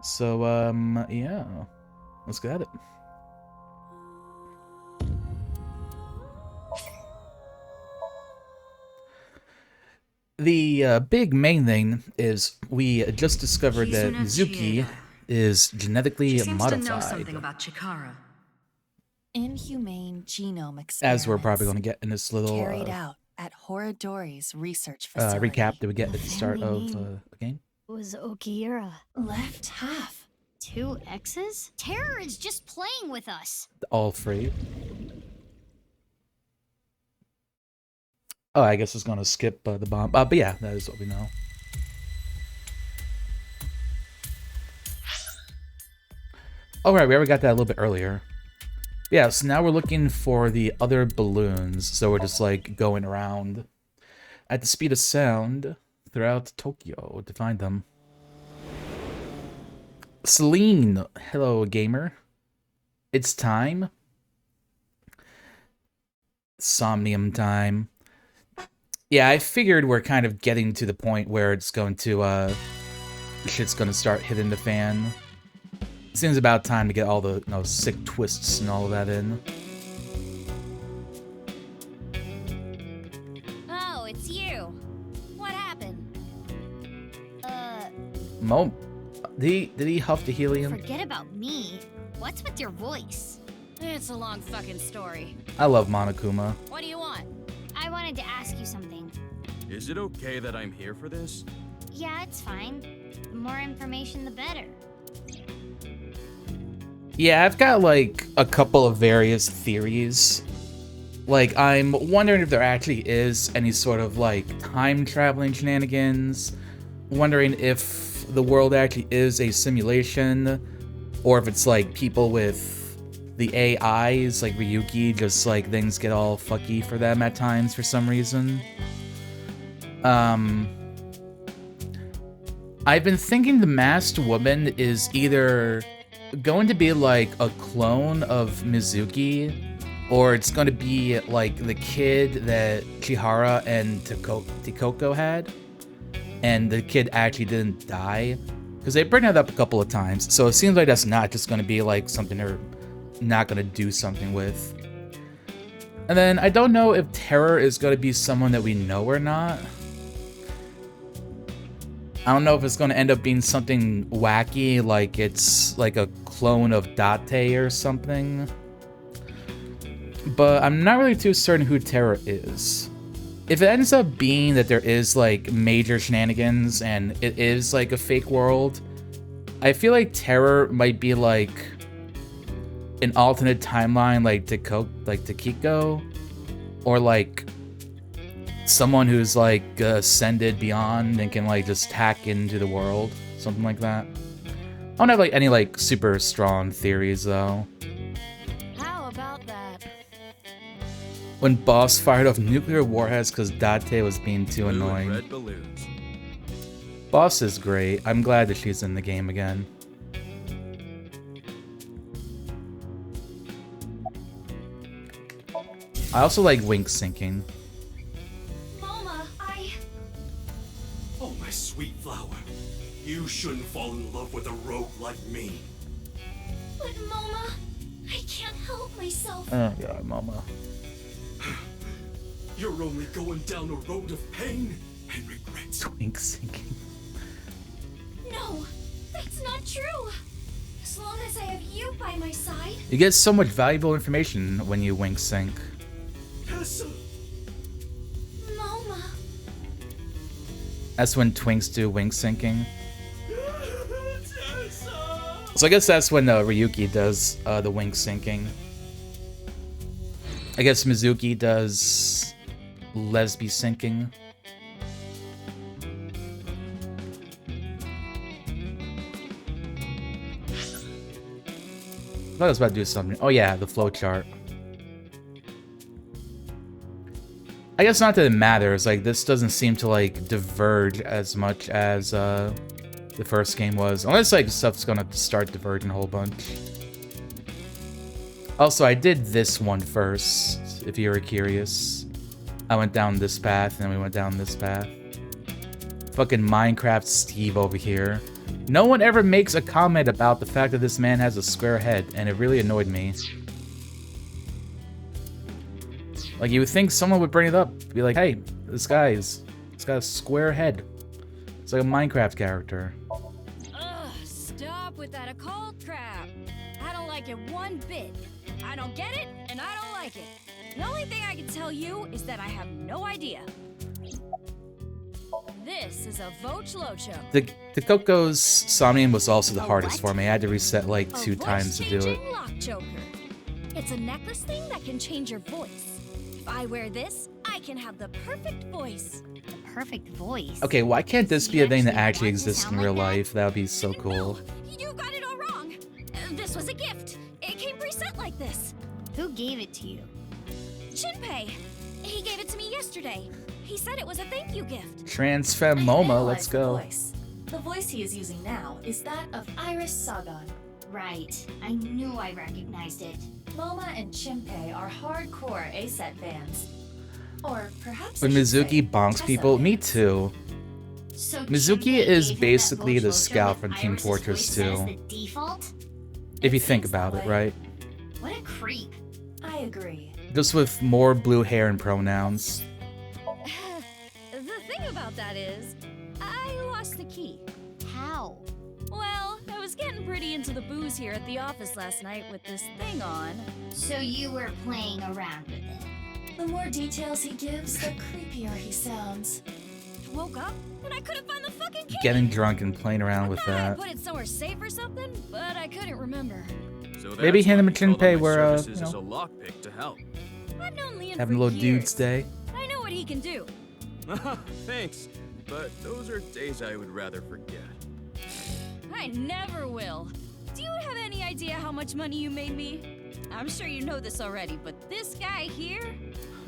So, yeah. Let's get at it. The big main thing is we just discovered that Mizuki is genetically modified. To know something about Chikara. Inhumane genome experiments. As we're probably going to get in this little carried out at Horadori's research facility. recap that we get at the start of the game. Was Okiura Left half. 2 X's? Terror is just playing with us. All free. Oh, I guess it's going to skip the bomb. But yeah, that is what we know. Oh, right, we already got that a little bit earlier. Yeah, so now we're looking for the other balloons. So we're just like going around at the speed of sound throughout Tokyo to find them. Celine, hello gamer. It's time. Somnium time. Yeah, I figured we're kind of getting to the point where it's going to, shit's gonna start hitting the fan. It seems about time to get all the, sick twists and all of that in. Oh, it's you. What happened? Did he huff the helium? Forget about me. What's with your voice? It's a long fucking story. I love Monokuma. What do you want? I wanted to ask you something. Is it okay that I'm here for this? Yeah, it's fine. The more information, the better. Yeah, I've got, like, a couple of various theories. Like, I'm wondering if there actually is any sort of, like, time-traveling shenanigans. Wondering if the world actually is a simulation. Or if it's, like, people with the AIs, like Ryuki, just, like, things get all fucky for them at times for some reason. I've been thinking the masked woman is either going to be like a clone of Mizuki, or it's going to be like the kid that Chihara and Tikoko had, and the kid actually didn't die, because they bring that up a couple of times, so it seems like that's not just going to be like something they're not going to do something with. And then I don't know if Terror is going to be someone that we know or not. I don't know if it's going to end up being something wacky, like it's like a clone of Date or something. But I'm not really too certain who Terra is. If it ends up being that there is like major shenanigans and it is like a fake world, I feel like Terror might be like an alternate timeline like Takiko, or like someone who's like ascended beyond and can like just hack into the world, something like that. I don't have like any like super strong theories though. How about that? When Boss fired off nuclear warheads because Date was being too Blue and annoying. red balloons. Boss is great. I'm glad that she's in the game again. I also like wink syncing. Oh, my sweet flower. You shouldn't fall in love with a rogue like me. But Mama, I can't help myself. Oh god, Mama. You're only going down a road of pain and regret. Wink syncing. No, that's not true. As long as I have you by my side. You get so much valuable information when you wink sync. Tessa. Mama. That's when twinks do wink syncing. Tessa. So I guess that's when Ryuki does the wink syncing. I guess Mizuki does lesbi syncing. I thought I was about to do something. Oh yeah, the flowchart. I guess not that it matters, like this doesn't seem to like diverge as much as the first game was. Unless like stuff's gonna start diverging a whole bunch. Also, I did this one first, if you were curious. I went down this path, and then we went down this path. Fucking Minecraft Steve over here. No one ever makes a comment about the fact that this man has a square head, and it really annoyed me. Like, you would think someone would bring it up. Be like, hey, this guy's got a square head. It's like a Minecraft character. Ugh, stop with that occult crap. I don't like it one bit. I don't get it, and I don't like it. The only thing I can tell you is that I have no idea. This is a Vochlocho. The Coco's Somnium was also the hardest for me. I had to reset like 2 times to do it. Lock choker. It's a necklace thing that can change your voice. If I wear this, I can have the perfect voice. The perfect voice. Okay, why can't this be a thing that actually want to exists in sound real like that? life? That would be so cool. No, you got it all wrong. This was a gift. It came preset like this. Who gave it to you? Shinpei. He gave it to me yesterday. He said it was a thank you gift. Transfem I MoMA, analyzed let's the go. voice. The voice he is using now is that of Iris Sagan. Right. I knew I recognized it. Moma and Shinpei are hardcore A-set fans. Or perhaps When I should say, Mizuki bonks Tessa people, me fans. too. So Mizuki Shinpei is gave him that basically the Vochlocho scout with from Team Iris's Fortress voice as 2. the default? If you It think seems about that it, way. right? What a creep. I agree. Just with more blue hair and pronouns. The thing about that is, I lost the key. How? Well, I was getting pretty into the booze here at the office last night with this thing on. So you were playing around with it. The more details he gives, the creepier he sounds. Woke up and I couldn't find the fucking key. Getting drunk and playing around with I thought I that. put it somewhere safe or something, but I couldn't remember. So Maybe that's him why and you called Shinpei on my were, services you as know, a lockpick to help. I've known Liam having a for little dude years. stay. I know what he can do. Thanks, but those are days I would rather forget. I never will. Do you have any idea how much money you made me? I'm sure you know this already, but this guy here?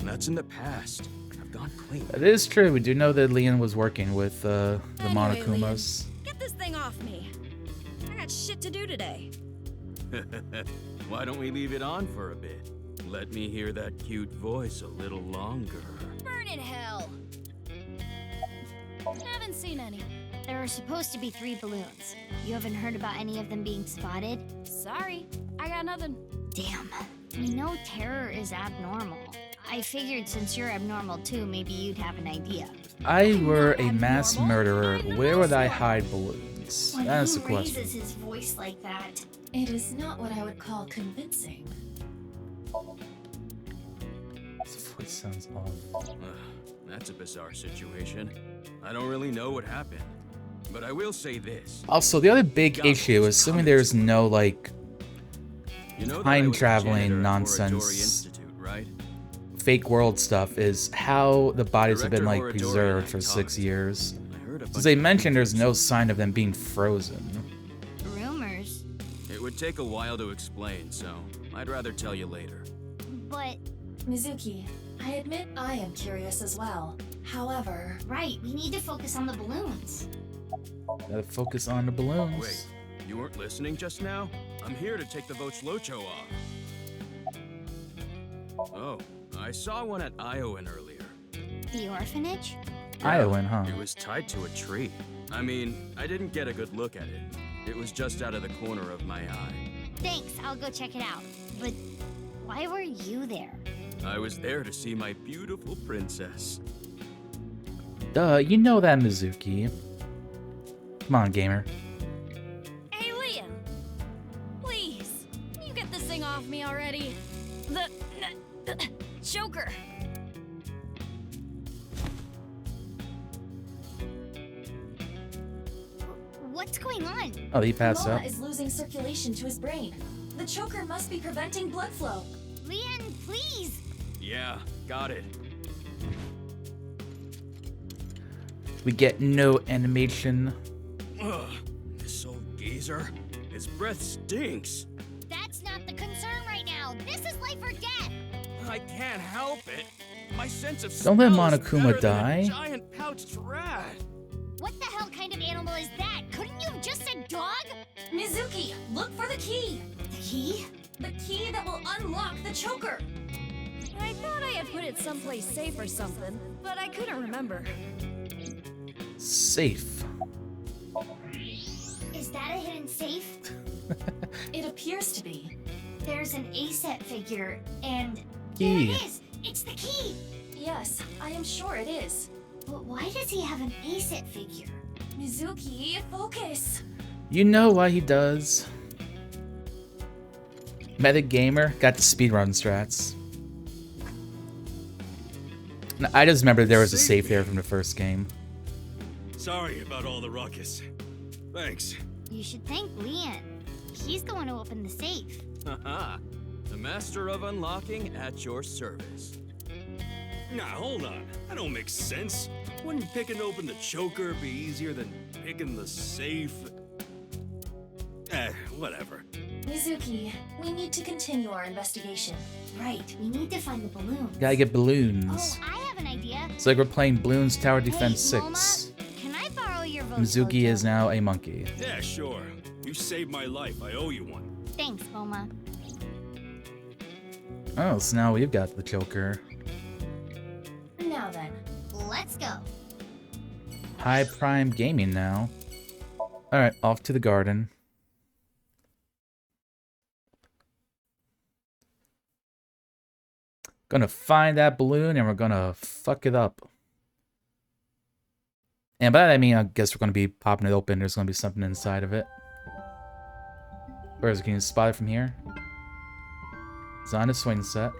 That's in the past. I've gone clean. That is true. We do know that Leon was working with the Anyway, Monokumas. Liam, get this thing off me. I got shit to do today. Why don't we leave it on for a bit? Let me hear that cute voice a little longer. Burn in hell. Haven't seen any. There are supposed to be 3 balloons. You haven't heard about any of them being spotted? Sorry, I got nothing. Damn. We know terror is abnormal. I figured since you're abnormal too, maybe you'd have an idea. I were a mass abnormal. murderer. I'm the Where would I most hide balloons? When That's he the question. raises his voice like that, It is not what I would call convincing. His voice sounds off. That's a bizarre situation. I don't really know what happened, but I will say this. Also, the other big issue, assuming there's no like You know that Time I was a traveling janitor at nonsense. Oradori Institute, right? fake world stuff, is how the bodies have been like Director Oradori preserved and I for 6 talked. years. I heard a Since bunch they of mentioned there's no rumors. sign of them being frozen. rumors. It would take a while to explain, so I'd rather tell you later. But, Mizuki, I admit I am curious as well. However, right, we need to focus on the balloons. Gotta focus on the balloons. Wait, you weren't listening just now? I'm here to take the Vochlocho off. Oh, I saw one at Iowan earlier. The orphanage? Iowan, huh? It was tied to a tree. I mean, I didn't get a good look at it. It was just out of the corner of my eye. Thanks, I'll go check it out. But why were you there? I was there to see my beautiful princess. Duh, you know that, Mizuki. Come on, gamer. Hey, Liam. Please, can you get this thing off me already? The choker. What's going on? Oh, he passed Moma out. is losing circulation to his brain. The choker must be preventing blood flow. Leon, please! Yeah, got it. We get no animation. Ugh, this old geezer. His breath stinks. That's not the concern right now. This is life or death. I can't help it. My sense of Don't let smell is Monokuma better than die. a giant pouched rat. What the hell kind of animal is that? Couldn't you have just said dog? Mizuki, look for the key! The key? The key that will unlock the choker! I thought I had put it someplace safe or something, but I couldn't remember. Safe. that a hidden safe? It appears to be. There's an A-set figure, and Key. there it is! It's the key! Yes, I am sure it is. But why does he have an A-set figure? Mizuki, focus! You know why he does. Meta Gamer got the speedrun strats. No, I just remember there was a safe there from the first game. Sorry about all the ruckus. Thanks. You should thank Leon. He's the one who opened the safe. Haha. The master of unlocking at your service. Nah, hold on. That don't make sense. Wouldn't picking open the choker be easier than picking the safe? Whatever. Mizuki, we need to continue our investigation. Right, we need to find the balloons. Gotta get balloons. Oh, I have an idea. It's like we're playing Bloons Tower Defense Hey, 6. Moma, can I borrow your vote? Mizuki is now a monkey. Yeah, sure. You saved my life. I owe you one. Thanks, Moma. Oh, so now we've got the choker. Now then, Let's go. High Prime Gaming now. Alright, off to the garden. Gonna find that balloon and we're gonna fuck it up. And by that I mean, I guess we're gonna be popping it open. There's gonna be something inside of it. Where is it? Can you spot it from here? It's on a swing set.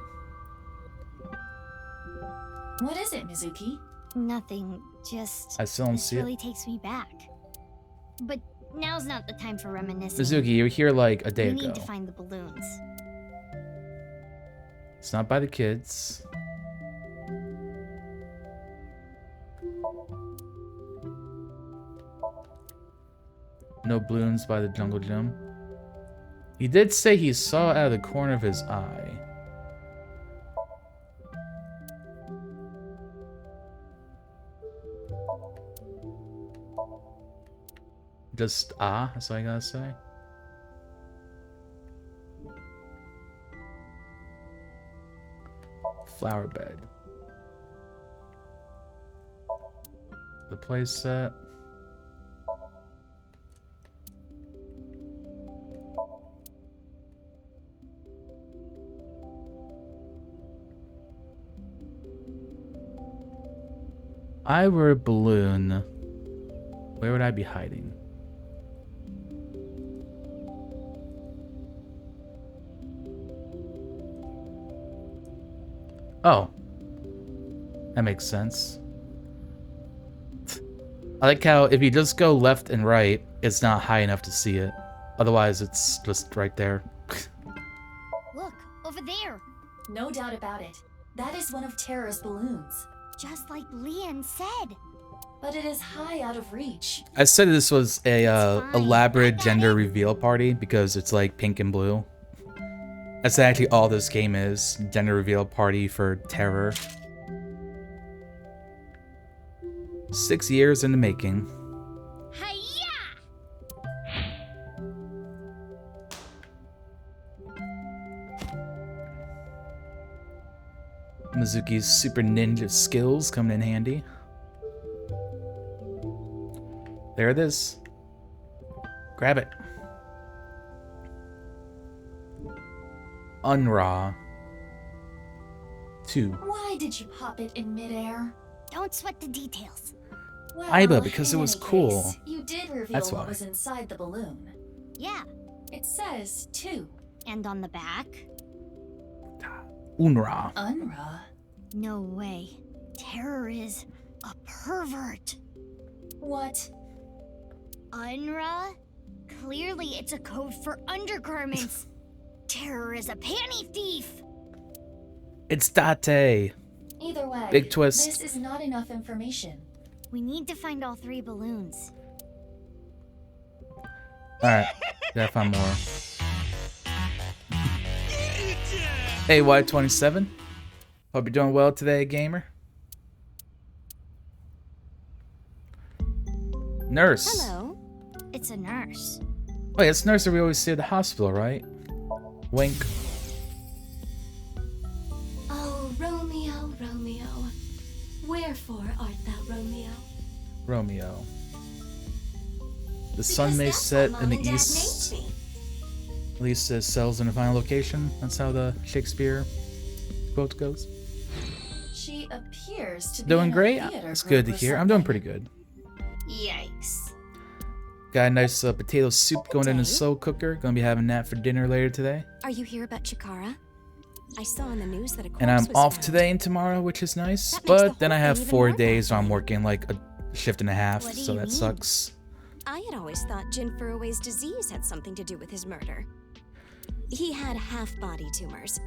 what is it, Mizuki? Nothing, just... I still don't this see it. really takes me back. But now's not the time for reminiscing. Mizuki, you were here like a day We ago. need to find the balloons. It's not by the kids. No balloons by the jungle gym. He did say he saw out of the corner of his eye. Just that's all I gotta say. Flower bed. The play set. I were a balloon. Where would I be hiding? Oh. That makes sense. I like how if you just go left and right, it's not high enough to see it. Otherwise, it's just right there. Look, over there. No doubt about it. That is one of Terra's balloons. Just like Leon said. But it is high out of reach. I said this was a fine. elaborate I got gender it. reveal party because it's like pink and blue. That's actually all this game is. Gender reveal party for Terror. 6 years in the making. Hiya! Mizuki's super ninja skills coming in handy. There it is. Grab it. Unraw. 2. Why did you pop it in midair? Don't sweat the details. Well, Aiba, because it in was any cool. case, you did reveal That's what why. was inside the balloon. Yeah, It says 2. and on the back? Unra. Unra. No way. Terror is a pervert. What? Unra? Clearly it's a code for undergarments. Terror is a panty thief. It's Date. Either way, Big twist. this is not enough information. We need to find all 3 balloons. Alright. Gotta find more. Hey, Y27. Hope you're doing well today, gamer. Nurse. Hello. It's a nurse. Wait, it's nurse that we always see at the hospital, right? Wink. Oh, Romeo, Romeo. Wherefore art thou, Romeo? Romeo. The sun may Because set that's in how the Mom and Dad east. named me. At least it sells in a final location. That's how the Shakespeare quote goes. She appears to be Doing in a great? theater That's good to group or hear. I'm doing something. pretty good. Yikes. Got a nice potato soup going in a Day? slow cooker. Gonna be having that for dinner later today. Are you here about Chikara? I saw on the news that a corpse And I'm was off found. today and tomorrow, which is nice. That makes But the then I whole have thing even 4 more days where I'm baffling. working like a shift and a half, What do so you that mean? sucks. I had always thought Jin Furui's disease had something to do with his murder. He had half-body tumors.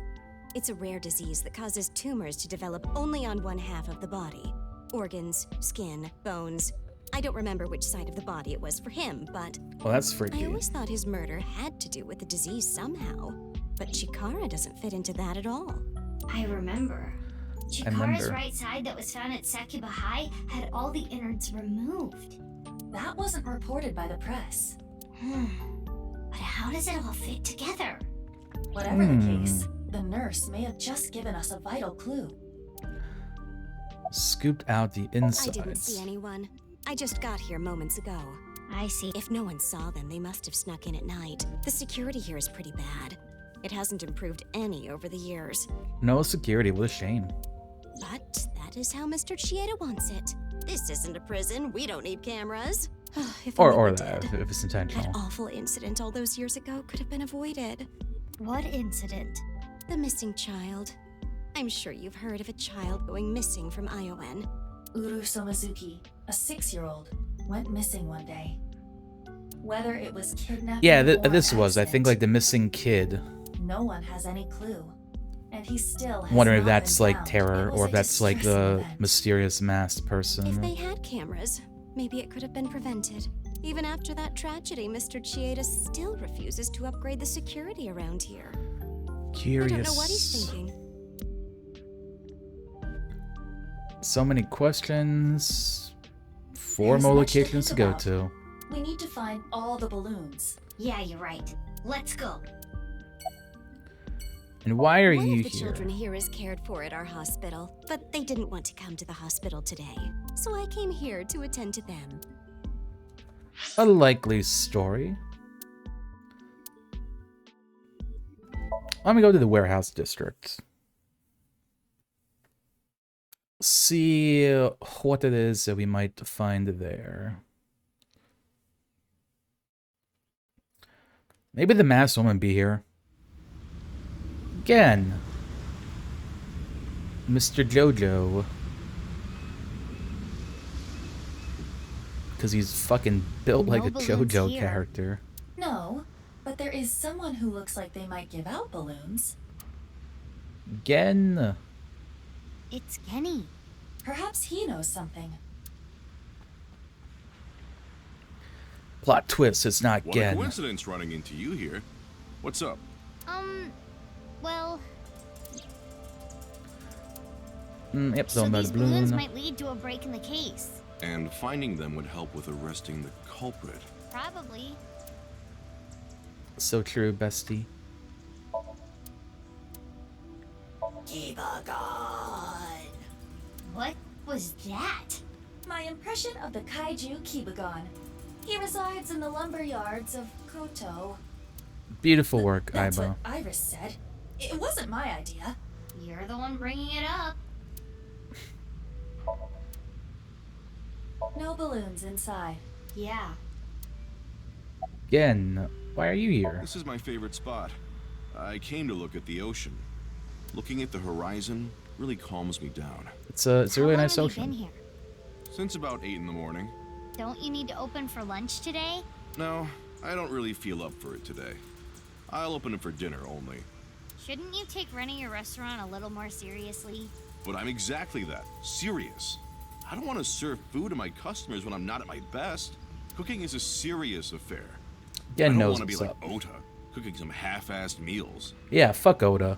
It's a rare disease that causes tumors to develop only on one half of the body. Organs, skin, bones. I don't remember which side of the body it was for him, but Well, that's I freaky. always thought his murder had to do with the disease somehow. But Chikara doesn't fit into that at all. I remember. remember. Chikara's right side that was found at Sakuba High had all the innards removed. That wasn't reported by the press. But how does it all fit together? Whatever the case, the nurse may have just given us a vital clue. Scooped out the I insides. didn't see anyone. I just got here moments ago. I see. If no one saw them, they must have snuck in at night. The security here is pretty bad. It hasn't improved any over the years. No security, what a shame. But that is how Mr. Chieda wants it. This isn't a prison. We don't need cameras. If only Or we that, did. if it's That intentional. awful incident all those years ago could have been avoided. What incident? The missing child. I'm sure you've heard of a child going missing from Iowan. Uru Somazuki, a 6-year-old, went missing one day. Whether it was kidnapping Yeah, or this was, I think, accident, like the missing kid. no one has any clue. And he still has Wondering if not that's been like found. terror It was or a if that's like distressing the event. mysterious masked If person. they had cameras, maybe it could have been prevented. Even after that tragedy, Mr. Chieda still refuses to upgrade the security around here. Curious. I don't know what he's thinking. So many questions. 4 There's more much to locations to think go about. to. We need to find all the balloons. Yeah, you're right. Let's go. And why are One you of the here? children here is cared for at our hospital, but they didn't want to come to the hospital today. So I came here to attend to them. A likely story. Let me go to the warehouse district. See what it is that we might find there. Maybe the masked woman be here. Again. Mr. Jojo. Because he's fucking built like No a balloons JoJo here. character. No, but there is someone who looks like they might give out balloons. Again. It's Kenny. Perhaps he knows something. Plot twist, it's not What a Gen. coincidence running into you here. What's up? Well, Yep, so don't know these the balloons balloon. might lead to a break in the case. And finding them would help with arresting the culprit. Probably. So true, bestie. What was that? My impression of the kaiju Kibagon. He resides in the lumber yards of Koto. Beautiful work, That's Aiba. what Iris said. It wasn't my idea. You're the one bringing it up. No balloons inside. Yeah. Again, why are you here? This is my favorite spot. I came to look at the ocean. Looking at the horizon really calms me down. It's a How really long nice have you been ocean. here? Since about 8 in the morning. Don't you need to open for lunch today? No, I don't really feel up for it today. I'll open it for dinner only. Shouldn't you take running your restaurant a little more seriously? But I'm exactly that. Serious. I don't want to serve food to my customers when I'm not at my best. Cooking is a serious affair. I Gen don't knows want to be what's like up. Ota, cooking some half-assed meals. Yeah, fuck Oda.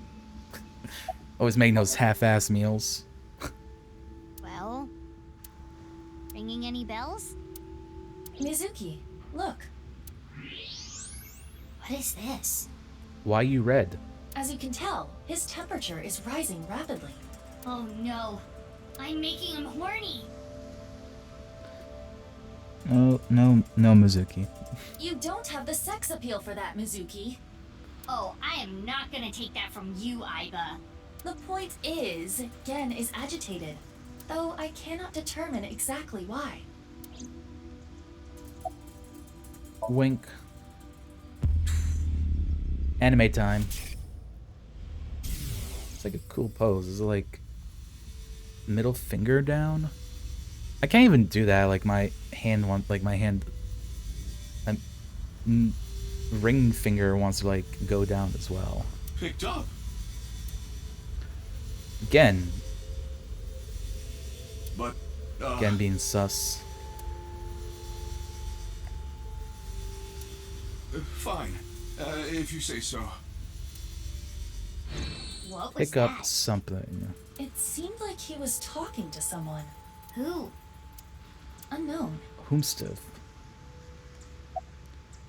Always making those half-ass meals. Well, ringing any bells? Mizuki, look. What is this? Why you red? As you can tell, his temperature is rising rapidly. Oh no. I'm making him horny. Oh, no, no Mizuki. You don't have the sex appeal for that, Mizuki. Oh, I am not gonna take that from you, Aiba. The point is, Gen is agitated, though I cannot determine exactly why. Wink. Anime time. It's like a cool pose. Is it like middle finger down? I can't even do that. Like my hand ring finger wants to like go down as well. Picked up. Again, But, again being sus. Fine. If you say so. What was Pick up that? something. It seemed like he was talking to someone. Who? Unknown. Whomstuff.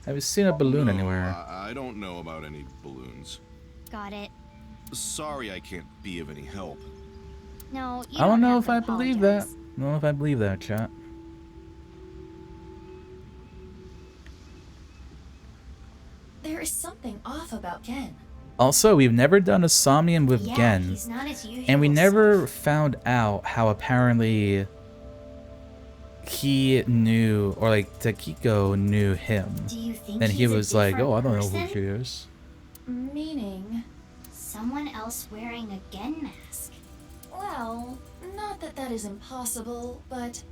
Have you seen a balloon No, anywhere? I don't know about any balloons. Got it. Sorry I can't be of any help. No, you I don't know have if to I believe that. apologize. I don't know if I believe that, chat. There is something off about Gen. Also, we've never done a Somnium with Yeah, Gen, he's not his usual and we never self. found out how apparently he knew, or like Takiko knew him. Do you think And he he's a was like, different "Oh, I don't know person? who she is." Meaning, Someone else wearing a Gen mask. well, not that that is impossible, but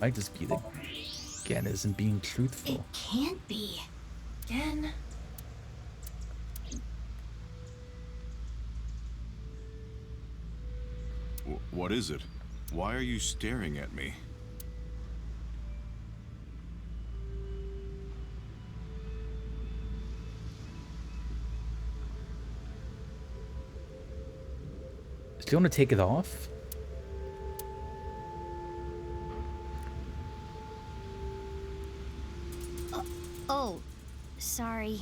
Might just be that Gen isn't being truthful. It can't be. Gen. What is it? Why are you staring at me? Do you want to take it off? Oh, sorry.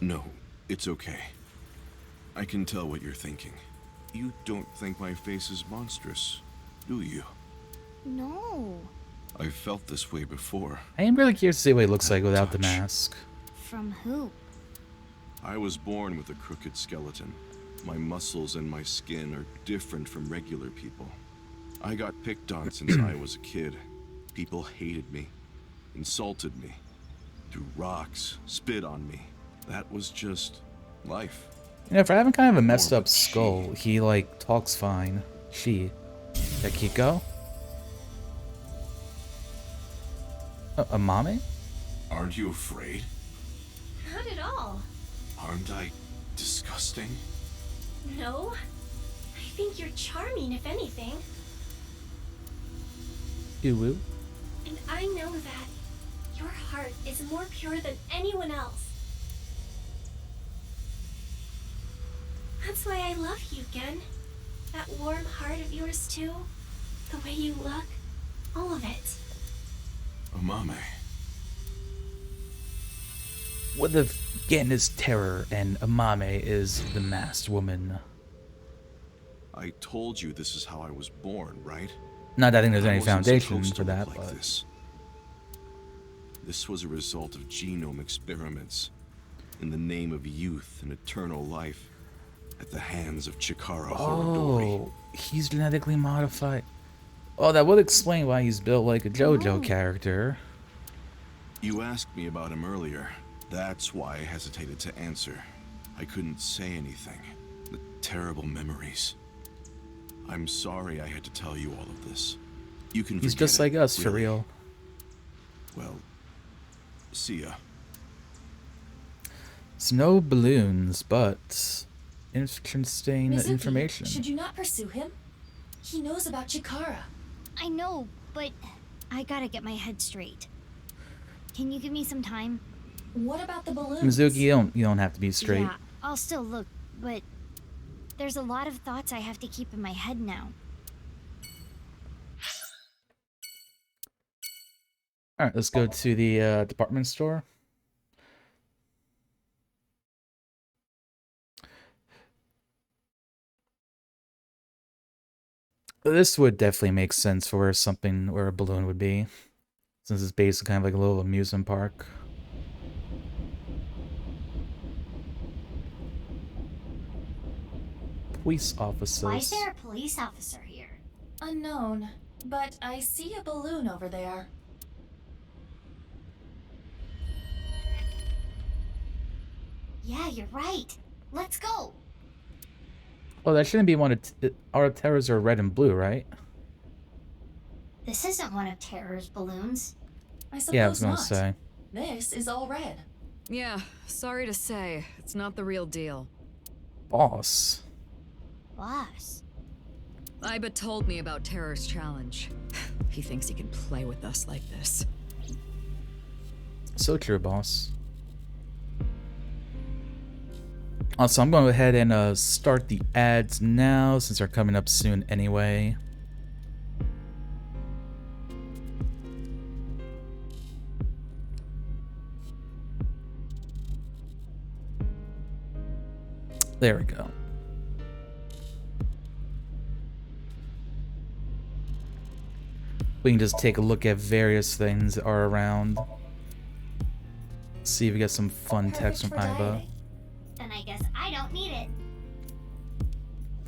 No, it's okay. I can tell what you're thinking. You don't think my face is monstrous, do you? No. I've felt this way before. I am really curious to see what he looks like without the mask. From who? I was born with a crooked skeleton. My muscles and my skin are different from regular people. I got picked on since I was a kid. People hated me, insulted me, threw rocks, spit on me. That was just life. You know, for having kind of a messed Or up would she? skull, he like talks fine. She. Takiko? Amame? Aren't you afraid? Not at all. Aren't I disgusting? No. I think you're charming, if anything. Uwu? And I know that your heart is more pure than anyone else. That's why I love you, Gen. That warm heart of yours, too. The way you look. All of it. Amame. What if Gen is terror and Amame is the masked woman? I told you this is how I was born, right? Not that I think there's I any wasn't foundation supposed for to look that, like but this was a result of genome experiments in the name of youth and eternal life at the hands of Chikara Horodori. oh, he's genetically modified. Oh, that would explain why he's built like a JoJo character. You asked me about him earlier. That's why I hesitated to answer. I couldn't say anything. The terrible memories. I'm sorry I had to tell you all of this. You can He's forget just it, like us, for really. real. Well, see ya. It's no balloons, but interesting Mizuki, information. should you not pursue him? He knows about Chikara. I know, but I gotta get my head straight. Can you give me some time? What about the balloons? Mizuki, you don't have to be straight. Yeah, I'll still look, but there's a lot of thoughts I have to keep in my head now. All right, let's go to the department store. This would definitely make sense for where a balloon would be, since it's basically kind of like a little amusement park. Police officers. Why is there a police officer here? Unknown, but I see a balloon over there. Yeah, you're right. Let's go. Oh, that shouldn't be one of our terrors are red and blue, right? This isn't one of Terror's balloons. I suppose Yeah, I was gonna not. say. This is all red. Yeah, sorry to say, it's not the real deal. Boss. Boss. Iba told me about Terror's challenge. He thinks he can play with us like this. So true, boss. Also, I'm going to go ahead and start the ads now, since they're coming up soon anyway. There we go. We can just take a look at various things that are around. See if we get some fun text from Perfect for Iba. diving. Then I guess I don't need it.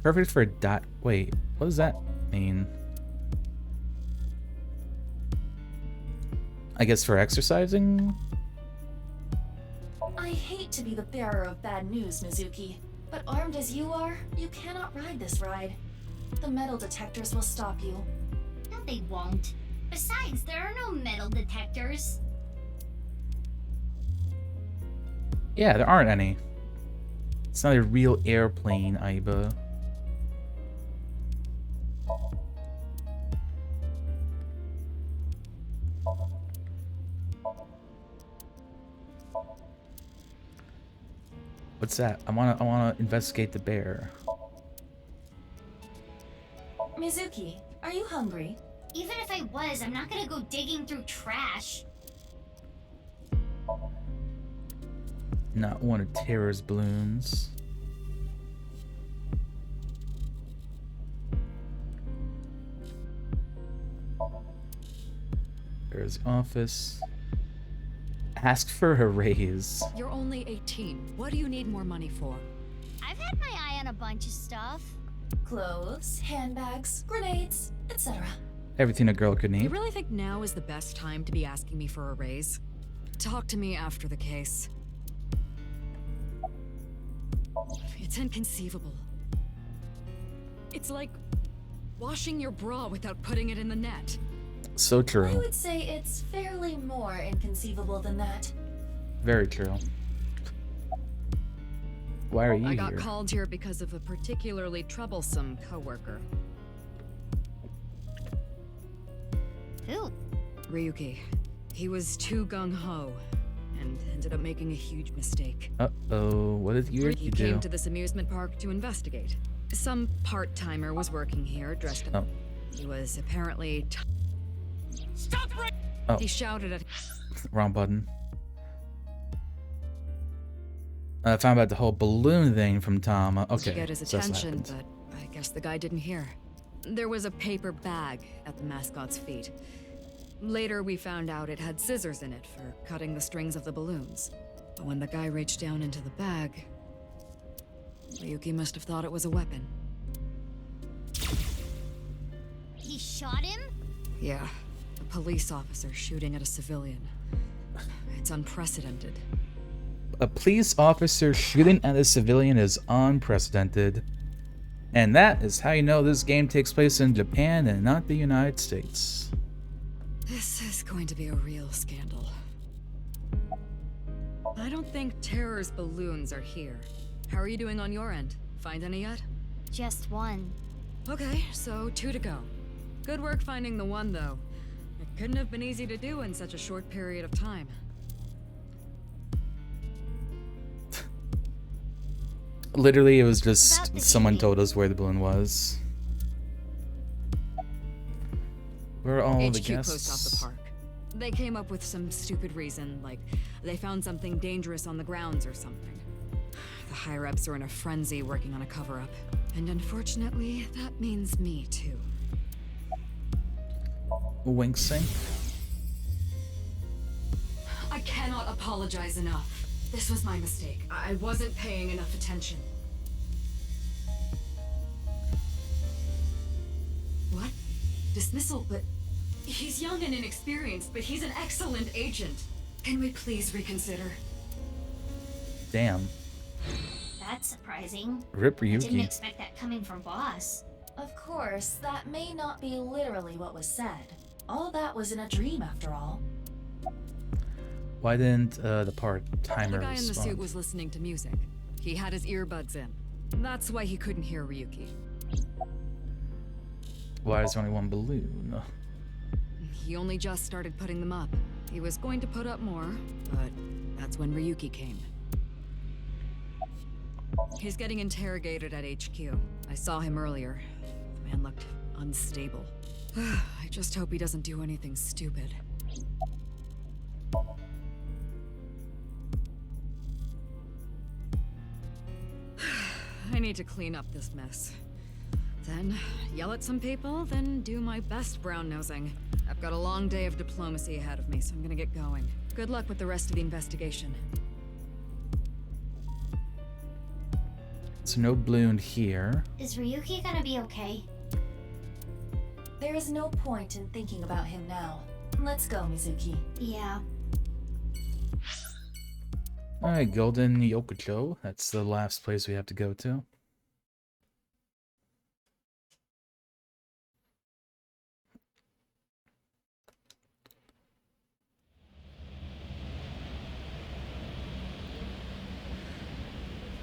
Perfect for wait, what does that mean? I guess for exercising? I hate to be the bearer of bad news, Mizuki, but armed as you are, you cannot ride this ride. The metal detectors will stop you. No, they won't. Besides, there are no metal detectors. Yeah, there aren't any. It's not a real airplane, Iba. What's that? I wanna investigate the bear. Mizuki, are you hungry? Even if I was, I'm not gonna go digging through trash. Not one of Terror's balloons. There's the office. Ask for a raise. You're only 18. What do you need more money for? I've had my eye on a bunch of stuff. Clothes, handbags, grenades, etc. Everything a girl could You need. really think now is the best time to be asking me for a raise? Talk to me after the case. It's inconceivable. It's like washing your bra without putting it in the net. So I true. would say it's fairly more inconceivable than that. Very true. Why are you I got here? called here because of a particularly troublesome coworker. Who? Ryuki. He was too gung-ho and ended up making a huge mistake. Uh-oh, what did you He do? came to this amusement park to investigate. Some part-timer was working here, dressed up. Oh. He was apparently Oh. He shouted at Wrong button. I found out the whole balloon thing from Tom. Okay, to get his so that's what attention, happened. but I guess the guy didn't hear. There was a paper bag at the mascot's feet. Later, we found out it had scissors in it for cutting the strings of the balloons. But when the guy reached down into the bag, Ryuki must have thought it was a weapon. He shot him? Yeah, a police officer shooting at a civilian. It's unprecedented. A police officer shooting at a civilian is unprecedented. And that is how you know this game takes place in Japan and not the United States. This is going to be a real scandal. I don't think Terror's balloons are here. How are you doing on your end? Find any yet? Just one. Okay, so 2 to go. Good work finding the one, though. It couldn't have been easy to do in such a short period of time. Literally, it was About just the someone TV. told us where the balloon was. Where are all the HQ guests? post off the park. They came up with some stupid reason, like they found something dangerous on the grounds or something. The higher-ups are in a frenzy working on a cover-up. And unfortunately, that means me, too. Wink sync. I cannot apologize enough. This was my mistake. I wasn't paying enough attention. What? Dismissal? But he's young and inexperienced, but he's an excellent agent. Can we please reconsider? Damn. That's surprising. Rip I didn't Ryuki. expect that coming from boss. Of course, that may not be literally what was said. All that was in a dream, after all. Why didn't the part-timer The guy in the respond? suit was listening to music. He had his earbuds in. That's why he couldn't hear Ryuki. Why is there only one balloon? He only just started putting them up. He was going to put up more, but that's when Ryuki came. He's getting interrogated at HQ. I saw him earlier. The man looked unstable. I just hope he doesn't do anything stupid. I need to clean up this mess. Then yell at some people, then do my best brown nosing. I've got a long day of diplomacy ahead of me, so I'm gonna get going. Good luck with the rest of the investigation. So no balloon here. Is Ryuki gonna be okay? There is no point in thinking about him now. Let's go, Mizuki. Yeah. Alright, Golden Yokocho. That's the last place we have to go to.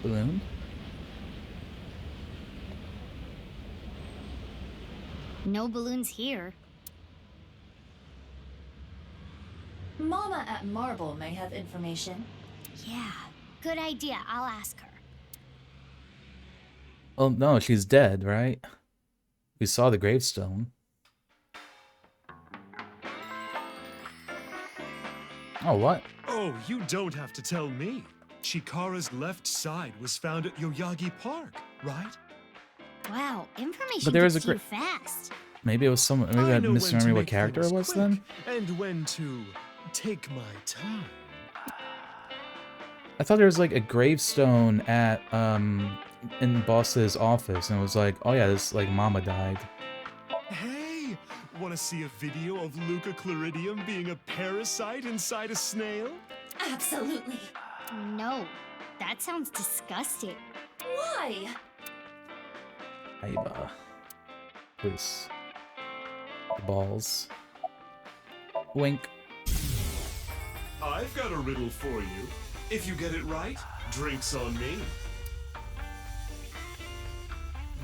Balloon? No balloons here. Mama at Marble may have information. Yeah. Good idea. I'll ask her. Oh no, she's dead, right? We saw the gravestone. Oh, what? Oh, you don't have to tell me. Chikara's left side was found at Yoyagi Park, right? Wow, information But there was gets a too fast. Maybe it was someone. Maybe I I know when to misremembering what make character it things was quick then. And when to take my time. I thought there was like a gravestone at in Boss's office, and it was like, oh yeah, this like Mama died. Hey, want to see a video of Luca Chloridium being a parasite inside a snail? Absolutely. No, that sounds disgusting. Why? Aiba. Please. Balls. Wink. I've got a riddle for you. If you get it right, drinks on me.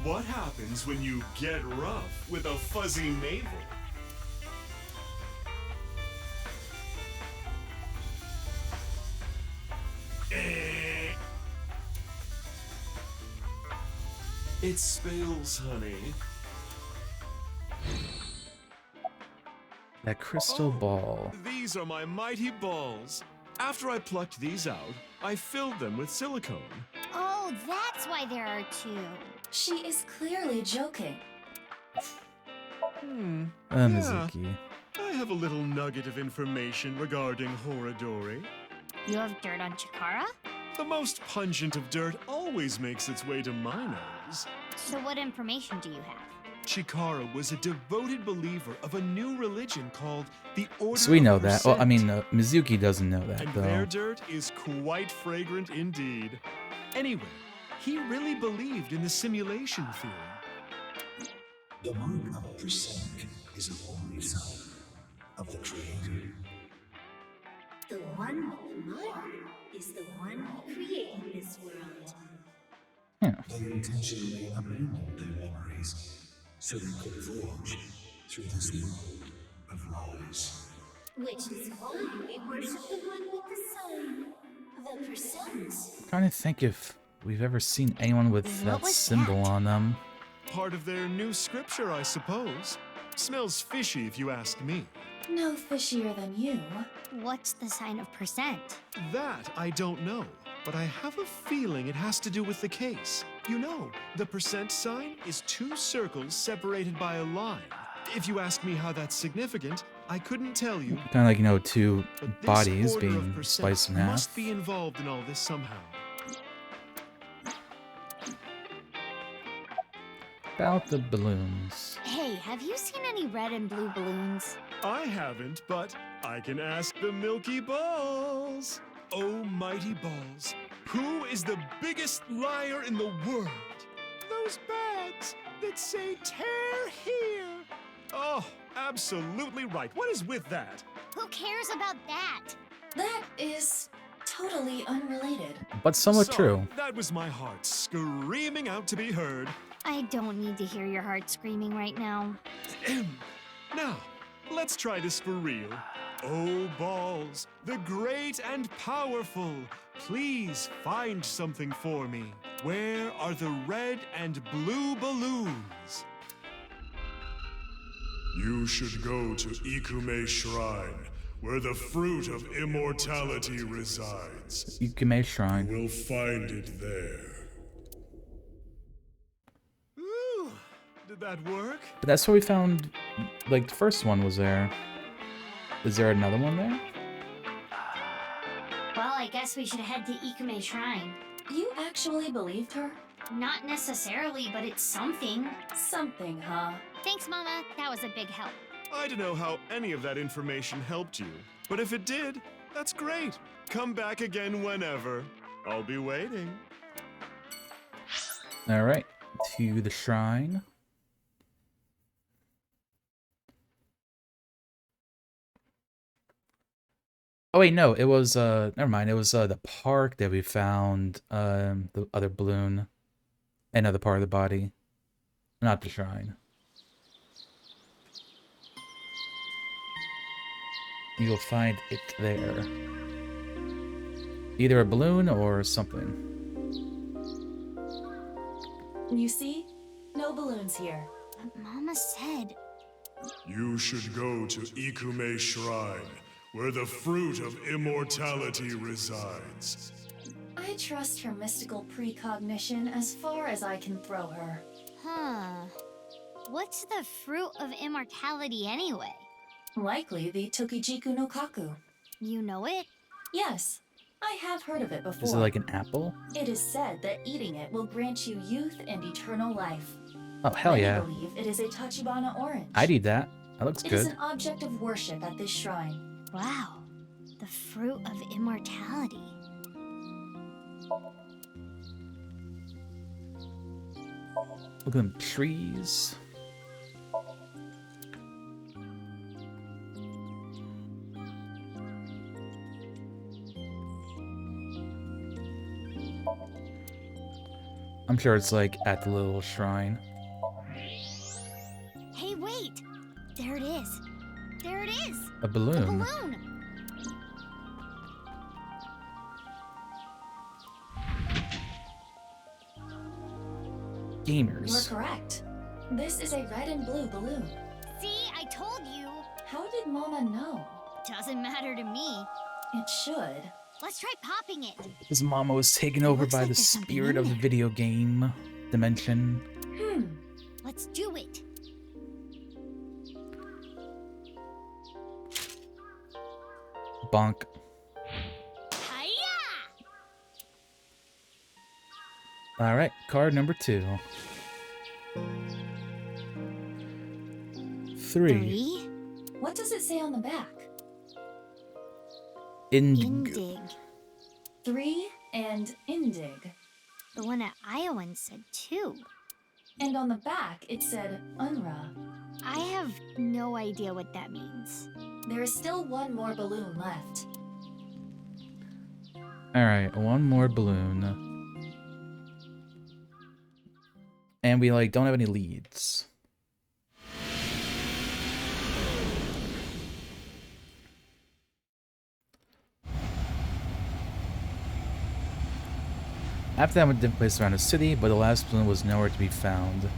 What happens when you get rough with a fuzzy navel? It spills, honey. That crystal ball. These are my mighty balls. After I plucked these out, I filled them with silicone. Oh, that's why there are two. She is clearly joking. Mizuki. I have a little nugget of information regarding Horadori. You have dirt on Chikara? The most pungent of dirt always makes its way to my nose. So what information do you have? Chikara was a devoted believer of a new religion called the Order So we of know that. Well, I Percent. mean, Mizuki doesn't know that And though. their dirt is quite fragrant indeed. Anyway, he really believed in the simulation theory. The mark of a percent is a holy sign of the Creator. The one with the mark is the one who created this world. They intentionally abandoned their memories so they could voyage through this world of lies. Which is why we worship the one with the sign, the percent. I'm trying to think if we've ever seen anyone with that symbol on them. Part of their new scripture, I suppose. Smells fishy if you ask me. No fishier than you. What's the sign of percent? That I don't know, but I have a feeling it has to do with the case. You know, the percent sign is two circles separated by a line. If you ask me how that's significant, I couldn't tell you. Kind of like, you know, two But this bodies order of being percent spliced in half. must be involved in all this somehow. About the balloons. Hey, have you seen any red and blue balloons? I haven't, but I can ask the Milky Balls. Oh, mighty balls, who is the biggest liar in the world? Those bags that say tear here. Oh, absolutely right. What is with that? Who cares about that? That is totally unrelated. But somewhat So, true. That was my heart screaming out to be heard. I don't need to hear your heart screaming right now. Now, let's try this for real. Oh, balls, the great and powerful, please find something for me. Where are the red and blue balloons? You should go to Ikume Shrine, where the fruit of immortality resides. Ikume Shrine. You will find it there. Ooh, did that work? But that's where we found, like, the first one was there. Is there another one there? Well, I guess we should head to Ikume Shrine. You actually believed her? Not necessarily, but it's something. Something, huh? Thanks, Mama. That was a big help. I don't know how any of that information helped you, but if it did, that's great. Come back again whenever. I'll be waiting. Alright, to the shrine. Oh wait, no, it was, never mind, it was, the park that we found, the other balloon. Another part of the body. Not the shrine. You'll find it there. Either a balloon or something. You see? No balloons here. But Mama said... You should go to Ikume Shrine, where the fruit of immortality resides. I trust her mystical precognition as far as I can throw her. Huh. What's the fruit of immortality anyway? Likely the Tokijiku no Kaku. You know it? Yes, I have heard of it before. Is it like an apple? It is said that eating it will grant you youth and eternal life. Oh, hell Many yeah. believe it is a Tachibana orange. I'd eat that. That looks It good. is an object of worship at this shrine. Wow. The fruit of immortality. Look at them trees. I'm sure it's like at the little shrine. Hey, wait! There it is. There it is! A balloon. The balloon! Gamers. You're correct. This is a red and blue balloon. See, I told you! How did Mama know? Doesn't matter to me. It should. Let's try popping it. His mama was taken over Looks by like the there's something spirit in of the there. video game dimension. Let's do it. Bonk. Hiya! Alright, card number 2. 3. What does it say on the back? Indig. 3 and Indig. The one at Iowan said 2. And on the back, it said Unra. I have no idea what that means. There is still one more balloon left. Alright, one more balloon. And we, like, don't have any leads. After that, we went to different places around the city, but the last balloon was nowhere to be found.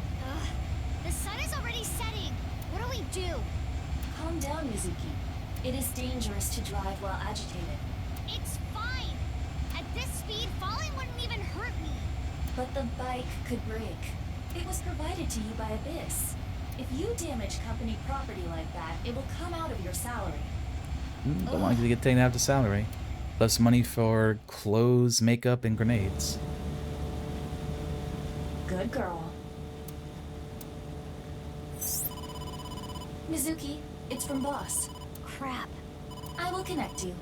The sun is already setting. What do we do? Calm down, Mizuki. It is dangerous to drive while agitated. It's fine. At this speed, falling wouldn't even hurt me. But the bike could break. It was provided to you by Abyss. If you damage company property like that, it will come out of your salary. Don't want you to get taken out of the salary. Less money for clothes, makeup, and grenades. Good girl. Mizuki, it's from Boss. Crap. I will connect you.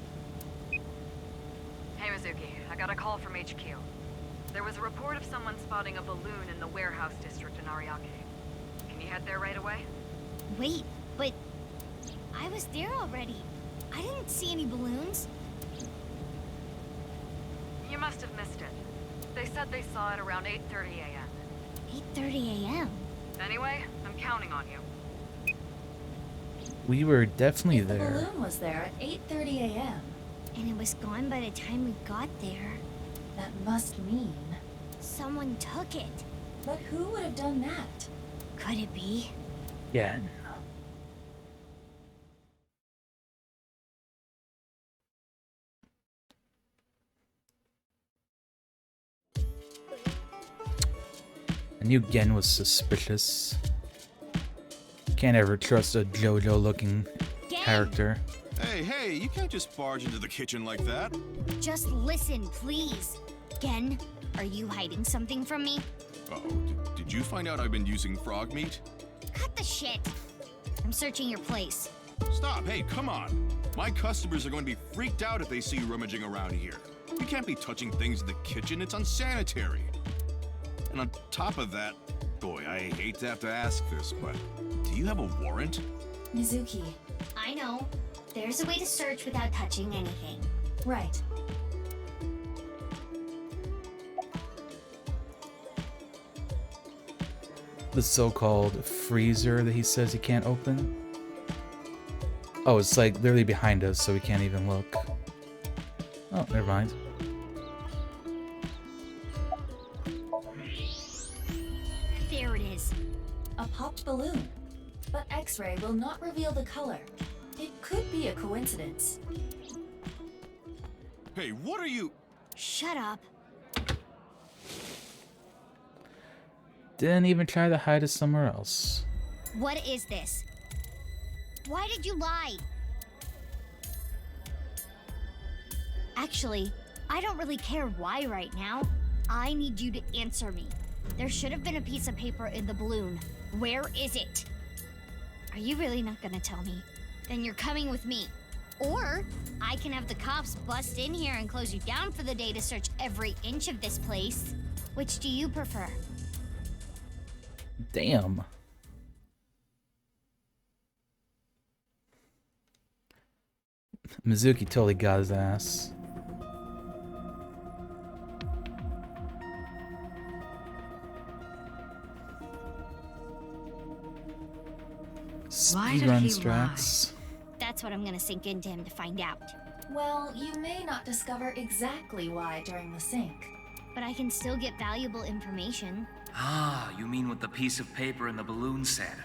Hey, Mizuki. I got a call from HQ. There was a report of someone spotting a balloon in the warehouse district in Ariake. Can you head there right away? Wait, but I was there already. I didn't see any balloons. You must have missed it. They said they saw it around 8:30 a.m. 8:30 a.m. Anyway, I'm counting on you. We were definitely The there. balloon was there at 8:30 a.m. And it was gone by the time we got there. That must mean... Someone took it. But who would have done that? Could it be? Yeah. I knew Gen was suspicious. Can't ever trust a JoJo-looking character. Hey, you can't just barge into the kitchen like that. Just listen, please. Gen, are you hiding something from me? Oh, did you find out I've been using frog meat? Cut the shit. I'm searching your place. Stop, hey, come on. My customers are going to be freaked out if they see you rummaging around here. You can't be touching things in the kitchen, it's unsanitary. And on top of that, boy, I hate to have to ask this, but do you have a warrant? Mizuki. I know. There's a way to search without touching anything. Right. The so-called freezer that he says he can't open. Oh, it's like literally behind us, so we can't even look. Oh, never mind. There it is. A popped balloon. But X-ray will not reveal the color. It could be a coincidence. Hey, what are you... Shut up. Didn't even try to hide it somewhere else. What is this? Why did you lie? Actually, I don't really care why right now. I need you to answer me. There should have been a piece of paper in the balloon. Where is it? Are you really not gonna tell me? Then you're coming with me. Or I can have the cops bust in here and close you down for the day to search every inch of this place. Which do you prefer? Damn. Mizuki totally got his ass. Why did he Speedrun Strax. That's what I'm gonna sink into him to find out. Well, you may not discover exactly why during the sync. But I can still get valuable information. Ah, you mean what the piece of paper in the balloon said?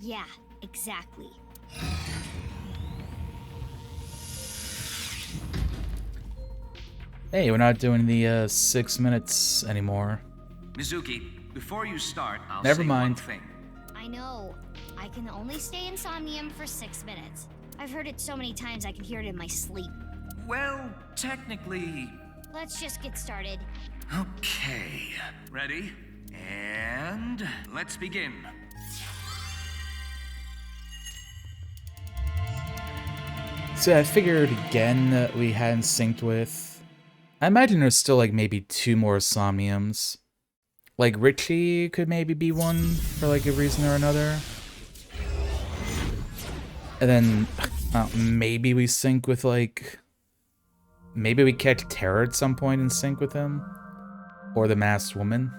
Yeah, exactly. Hey, we're not doing the 6 minutes anymore. Mizuki, before you start, I'll Never say mind. one thing. I know. I can only stay in Somnium for 6 minutes. I've heard it so many times I can hear it in my sleep. Well, technically... Let's just get started. Okay. Ready? And... let's begin. So I figured again that we hadn't synced with. I imagine there's still like maybe 2 more Somniums. Like Richie could maybe be one for like a reason or another. And then maybe we sync with like... Maybe we catch Terra at some point and sync with him. Or the Masked Woman.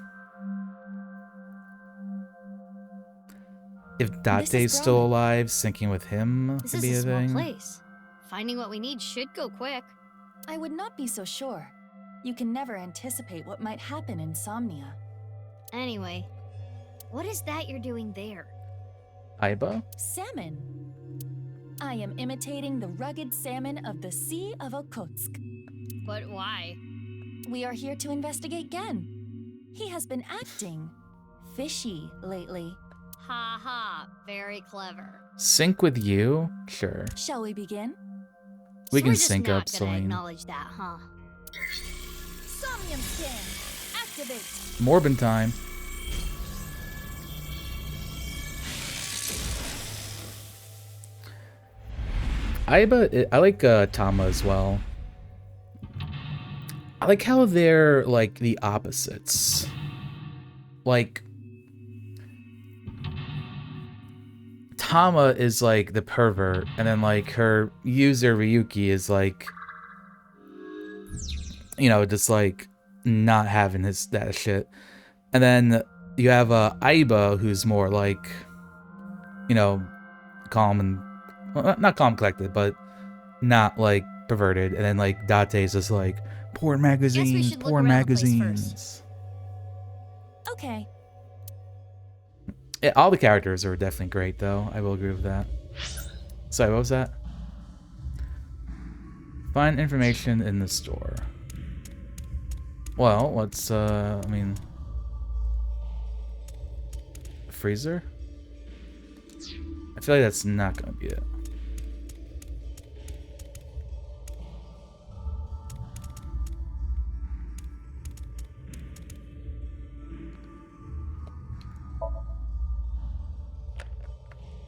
If Date's still alive, syncing with him This could is be a a small thing. place. Finding what we need should go quick. I would not be so sure. You can never anticipate what might happen in Somnia. Anyway, what is that you're doing there? Aiba? Salmon. I am imitating the rugged salmon of the Sea of Okhotsk. But why? We are here to investigate Gen. He has been acting fishy lately. Ha ha, very clever. Sync with you? Sure. Shall we begin? We So can we're just sync not up, gonna Celine. acknowledge that, huh? Somnium scan! Activate! Morbin time. I like Tama as well. I like how they're like the opposites. Like Tama is like the pervert, and then like her user Ryuki is like, you know, just like not having that shit. And then you have Aiba, who's more like, you know, calm and well, not calm collected, but not like perverted. And then like Date's just like porn magazines, porn magazines. Okay. Yeah, all the characters are definitely great, though. I will agree with that. Sorry, what was that? Find information in the store. Well, let's, I mean... Freezer? I feel like that's not gonna be it.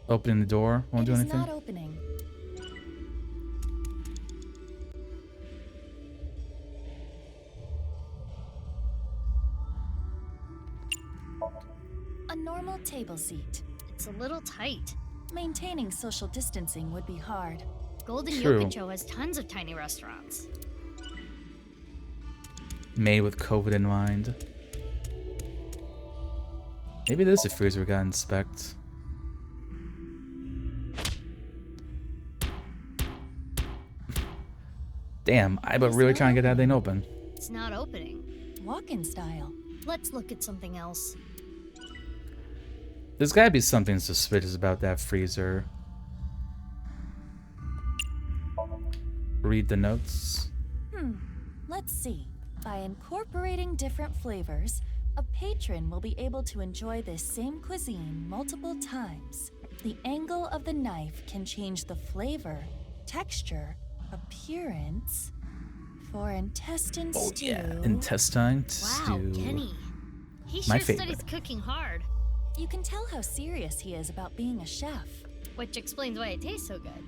Opening the door, won't do anything? Not opening. A normal table seat. It's a little tight. Maintaining social distancing would be hard. Golden True. Yokocho has tons of tiny restaurants. Made with COVID in mind. Maybe this is a freezer we gotta inspect. Damn, Aiba really trying to get that thing open. It's not opening. Walk-in style. Let's look at something else. There's gotta be something suspicious about that freezer. Read the notes. Let's see. By incorporating different flavors, a patron will be able to enjoy this same cuisine multiple times. The angle of the knife can change the flavor, texture, appearance for intestine stew. Oh yeah, intestine Wow, stew. Kenny. He My sure favorite. studies cooking hard. You can tell how serious he is about being a chef. Which explains why it tastes so good.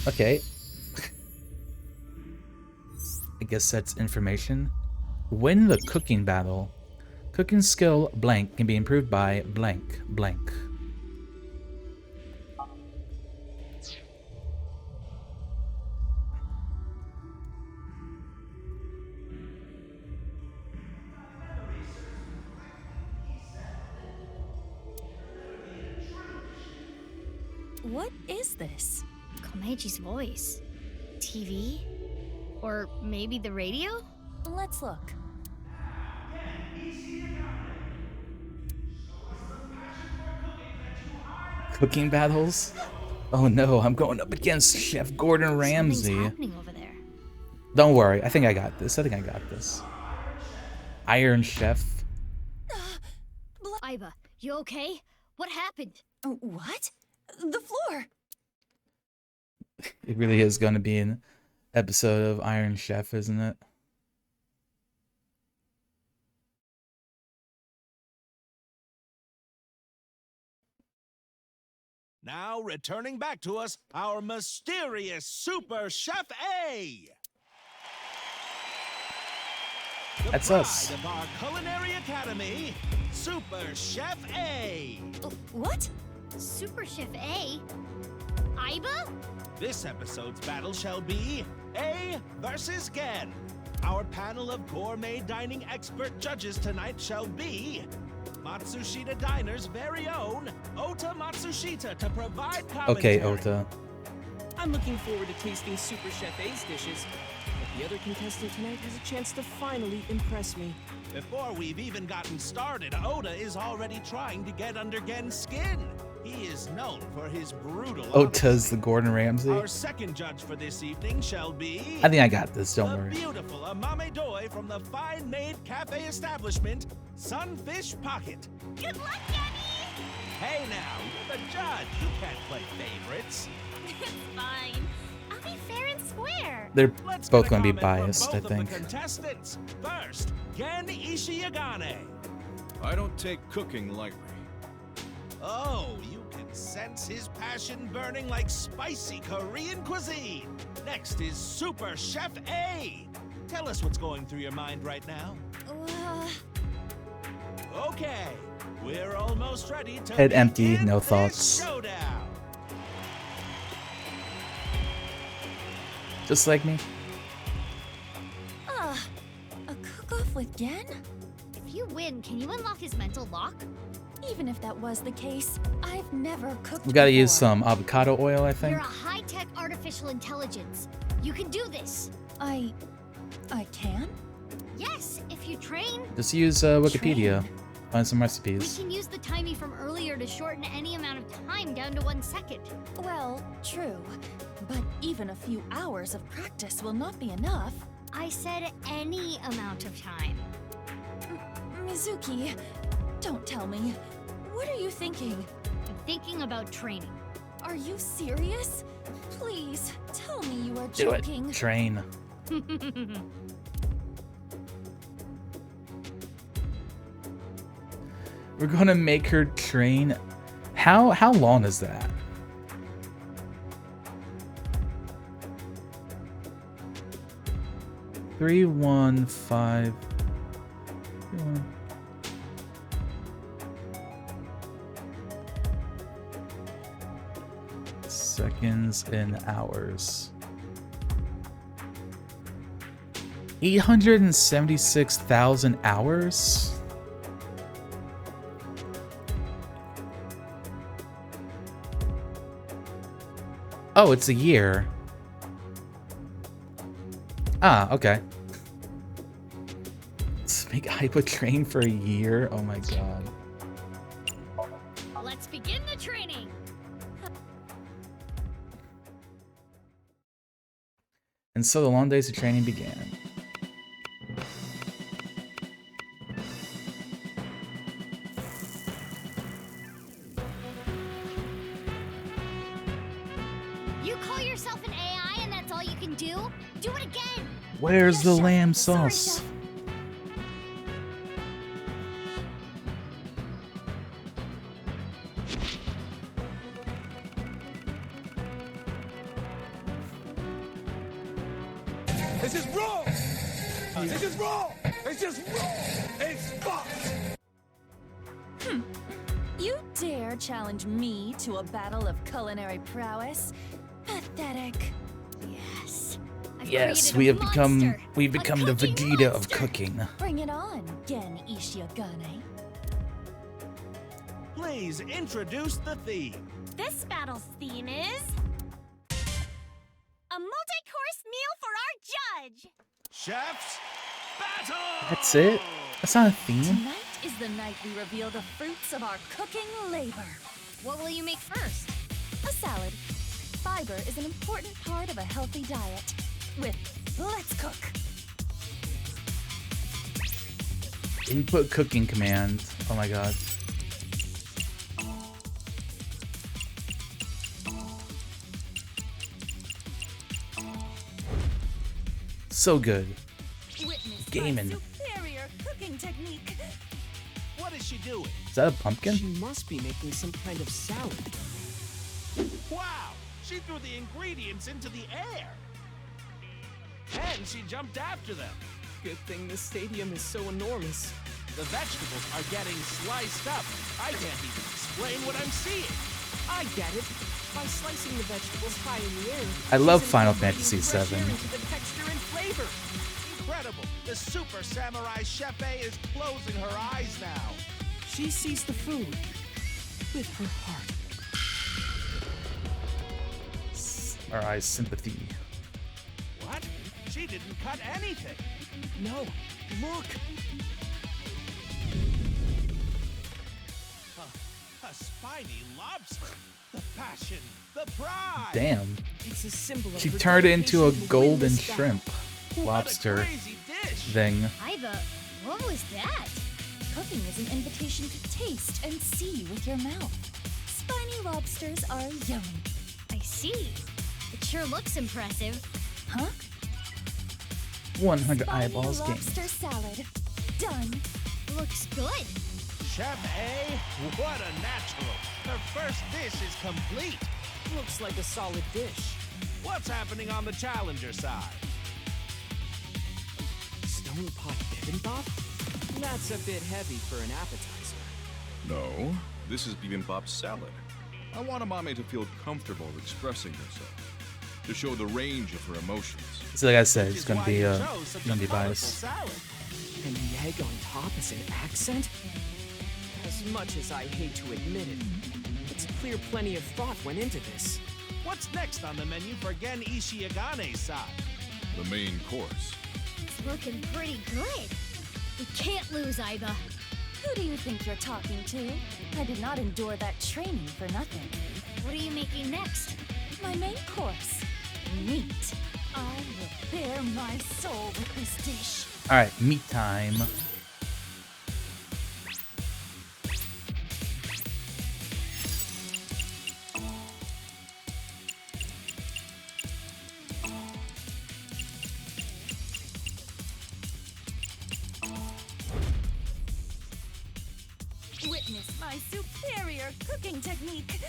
Okay. I guess that's information. Win the cooking battle. Cooking skill blank can be improved by blank blank. What is this? Komeji's voice. TV? Or maybe the radio? Let's look. Cooking battles? Oh no, I'm going up against Chef Gordon Ramsay. Something's happening over there. Don't worry, I think I got this. I think I got this. Iron Chef. Aiba, you okay? What happened? What? The floor! It really is going to be an episode of Iron Chef, isn't it? Now returning back to us, our mysterious Super Chef A! The That's pride us. of our culinary academy, Super Chef A! What? Super Chef A? Aiba? This episode's battle shall be A versus Gen. Our panel of gourmet dining expert judges tonight shall be Matsushita Diner's very own Ota Matsushita to provide commentary. Okay, Ota. I'm looking forward to tasting Super Chef A's dishes, but the other contestant tonight has a chance to finally impress me. Before we've even gotten started, Oda is already trying to get under Gen's skin. He is known for his brutal Oh, honesty. does the Gordon Ramsay? Our second judge for this evening shall be... I think I got this, don't the worry. beautiful Amame Doi from the fine-made cafe establishment, Sunfish Pocket. Good luck, Danny! Hey now, you're the judge. You can't play favorites. It's fine. I'll be fair and square. They're Let's both get a going to be comment from biased, I both of think. the contestants. First, Gen Ishiyagane. I don't take cooking lightly. Oh, you can sense his passion burning like spicy Korean cuisine. Next is Super Chef A. Tell us what's going through your mind right now. Okay, we're almost ready to Head empty, begin no this thoughts. showdown. Just like me. A cook-off with Gen? If you win, can you unlock his mental lock? Even if that was the case, I've never cooked We gotta before. use some avocado oil, I think. You're a high-tech artificial intelligence. You can do this. I can? Yes, if you train. Just use Wikipedia. Find some We recipes. can use the timey from earlier to shorten any amount of time down to 1 second. Well, true. But even a few hours of practice will not be enough. I said any amount of time. Mizuki, don't tell me. What are you thinking? I'm thinking about training. Are you serious? Please, tell me you are Do joking. it. Train. We're gonna make her train. How long is that? Three, 1, 5. 3, 1. Seconds and hours. 876,000 hours? Oh, it's a year. Ah, okay. Let's make Hypo train for a year. Oh my god. Let's begin the training. And so the long days of training began. You call yourself an AI and that's all you can do? Do it again! Where's the lamb Sorry, sauce? Chef. This is wrong! This is wrong! It's just wrong! It's fucked! You dare challenge me to a battle of culinary prowess? Pathetic. Yes. Yes, created we a have become monster. we've A become the cooking Vegeta of monster. cooking. Bring it on, Gen Ishiyagane. Please introduce the theme. This battle's theme is... a multi-course meal for our judge! Chef's battle! That's it? That's not a theme. Tonight is the night we reveal the fruits of our cooking labor. What will you make first? A salad. Fiber is an important part of a healthy diet. With Let's Cook. Input cooking command. Oh my god. So good. Witness Gaming. my superior cooking technique. What is she doing? Is that a pumpkin? She must be making some kind of salad. Wow! She threw the ingredients into the air! And she jumped after them. Good thing this stadium is so enormous. The vegetables are getting sliced up. I can't even explain what I'm seeing. I get it. By slicing the vegetables high in the air, I love she's Final incorporating Fantasy fresh air VII. into the texture and flavor. Incredible! The Super Samurai Chef A is closing her eyes now. She sees the food with her heart. Our eyes sympathy. What? She didn't cut anything. No, look. A spiny lobster. The passion, the pride. Damn. It's a symbol of She her turned it into a dedication to golden win this battle. shrimp lobster thing. Iva, what was that? Cooking is an invitation to taste and see with your mouth. Spiny lobsters are yummy. I see. It sure looks impressive. Huh? 100 Spiny eyeballs lobster gained. salad. Done. Looks good. Chef A, what a natural. Her first dish is complete. Looks like a solid dish. What's happening on the challenger side? Stone pot bibimbap? That's a bit heavy for an appetizer. No, this is bibimbap salad. I want Amame to feel comfortable expressing herself, to show the range of her emotions. So like I said, it's gonna be biased. And the egg on top is an accent? As much as I hate to admit it, it's clear plenty of thought went into this. What's next on the menu for Gen Ishiagane's side? The main course. It's looking pretty good. We can't lose, Iva. Who do you think you're talking to? I did not endure that training for nothing. What are you making next? My main course, meat. I will bare my soul with this dish. All right, meat time. Witness my superior cooking technique.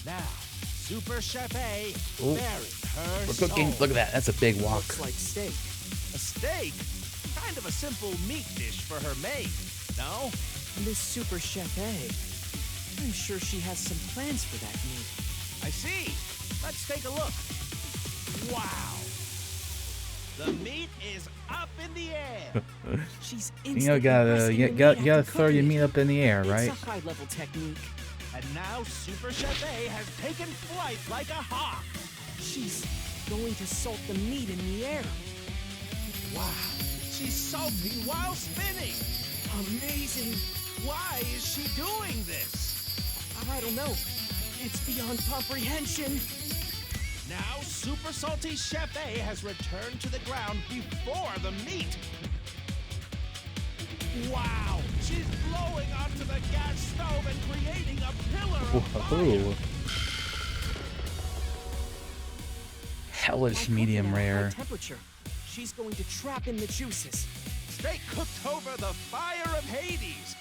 Now, Super Chef A, Ooh. bury her We're cooking. soul. Look at that. That's a big wok. Looks like steak. A steak? Kind of a simple meat dish for her maid, no? Miss Super Chef A. I'm sure she has some plans for that meat. I see. Let's take a look. Wow. The meat is up in the air. She's You know, gotta throw your meat up in the air, right? It's a high-level technique. And now Super Chef A has taken flight like a hawk. She's going to salt the meat in the air. Wow. She's salting while spinning. Amazing. Why is she doing this? I don't know. It's beyond comprehension. Now Super Salty Chef A has returned to the ground before the meat. Wow! She's blowing onto the gas stove and creating a pillar of Whoa. Hellish medium rare. Temperature. She's going to trap in the juices. steak cooked over the fire of Hades.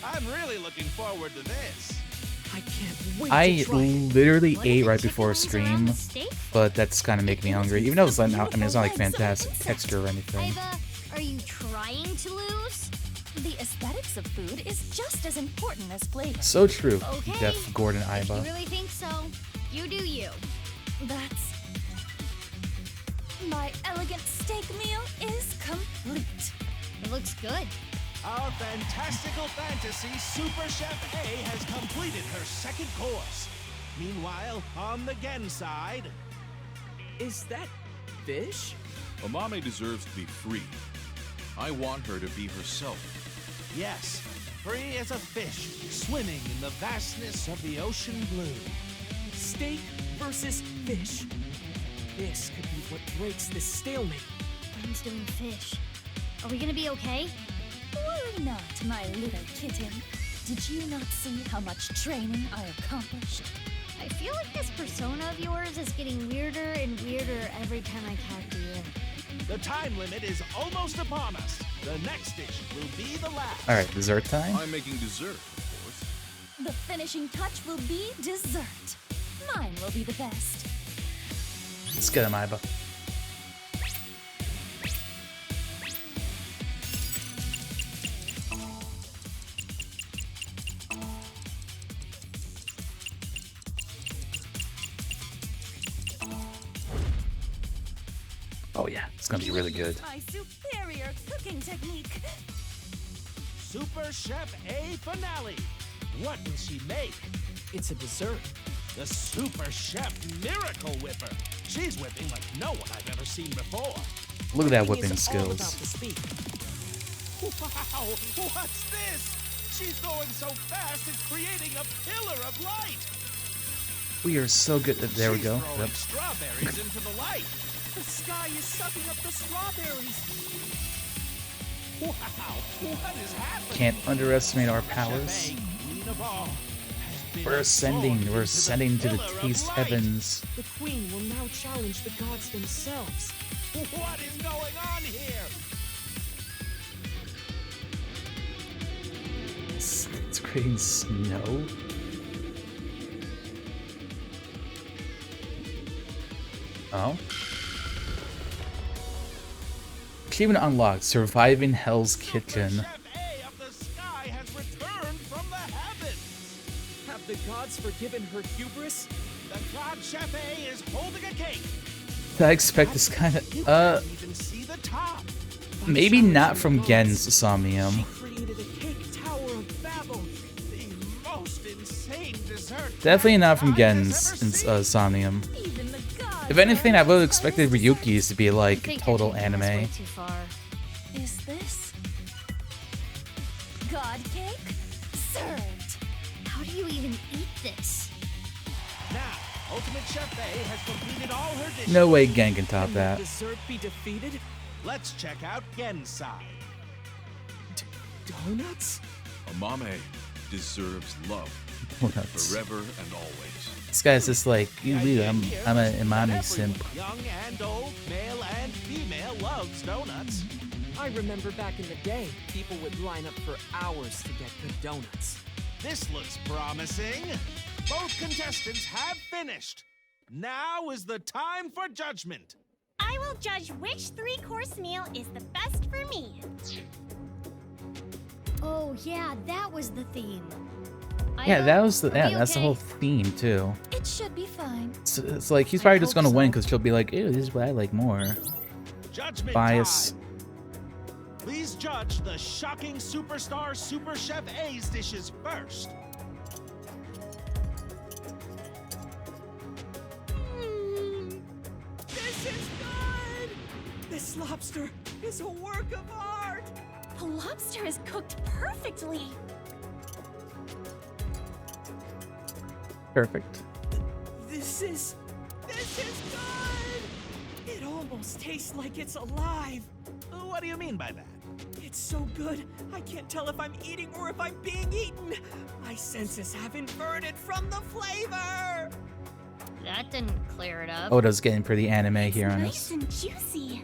I'm really looking forward to this. I can't wait I to try it. literally ate right before stream, but that's kind of making me hungry. Even though it's not, I mean, it's not like fantastic texture or anything. Iva, are you trying to lose? The aesthetics of food is just as important as flavor. So true, Okay. Def Gordon If you Iba. really think so, you do you. That's... My elegant steak meal is complete. It looks good. Our fantastical fantasy Super Chef A has completed her second course. Meanwhile, on the Gen side... Is that fish? Amame deserves to be free. I want her to be herself. Yes, free as a fish, swimming in the vastness of the ocean blue. Steak versus fish. This could be what breaks this stalemate. Brain's doing fish. Are we gonna be okay? Worry not, my little kitten. Did you not see how much training I accomplished? I feel like this persona of yours is getting weirder and weirder every time I talk to you. The time limit is almost upon us. The next dish will be the last. All right, dessert time. I'm making dessert, of course. The finishing touch will be dessert. Mine will be the best. Let's get him, Iba. Oh yeah, it's gonna be really good. My superior cooking technique. Super Chef A finale. What will she make? It's a dessert. The Super Chef Miracle Whipper. She's whipping like no one I've ever seen before. Look at that Cooking whipping isn't all skills. about the speed. Wow, what's this? She's going so fast, it's creating a pillar of light. We are so good. There we go. She's throwing strawberries into the light. The sky is sucking up the strawberries. Wow, what is happening? Can't underestimate our powers. Queen of all, We're ascending. We're ascending to the taste heavens. The queen will now challenge the gods themselves. What is going on here? It's creating snow. Oh. Achievement unlocked. Surviving Hell's Kitchen. Chef A of the sky has returned from the heavens. Have the gods forgiven her hubris? The god Chef A is holding a cake. I expect this kind of Even see the top. maybe not from Gen's Somnium. Created a cake tower of Babel. The most insane dessert. Definitely not from Gen's Somnium. If anything, I would have expected Ryuki's to be like total anime. Too far. Is this God cake? Served. How do you even eat this? Now, Ultimate Chef A has completed all her dishes. No way Gen can top Can that. the dessert be defeated? Let's check out Gen's side. Donuts? Amame deserves love Donuts. forever and always. This guy's just like, I'm an imani simp. Young and old, male and female loves donuts. I remember back in the day, people would line up for hours to get good donuts. This looks promising. Both contestants have finished. Now is the time for judgment. I will judge which 3-course meal is the best for me. Oh yeah, that was the theme. Yeah, that was the Are we that's the okay? whole theme too. It should be fine. It's like he's probably just gonna win because she'll be like, ew, this is what I like more. Judgment Bias. time. Please judge the shocking superstar Super Chef A's dishes first. This is good! This lobster is a work of art! The lobster is cooked perfectly. Perfect. This is good! It almost tastes like it's alive. What do you mean by that? It's so good, I can't tell if I'm eating or if I'm being eaten. My senses have inverted from the flavor. That didn't clear it up. Oda's getting pretty anime here on Nice us. and juicy.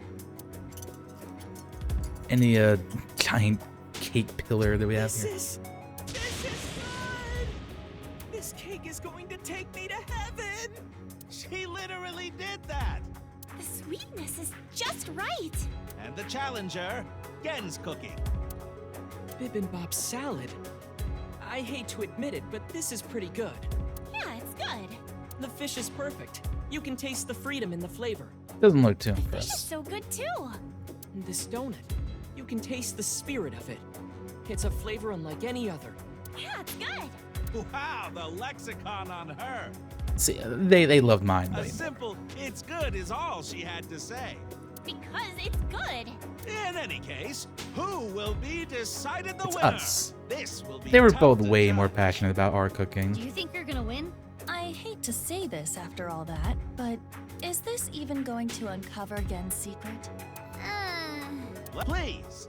And the giant cake pillar that we have This here. is good! This cake is going to take me to heaven! She literally did that. The sweetness is just right. And the challenger, Gen's cooking. Bibimbap salad. I hate to admit it, but this is pretty good. Yeah, it's good. The fish is perfect. You can taste the freedom in the flavor. Doesn't look too Fish is impressed. so good too. And this donut, you can taste the spirit of it. It's a flavor unlike any other. Yeah, it's good. Wow, the lexicon on her. See, they love mine. A But simple "it's good" is all she had to say. Because it's good. In any case, who will be decided the It's winner? us. This will be they were tough both to way judge. more passionate about our Do cooking. you think you're gonna win? I hate to say this after all that, but is this even going to uncover Gen's secret? Please.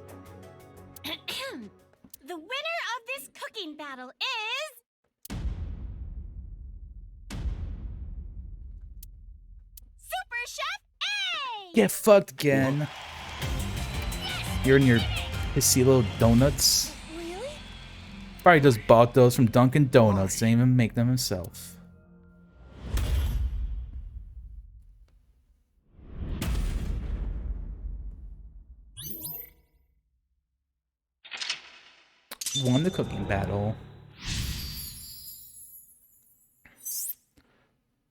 The winner of this cooking battle is Super Chef A. Get fucked again. You're in your Pisilo donuts. Really? Probably just bought those from Dunkin' Donuts. Didn't even make them himself. Won the cooking battle.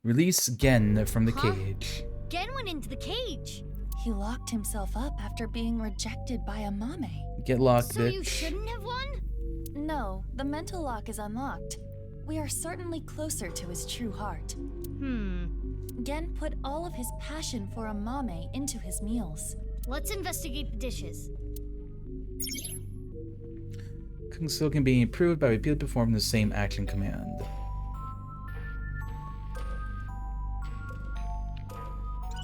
Release Gen from the cage. Gen went into the cage. He locked himself up after being rejected by Amame. Get locked, So you bitch. shouldn't have won? No, the mental lock is unlocked. We are certainly closer to his true heart. Gen put all of his passion for Amame into his meals. Let's investigate the dishes. Cooking skill can be improved by repeatedly performing the same action command.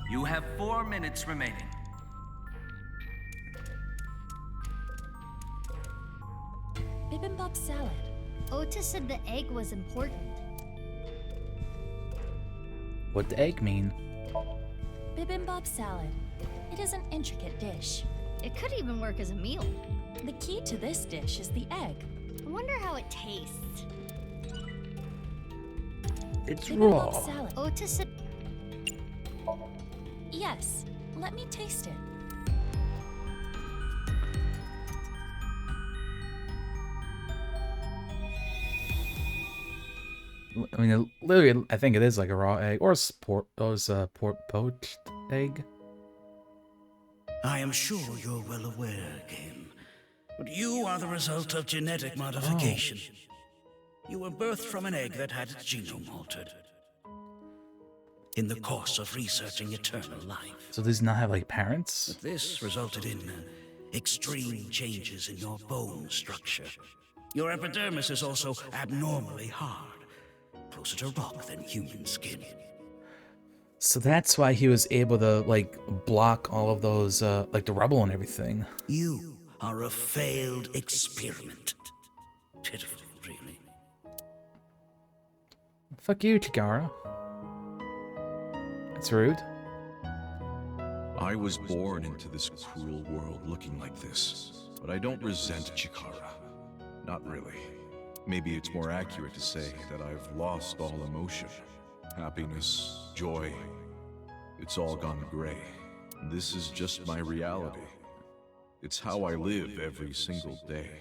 You have 4 minutes remaining. Bibimbap salad. Otis said the egg was important. What the egg mean? Bibimbap salad. It is an intricate dish. It could even work as a meal. The key to this dish is the egg. I wonder how it tastes. It's Bibimbap raw. salad. Otis said... Yes, let me taste it. I mean, literally, I think it is like a raw egg, or a poached egg. I am sure you're well aware, Game, but you are the result of genetic modification. You were birthed from an egg that had its genome altered. In the course of researching eternal life. So does he not have like parents? But this resulted in extreme changes in your bone structure. Your epidermis is also abnormally hard, closer to rock than human skin. So that's why he was able to like block all of those like the rubble and everything. You are a failed experiment. Pitiful, really. Fuck you, Chikara. That's rude. I was born into this cruel world looking like this, but I don't resent Chikara. Not really. Maybe it's more accurate to say that I've lost all emotion. Happiness, joy, it's all gone gray. This is just my reality. It's how I live every single day.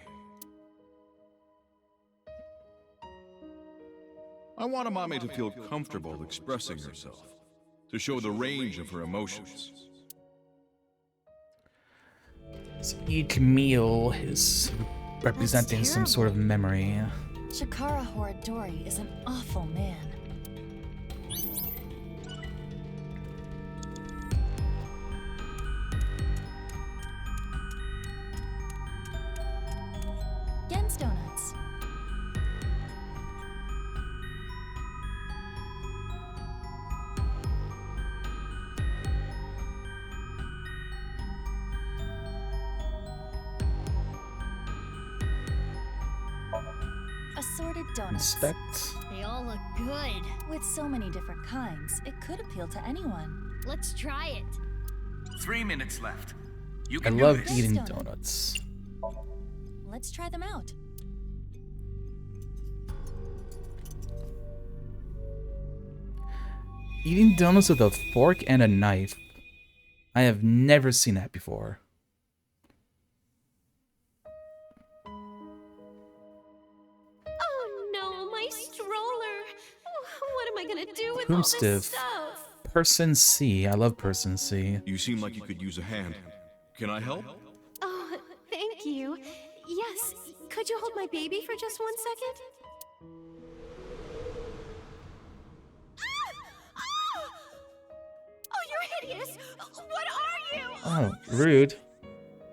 I want Amame to feel comfortable expressing herself, to show the range of her emotions. So each meal is representing some sort of memory. Chikara Horadori is an awful man. Gen's Donuts. Assorted donuts. Inspect. They all look good. With so many different kinds, it could appeal to anyone. Let's try it. 3 minutes left. You I can do love this. eating donuts. Let's try them out. Eating donuts with a fork and a knife. I have never seen that before. Oh no, my stroller! What am I gonna do with all this Boomstiff. stuff? Person C. I love Person C. You seem like you could use a hand. Can I help? Oh, thank you. Yes, could you hold my baby for just 1 second? Oh, you're hideous! What are you? Oh, rude.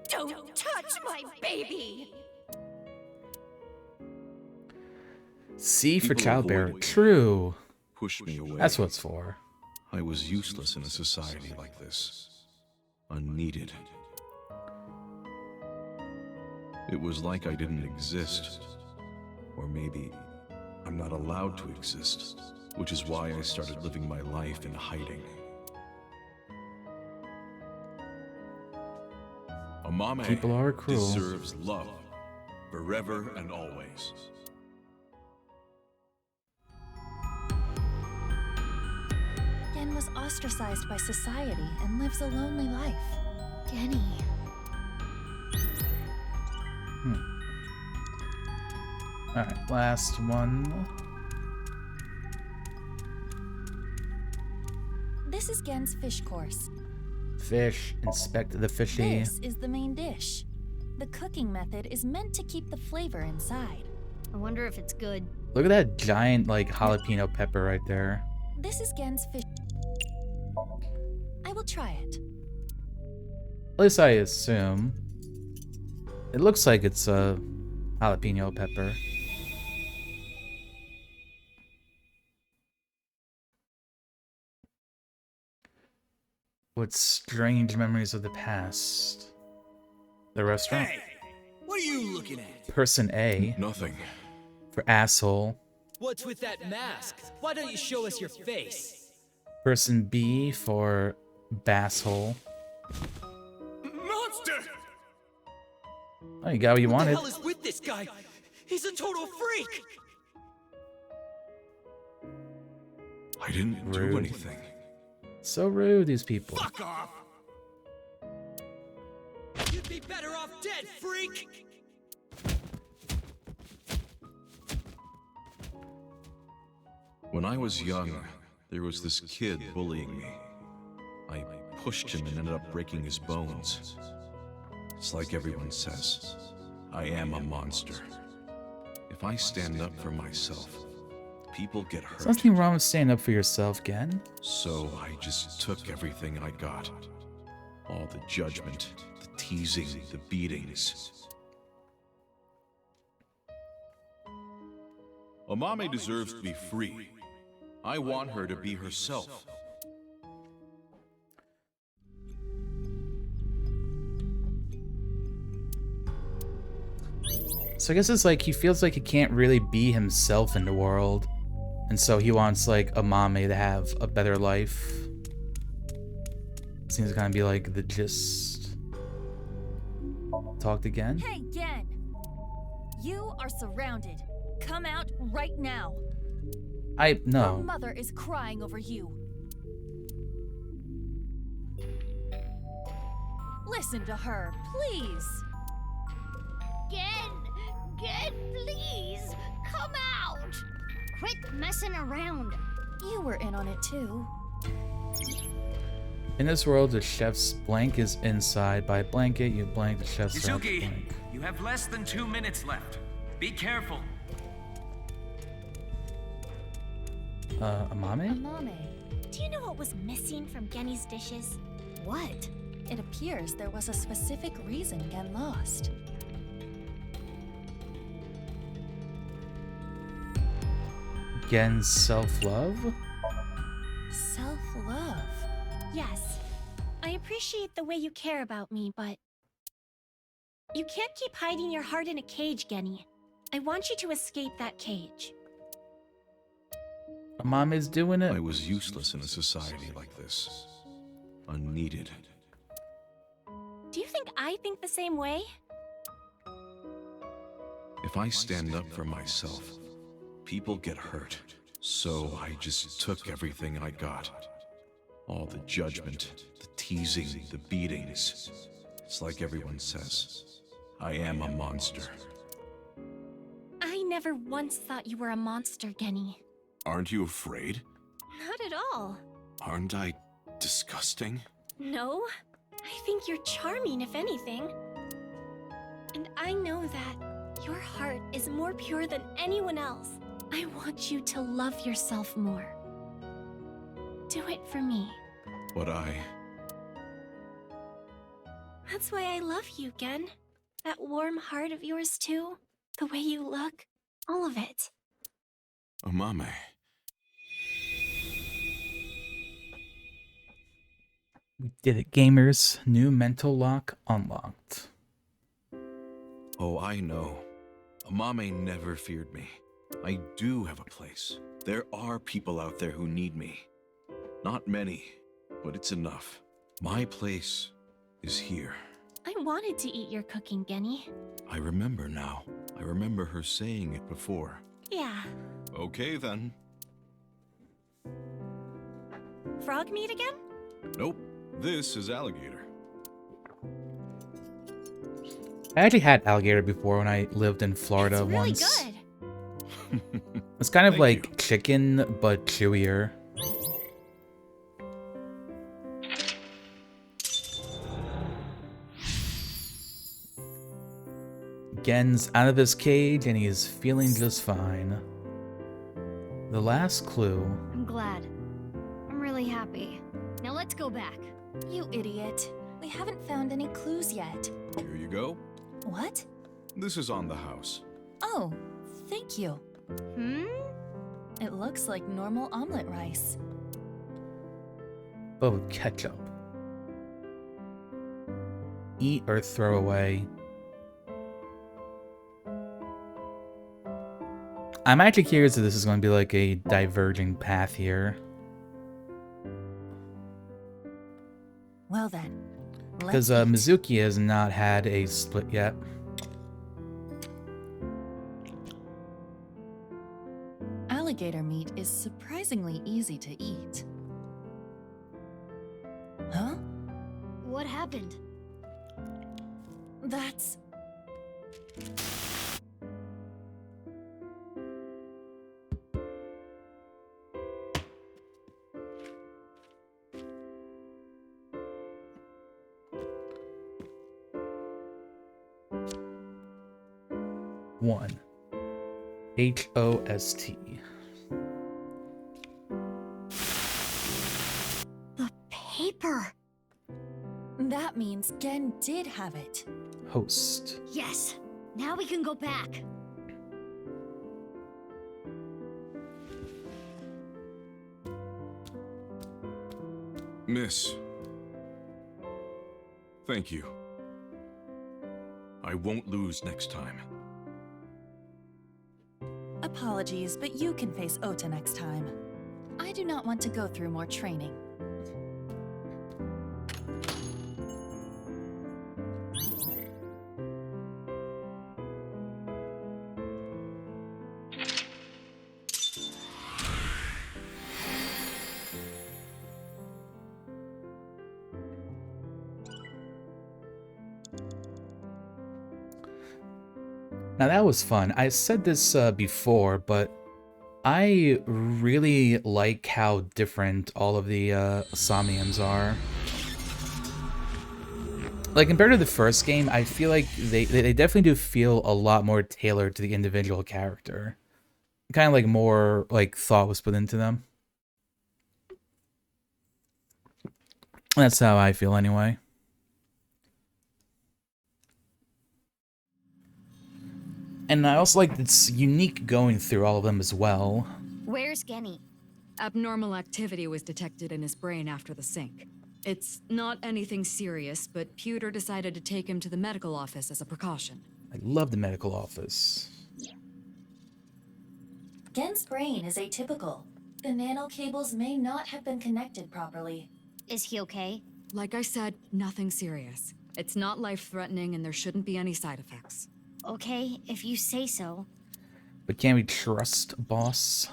Don't touch my baby! C for People childbearer. avoid me, True. push me away. That's what it's for. I was useless in a society like this. Unneeded. It was like I didn't exist. Or maybe I'm not allowed to exist, which is why I started living my life in hiding. Amame People are cruel. deserves love, forever and always. Gen was ostracized by society and lives a lonely life. Genny. Alright, last one. This is Gen's fish course. Fish. Inspect the fishy. This is the main dish. The cooking method is meant to keep the flavor inside. I wonder if it's good. Look at that giant, like, jalapeno pepper right there. This is Gen's fish. I will try it. At least I assume. It looks like it's jalapeno pepper. What strange memories of the past? The restaurant? Hey! What are you looking at? Person A. Nothing. For asshole. What's with that mask? Why don't you show us your face? Person B for basshole. Monster! Oh, you got what you wanted. What the hell is with this guy? He's a total freak! I didn't do anything. So rude, these people. Fuck off! You'd be better off dead, freak! When I was young, there was this kid bullying me. I pushed him and ended up breaking his bones. It's like everyone says, I am a monster. If I stand up for myself, people get hurt. There's nothing wrong with standing up for yourself, Gen. So I just took everything I got. All the judgment, the teasing, the beatings. Omame deserves to be free. I want her to be herself. So I guess it's like he feels like he can't really be himself in the world. And so he wants like Omame to have a better life. Seems to kind of be like the gist. Talked again? Hey, Gen! You are surrounded. Come out right now. Your No. mother is crying over you. Listen to her, please. Gen, please, come out. Quit messing around. You were in on it too. In this world, the chef's blank is inside. By blanket, you blank the chef's Shizuki, blank. you have less than 2 minutes left. Be careful. Omame? Amame, Do you know what was missing from Genny's dishes? what? It appears there was a specific reason Gen lost. Gen's self-love? Self-love? Yes. I appreciate the way you care about me, but you can't keep hiding your heart in a cage, Genny. I want you to escape that cage. Omame's doing it. I was useless in a society like this. Unneeded. Do you think I think the same way? If I stand up for myself, people get hurt. So I just took everything I got. All the judgment, the teasing, the beatings. It's like everyone says, I am a monster. I never once thought you were a monster, Genny. Aren't you afraid? Not at all. Aren't I disgusting? No, I think you're charming, if anything. And I know that your heart is more pure than anyone else. I want you to love yourself more. Do it for me. But That's why I love you, Gen. That warm heart of yours, too. The way you look. All of it. Omame. We did it, gamers. New mental lock unlocked. Oh, I know. Omame never feared me. I do have a place. There are people out there who need me. Not many, but it's enough. My place is here. I wanted to eat your cooking, Genny. I remember now. I remember her saying it before. Yeah. Okay, then. Frog meat again? Nope. This is alligator. I actually had alligator before when I lived in Florida It's really once. good. It's kind of Thank like you. chicken, but chewier. Gen's out of his cage and he's feeling just fine. The last clue. I'm glad. I'm really happy. Now let's go back. You idiot. We haven't found any clues yet. Here you go. What? This is on the house. Oh, thank you. It looks like normal omelet rice. But with ketchup. Eat or throw away. I'm actually curious if this is going to be like a diverging path here. Well then, Because Mizuki has not had a split yet. alligator meat is surprisingly easy to eat. Huh? What happened? That's... One. H-O-S-T. The paper! That means Gen did have it. Host. Yes! Now we can go back! Miss. Thank you. I won't lose next time. Apologies, but you can face Ota next time. I do not want to go through more training. Now that was fun. I said this before, but I really like how different all of the Somniums are. Like, compared to the first game, I feel like they definitely do feel a lot more tailored to the individual character. Kind of like more like thought was put into them. That's how I feel anyway. And I also like it's unique going through all of them as well. Where's Genny? Abnormal activity was detected in his brain after the sync. It's not anything serious, but Pewter decided to take him to the medical office as a precaution. I love the medical office. Gen's brain is atypical. The nano cables may not have been connected properly. Is he okay? Like I said, nothing serious. It's not life-threatening and there shouldn't be any side effects. Okay, if you say so. But can we trust boss?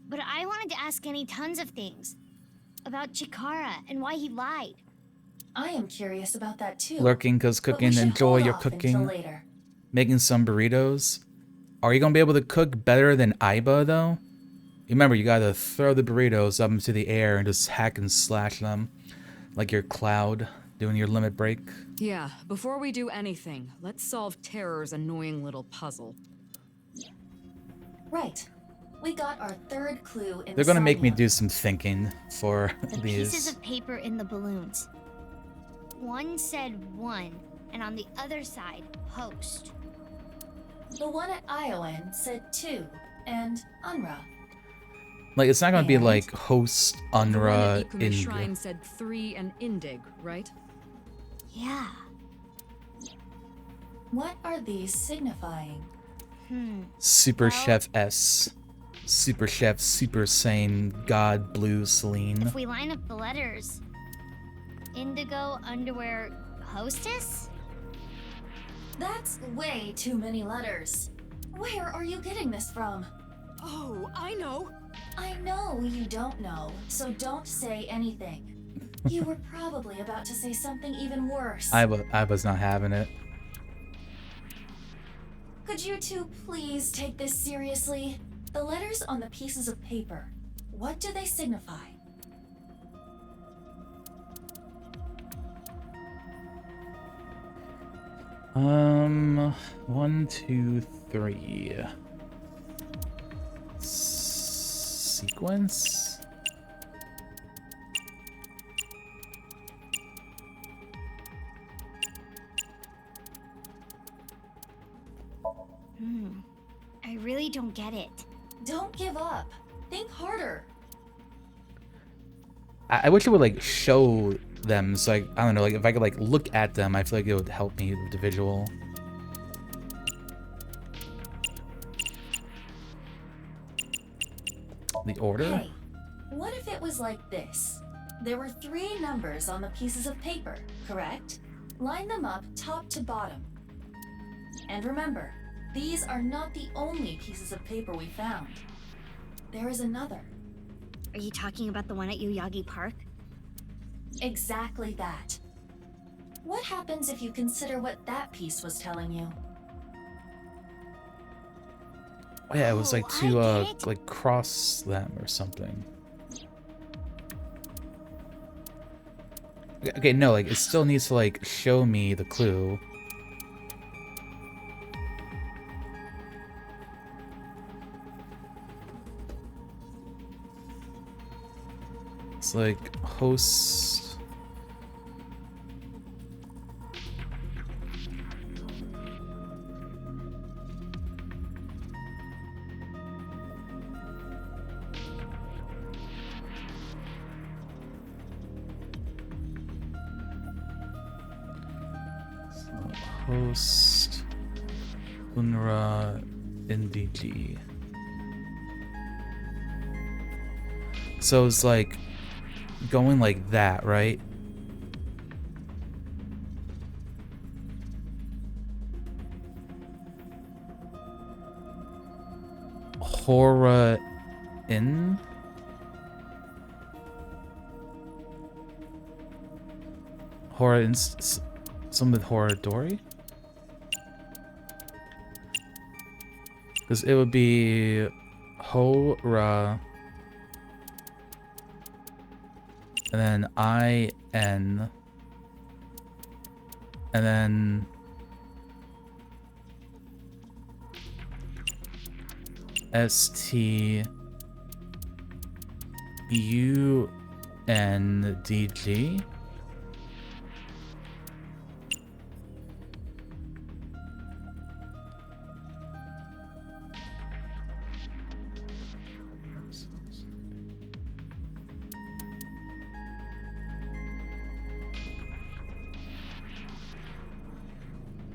But I wanted to ask Genny tons of things. About Chikara and why he lied. I am curious about that too. Lurking cause cooking, enjoy your cooking. Making some burritos. Are you gonna be able to cook better than Aiba though? Remember, you gotta throw the burritos up into the air and just hack and slash them. Like your Cloud doing your limit break. Yeah, before we do anything, let's solve Terror's annoying little puzzle. Right. We got our third clue in They're gonna make me do some thinking for The these. pieces of paper in the balloons. One said 1, and on the other side, host. The one at Iowan said 2, and Unra. Like, it's not gonna be like host The one Unra at Ikume in. Shrine said 3 and Indig, right? Yeah. What are these signifying? Super Chef S. Super Chef, Super Saiyan, God, Blue, Celine. If we line up the letters, Indigo, Underwear, Hostess? That's way too many letters. Where are you getting this from? Oh, I know. I know you don't know, so don't say anything. You were probably about to say something even worse. I was not having it. Could you two please take this seriously? The letters on the pieces of paper, what do they signify? One, two, three. Sequence? really don't get it. Don't give up. Think harder. I wish it would like show them. So like I don't know. Like if I could like look at them, I feel like it would help me with the visual. The order. Hey, what if it was like this? There were 3 numbers on the pieces of paper, correct? Line them up top to bottom. And remember, these are not the only pieces of paper we found. There is another. Are you talking about the one at Yuyagi Park? Exactly that. What happens if you consider what that piece was telling you? Oh yeah, it was like to like cross them or something. Okay, no, like it still needs to like show me the clue. It's like host. Host Unra NDG. So it's like going like that, right? Hora in? Hora in some with Horadori? Because it would be Hora and then I-N and then S-T-U-N-D-G.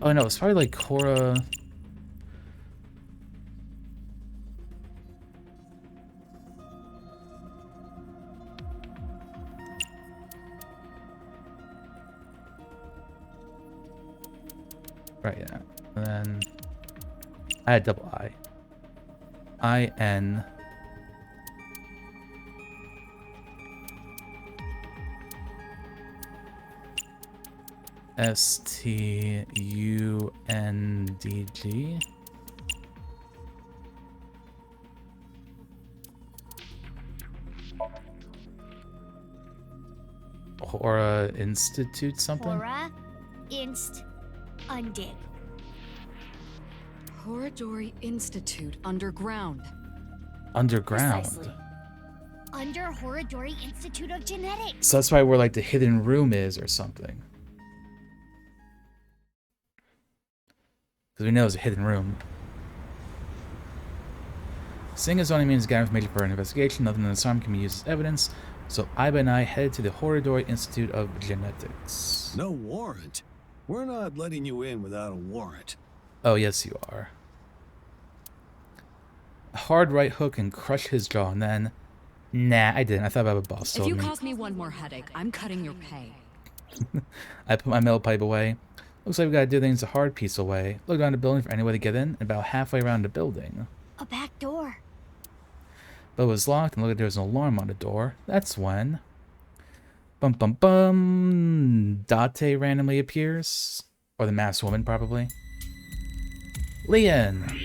Oh no, it's probably like Korra. Right, yeah. And then I had double I. I-N. S-T-U-N-D-G. Hora Institute something? Hora Inst Undig. Horadori Institute underground. Underground. Precisely. Under Horadori Institute of Genetics. So that's probably where like the hidden room is or something. Because we know it's a hidden room. Seeing as only means gathering information for an investigation, nothing in the disarm can be used as evidence. So Iba and I headed to the Horadori Institute of Genetics. No warrant? We're not letting you in without a warrant. Oh, yes, you are. A hard right hook and crush his jaw, and then... Nah, I didn't. I thought about what boss If told you me. cause me one more headache, I'm cutting your pay. I put my metal pipe away. Looks like we gotta do things a hard piece away. Look around the building for any way to get in, and about halfway around the building. A back door. But it was locked, and look, there was an alarm on the door. That's when... Bum bum bum... Date randomly appears. Or the masked woman, probably. Leon!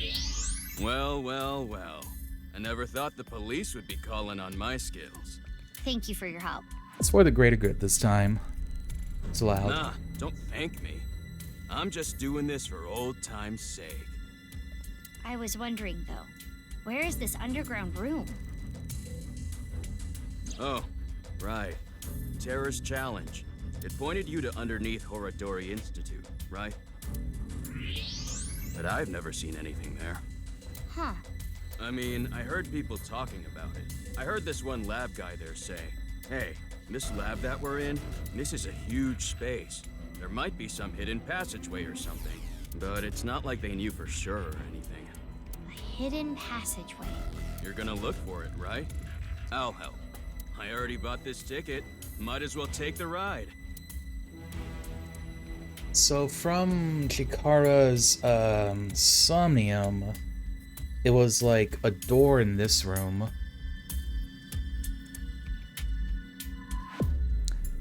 Well, well, well. I never thought the police would be calling on my skills. Thank you for your help. It's for the greater good this time. It's loud. Nah, don't thank me. I'm just doing this for old time's sake. I was wondering, though, where is this underground room? Oh, right. Terror's Challenge. It pointed you to underneath Horadori Institute, right? But I've never seen anything there. Huh. I mean, I heard people talking about it. I heard this one lab guy there say, hey, this lab that we're in, this is a huge space. There might be some hidden passageway or something. But it's not like they knew for sure or anything. A hidden passageway. You're gonna look for it, right? I'll help. I already bought this ticket. Might as well take the ride. So from Chikara's Somnium, it was like a door in this room.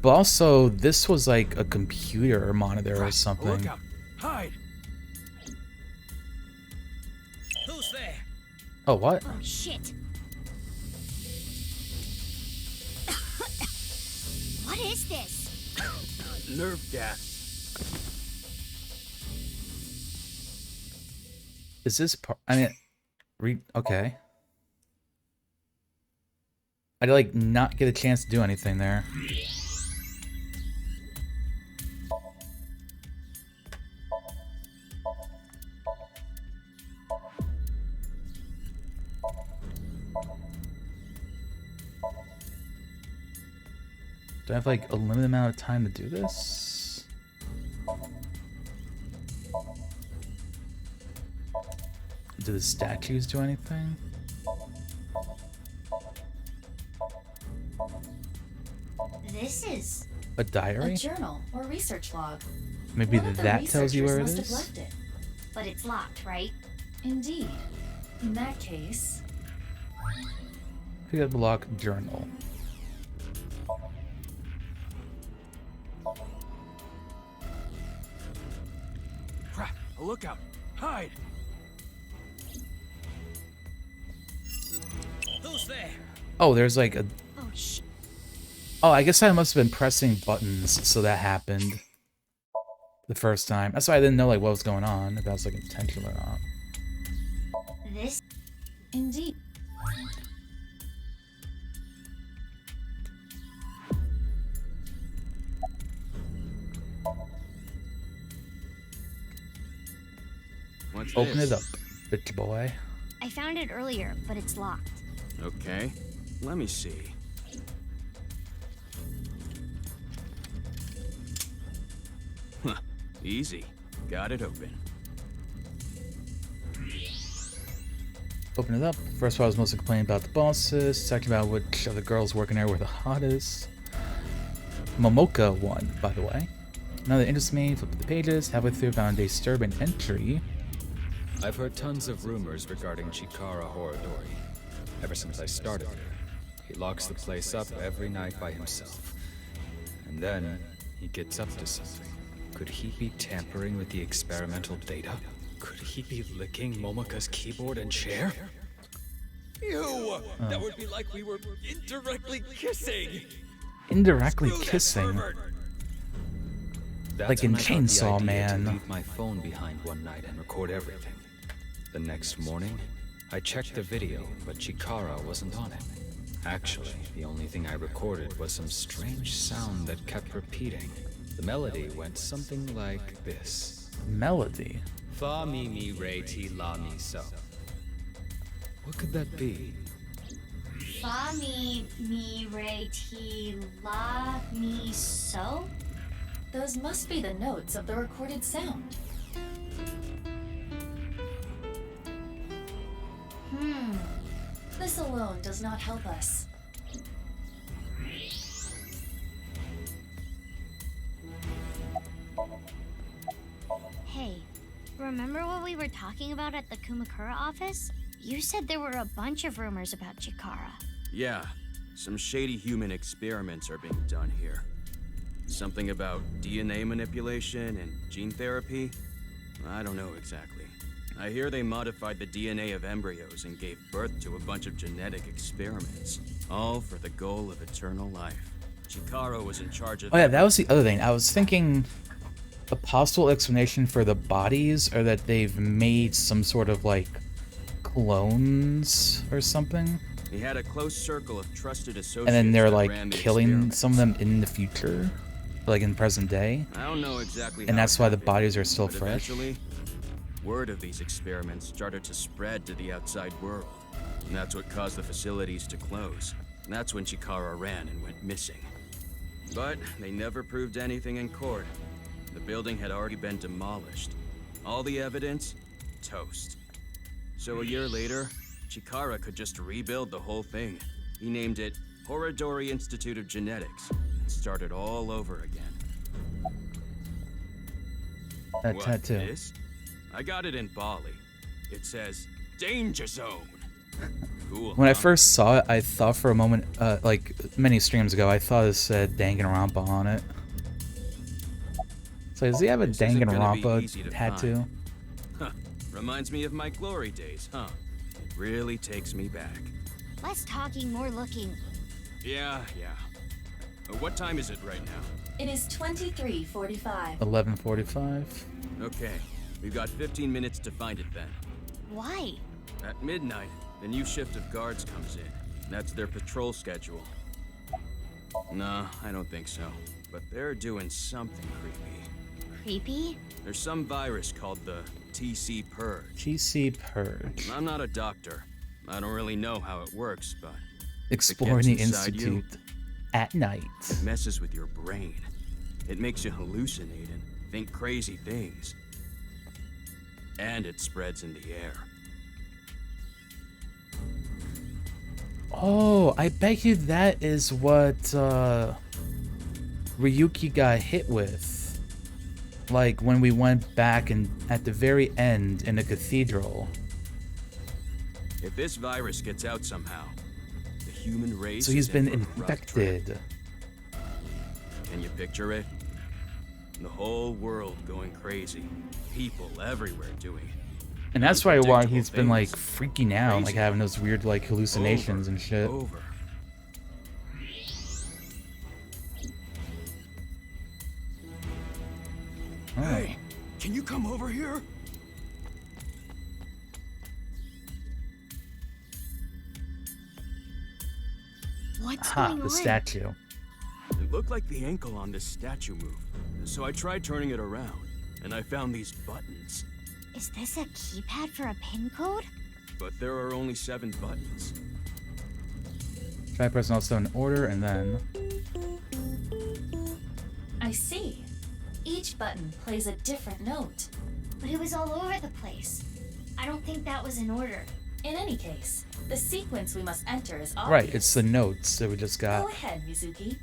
But also, this was like a computer monitor or something. Look out! Hide! Who's there? Oh, what? Oh, shit. What is this? Nerve gas. Is this part? I mean, okay. I'd like not get a chance to do anything there. Do I have like a limited amount of time to do this? Do the statues do anything? This is A diary? A journal or research log. Maybe One of the that tells you where it researchers must is? have left it. but it's locked, right? Indeed. In that case, Pick up the lock journal. Crap! Look out! Hide! Who's there? Oh, there's like a... Oh, shit. Oh, I guess I must have been pressing buttons, so that happened the first time. That's why I didn't know like what was going on, if that was like intentional or not. This? indeed. What's Open this? it up, bitch boy. I found it earlier, but it's locked. Okay, let me see. Huh, easy. Got it open. Open it up. First of all, I was mostly complaining about the bosses, second about which of the girls working there were the hottest. Momoka won, by the way. Now that interests me, flip the pages, halfway through found a disturbing entry. I've heard tons of rumors regarding Chikara Horodori. Ever since I started here, he locks the place up every night by himself. And then, he gets up to something. Could he be tampering with the experimental data? Could he be licking Momoka's keyboard and chair? Ew! That would be like we were indirectly kissing! Indirectly kissing? That's Like in when I got the Chainsaw idea Man. to leave my phone behind one night and record everything. The next morning, I checked the video, but Chikara wasn't on it. Actually, the only thing I recorded was some strange sound that kept repeating. The melody went something like this. Melody? Fa mi mi re ti la mi so. What could that be? Fa mi re ti la mi so? Those must be the notes of the recorded sound. This alone does not help us. Hey, remember what we were talking about at the Kumakura office? You said there were a bunch of rumors about Chikara. Yeah, some shady human experiments are being done here. Something about DNA manipulation and gene therapy? I don't know exactly. I hear they modified the DNA of embryos and gave birth to a bunch of genetic experiments, all for the goal of eternal life. Chikara was in charge of... Oh yeah, that was the other thing. I was thinking a possible explanation for the bodies are that they've made some sort of like clones or something. He had a close circle of trusted associates. And then they're that like ran the killing experiments. some of them in the future, like in present day. I don't know exactly And how that's it why the happened, bodies are still but fresh. Eventually, word of these experiments started to spread to the outside world. And that's what caused the facilities to close. And that's when Chikara ran and went missing. But they never proved anything in court. The building had already been demolished. All the evidence, toast. So a year later, Chikara could just rebuild the whole thing. He named it Horodori Institute of Genetics and started all over again. That What, tattoo. this? I got it in Bali. It says, Danger Zone. Cool, When I huh? first saw it, I thought for a moment, like many streams ago, I thought it said Danganronpa on it. So does he have a This isn't gonna be Danganronpa easy to tattoo? find. Huh. Reminds me of my glory days, huh? It really takes me back. Less talking, more looking. Yeah. What time is it right now? It is 23:45. 11:45. Okay, we've got 15 minutes to find it then. Why? At midnight, the new shift of guards comes in. That's their patrol schedule. Nah, I don't think so. But they're doing something creepy. Creepy? There's some virus called the TC Purge. TC Purge. I'm not a doctor. I don't really know how it works, but Exploring it the gets inside you, Institute at night. it messes with your brain. It makes you hallucinate and think crazy things. And it spreads in the air. Oh, I bet you that is what Ryuki got hit with. Like when we went back and at the very end in the cathedral. If this virus gets out somehow, the human race So he's is in been for a rough trip. infected. Can you picture it? The whole world going crazy. People everywhere doing it. And that's probably why Unpredictable he's been like things. freaking out, like having those weird like hallucinations and shit. Over. Oh. Hey, can you come over here? What's Aha, going the on? statue. It looked like the ankle on this statue moved. So I tried turning it around, and I found these buttons. Is this a keypad for a pin code? But there are only 7 buttons. Try pressing also in order and then. I see. Each button plays a different note. But it was all over the place. I don't think that was in order. In any case, the sequence we must enter is obvious. Right, it's the notes that we just got. Go ahead, Mizuki.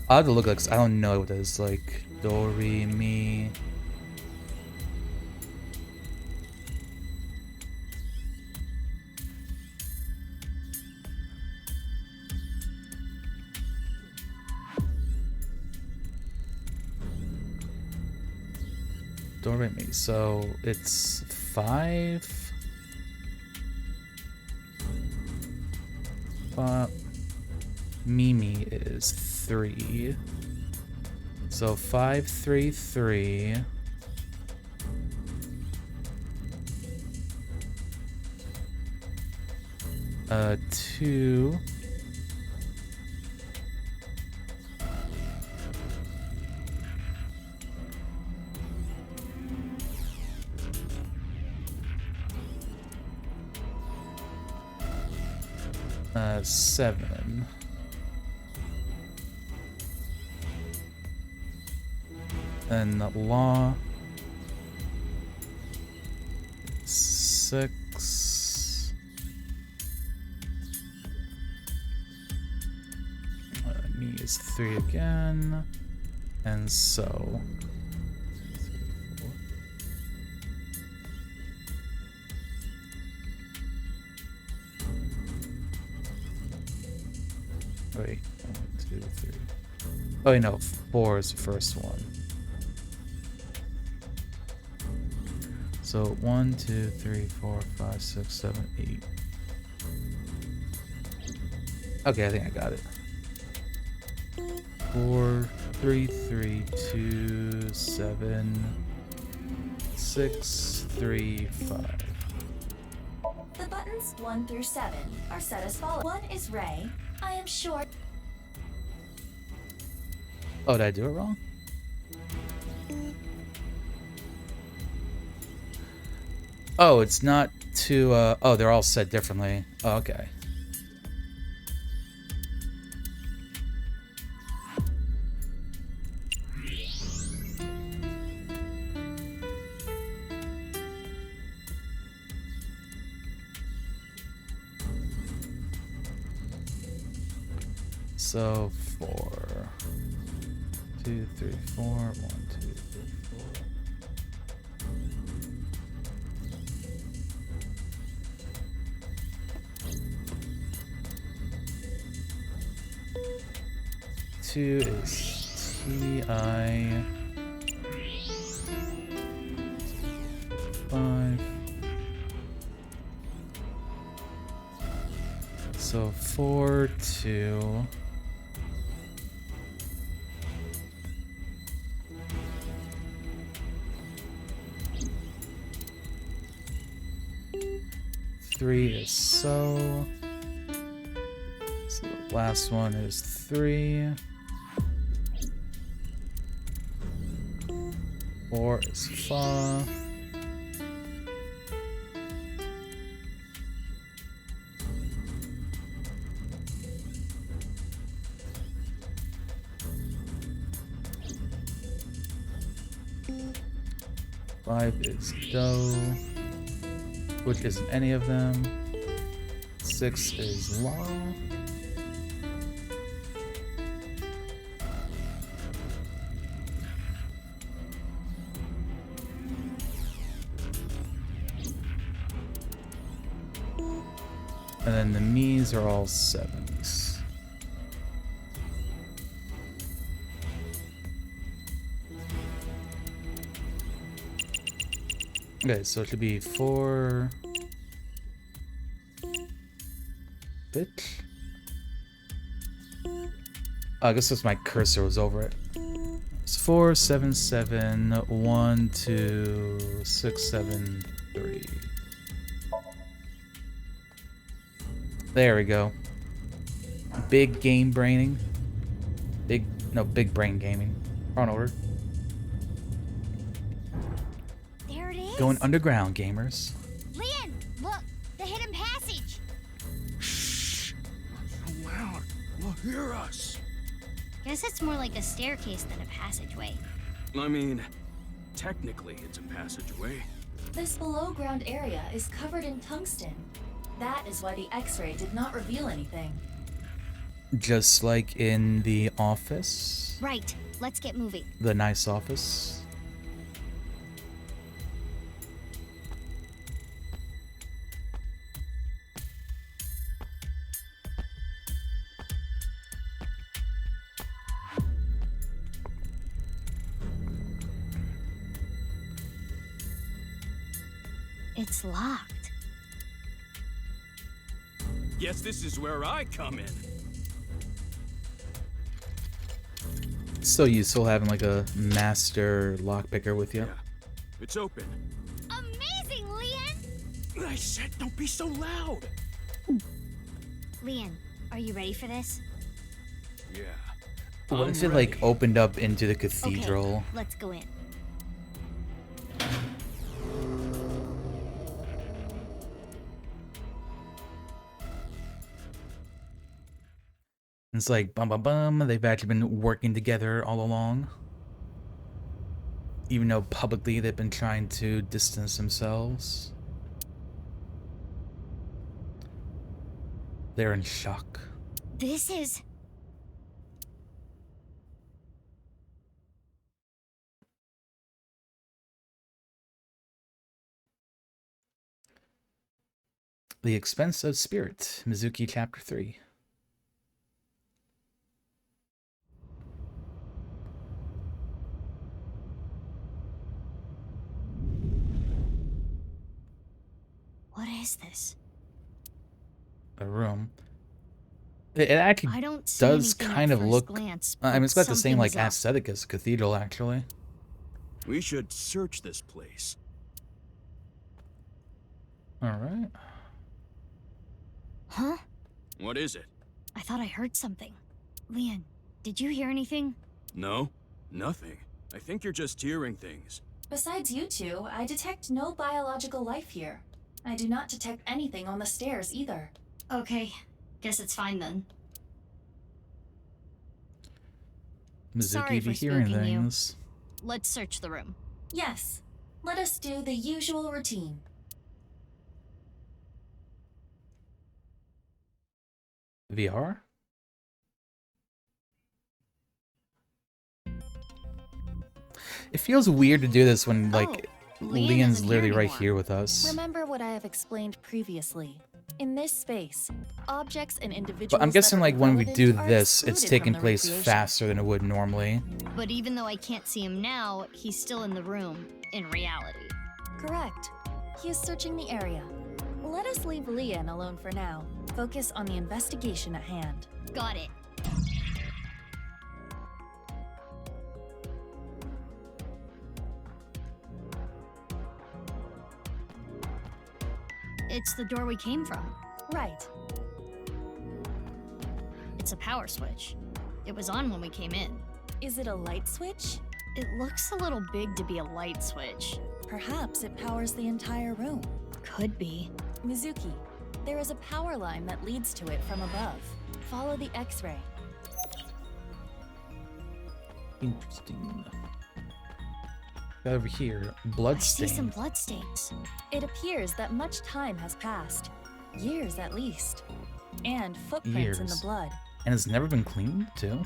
I'll have to look, like, I don't know what that is, like, do, re, mi. Do, re, mi. So it's 5. Mimi is 3. So 5, 3, 3. Uh, 2. Uh, 7. And the law. 6. Me is 3 again. And so. 3, 4. Wait, 1, 2, 3. Oh, wait, no, 4 is the first one. So 1, 2, 3, 4, 5, 6, 7, 8. Okay, I think I got it. 4, 3, 3, 2, 7, 6, 3, 5. The buttons Questions 1 through 7 are set as follows. 1 is Ray. I am sure. Oh, did I do it wrong? Oh, it's not to, oh, they're all said differently. Oh, okay. So 4, 2, 3, 4, 1, 2, 3, 4. Two is TI 5. So 4, 2. Three is so. So the last one is 3. 4 is fa. Five is do, which isn't any of them. 6 is la. And then the me's are all 7s. Okay, so it should be 4. Bitch. I guess that's my cursor was over it. It's 4, 7, 7, 1, 2, 6, 7, 3. There we go. Big game braining. Big brain gaming. Wrong order. There it is. Going underground, gamers. Leon, look, the hidden passage. Shh! Not so loud. We'll hear us. Guess it's more like a staircase than a passageway. I mean, technically it's a passageway. This below-ground area is covered in tungsten. That is why the X-ray did not reveal anything. Just like in the office. Right, let's get moving. The nice office. It's locked. Guess this is where I come in. So useful having like a master lockpicker with you. Yeah, it's open. Amazing, Leon! I said don't be so loud. Leon, are you ready for this? Yeah. What if it like opened up into the cathedral? Okay, let's go in. It's like bum bum bum. They've actually been working together all along. Even though publicly they've been trying to distance themselves. They're in shock. This is... The Expense of Spirit, Mizuki Chapter 3. What is this? A room. It actually I don't see does anything kind at of first look... glance, I mean, it's got the same like something's up. aesthetic as a cathedral, actually. We should search this place. Alright. Huh? What is it? I thought I heard something. Leon, did you hear anything? No, nothing. I think you're just hearing things. Besides you two, I detect no biological life here. I do not detect anything on the stairs either. Okay, guess it's fine then. Sorry Mizuki for be hearing spooking you. things. Let's search the room. Yes, let us do the usual routine. VR? It feels weird to do this when, like, Leon's literally right here with us. Remember what I have explained previously. In this space, objects and individuals. But I'm guessing, like, when we do relevant are this, it's excluded taking from the place recreation. faster than it would normally. But even though I can't see him now, he's still in the room, in reality. Correct. He is searching the area. Let us leave Leon alone for now. Focus on the investigation at hand. Got it. It's the door we came from. Right. It's a power switch. It was on when we came in. Is it a light switch? It looks a little big to be a light switch. Perhaps it powers the entire room. Could be. Mizuki, there is a power line that leads to it from above. Follow the X-ray. Interesting. Over here, blood I see some stains. blood stains. It appears that much time has passed. Years at least. And footprints in the Years. blood. And it's never been cleaned, too?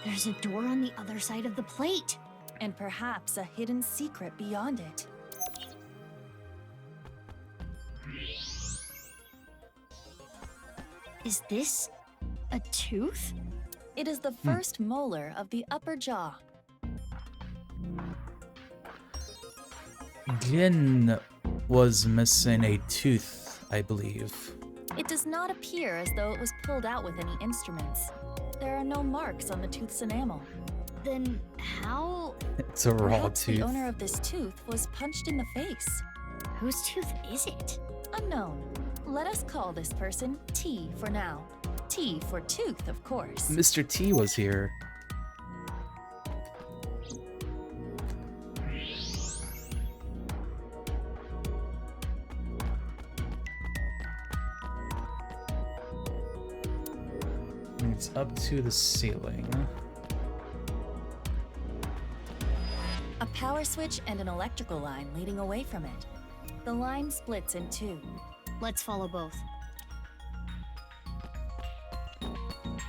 There's a door on the other side of the plate. And perhaps a hidden secret beyond it. Is this a tooth? It is the first molar of the upper jaw. Jin was missing a tooth, I believe. It does not appear as though it was pulled out with any instruments. There are no marks on the tooth's enamel. Then how? It's a raw Perhaps tooth. the owner of this tooth was punched in the face. Whose tooth is it? Unknown. Let us call this person T for now. T for tooth, of course. Mr. T was here. It's up to the ceiling. A power switch and an electrical line leading away from it. The line splits in two. Let's follow both.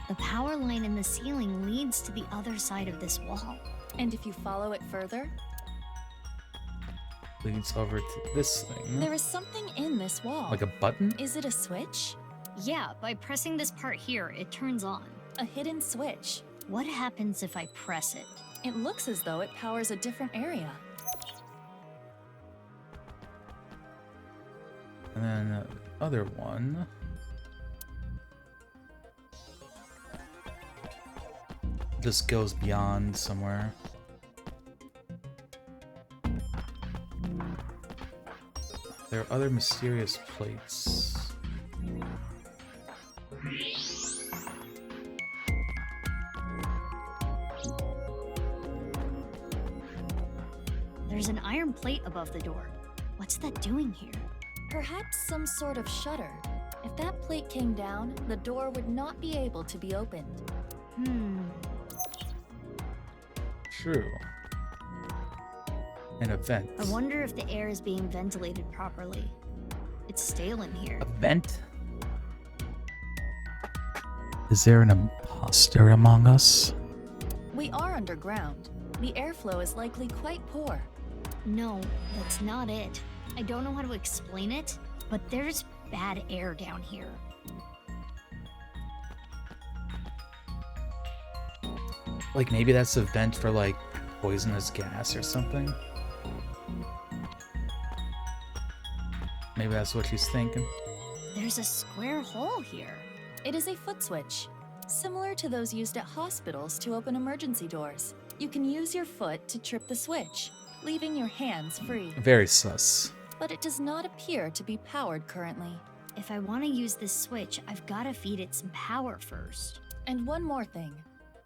The power line in the ceiling leads to the other side of this wall. And if you follow it further, Leads over to this thing. there is something in this wall. Like a button? Is it a switch? Yeah, by pressing this part here, it turns on. A hidden switch. What happens if I press it? It looks as though it powers a different area. And then the other one. Just goes beyond somewhere. There are other mysterious plates. There's an iron plate above the door. What's that doing here? Perhaps some sort of shutter. If that plate came down, the door would not be able to be opened. True. An event. I wonder if the air is being ventilated properly. It's stale in here. A vent? Is there an imposter among us? We are underground. The airflow is likely quite poor. No, that's not it. I don't know how to explain it, but there's bad air down here. Like maybe that's a vent for like poisonous gas or something? Maybe that's what she's thinking. There's a square hole here. It is a foot switch. similar to those used at hospitals to open emergency doors. You can use your foot to trip the switch, leaving your hands free. Very sus. But it does not appear to be powered currently. If I want to use this switch, I've got to feed it some power first. And one more thing.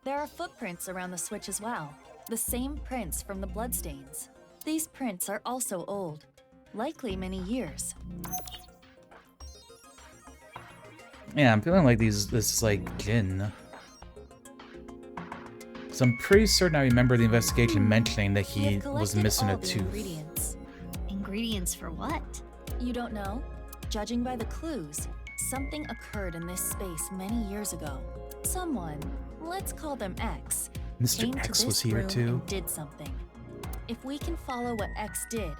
There are footprints around the switch as well. The same prints from the bloodstains. These prints are also old, likely many years. Yeah, I'm feeling like this is like Jin. So I'm pretty certain I remember the investigation mentioning that he was missing a tooth. Ingredients for what? You don't know? Judging by the clues, something occurred in this space many years ago. Someone, let's call them X, came Mr. to X this was here room too. and did something. If we can follow what X did,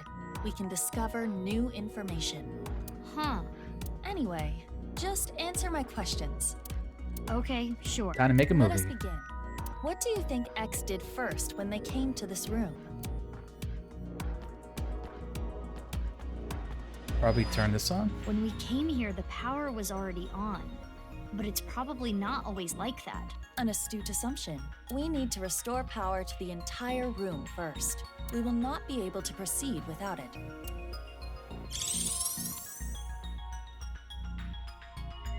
we can discover new information. Huh. Anyway, just answer my questions. Okay, sure. Time to make a Let us movie. begin. What do you think X did first when they came to this room? Probably turn this on. When we came here, the power was already on. But it's probably not always like that. An astute assumption. We need to restore power to the entire room first. We will not be able to proceed without it.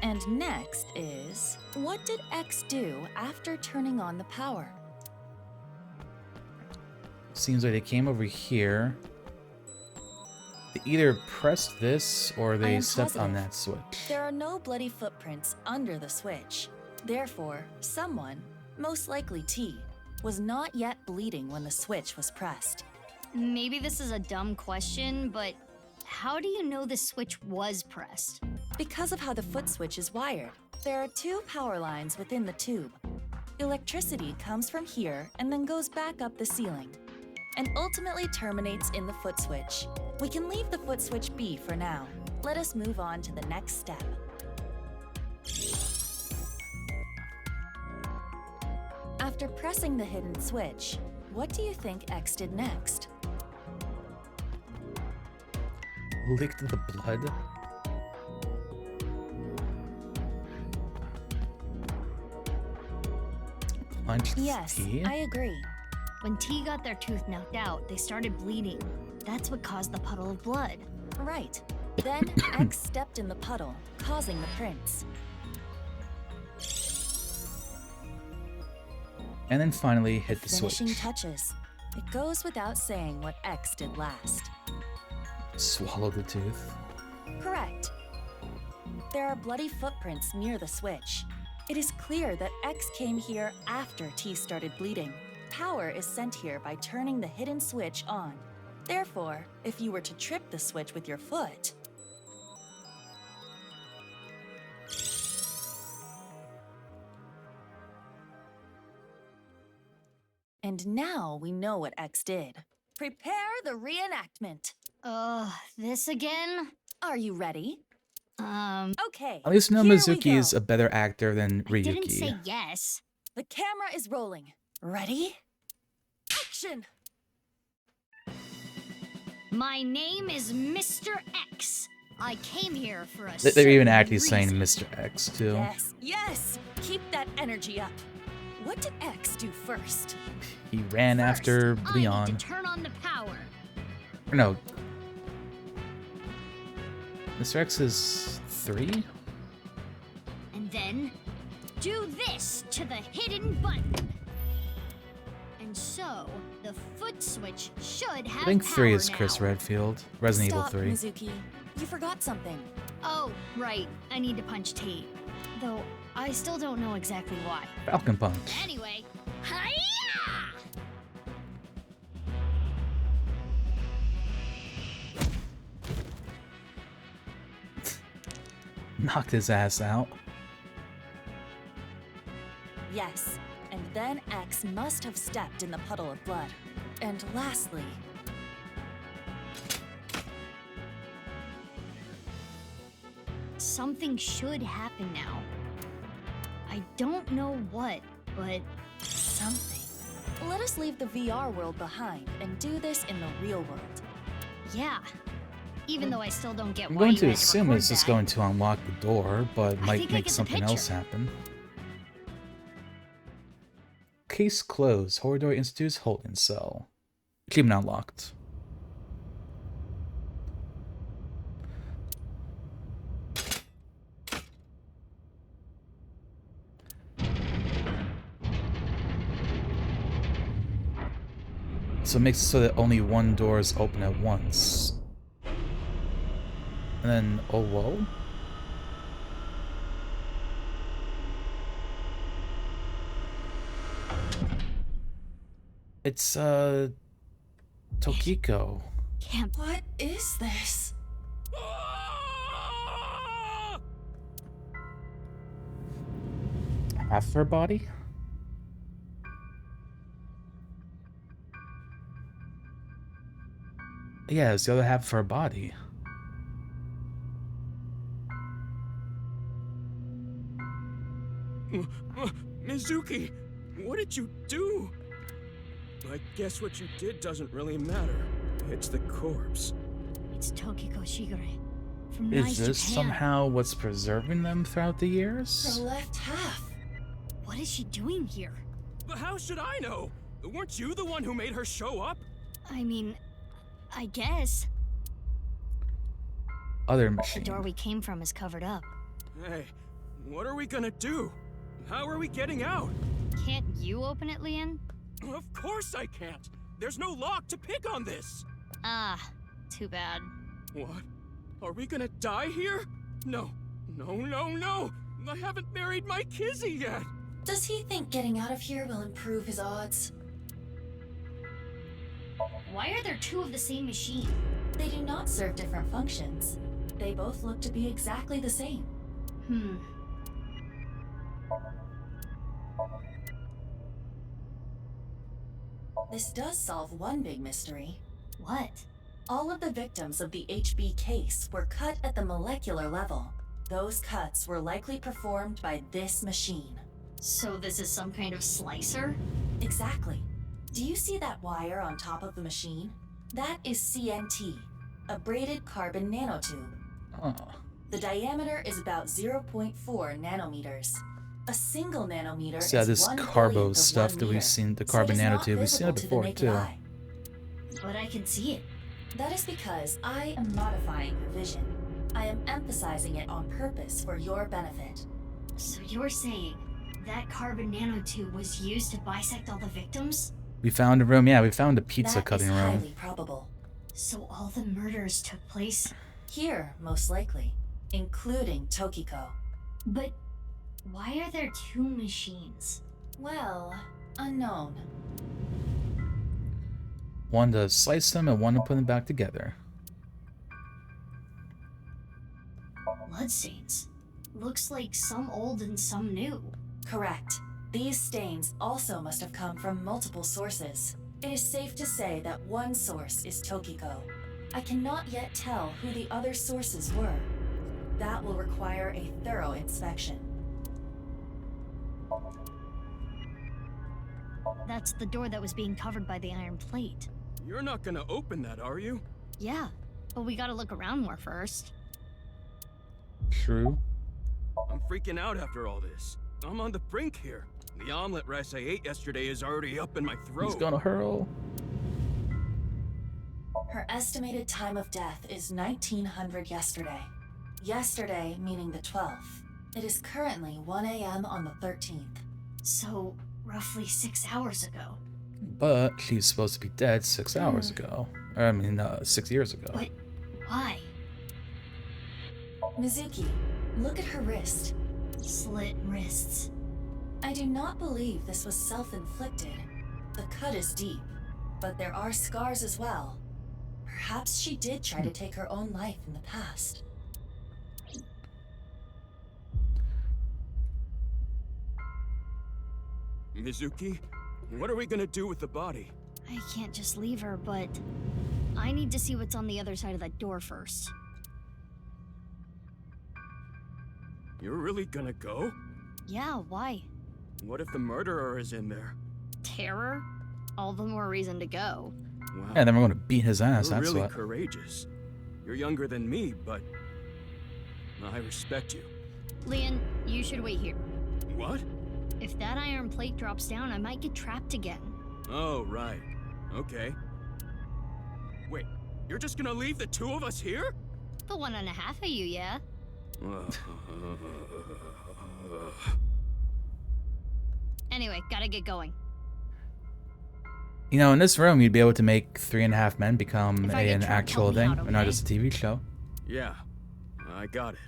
And next is, what did X do after turning on the power? Seems like they came over here. They either pressed this or I they am stepped on positive. that switch. There are no bloody footprints under the switch. Therefore, someone, most likely T, was not yet bleeding when the switch was pressed. Maybe this is a dumb question, but how do you know the switch was pressed? Because of how the foot switch is wired, there are two power lines within the tube. Electricity comes from here and then goes back up the ceiling, and ultimately terminates in the foot switch. We can leave the foot switch be for now. Let us move on to the next step. After pressing the hidden switch, what do you think X did next? Licked the blood. Punched Yes, T. I agree. When T got their tooth knocked out, they started bleeding. That's what caused the puddle of blood. Right. Then X stepped in the puddle, causing the prints. And then finally hit the Finishing switch. touches. It goes without saying what X did last. Swallow the tooth. Correct. There are bloody footprints near the switch. It is clear that X came here after T started bleeding. Power is sent here by turning the hidden switch on. Therefore, if you were to trip the switch with your foot, and now we know what X did. Prepare the reenactment. This again? Are you ready? Okay. At least no here we Mizuki go. is a better actor than Ryuki. Didn't say yes. The camera is rolling. Ready? Action! My name is Mr. X. I came here for a They're even certain actually saying reason. Mr. X too. Yes, yes! Keep that energy up. What did X do first? He ran after I Leon. need to turn on the power. Or no. Mr. X is 3? And then do this to the hidden button. And so the foot switch should have I think 3 power is Chris now. Redfield. Resident Stop, Evil 3. Mizuki. You forgot something. Oh, right. I need to punch T. Though I still don't know exactly why. Falcon Punch. Anyway, hiya! Knocked his ass out. Yes, and then X must have stepped in the puddle of blood. And lastly, Something should happen now. I don't know what, but something. Let us leave the VR world behind and do this in the real world. Yeah. Even though I still don't get I'm why going you to had assume record it's just that. going to unlock the door, but I might think I make get the something else picture. happen. Case closed. Horror Institute's holding cell. Keep it unlocked. So it makes it so that only one door is open at once. And then, oh, whoa. It's, Tokiko. Camp. What is this? Half her body? Yeah, it's the other half of her body. Mizuki, what did you do? I guess what you did doesn't really matter. It's the corpse. It's Tokiko Shigure from Is Nice this Japan. somehow what's preserving them throughout the years? Her left half. What is she doing here? But how should I know? Weren't you the one who made her show up? I mean, I guess. Other The machine. door we came from is covered up. Hey, what are we gonna do? How are we getting out? Can't you open it, Leon? Of course I can't. There's no lock to pick on this. Ah, too bad. What? Are we gonna die here? No. No. I haven't married my Kizzy yet. Does he think getting out of here will improve his odds? Why are there two of the same machine? They do not serve different functions. They both look to be exactly the same. This does solve one big mystery. What? All of the victims of the HB case were cut at the molecular level. Those cuts were likely performed by this machine. So this is some kind of slicer? Exactly. Do you see that wire on top of the machine? That is CNT, a braided carbon nanotube. Oh. The diameter is about 0.4 nanometers. A single nanometer So yeah, is this 1 carbo billionth of stuff 1 that we've meter. seen, the So carbon it is not nanotube, we've seen it visible to the before naked too. eye. But I can see it. That is because I am modifying your vision. I am emphasizing it on purpose for your benefit. So you're saying that carbon nanotube was used to bisect all the victims? We found a room, yeah, we found a pizza That cutting is room. highly probable. So all the murders took place? Here, most likely, including Tokiko. But why are there two machines? Well, unknown. One to slice them and one to put them back together. Bloodstains. Looks like some old and some new. Correct. These stains also must have come from multiple sources. It is safe to say that one source is Tokiko. I cannot yet tell who the other sources were. That will require a thorough inspection. That's the door that was being covered by the iron plate. You're not gonna open that, are you? Yeah, but we gotta look around more first. True. I'm freaking out after all this. I'm on the brink here. The omelet rice I ate yesterday is already up in my throat. He's gonna hurl. Her estimated time of death is 1900 yesterday. Yesterday meaning the 12th. It is currently 1 a.m. on the 13th. So, roughly 6 hours ago. But she's supposed to be dead 6 hours ago. Or, I mean, 6 years ago. But why? Mizuki, look at her wrist. Slit wrists. I do not believe this was self-inflicted. The cut is deep, but there are scars as well. Perhaps she did try to take her own life in the past. Mizuki, what are we gonna do with the body? I can't just leave her, but I need to see what's on the other side of that door first. You're really gonna go? Yeah, why? What if the murderer is in there? Terror? All the more reason to go. Wow. Yeah, then we're gonna beat his ass, You're that's really what. courageous. You're younger than me, but I respect you. Leon, you should wait here. What? If that iron plate drops down, I might get trapped again. Oh, right. Okay. Wait, you're just gonna leave the two of us here? The 1.5 of you, yeah? Anyway, gotta get going. You know, in this room, you'd be able to make 3.5 Men become If I get an trapped, actual help me thing, out, and not okay? just a TV show. Yeah, I got it.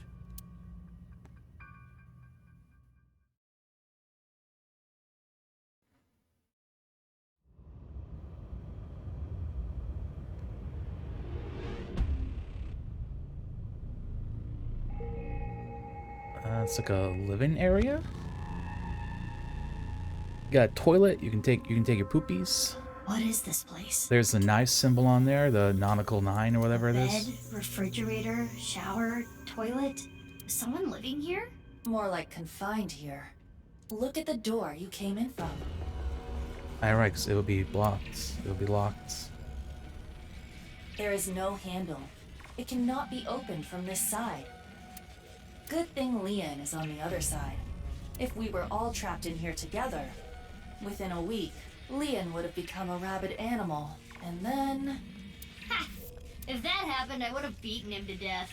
It's like a living area. You got a toilet. You can take your poopies. What is this place? There's the knife symbol on there, the nautical 9 or whatever it Bed, is. refrigerator, shower, toilet. Is someone living here? More like confined here. Look at the door you came in from. Alright, 'cause it will be blocked. It will be locked. There is no handle. It cannot be opened from this side. Good thing Leon is on the other side. If we were all trapped in here together, within a week, Leon would have become a rabid animal, and then... Ha! If that happened, I would have beaten him to death.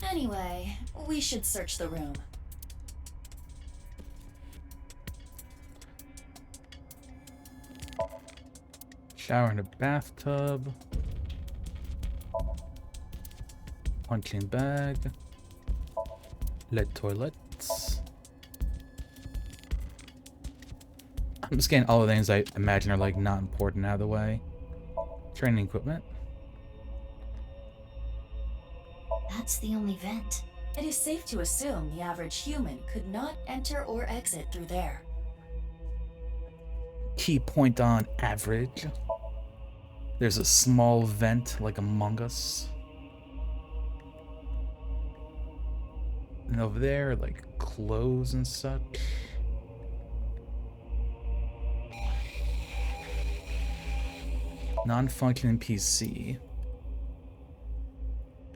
Anyway, we should search the room. Shower in a bathtub. Punching bag. Lead toilets. I'm just getting all the things I imagine are like not important out of the way. Training equipment. That's the only vent. It is safe to assume the average human could not enter or exit through there. Key point on average. There's a small vent like Among Us. And over there, like clothes and such. Non-functioning PC.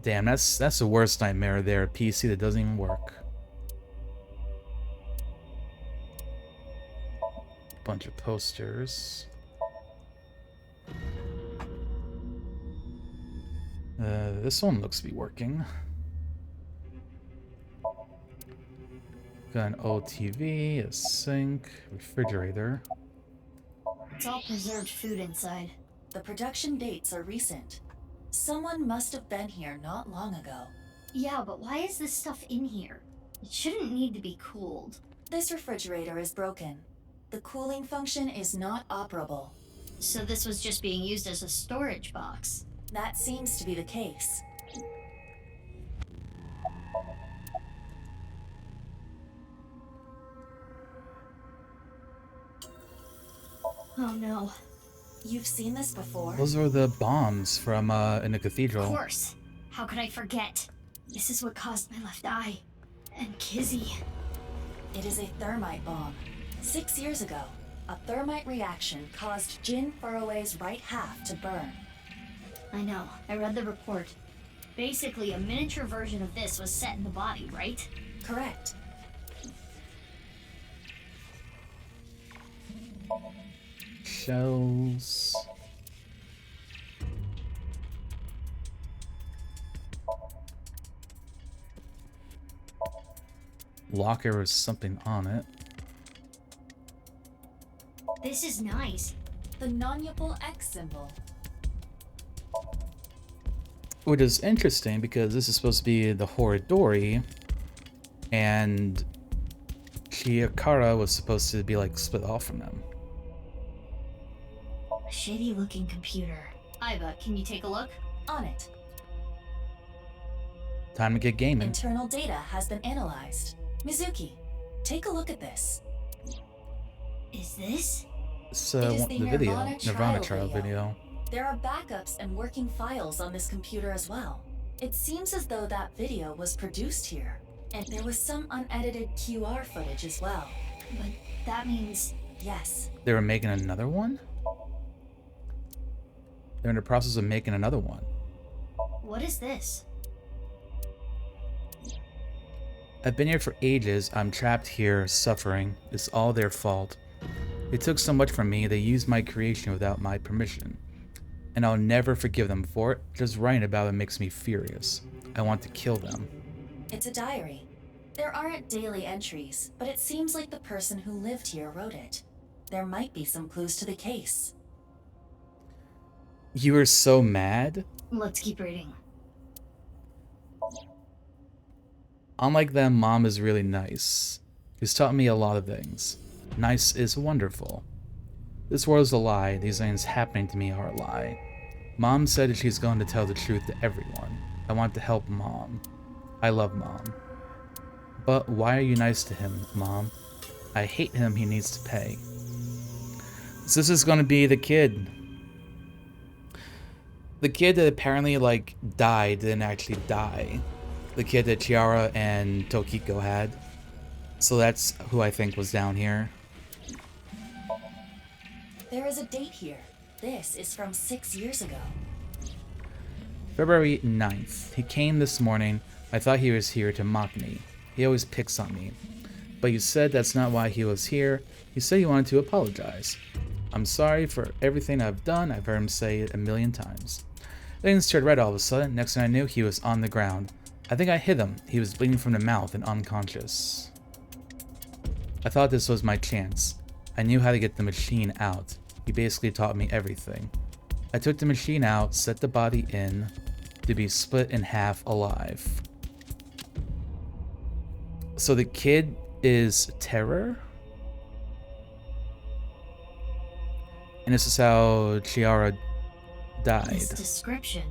Damn, that's the worst nightmare there. A PC that doesn't even work. Bunch of posters. This one looks to be working. Got an old TV, a sink, refrigerator. It's all preserved food inside. The production dates are recent. Someone must have been here not long ago. Yeah, but why is this stuff in here? It shouldn't need to be cooled. This refrigerator is broken. The cooling function is not operable. So this was just being used as a storage box. That seems to be the case. Oh no. You've seen this before? Those are the bombs from in the cathedral. Of course. How could I forget? This is what caused my left eye. And Kizzy. It is a thermite bomb. 6 years ago, a thermite reaction caused Jin Furroway's right half to burn. I know. I read the report. Basically, a miniature version of this was set in the body, right? Correct. Shells. Locker with something on it. This is nice. The non-upal X symbol. Which is interesting because this is supposed to be the Horidori, and Chikara was supposed to be like split off from them. A shitty looking computer. Iva, can you take a look? On it. Time to get gaming. Internal data has been analyzed. Mizuki, take a look at this. Is this? It's It is the the video, Nirvana Nirvana trial trial video. There are backups and working files on this computer as well. It seems as though that video was produced here. And there was some unedited QR footage as well. But that means... Yes. They were making another one? They're in the process of making another one. What is this? I've been here for ages. I'm trapped here, suffering. It's all their fault. They took so much from me, they used my creation without my permission. And I'll never forgive them for it. Just writing about it makes me furious. I want to kill them. It's a diary. There aren't daily entries, but it seems like the person who lived here wrote it. There might be some clues to the case. You were so mad? Let's keep reading. Unlike them, Mom is really nice. She's taught me a lot of things. Nice is wonderful. This world is a lie. These things happening to me are a lie. Mom said that she's going to tell the truth to everyone. I want to help Mom. I love Mom. But why are you nice to him, Mom? I hate him. He needs to pay. So this is going to be the kid. The kid that apparently, like, died didn't actually die. The kid that Chiara and Tokiko had. So that's who I think was down here. There is a date here. This is from 6 years ago. February 9th. He came this morning. I thought he was here to mock me. He always picks on me. But you said that's not why he was here. You said you wanted to apologize. I'm sorry for everything I've done. I've heard him say it a million times. Things turned red all of a sudden. Next thing I knew, he was on the ground. I think I hit him. He was bleeding from the mouth and unconscious. I thought this was my chance. I knew how to get the machine out. He basically taught me everything. I took the machine out, set the body in, to be split in half alive. So the kid is Terror? And this is how Chiara died. This description.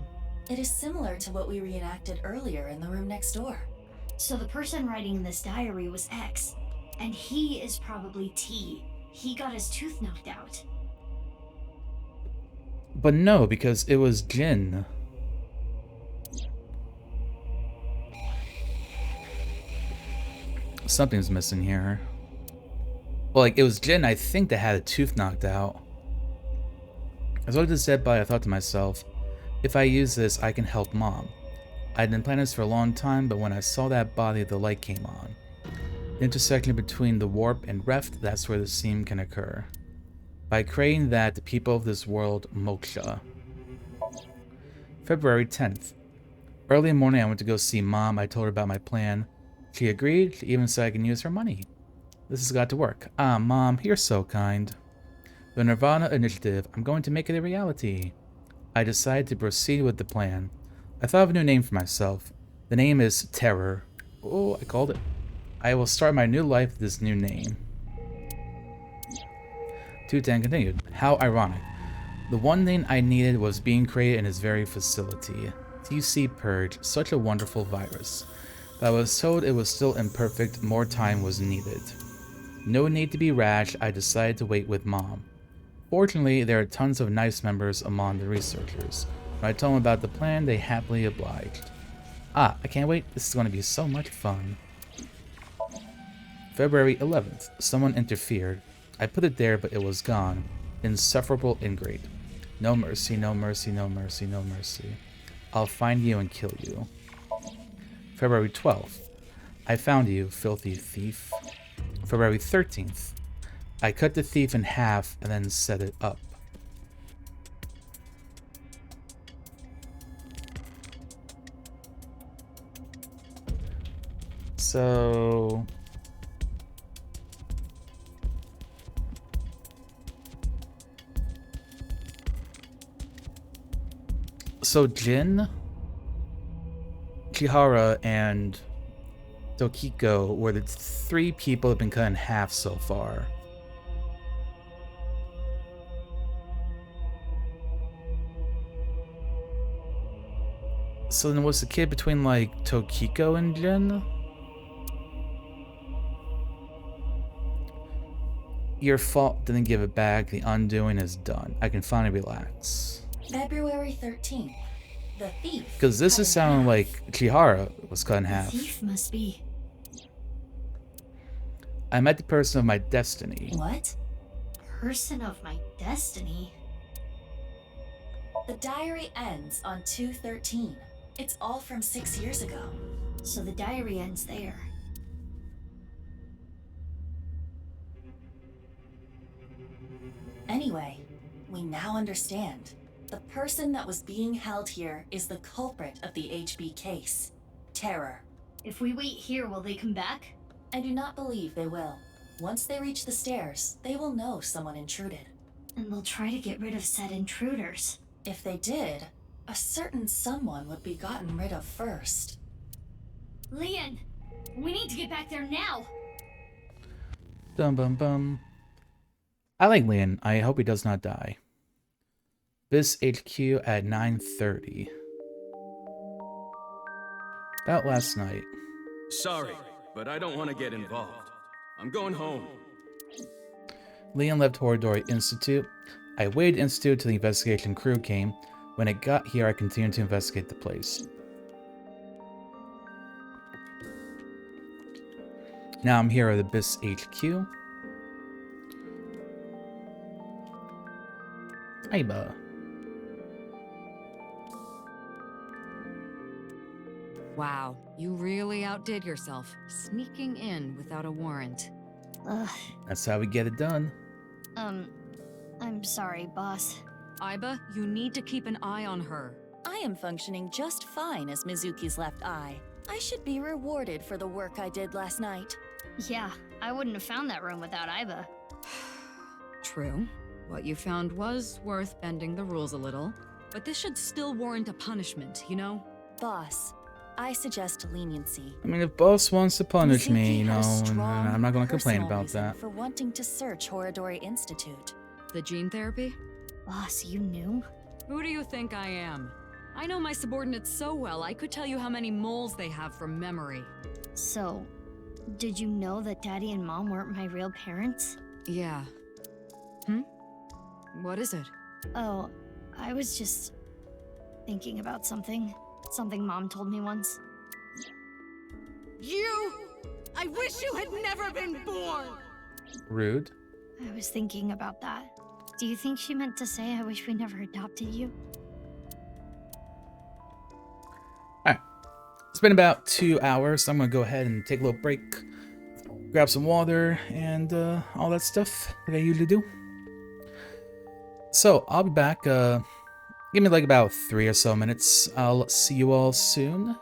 It is similar to what we reenacted earlier in the room next door. So the person writing this diary was X, and he is probably T. He got his tooth knocked out. But no, because it was Jin. Something's missing here. Well, like, it was Jin, I think, that had a tooth knocked out. As I looked at this dead body, I thought to myself, if I use this, I can help Mom. I'd been planning this for a long time, but when I saw that body, the light came on. The intersection between the warp and reft, that's where the seam can occur. By creating that, the people of this world moksha. February 10th. Early in the morning, I went to go see Mom. I told her about my plan. She agreed. She even said I can use her money. This has got to work. Ah, Mom, you're so kind. The Nirvana initiative, I'm going to make it a reality. I decided to proceed with the plan. I thought of a new name for myself. The name is Terror. Oh, I called it. I will start my new life with this new name. 210 continued. How ironic. The one thing I needed was being created in this very facility. TC Purge, such a wonderful virus. But I was told it was still imperfect, more time was needed. No need to be rash, I decided to wait with Mom. Fortunately, there are tons of nice members among the researchers. When I told them about the plan, they happily obliged. Ah, I can't wait, this is going to be so much fun. February 11th, someone interfered. I put it there, but it was gone. Insufferable ingrate. No mercy, no mercy, no mercy, no mercy. I'll find you and kill you. February 12th. I found you, filthy thief. February 13th. I cut the thief in half and then set it up. So... Jin, Chihara, and Tokiko were the three people that have been cut in half so far. So then was the kid between, like, Tokiko and Jin? Your fault, didn't give it back. The undoing is done. I can finally relax. February 13th. The thief. Because this is sounding like Chihara was cut in half. The thief must be. I met the person of my destiny. What? Person of my destiny? The diary ends on 2/13. It's all from 6 years ago. So the diary ends there. now understand. The person that was being held here is the culprit of the HB case. Terror. If we wait here, will they come back? I do not believe they will. Once they reach the stairs, they will know someone intruded. And they'll try to get rid of said intruders. If they did, a certain someone would be gotten rid of first. Leon, we need to get back there now. Dum bum bum. I like Leon. I hope he does not die. This HQ at 9:30. About last night. Sorry, but I don't want to get involved. I'm going home. Leon left Horodori Institute. I waited Institute till the investigation crew came. When it got here, I continued to investigate the place. Now I'm here at the BIS HQ. Aiba. Wow, you really outdid yourself, sneaking in without a warrant. Ugh. That's how we get it done. I'm sorry, boss. Aiba, you need to keep an eye on her. I am functioning just fine as Mizuki's left eye. I should be rewarded for the work I did last night. Yeah, I wouldn't have found that room without Aiba. True. What you found was worth bending the rules a little, but this should still warrant a punishment, you know? Boss, I suggest leniency. I mean, if boss wants to punish Mizuki me, you had know, a strong I'm not going to complain personal about reason that. for wanting to search Horodori Institute. The gene therapy? Boss, you knew? Who do you think I am? I know my subordinates so well, I could tell you how many moles they have from memory. So, did you know that Daddy and Mom weren't my real parents? Yeah. What is it? Oh, I was just thinking about something. Something Mom told me once. You! I wish you had never been born! Rude. I was thinking about that. Do you think she meant to say I wish we never adopted you? Alright. It's been about 2 hours, so I'm going to go ahead and take a little break, grab some water, and all that stuff that I usually do. So, I'll be back. Give me like about 3 or so minutes. I'll see you all soon.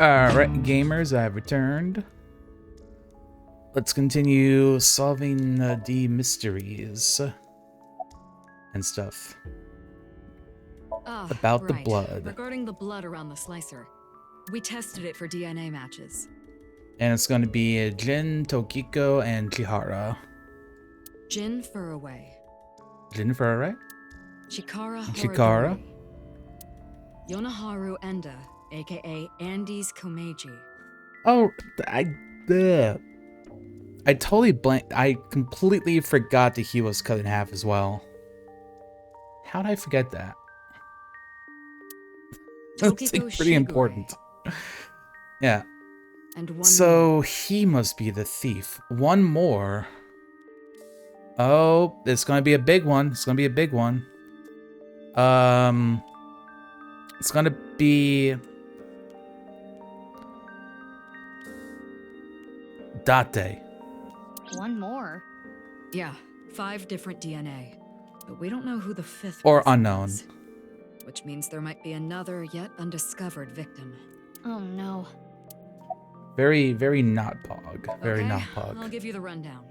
Alright, gamers, I have returned. Let's continue solving the mysteries and stuff. About the blood. Regarding the blood around the slicer, we tested it for DNA matches. And it's going to be Jin, Tokiko, and Chihara. Jin Furraway. Jin Furraway? Chikara Chikara? Horodori. Yonaharu Enda, aka Andes Komeiji. Oh, I totally blanked. I completely forgot that he was cut in half as well. How did I forget that? That's like pretty important. Yeah. And one so he must be the thief. One more. Oh, it's gonna be a big one. It's gonna be a big one. It's gonna be Date. One more? Yeah, 5 different DNA. But we don't know who the 5th Or person unknown. is, which means there might be another yet undiscovered victim. Oh no. Very, very not Pog. Very Okay, not Pog. I'll give you the rundown.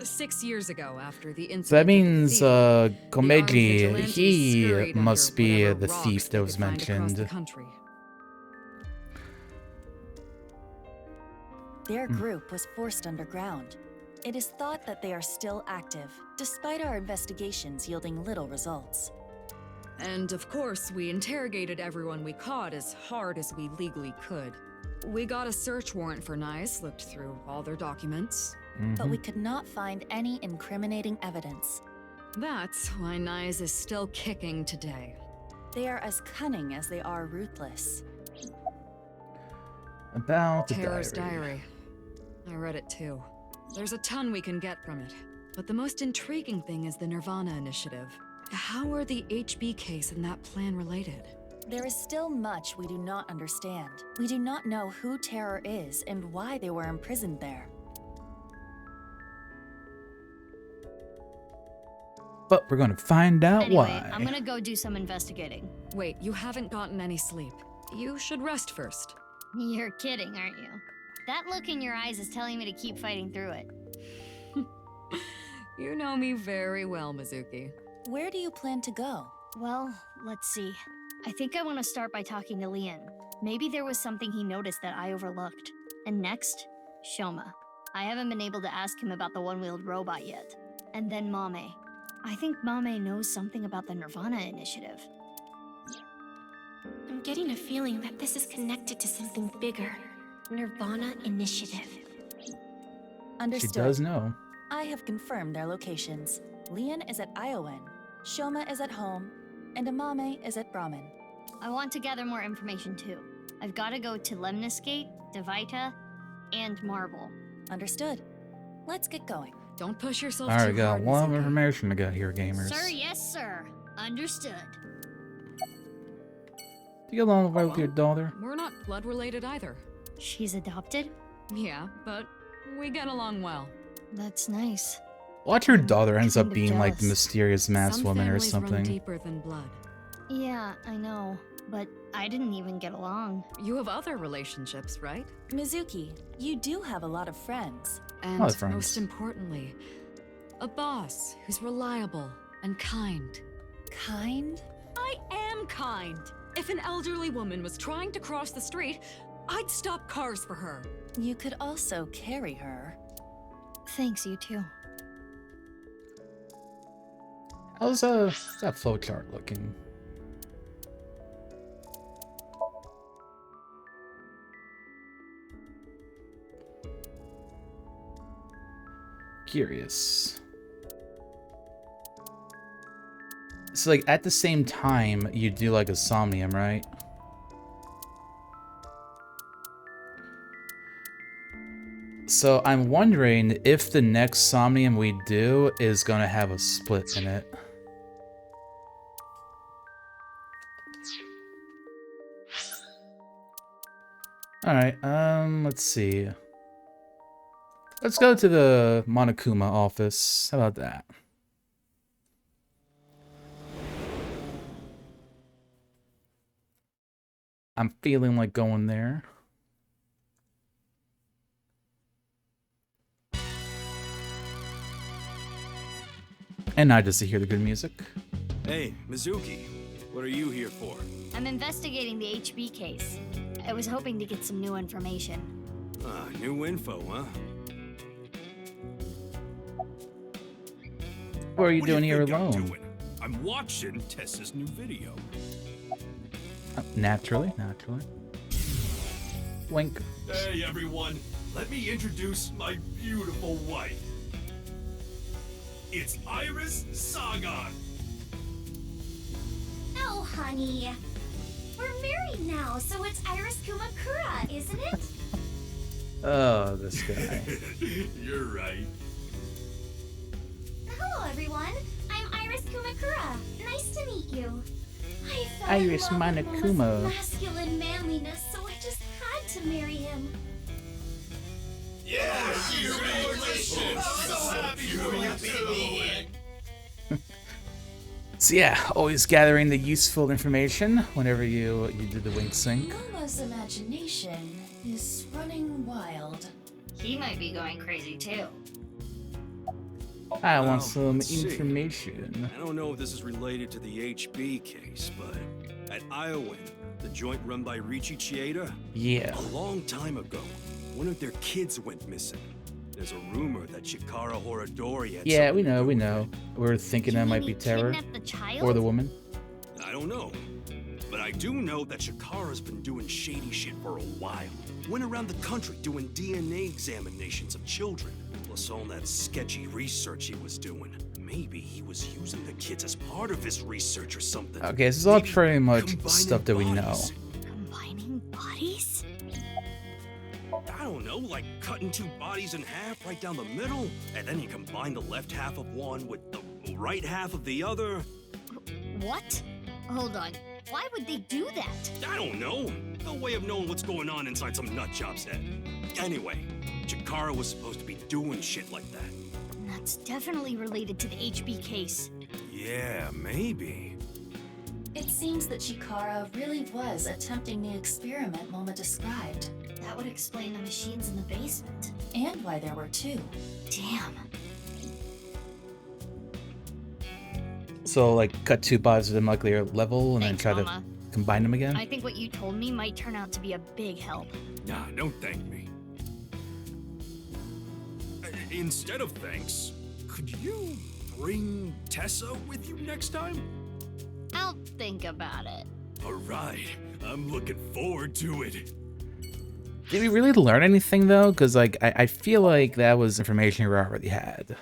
6 years ago, after the incident, So that means Komeiji, vigilantes he scurried must under be whatever the rocks thief they that was could find across the mentioned. country. Their group was forced underground. It is thought that they are still active, despite our investigations yielding little results. And of course, we interrogated everyone we caught as hard as we legally could. We got a search warrant for Nice, looked through all their documents. But we could not find any incriminating evidence. That's why Nice is still kicking today. They are as cunning as they are ruthless. About the Terror's diary. diary. I read it too. There's a ton we can get from it. But the most intriguing thing is the Nirvana initiative. How are the HB case and that plan related? There is still much we do not understand. We do not know who Terror is and why they were imprisoned there. But we're gonna find out Anyway, why. I'm gonna go do some investigating. Wait, you haven't gotten any sleep. You should rest first. You're kidding, aren't you? That look in your eyes is telling me to keep fighting through it. You know me very well, Mizuki. Where do you plan to go? Well, let's see. I think I want to start by talking to Lian. Maybe there was something he noticed that I overlooked. And next, Shoma. I haven't been able to ask him about the one-wheeled robot yet. And then Mame. I think Mame knows something about the Nirvana initiative. I'm getting a feeling that this is connected to something bigger. Nirvana Initiative. Understood. She does know. I have confirmed their locations. Lian is at Iowan, Shoma is at home, and Amame is at Brahmin. I want to gather more information too. I've got to go to Lemniscate, Devita, and Marble. Understood. Let's get going. Don't push yourself Alright, too we got hard, a lot of Mizuki. information to get here, gamers. Sir, yes, sir. Understood. Do you get along well with your daughter? We're not blood related either. She's adopted? Yeah, but we get along well. That's nice. Watch your daughter ends up Kinda being like the jealous. mysterious masked Some woman or families run something. deeper than blood. Yeah, I know. But I didn't even get along. You have other relationships, right? Mizuki, you do have a lot of friends. And Lot of friends. most importantly, a boss who's reliable and kind. Kind? I am kind. If an elderly woman was trying to cross the street, I'd stop cars for her. You could also carry her. Thanks, you too. How's that flowchart looking? Curious. So like at the same time you do like a Somnium, right? So I'm wondering if the next Somnium we do is gonna have a split in it. Alright, let's see. Let's go to the Monokuma office. How about that? I'm feeling like going there. And not just to hear the good music. Hey, Mizuki, what are you here for? I'm investigating the HB case. I was hoping to get some new information. New info, huh? What are you doing here think I'm alone? doing? I'm watching Tessa's new video. Naturally. Wink. Hey everyone, let me introduce my beautiful wife. It's Iris Sagan. Oh, honey. We're married now, so it's Iris Kumakura, isn't it? Oh, this guy. You're right. Hello, everyone. I'm Iris Kumakura. Nice to meet you. I fell Iris in love with Monokuma. Momo's masculine manliness, so I just had to marry him. Yeah, congratulations! So happy for you, baby. So yeah, always gathering the useful information whenever you do the wink sync. Momo's imagination is running wild. He might be going crazy too. I want some let's see. information. I don't know if this is related to the HB case, but at Iowan, the joint run by Richie Chieda, Yeah. a long time ago, one of their kids went missing. There's a rumor that Chikara Horadori had Yeah, something we know. We're thinking that might be Terror. kidnapped the child? Or the woman. I don't know. But I do know that Chikara's been doing shady shit for a while. Went around the country doing DNA examinations of children. Plus all that sketchy research he was doing. Maybe he was using the kids as part of his research or something. Okay, this is all pretty much stuff that we know. Combining bodies? I don't know, like cutting two bodies in half right down the middle, and then you combine the left half of one with the right half of the other. What? Hold on. Why would they do that? I don't know. No way of knowing what's going on inside some nutjob's head. Anyway, Chikara was supposed to be doing shit like that. That's definitely related to the HB case. Yeah, maybe. It seems that Chikara really was attempting the experiment Moma described. That would explain the machines in the basement. And why there were two. Damn. So, like, cut two bodies at a molecular level and Thanks, then try Mama. to combine them again? I think what you told me might turn out to be a big help. Nah, don't thank me. Instead of thanks, could you bring Tessa with you next time? I'll think about it. Alright, I'm looking forward to it. Did we really learn anything, though? Because, like, I feel like that was information we already had.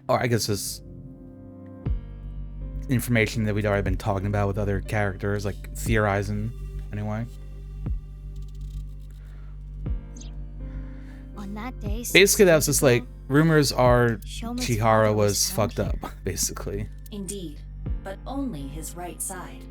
Or I guess it's information that we'd already been talking about with other characters, like theorizing, anyway. On that day, Basically, that was just like, rumors are Shoma's Chihara father was was fucked found up, basically. Indeed, but only his right side.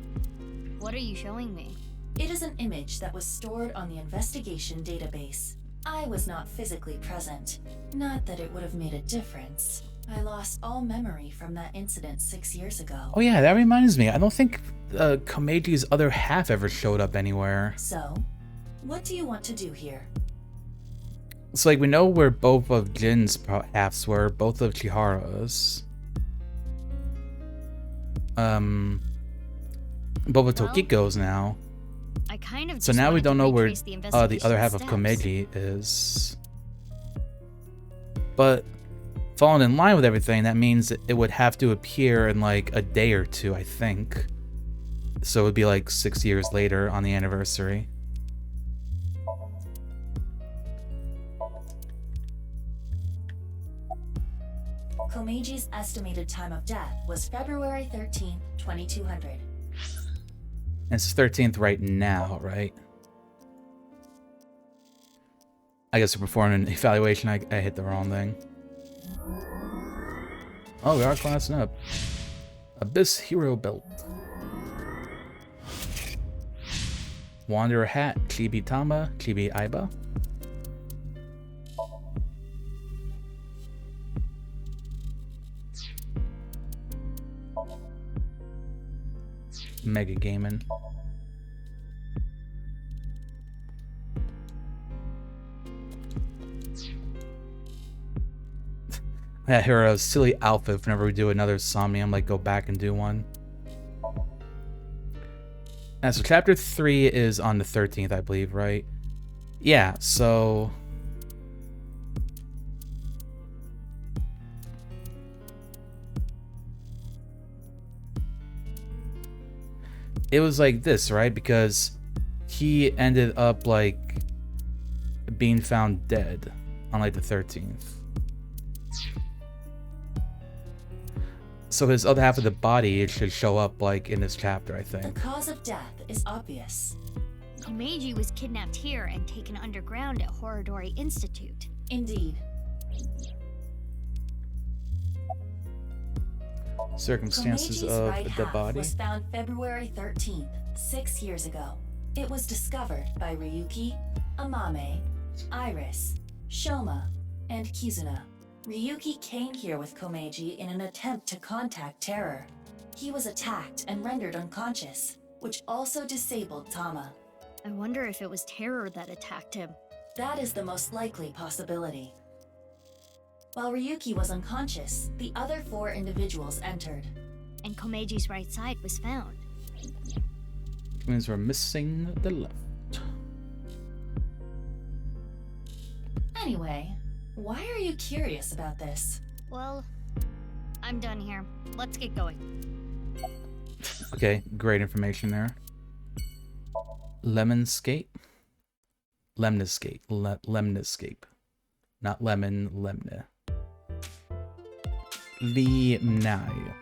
What are you showing me? It is an image that was stored on the investigation database. I was not physically present. Not that it would have made a difference. I lost all memory from that incident 6 years ago. Oh yeah, that reminds me. I don't think Komeji's other half ever showed up anywhere. So, what do you want to do here? It's like we know where both of Jin's halves were, both of Chihara's. Both of Tokiko's now. I kind of So just now we wanted to don't know where retrace the the other investigation half of steps. Komeji is. But falling in line with everything, that means it would have to appear in like a day or two, I think. So it would be like 6 years later on the anniversary. Komeji's estimated time of death was February 13th, 2200. And it's 13th right now, right? I guess to perform an evaluation, I hit the wrong thing. Oh, we are classing up. Abyss Hero Belt. Wanderer Hat, Chibi Tama, Chibi Aiba. Mega Gaming. That hero's silly outfit whenever we do another Somnium, like go back and do one. And so chapter 3 is on the 13th, I believe, right? Yeah, so... it was like this, right? Because he ended up, like, being found dead on, like, the 13th. So his other half of the body, it should show up, like, in this chapter, I think. The cause of death is obvious. Komeiji was kidnapped here and taken underground at Horodori Institute. Indeed. Circumstances Komeiji's of right the half body. was found February 13th, 6 years ago. It was discovered by Ryuki, Amame, Iris, Shoma, and Kizuna. Ryuki came here with Komeiji in an attempt to contact Terror. He was attacked and rendered unconscious, which also disabled Tama. I wonder if it was Terror that attacked him. That is the most likely possibility. While Ryuki was unconscious, the other 4 individuals entered. And Komeiji's right side was found. Which means we're missing the left. Anyway, why are you curious about this? Well, I'm done here. Let's get going. Okay, great information there. Lemonscape? Lemniscape. Lemniscape. Not lemon, lemne. Lemnai.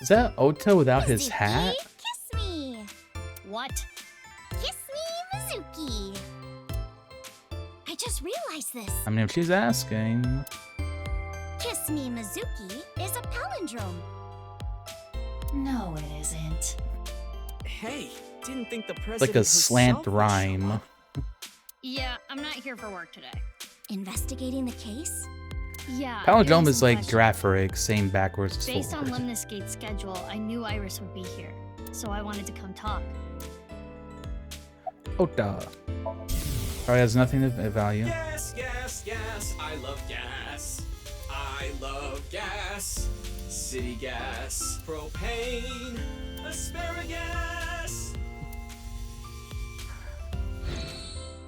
Is that Ota without his hat? Kiss me! What? Kiss me, Mizuki! I just realized this. I mean, if she's asking. Kiss me, Mizuki is a palindrome. No, it isn't. Hey, didn't think the president Like a slant herself would show rhyme. up. Yeah, I'm not here for work today. Investigating the case? Yeah. Palindrome getting is some like questions. giraffe rig, same backwards as Based on forward. Lemniscate's schedule, I knew Iris would be here, so I wanted to come talk. Ota. Alright, has nothing of value. Gas, gas, gas. I love gas. I love gas. City gas. Propane. Asparagus.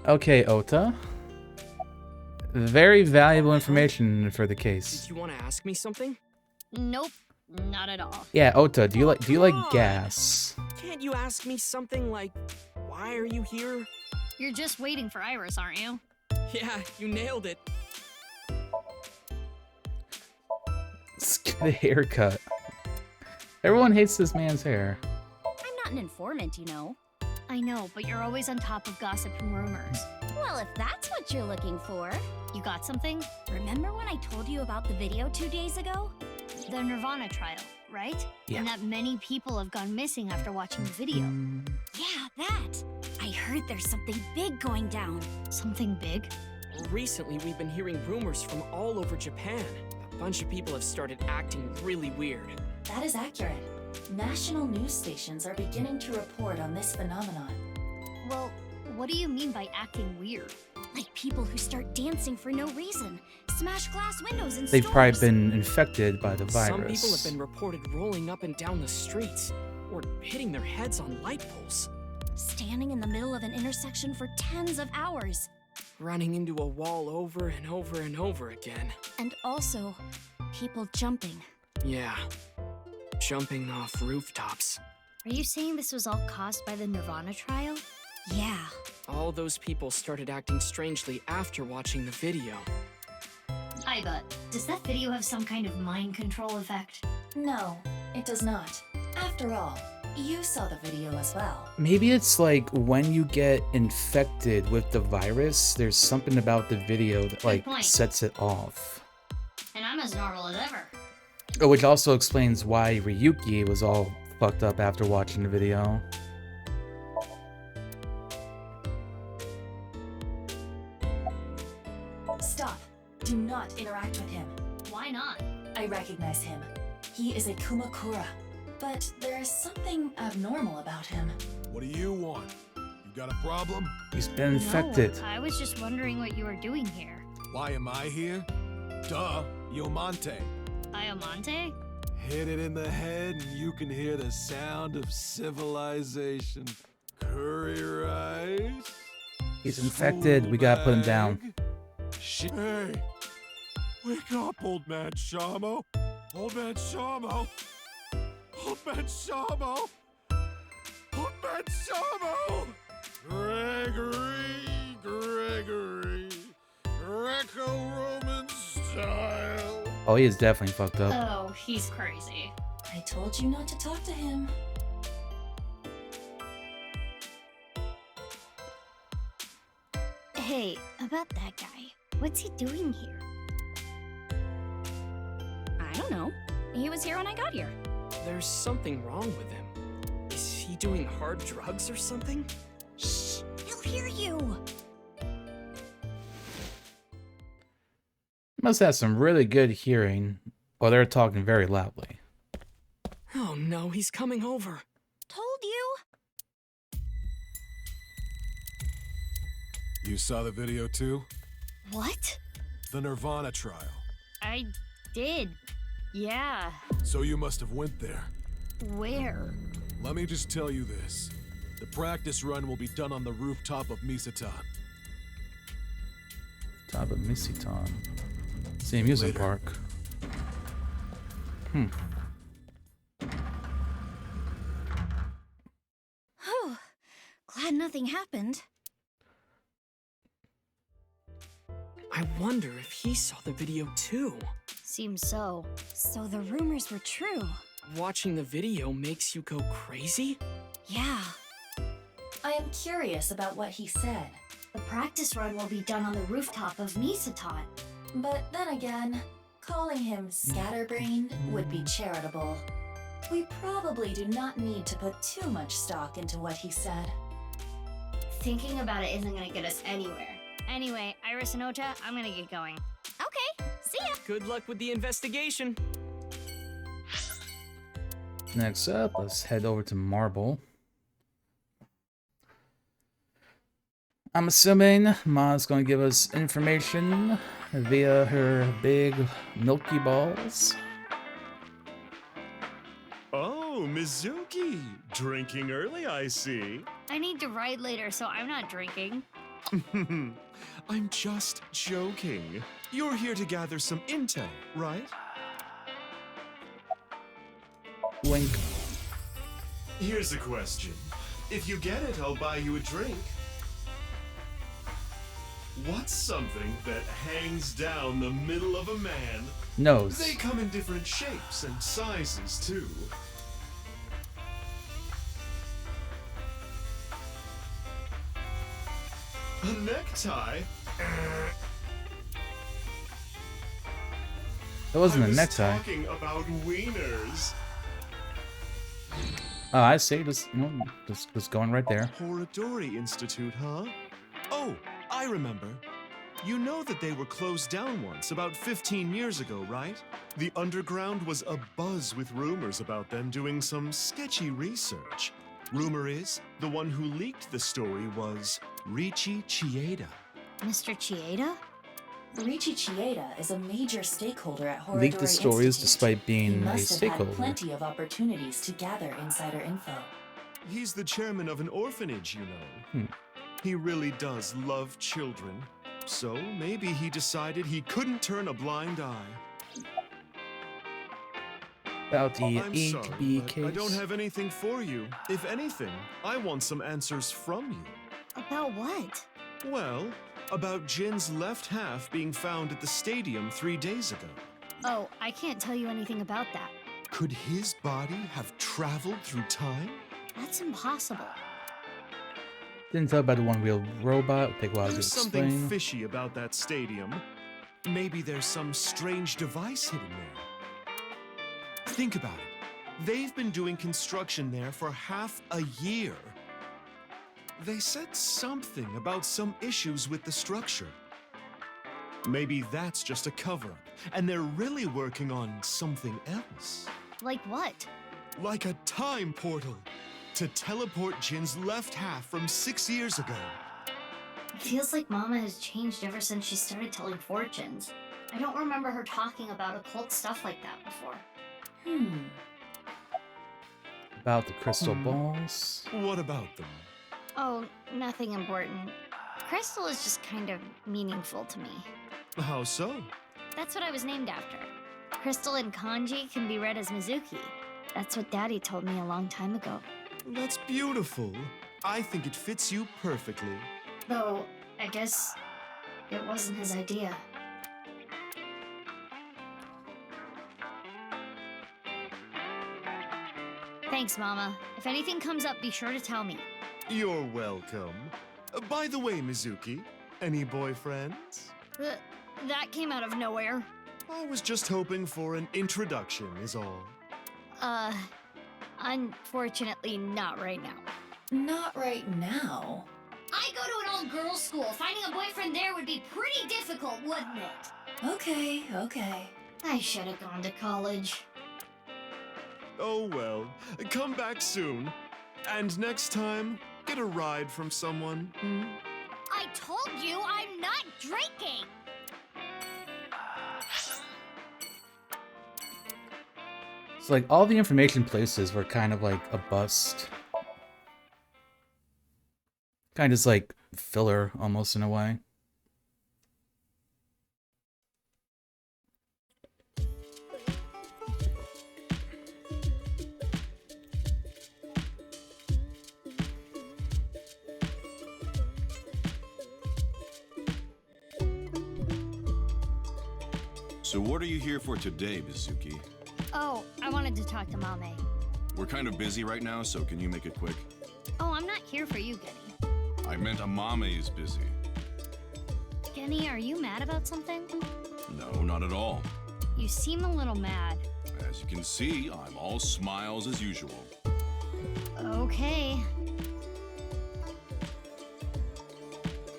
Okay, Ota. Very valuable information for the case. Did you want to ask me something? Nope, not at all. Yeah, Ota, do you like gas? Can't you ask me something like, why are you here? You're just waiting for Iris, aren't you? Yeah, you nailed it. Let's get a haircut. Everyone hates this man's hair. I'm not an informant, you know. I know, but you're always on top of gossip and rumors. Well, if that's what you're looking for. You got something? Remember when I told you about the video 2 days ago? The Nirvana trial, right? Yeah. And that many people have gone missing after watching the video. Yeah, that. I heard there's something big going down. Something big? Recently, we've been hearing rumors from all over Japan. A bunch of people have started acting really weird. That is accurate. National news stations are beginning to report on this phenomenon. Well, what do you mean by acting weird? Like people who start dancing for no reason, smash glass windows in They've stores. probably been infected by the Some people have virus. been reported rolling up and down the streets, or hitting their heads on light poles, Standing in the middle of an intersection for tens of hours. running into a wall over and over and over again. And also, people jumping. Yeah, jumping off rooftops. Are you saying this was all caused by the Nirvana trial? Yeah. All those people started acting strangely after watching the video. Aiba, does that video have some kind of mind control effect? No, it does not. After all, you saw the video as well. Maybe it's like when you get infected with the virus, there's something about the video that like point. sets it off. And I'm as normal as ever. Oh, which also explains why Ryuki was all fucked up after watching the video. Stop. Do not interact with him. Why not? I recognize him. He is a Kumakura. But there is something abnormal about him. What do you want? You got a problem? He's been infected. No, I was just wondering what you were doing here. Why am I here? Duh, Iomonte. Iomonte? Hit it in the head and you can hear the sound of civilization. Curry rice. He's infected. We gotta put him down. Hey! Wake up, old man Shamo! Old man Shamo! Old man Shamo! Old man Shamo! Gregory! Greco-Roman style! Oh, he is definitely fucked up. Oh, he's crazy. I told you not to talk to him. Hey, about that guy. What's he doing here? I don't know. He was here when I got here. There's something wrong with him. Is he doing hard drugs or something? Shh! He'll hear you! Must have some really good hearing, or they're talking very loudly. Oh no, he's coming over. Told you! You saw the video too? What? The Nirvana trial. I did. Yeah. So you must have went there. Where? Let me just tell you this. The practice run will be done on the rooftop of Misatan. Top of Misatan. It's the amusement park. Whew. Glad nothing happened. I wonder if he saw the video too. Seems so. So the rumors were true. Watching the video makes you go crazy? Yeah. I am curious about what he said. The practice run will be done on the rooftop of Misatan. But then again, calling him scatterbrained would be charitable. We probably do not need to put too much stock into what he said. Thinking about it isn't gonna get us anywhere. Anyway, Iris and Ota, I'm gonna get going. Okay, see ya! Good luck with the investigation. Next up, let's head over to Marble. I'm assuming Ma's gonna give us information via her big milky balls. Oh, Mizuki! Drinking early, I see. I need to ride later, so I'm not drinking. I'm just joking. You're here to gather some intel, right? Wink. Here's a question. If you get it, I'll buy you a drink. What's something that hangs down the middle of a man? Nose. They come in different shapes and sizes, too. A necktie? That wasn't a necktie. Talking about wieners. Oh, I see. Just going right there. Horadori Institute, huh? Oh, I remember. You know that they were closed down once, about 15 years ago, right? The underground was abuzz with rumors about them doing some sketchy research. Rumor is, the one who leaked the story was Riichi Chieda. Mr. Chieda? Riichi Chieda is a major stakeholder at Horadori Leaked the stories Institute. despite He being a must have stakeholder. had plenty of opportunities to gather insider info. He's the chairman of an orphanage, you know. He really does love children. So maybe he decided he couldn't turn a blind eye. About the I'm EB sorry, but case. I don't have anything for you. If anything, I want some answers from you. About what? Well, about Jin's left half being found at the stadium 3 days ago. Oh, I can't tell you anything about that. Could his body have traveled through time? That's impossible. Didn't tell about the one-wheel robot. It'll take a while to There's something explain. fishy about that stadium. Maybe there's some strange device hidden there. Think about it. They've been doing construction there for half a year. They said something about some issues with the structure. Maybe that's just a cover-up, and they're really working on something else. Like what? Like a time portal. to teleport Jin's left half from 6 years ago. It feels like Mama has changed ever since she started telling fortunes. I don't remember her talking about occult stuff like that before. About the crystal balls. What about them? Oh, nothing important. Crystal is just kind of meaningful to me. How so? That's what I was named after. Crystal in kanji can be read as Mizuki. That's what Daddy told me a long time ago. That's beautiful. I think it fits you perfectly. Though, I guess it wasn't his idea. Thanks, Mama. If anything comes up, be sure to tell me. You're welcome. By the way, Mizuki, any boyfriends? That came out of nowhere. I was just hoping for an introduction, is all. Unfortunately, not right now. Not right now. I go to an all-girls school. Finding a boyfriend there would be pretty difficult, wouldn't it? Okay. I should have gone to college. Oh well, come back soon. And next time, get a ride from someone. I told you I'm not drinking! So like all the information places were kind of like a bust. Kind of just like filler almost in a way. So what are you here for today, Mizuki? Oh, I wanted to talk to Mame. We're kind of busy right now, so can you make it quick? Oh, I'm not here for you, Genny. I meant Amame is busy. Genny, are you mad about something? No, not at all. You seem a little mad. As you can see, I'm all smiles as usual. Okay.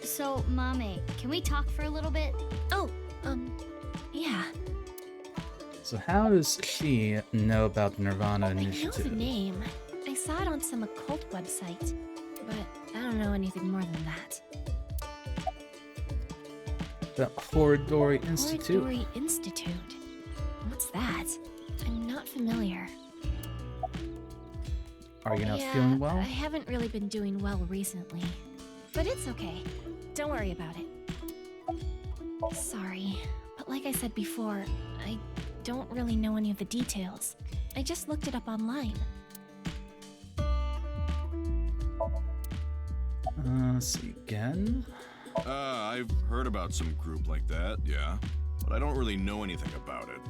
So, Mame, can we talk for a little bit? Oh, yeah. So how does she know about the Nirvana I know initiative? the name. I saw it on some occult website, but I don't know anything more than that. The Horidori Institute. Horidori Institute. What's that? I'm not familiar. Are you not Yeah, feeling well? I haven't really been doing well recently. But it's okay. Don't worry about it. Sorry, but like I said before, I don't really know any of the details. I just looked it up online. Let's see again. I've heard about some group like that, yeah. But I don't really know anything about it.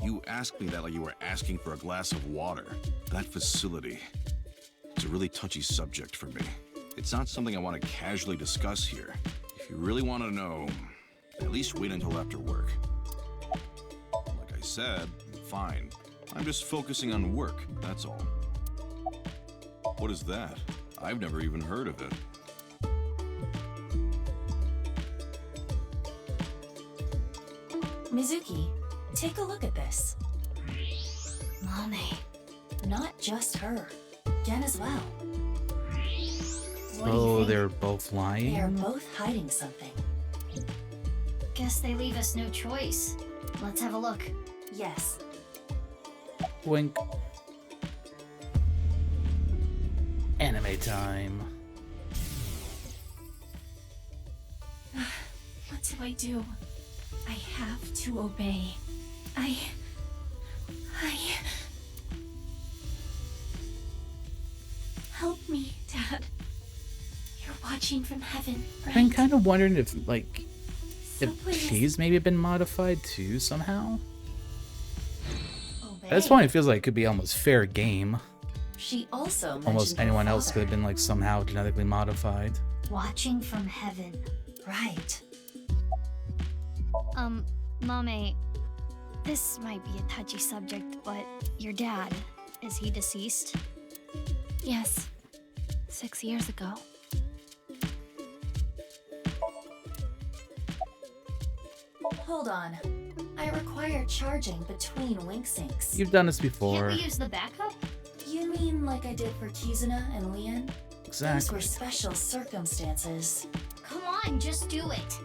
You asked me that like you were asking for a glass of water. That facility. It's a really touchy subject for me. It's not something I want to casually discuss here. If you really want to know, at least wait until after work. Like I said, fine. I'm just focusing on work, that's all. What is that? I've never even heard of it. Mizuki, take a look at this. Mame. Not just her. Gen as well. What do you Oh, think? they're both lying? They are both hiding something. Guess they leave us no choice. Let's have a look. Yes. Wink. Anime time. What do I do? I have to obey. I... Help me, Dad. You're watching from heaven, right? I'm kind of wondering if, like, if Someone is- she's maybe been modified too somehow. Obey. At this point, it feels like it could be almost fair game. She also Almost mentioned her anyone else father. could have been, like, somehow genetically modified. Watching from heaven. Right. Mame, this might be a touchy subject, but your dad, is he deceased? Yes. 6 years ago. Hold on. I require charging between wink sinks. You've done this before. Can't we use the backup? You mean like I did for Kizuna and Leon? Exactly. Those were special circumstances. Come on, just do it.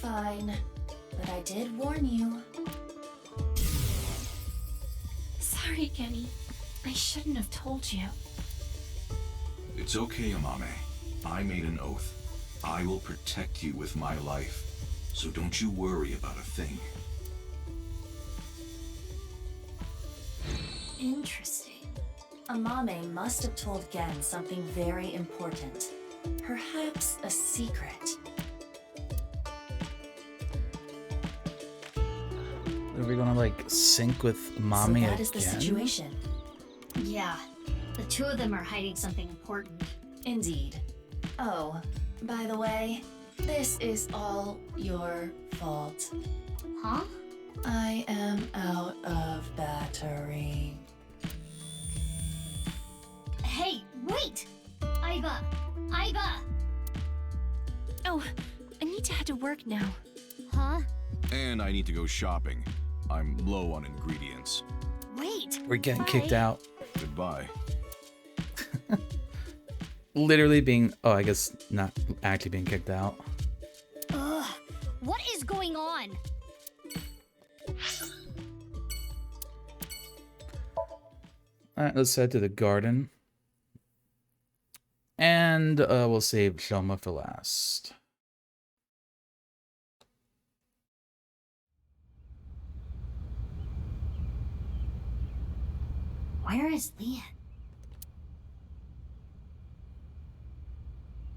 Fine. But I did warn you. Sorry, Kenny. I shouldn't have told you. It's okay, Amame. I made an oath. I will protect you with my life. So don't you worry about a thing. Interesting. Amame must have told Gen something very important. Perhaps a secret. Are we gonna like sync with Mommy So again? that is the situation. Yeah, the two of them are hiding something important. Indeed. Oh, by the way, this is all your fault. Huh? I am out of battery. Hey, wait! Aiba! Aiba! Oh, I need to head to work now. Huh? And I need to go shopping. I'm low on ingredients. Wait! We're getting kicked out. Goodbye. Literally being, oh, I guess not actually being kicked out. Ugh! What is going on? Alright, let's head to the garden. And we'll save Shoma for last. Where is Leon?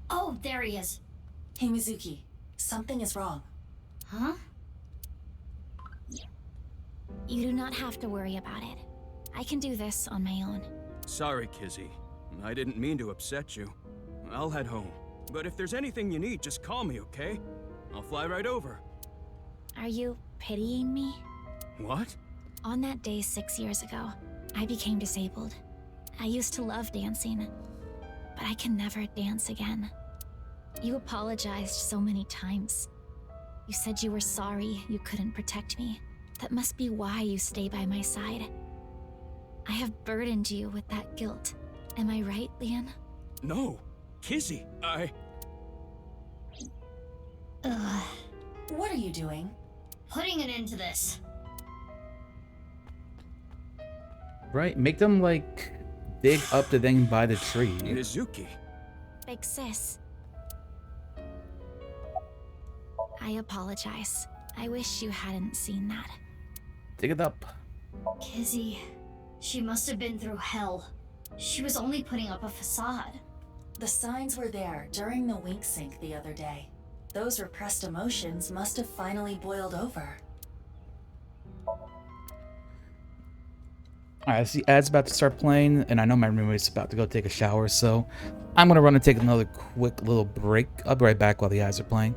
Oh, there he is. Hey, Mizuki. Something is wrong. Huh? You do not have to worry about it. I can do this on my own. Sorry, Kizzy. I didn't mean to upset you. I'll head home. But if there's anything you need, just call me, okay? I'll fly right over. Are you pitying me? What? On that day 6 years ago, I became disabled. I used to love dancing, but I can never dance again. You apologized so many times. You said you were sorry you couldn't protect me. That must be why you stay by my side. I have burdened you with that guilt. Am I right, Leon? No. Kizzy, Ugh. What are you doing? Putting an end to this. Right? Make them like dig up the thing by the tree. Mizuki. Big sis. I apologize. I wish you hadn't seen that. Dig it up. Kizzy, she must have been through hell. She was only putting up a facade. The signs were there during the wink sync the other day. Those repressed emotions must have finally boiled over. Alright, I see ads about to start playing, and I know my roommate's about to go take a shower, so I'm gonna run and take another quick little break. I'll be right back while the ads are playing.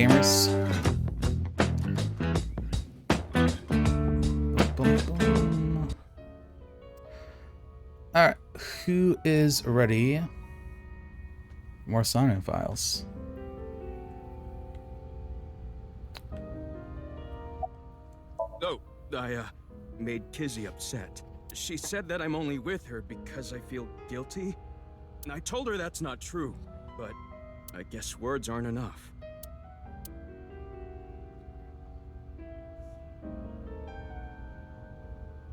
gamers. Alright, who is ready? More Somnium files. Oh, I made Kizzy upset. She said that I'm only with her because I feel guilty. I told her that's not true, but I guess words aren't enough.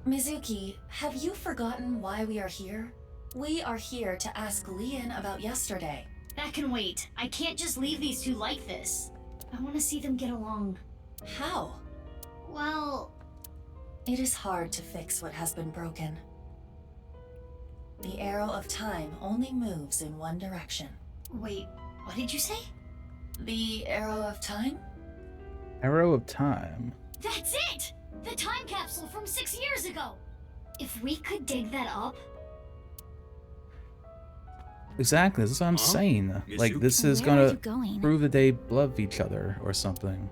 Mizuki, have you forgotten why we are here? We are here to ask Lian about yesterday. That can wait. I can't just leave these two like this. I want to see them get along. How? Well... It is hard to fix what has been broken. The arrow of time only moves in one direction. Wait, what did you say? The arrow of time? Arrow of time. That's it! The time capsule from 6 years ago! If we could dig that up... Exactly, that's what I'm saying. Like, this is gonna prove that they love each other or something.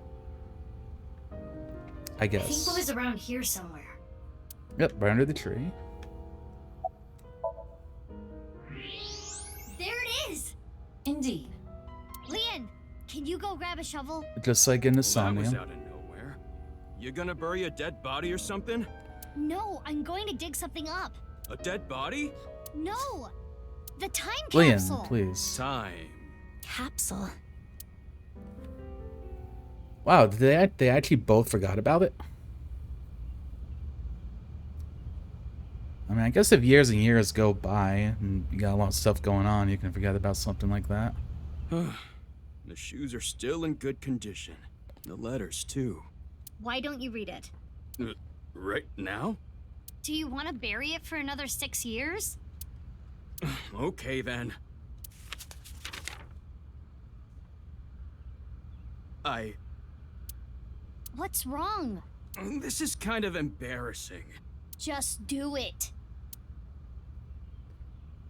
I I think guess. it was around here somewhere. Yep, right under the tree. There it is! Indeed. Lian, can you go grab a shovel? Just like in the That was Somnium. out of nowhere. You gonna bury a dead body or something? No, I'm going to dig something up. A dead body? No! The time Lian, capsule! please. Time. Capsule? Wow, did they actually both forgot about it? I mean, I guess if years and years go by and you got a lot of stuff going on, you can forget about something like that. The shoes are still in good condition. The letters, too. Why don't you read it? Right now? Do you want to bury it for another 6 years? Okay, then. What's wrong? This is kind of embarrassing. Just do it.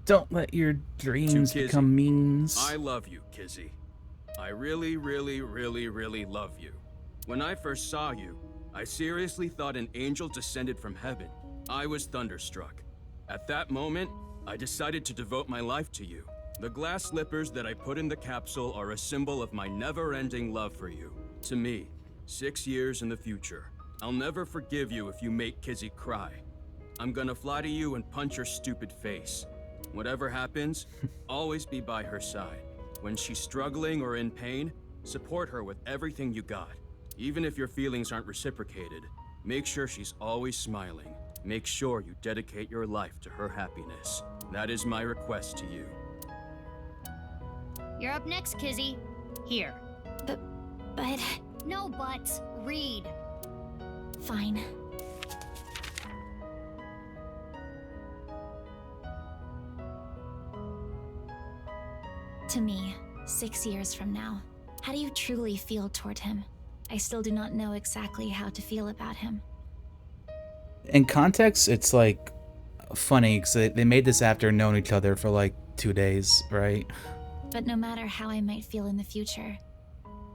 Don't let your dreams Kizzy, become memes. I love you, Kizzy. I really, really, really, really love you. When I first saw you, I seriously thought an angel descended from heaven. I was thunderstruck. At that moment, I decided to devote my life to you. The glass slippers that I put in the capsule are a symbol of my never-ending love for you. To me, 6 years in the future. I'll never forgive you if you make Kizzy cry. I'm gonna fly to you and punch your stupid face. Whatever happens, always be by her side. When she's struggling or in pain, support her with everything you got. Even if your feelings aren't reciprocated, make sure she's always smiling. Make sure you dedicate your life to her happiness. That is my request to you. You're up next, Kizzy. Here. But... No buts. Read. Fine. To me, 6 years from now, how do you truly feel toward him? I still do not know exactly how to feel about him. In context, it's like funny because they made this after knowing each other for like 2 days, right? But no matter how I might feel in the future,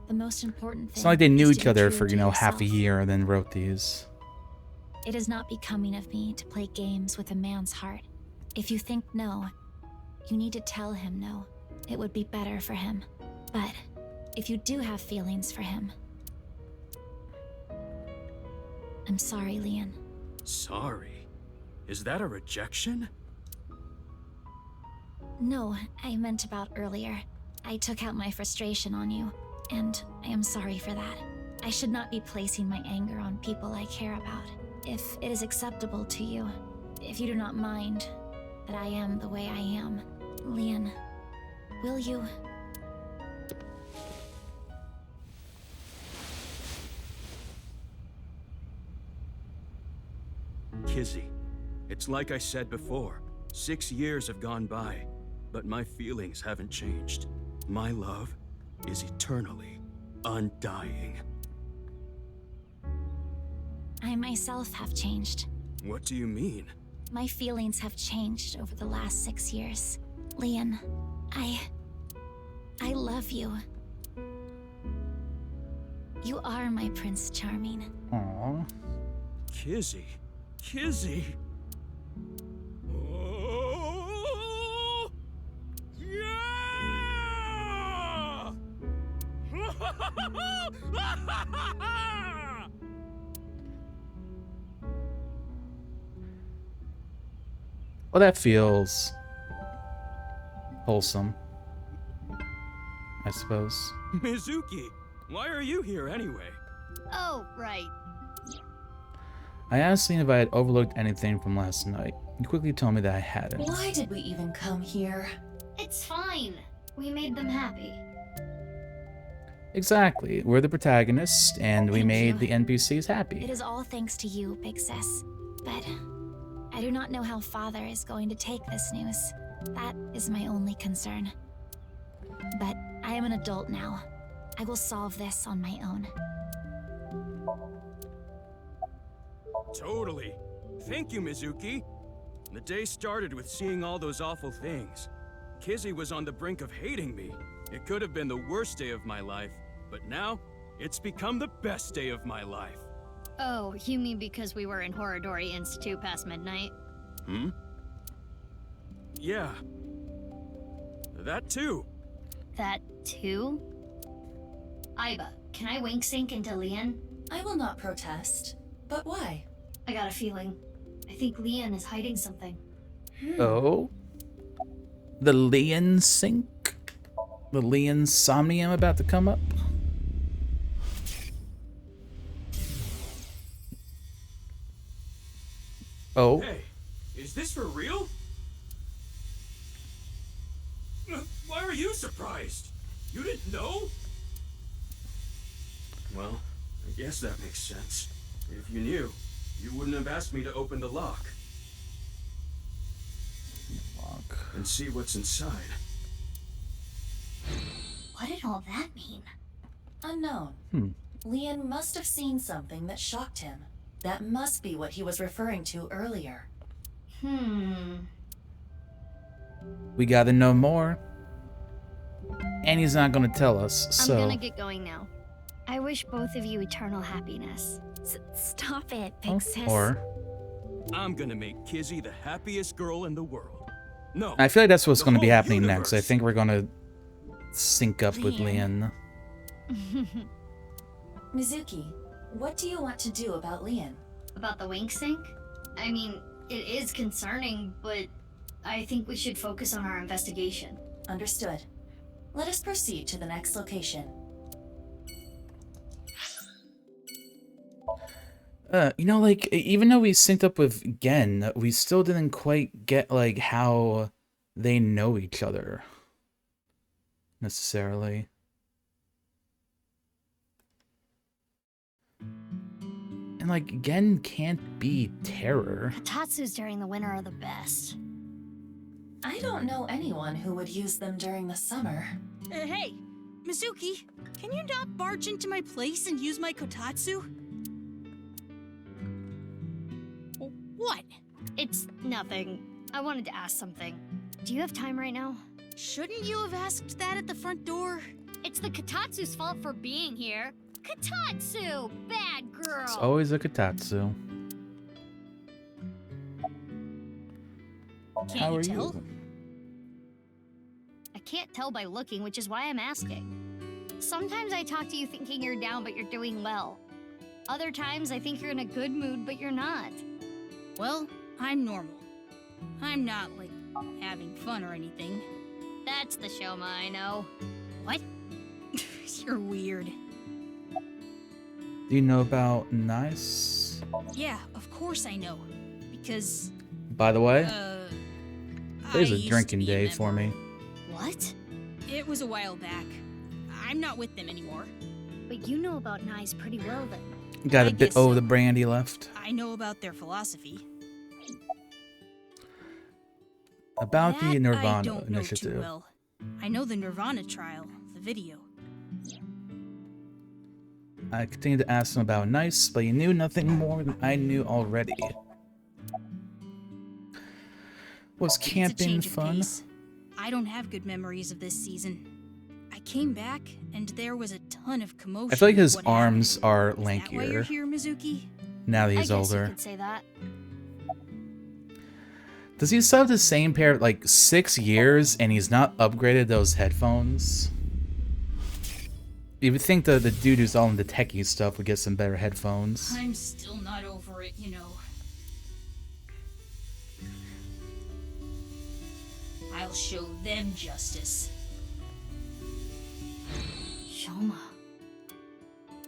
the most important thing It's not like they knew is to each be other true for, to half a yourself. year and then wrote these. It is not becoming of me to play games with a man's heart. If you think no, you need to tell him no. It would be better for him. But if you do have feelings for him, I'm sorry, Lian. Sorry? Is that a rejection? No, I meant about earlier. I took out my frustration on you, and I am sorry for that. I should not be placing my anger on people I care about. If it is acceptable to you, if you do not mind that I am the way I am, Lian, will you? Kizzy, it's like I said before. 6 years have gone by, but my feelings haven't changed. My love is eternally undying. I myself have changed. What do you mean? My feelings have changed over the last 6 years. Lian, I love you. You are my Prince Charming. Aww. Kizzy. Kizzy. Oh, yeah! Well, that feels wholesome, I suppose. Mizuki, why are you here anyway? Oh, right. I asked Leon if I had overlooked anything from last night. He quickly told me that I hadn't. Why did we even come here? It's fine. We made them happy. Exactly. We're the protagonists, and we Thank made you. the NPCs happy. It is all thanks to you, Big Sis. But I do not know how Father is going to take this news. That is my only concern. But I am an adult now. I will solve this on my own. Totally. Thank you, Mizuki. The day started with seeing all those awful things. Kizzy was on the brink of hating me. It could have been the worst day of my life, but now it's become the best day of my life. Oh, you mean because we were in Horodori Institute past midnight? Hmm? Yeah. That too. That too? Aiba, can I wink sync into Leon? I will not protest. But why? I got a feeling. I think Leon is hiding something. Oh? The Leon sync? The Leon Somnium about to come up? Oh? Hey, is this for real? Why are you surprised? You didn't know? Well, I guess that makes sense. If you knew, you wouldn't have asked me to open the lock. And see what's inside. What did all that mean? Unknown. Leon must have seen something that shocked him. That must be what he was referring to earlier. We gotta know more. And he's not gonna tell us, so... I'm gonna get going now. I wish both of you eternal happiness. Stop it, Big Sis. Or... I'm gonna make Kizzy the happiest girl in the world. No. I feel like that's what's the gonna be whole happening universe. next. I think we're gonna sync up with Leon. Leon. Mizuki, what do you want to do about Leon? About the wink sync? I mean, it is concerning, but I think we should focus on our investigation. Understood. Let us proceed to the next location. You know, like, even though we synced up with Gen, we still didn't quite get, like, how they know each other. Necessarily. And, like, Gen can't be Terror. Tatsus during the winter are the best. I don't know anyone who would use them during the summer. Hey, Mizuki, can you not barge into my place and use my kotatsu? What? It's nothing. I wanted to ask something. Do you have time right now? Shouldn't you have asked that at the front door? It's the Katatsu's fault for being here. Katatsu! Bad girl! It's always a Katatsu. Can't How you are tell? you? I can't tell by looking, which is why I'm asking. Sometimes I talk to you thinking you're down, but you're doing well. Other times I think you're in a good mood, but you're not. Well, I'm normal. I'm not, like, having fun or anything. That's the Shoma I know. What? You're weird. Do you know about Nice? Yeah, of course I know. Because, By the way, today's I a used to drinking be a day member. for me. What? It was a while back. I'm not with them anymore. But you know about Nyes pretty well then. Got I a bit guess over so. the brandy left. I know about their philosophy. About the That I Nirvana don't know initiative. too well. I know the Nirvana trial, the video. I continued to ask him about Nice, but he knew nothing more than I knew already. Was It's a camping change of fun? pace. I don't have good memories of this season. I came back, and there was a ton of commotion. I feel like his What arms are happened? Is that why you're lankier here, Mizuki? now that I he's guess you older. could say that. Does he still have the same pair, like 6 years, and he's not upgraded those headphones? You would think the dude who's all into techie stuff would get some better headphones. I'm still not over it, you know. I'll show them justice. Shoma.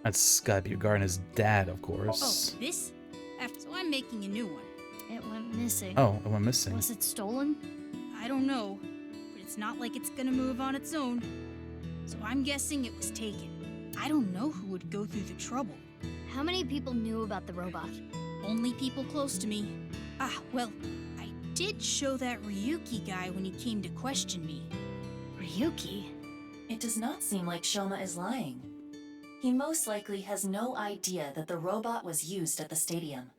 That's gotta be Garner's dad, of course. Oh, this? So I'm making a new one. It went missing. Oh, it went missing. Was it stolen? I don't know, but it's not like it's gonna move on its own. So I'm guessing it was taken. I don't know who would go through the trouble. How many people knew about the robot? Only people close to me. Ah, well, I did show that Ryuki guy when he came to question me. Ryuki? It does not seem like Shoma is lying. He most likely has no idea that the robot was used at the stadium.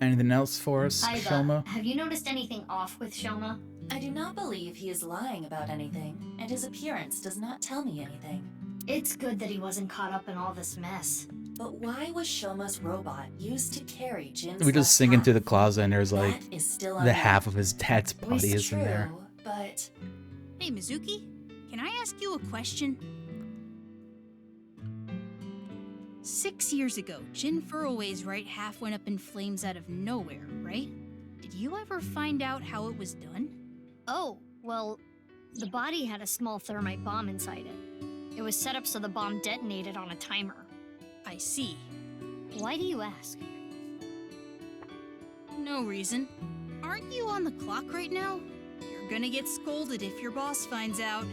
Anything else for us, Aiba, Shoma? have you noticed anything off with Shoma? I do not believe he is lying about anything, and his appearance does not tell me anything. It's good that he wasn't caught up in all this mess. But why was Shoma's robot used to carry Jin's We just sink into the closet and there's like That is still the unknown. half of his dad's It body is in there. true, but Hey, Mizuki, can I ask you a question? 6 years ago, Jin Furroway's right half went up in flames out of nowhere, right? Did you ever find out how it was done? Oh, well, the body had a small thermite bomb inside it. It was set up so the bomb detonated on a timer. I see. Why do you ask? No reason. Aren't you on the clock right now? You're gonna get scolded if your boss finds out.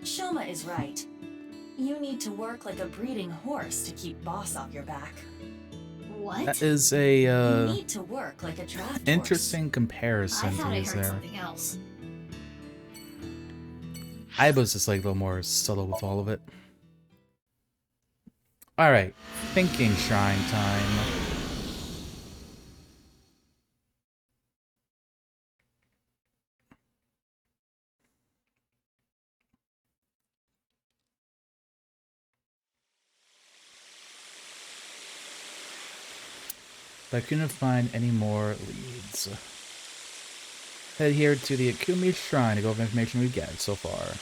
Shoma is right. You need to work like a breeding horse to keep boss off your back. What? That is a You need to work like a draft interesting I comparison thought to I use heard there. something else. Aiba's just like a little more subtle with all of it. Alright, thinking shrine time. But I couldn't find any more leads. Head here to the Akumi Shrine to go over information we get so far.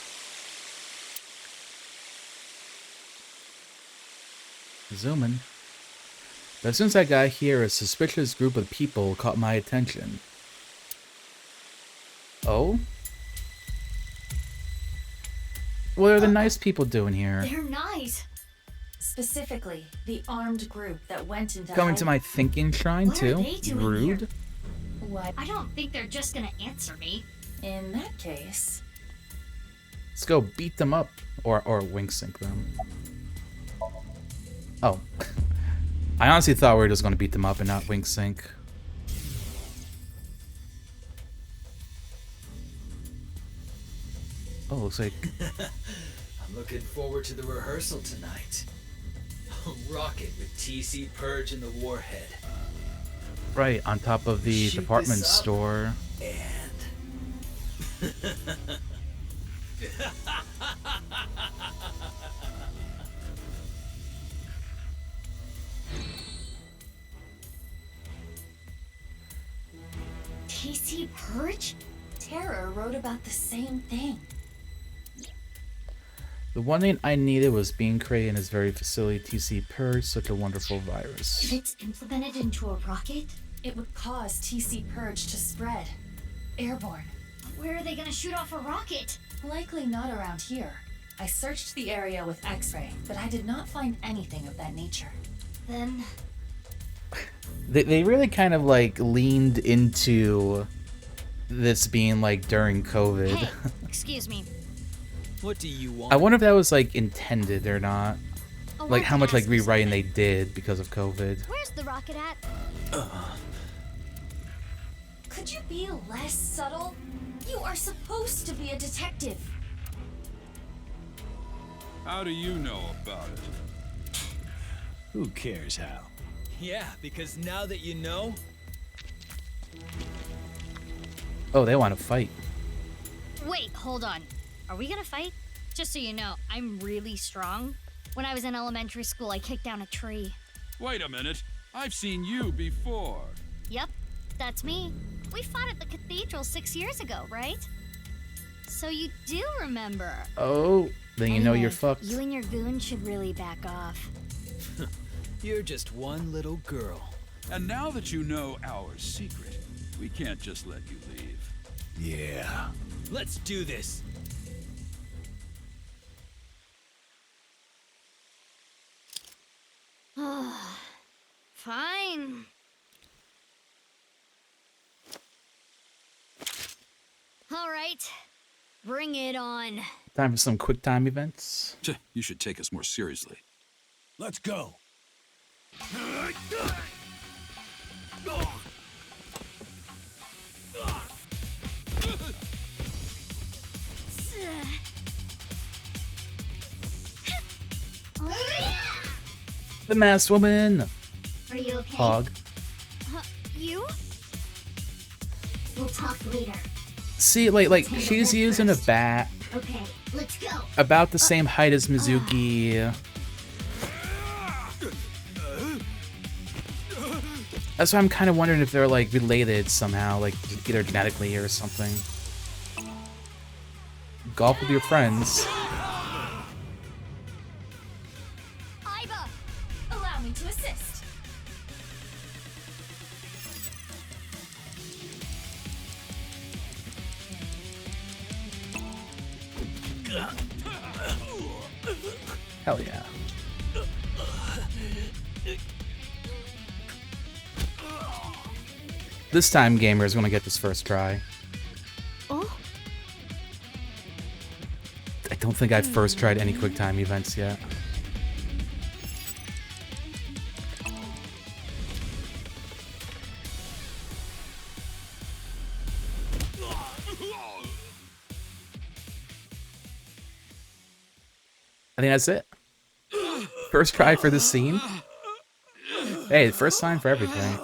Zooming. But as soon as I got here, a suspicious group of people caught my attention. Oh? What are the nice people doing here? They're nice. Specifically, the armed group that went into Coming to my thinking shrine What are too? they doing Rude. here? What? I don't think they're just gonna answer me. In that case, Let's go beat them up. Or wink sync them. Oh. I honestly thought we were just going to beat them up and not wink sync. Oh, looks like... I'm looking forward to the rehearsal tonight. I'll rock it with TC Purge and the Warhead. Right, on top of the Shoot department this up. store. TC Purge? Terror wrote about the same thing. The one thing I needed was being created in this very facility. TC Purge, such a wonderful virus. If it's implemented into a rocket, it would cause TC Purge to spread. Airborne. Where are they gonna shoot off a rocket? Likely not around here. I searched the area with X-ray, but I did not find anything of that nature. Then They really kind of like leaned into this being like during COVID. Hey, excuse me. What do you want? I wonder if that was like intended or not. I Like want how to much like ask you rewriting something. they did because of COVID. Where's the rocket at? Could you be less subtle? You are supposed to be a detective. How do you know about it? Who cares how? Yeah, because now that you know, Oh, they want to fight. Wait, hold on. Are we gonna fight? Just so you know, I'm really strong. When I was in elementary school, I kicked down a tree. Wait a minute. I've seen you before. Yep, that's me. We fought at the cathedral 6 years ago, right? So you do remember. Oh, then you know Anyway, you're fucked. You and your goon should really back off. You're just one little girl. And now that you know our secret, we can't just let you leave. Yeah. Let's do this. Fine. All right, bring it on. Time for some quick time events. You should take us more seriously. Let's go. The masked woman. Are you okay? Hog. You? We'll talk later. See, like she's using a bat. Okay, let's go. About the same height as Mizuki. That's why I'm kind of wondering if they're like related somehow, like either genetically or something. Golf with your friends. Aiba, allow me to assist. Hell yeah. This time, gamer's gonna get this first try. Oh? I don't think I've first tried any quick time events yet. I think that's it. First try for this scene. Hey, first time for everything.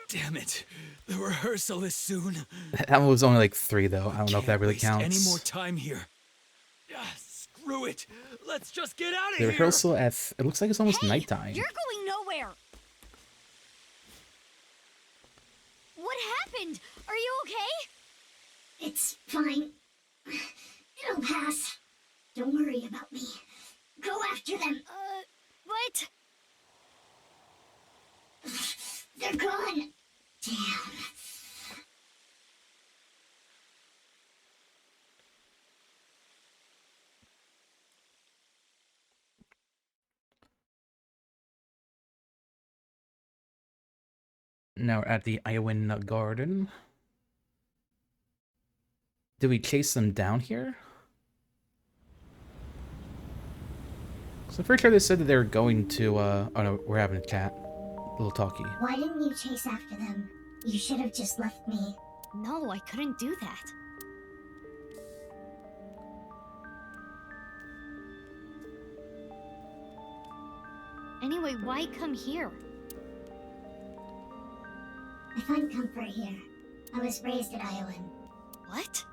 Damn it. The rehearsal is soon. That one was only like 3 though. I don't know if that really Waste counts. any more time here. Screw it. Let's just get out of The here. rehearsal at it looks like it's almost nighttime. You're going nowhere. What happened? Are you okay? It's fine. It'll pass. Don't worry about me. Go after them. What? They're gone. Damn. Now we're at the Iowan Garden. Did we chase them down here? So I'm pretty sure they said that they were going to, oh no, we're having a chat. A little talkie. Why didn't you chase after them? You should have just left me. No, I couldn't do that. Anyway, why come here? I find comfort here. I was raised at Iowan. What?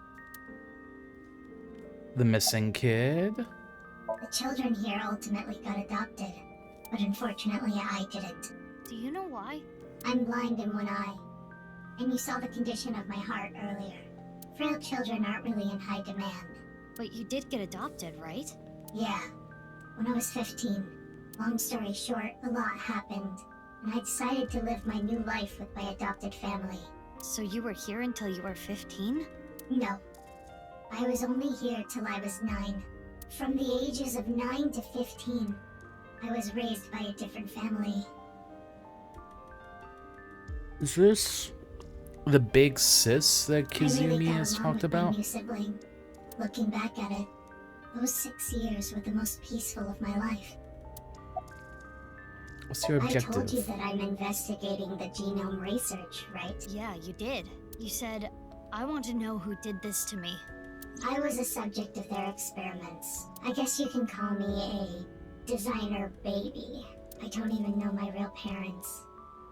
The missing kid? The children here ultimately got adopted, but unfortunately I didn't. Do you know why? I'm blind in one eye, and you saw the condition of my heart earlier. Frail children aren't really in high demand. But you did get adopted, right? Yeah, when I was 15. Long story short, a lot happened, and I decided to live my new life with my adopted family. So you were here until you were 15? No. I was only here till I was 9. From the ages of 9 to 15, I was raised by a different family. Is this the big sis that I really Kizumi got has along talked with my about? new sibling. Looking back at it, those 6 years were the most peaceful of my life. What's your I told you objective? that I'm investigating the genome research, right? Yeah, you did. You said, I want to know who did this to me. I was a subject of their experiments. I guess you can call me a designer baby. I don't even know my real parents.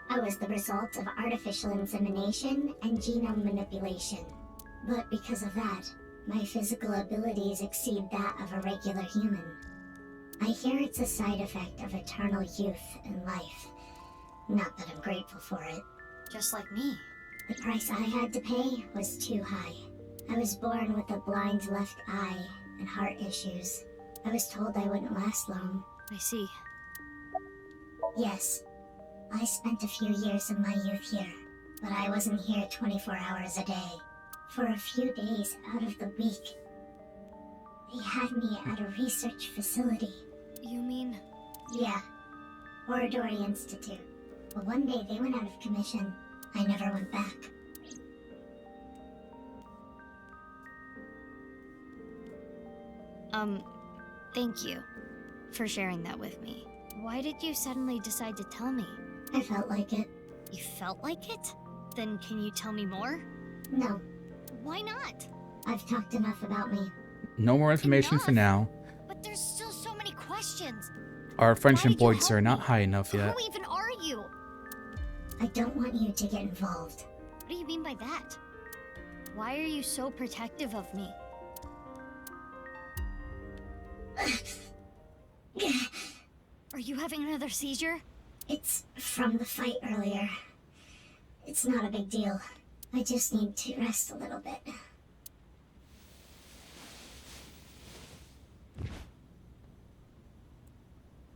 I was the result of artificial insemination and genome manipulation. But because of that, my physical abilities exceed that of a regular human. I hear it's a side effect of eternal youth and life. Not that I'm grateful for it. Just like me. The price I had to pay was too high. I was born with a blind left eye and heart issues. I was told I wouldn't last long. I see. Yes. I spent a few years of my youth here, but I wasn't here 24 hours a day. For a few days out of the week, they had me at a research facility. You mean? Yeah. Oradori Institute. But one day they went out of commission. I never went back. Thank you for sharing that with me. Why did you suddenly decide to tell me? I felt like it. You felt like it? Then can you tell me more? No. Why not? I've talked enough about me. No more information for now. But there's still so many questions. Our friendship points are not high enough yet. Who even are you? I don't want you to get involved. What do you mean by that? Why are you so protective of me? Are you having another seizure? It's from the fight earlier. It's not a big deal. I just need to rest a little bit.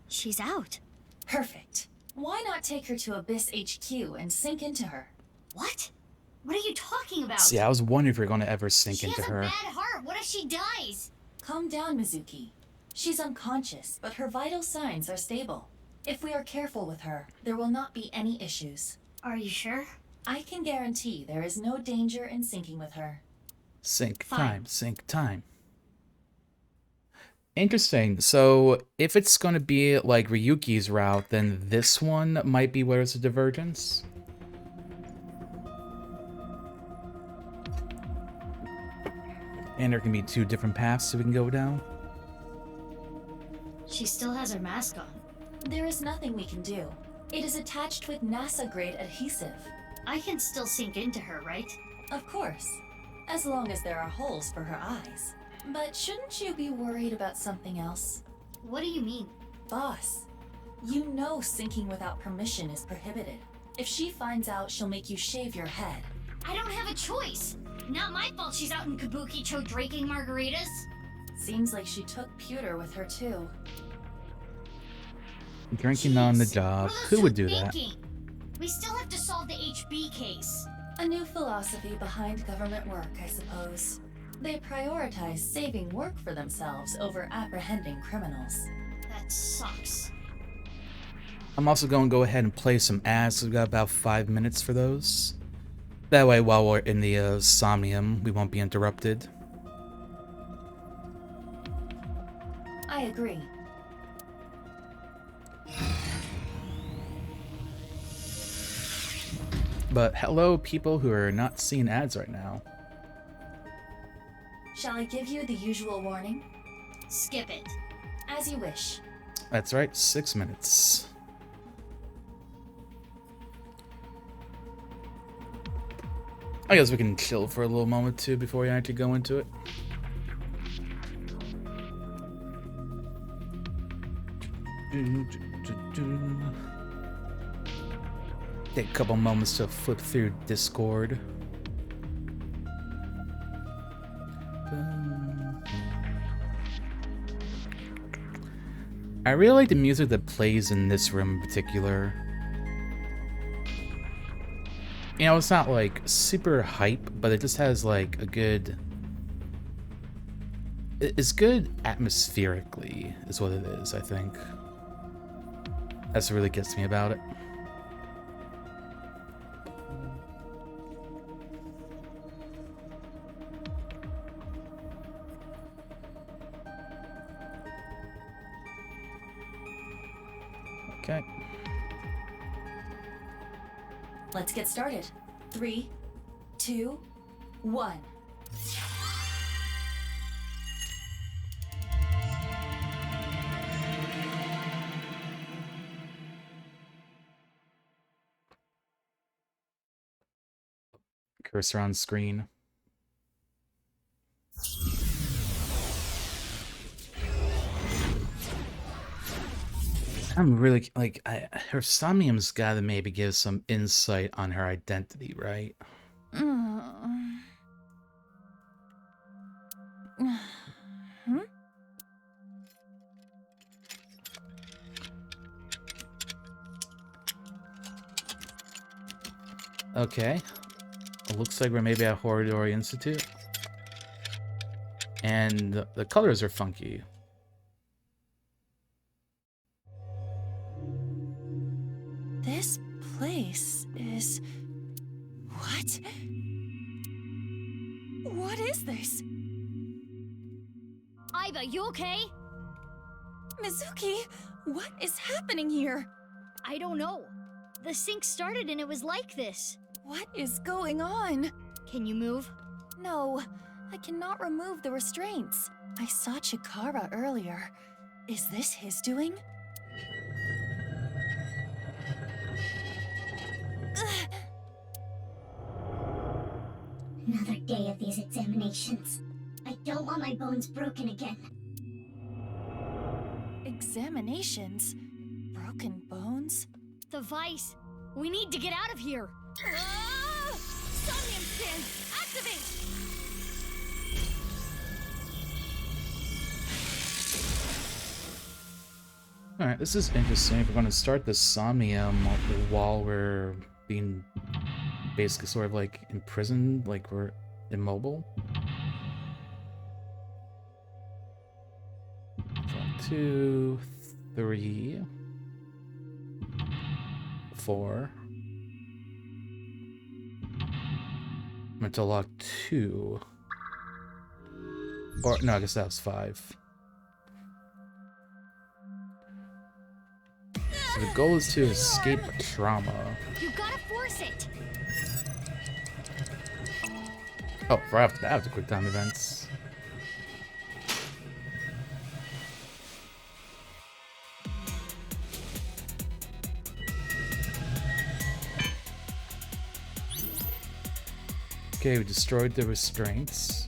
She's out. Perfect. Why not take her to Abyss HQ and sink into her? What? What are you talking about? See, I was wondering if you're going to ever sink into She her. has a bad heart. What if she dies? Calm down, Mizuki. She's unconscious, but her vital signs are stable. If we are careful with her, there will not be any issues. Are you sure? I can guarantee there is no danger in sinking with her. Sync time, sync time. Interesting. So, if it's going to be like Ryuki's route, then this one might be where it's a divergence. And there can be two different paths we can go down. She still has her mask on. There is nothing we can do. It is attached with NASA-grade adhesive. I can still sink into her, right? Of course. As long as there are holes for her eyes. But shouldn't you be worried about something else? What do you mean? Boss, you know sinking without permission is prohibited. If she finds out, she'll make you shave your head. I don't have a choice. Not my fault she's out in Kabuki-cho drinking margaritas. Seems like she took pewter with her too. Drinking on the job. Who would do that? We still have to solve the HB case. A new philosophy behind government work, I suppose. They prioritize saving work for themselves over apprehending criminals. That sucks. I'm also going to go ahead and play some ads. We've got about 5 minutes for those. That way, while we're in the Somnium, we won't be interrupted. I agree. But hello, people who are not seeing ads right now. Shall I give you the usual warning? Skip it. As you wish. That's right, 6 minutes. I guess we can chill for a little moment too before we actually go into it. Take a couple moments to flip through Discord. I really like the music that plays in this room in particular. You know, it's not like super hype, but it just has like a good... It's good atmospherically, is what it is, I think. That's what really gets me about it. Okay. Let's get started. 3, 2, 1. cursor on screen. I'm really like her Somnium's gotta maybe give some insight on her identity, right? Hmm? Okay. It looks like we're maybe at Horridori Institute. And the colors are funky. This place is... What? What is this? Aiba, you okay? Mizuki, what is happening here? I don't know. The sync started and it was like this. What is going on? Can you move? No, I cannot remove the restraints. I saw Chikara earlier. Is this his doing? Another day of these examinations. I don't want my bones broken again. Examinations? Broken bones? The vice. We need to get out of here. Ah! Somnium skin, activate! Alright, this is interesting. If we're going to start the Somnium while we're being basically sort of like imprisoned, like we're immobile. 1, 2, 3, 4. I'm going to lock 2. Or, no, I guess that was 5. So the goal is to escape trauma. You gotta force it! Oh, right after that, I have the quick time events. Okay, we destroyed the restraints.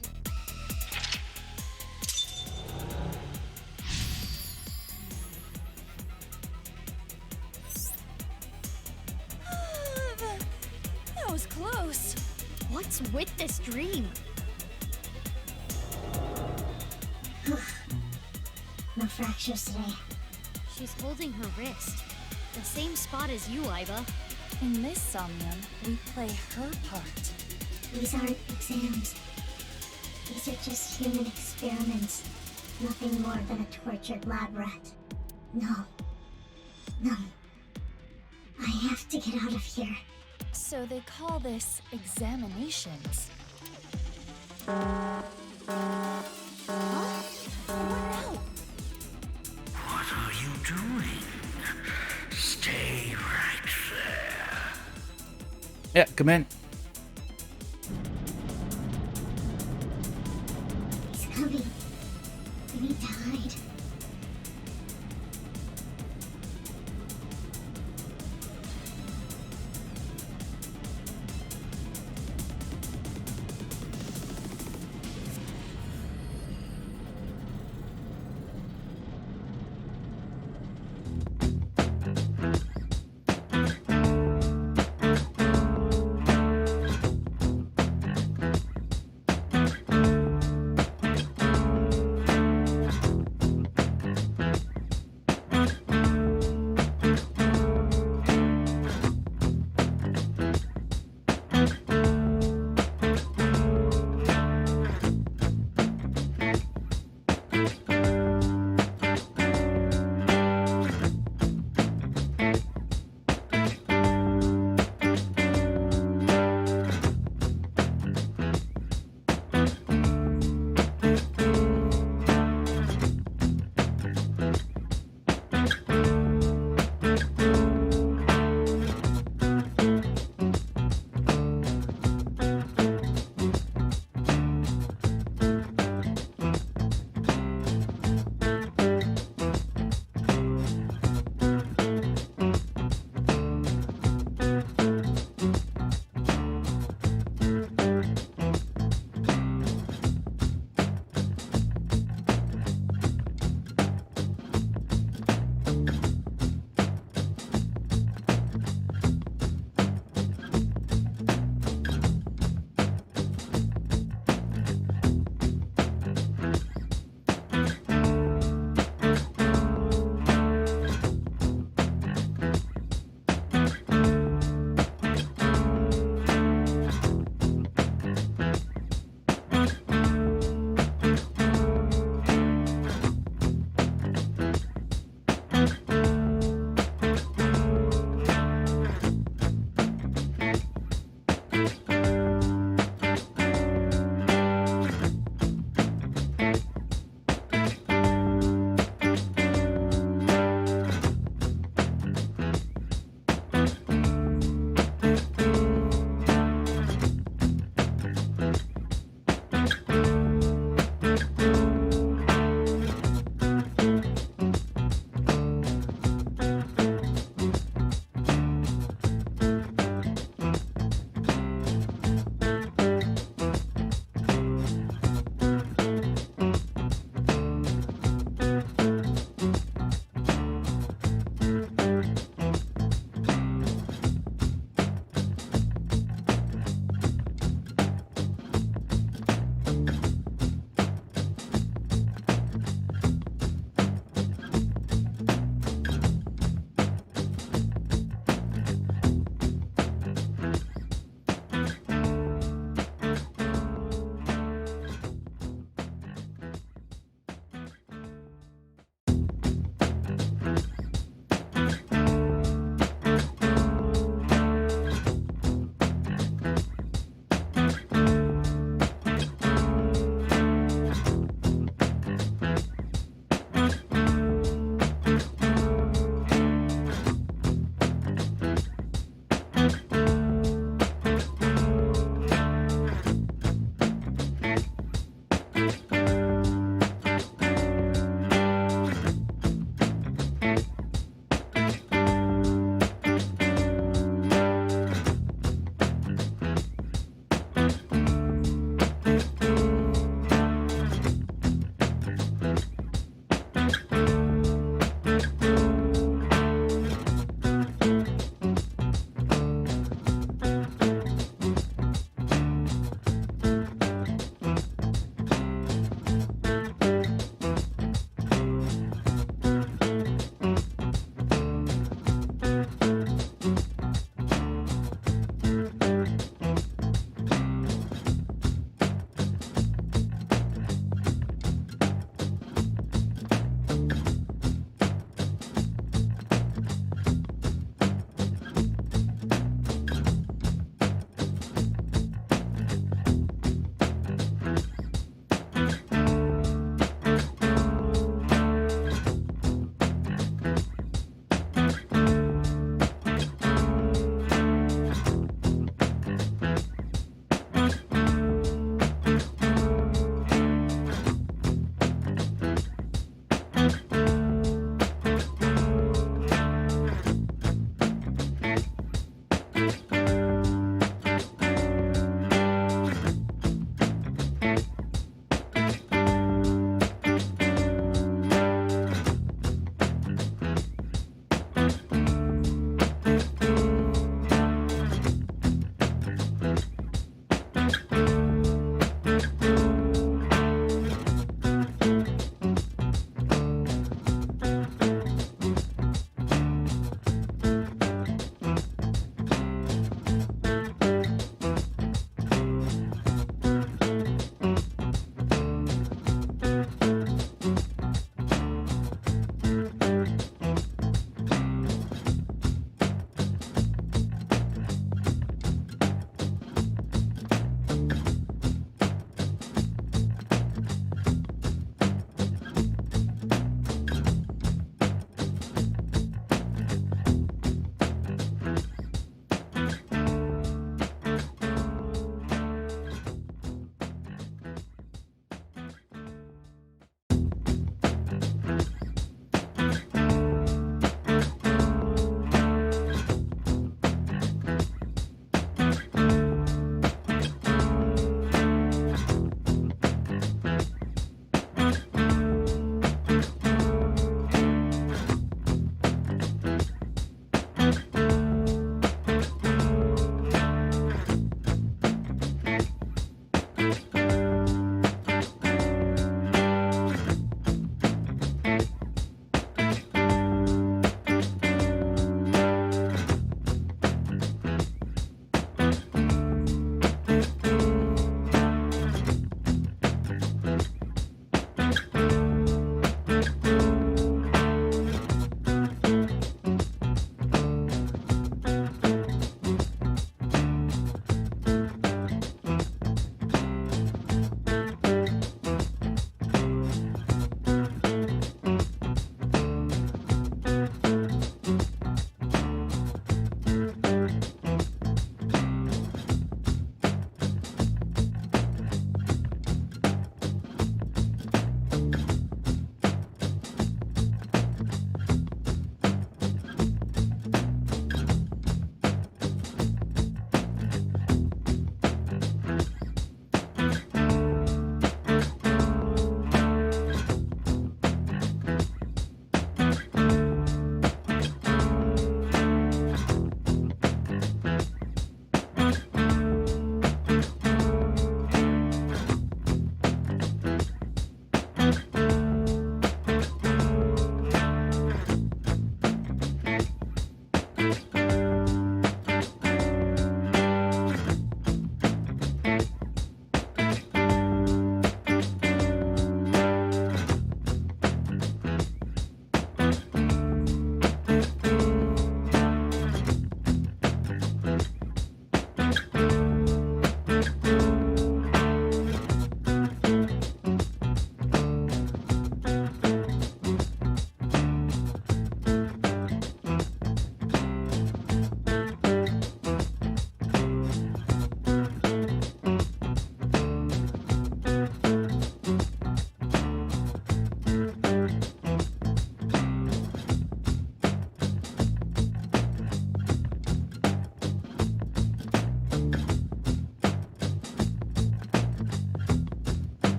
That was close. What's with this dream? No fractures today. She's holding her wrist. The same spot as you, Aiba. In this Somnium, we play her part. These aren't exams. These are just human experiments. Nothing more than a tortured lab rat. No. No. I have to get out of here. So they call this examinations. What are you doing? Stay right there. Yeah, come in. He's coming. We need to hide.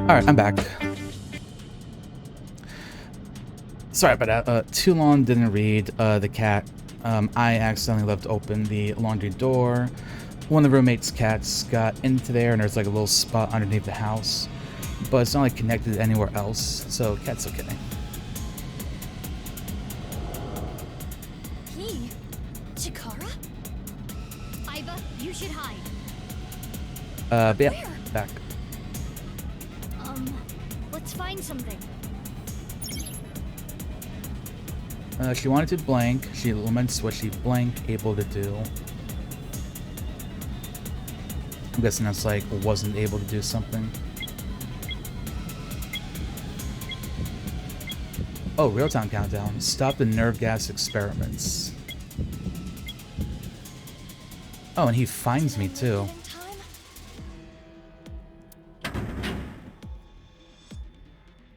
Alright, I'm back. Sorry about that. Too long didn't read the cat. I accidentally left open the laundry door. One of the roommates' cats got into there, and there's like a little spot underneath the house, but it's not like connected anywhere else, so cat's okay. He? Chikara? Iba, you should hide. But yeah, back. Let's find something. She wanted to blank. She laments what she blank able to do. I'm guessing that's like wasn't able to do something. Oh, real-time countdown. Stop the nerve gas experiments. Oh, and he finds me too.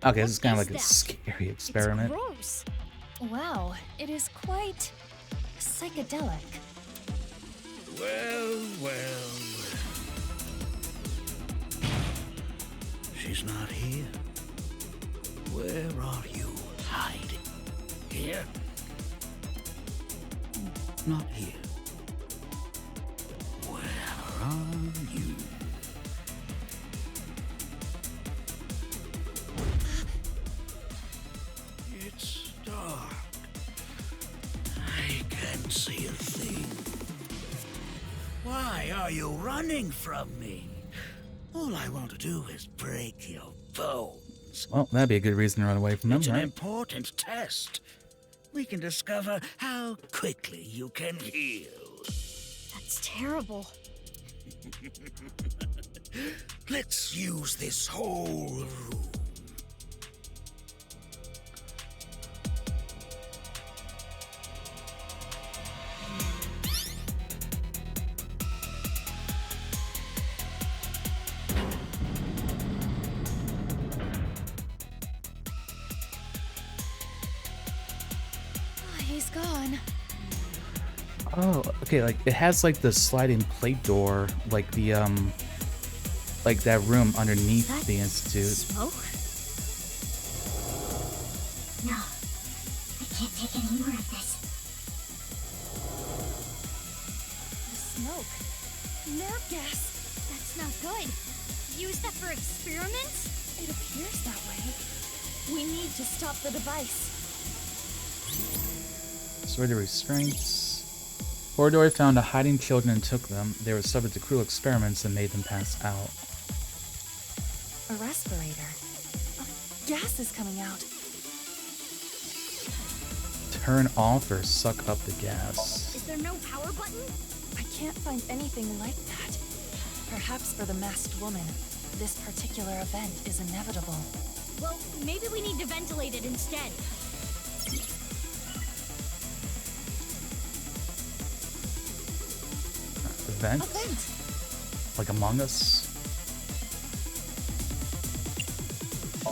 Okay, this is kind of like a scary experiment. Gross. Wow, it is quite psychedelic. Well, well. She's not here. Where are you hiding? Here? Not here. Where are you? It's dark. I can't see a thing. Why are you running from me? All I want to do is break your bones. Well, that'd be a good reason to run away from them, It's an right? important test. We can discover how quickly you can heal. That's terrible. Let's use this whole room. He's gone. Oh, okay, like it has like the sliding plate door, like the like that room underneath the institute. Smoke? No, I can't take any more of this. The smoke. Nerve gas. That's not good. Use that for experiments? It appears that way. We need to stop the device. Destroy the restraints. Corridor found a hiding children and took them. They were subject to cruel experiments that made them pass out. A respirator. Gas is coming out. Turn off or suck up the gas. Is there no power button? I can't find anything like that. Perhaps for the masked woman, this particular event is inevitable. Well, maybe we need to ventilate it instead. Vent? A vent. Like Among Us?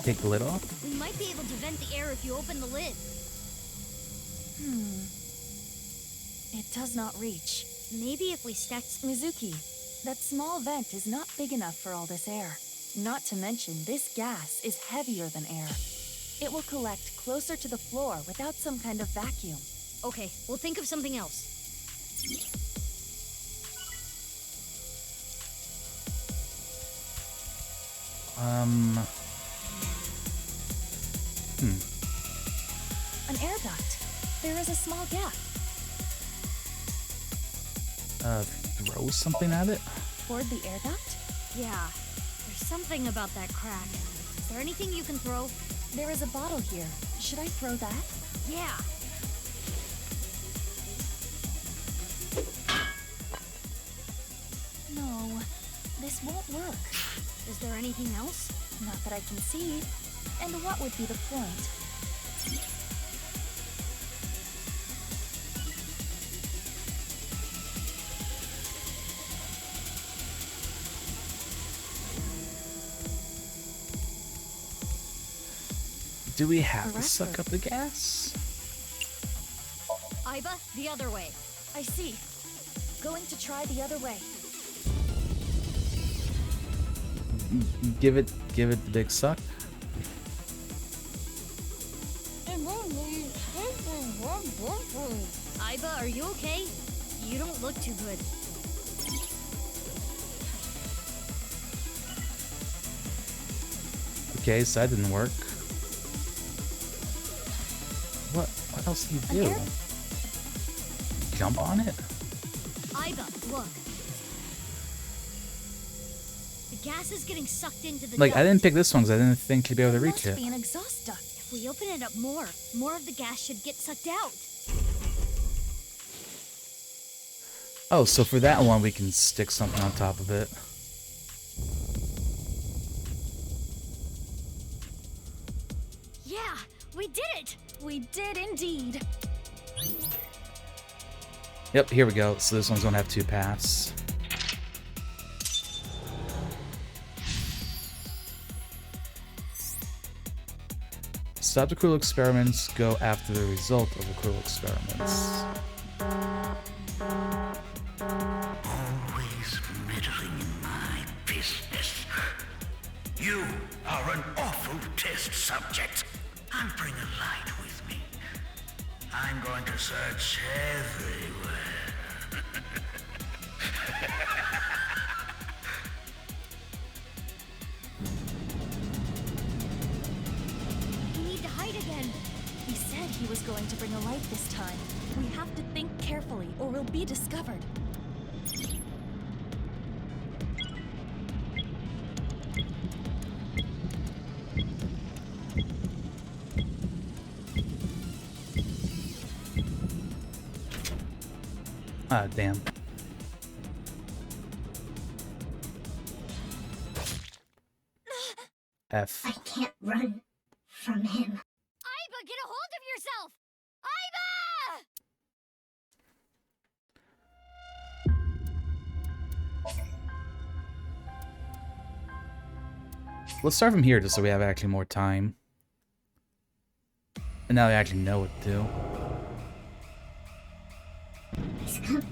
Take the lid off? We might be able to vent the air if you open the lid. It does not reach. Maybe if we stacked... Mizuki, that small vent is not big enough for all this air. Not to mention, this gas is heavier than air. It will collect closer to the floor without some kind of vacuum. Okay, we'll think of something else. An air duct. There is a small gap. Throw something at it? Toward the air duct? Yeah, there's something about that crack. Is there anything you can throw? There is a bottle here. Should I throw that? Yeah. No, this won't work. Is there anything else? Not that I can see. And what would be the point? Do we have to suck up the gas? Iba, the other way. I see. Going to try the other way. give it the big suck. Iba, are you okay? You don't look too good. Okay, so that didn't work. What else do you do? Jump on it? Iba, look. The gas is getting sucked into the Like, duct. I didn't pick this one because I didn't think you'd be able to reach it. Be an exhaust duct. If we open it up more of the gas should get sucked out. Oh, so for that one, we can stick something on top of it. Yeah, we did it! We did indeed. Yep, here we go. So this one's gonna have 2 paths. Stop the cruel experiments, go after the result of the cruel experiments. Always meddling in my business. You are an awful test subject. I'll bring a light with me. I'm going to search everywhere. We need to hide again. He said he was going to bring a light this time. We have to think carefully or we'll be discovered. Ah, damn. F. I can't run from him. Iba, get a hold of yourself! Iba! Let's start from here just so we have actually more time. And now we actually know what to do. He's come.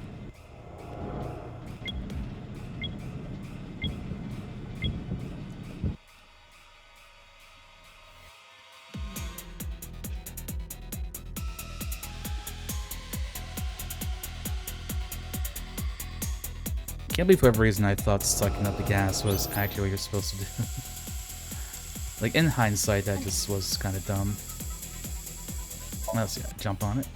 Can't believe for whatever reason I thought sucking up the gas was actually what you're supposed to do. Like, in hindsight, that just was kind of dumb. Let's see, jump on it.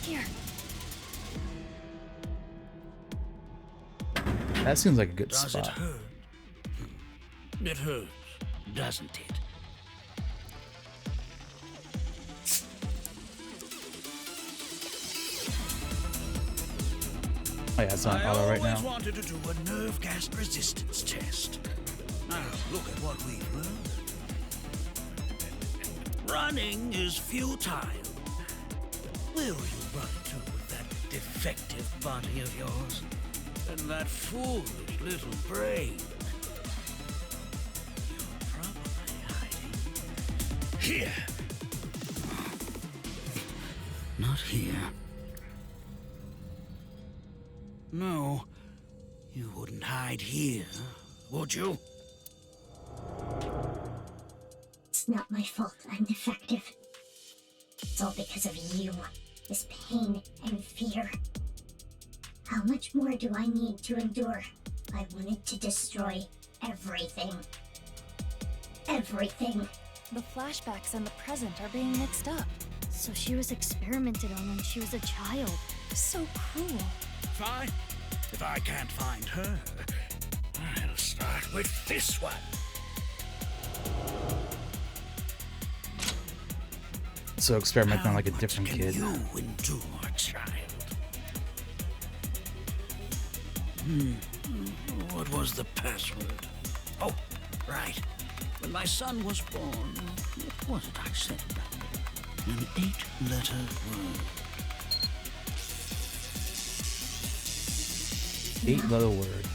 Here. That seems like a good Does spot. it hurt? It hurts, doesn't it? Oh yeah, it's on auto right I now. always wanted to do a nerve gas resistance test. Now, look at what we've learned. Running is futile. Will you run to with that defective body of yours? And that foolish little brain? You're probably hiding here. Not here. No, you wouldn't hide here, would you? It's not my fault I'm defective. It's all because of you. This pain and fear. How much more do I need to endure? I wanted to destroy everything. Everything. The flashbacks and the present are being mixed up. So she was experimented on when she was a child. So cruel. Fine. If I can't find her, I'll start with this one. So experimenting on like a different Can kid. you endure, child? What was the password? Oh, right. When my son was born, what was it I said? An 8-letter word. Hate the word.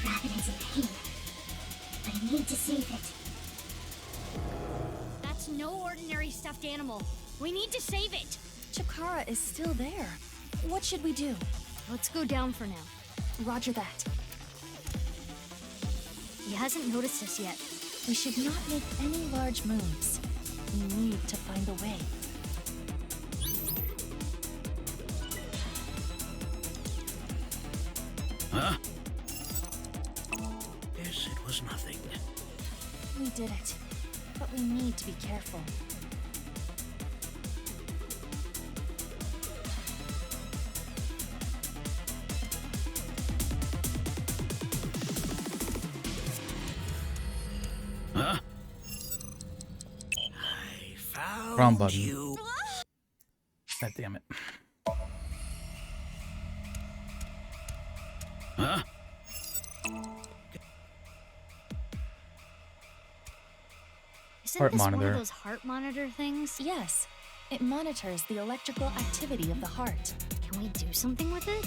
Rabbit is in pain. I need to save it. That's no ordinary stuffed animal. We need to save it. Chikara is still there. What should we do? Let's go down for now. Roger that. He hasn't noticed us yet. We should not make any large moves. We need to find a way. Huh? Yes, it was nothing. We did it. But we need to be careful. Huh? I found Wrong button. you. God damn it. Huh? Isn't Heart this one monitor. of those heart monitor things? Yes. It monitors the electrical activity of the heart. Can we do something with it?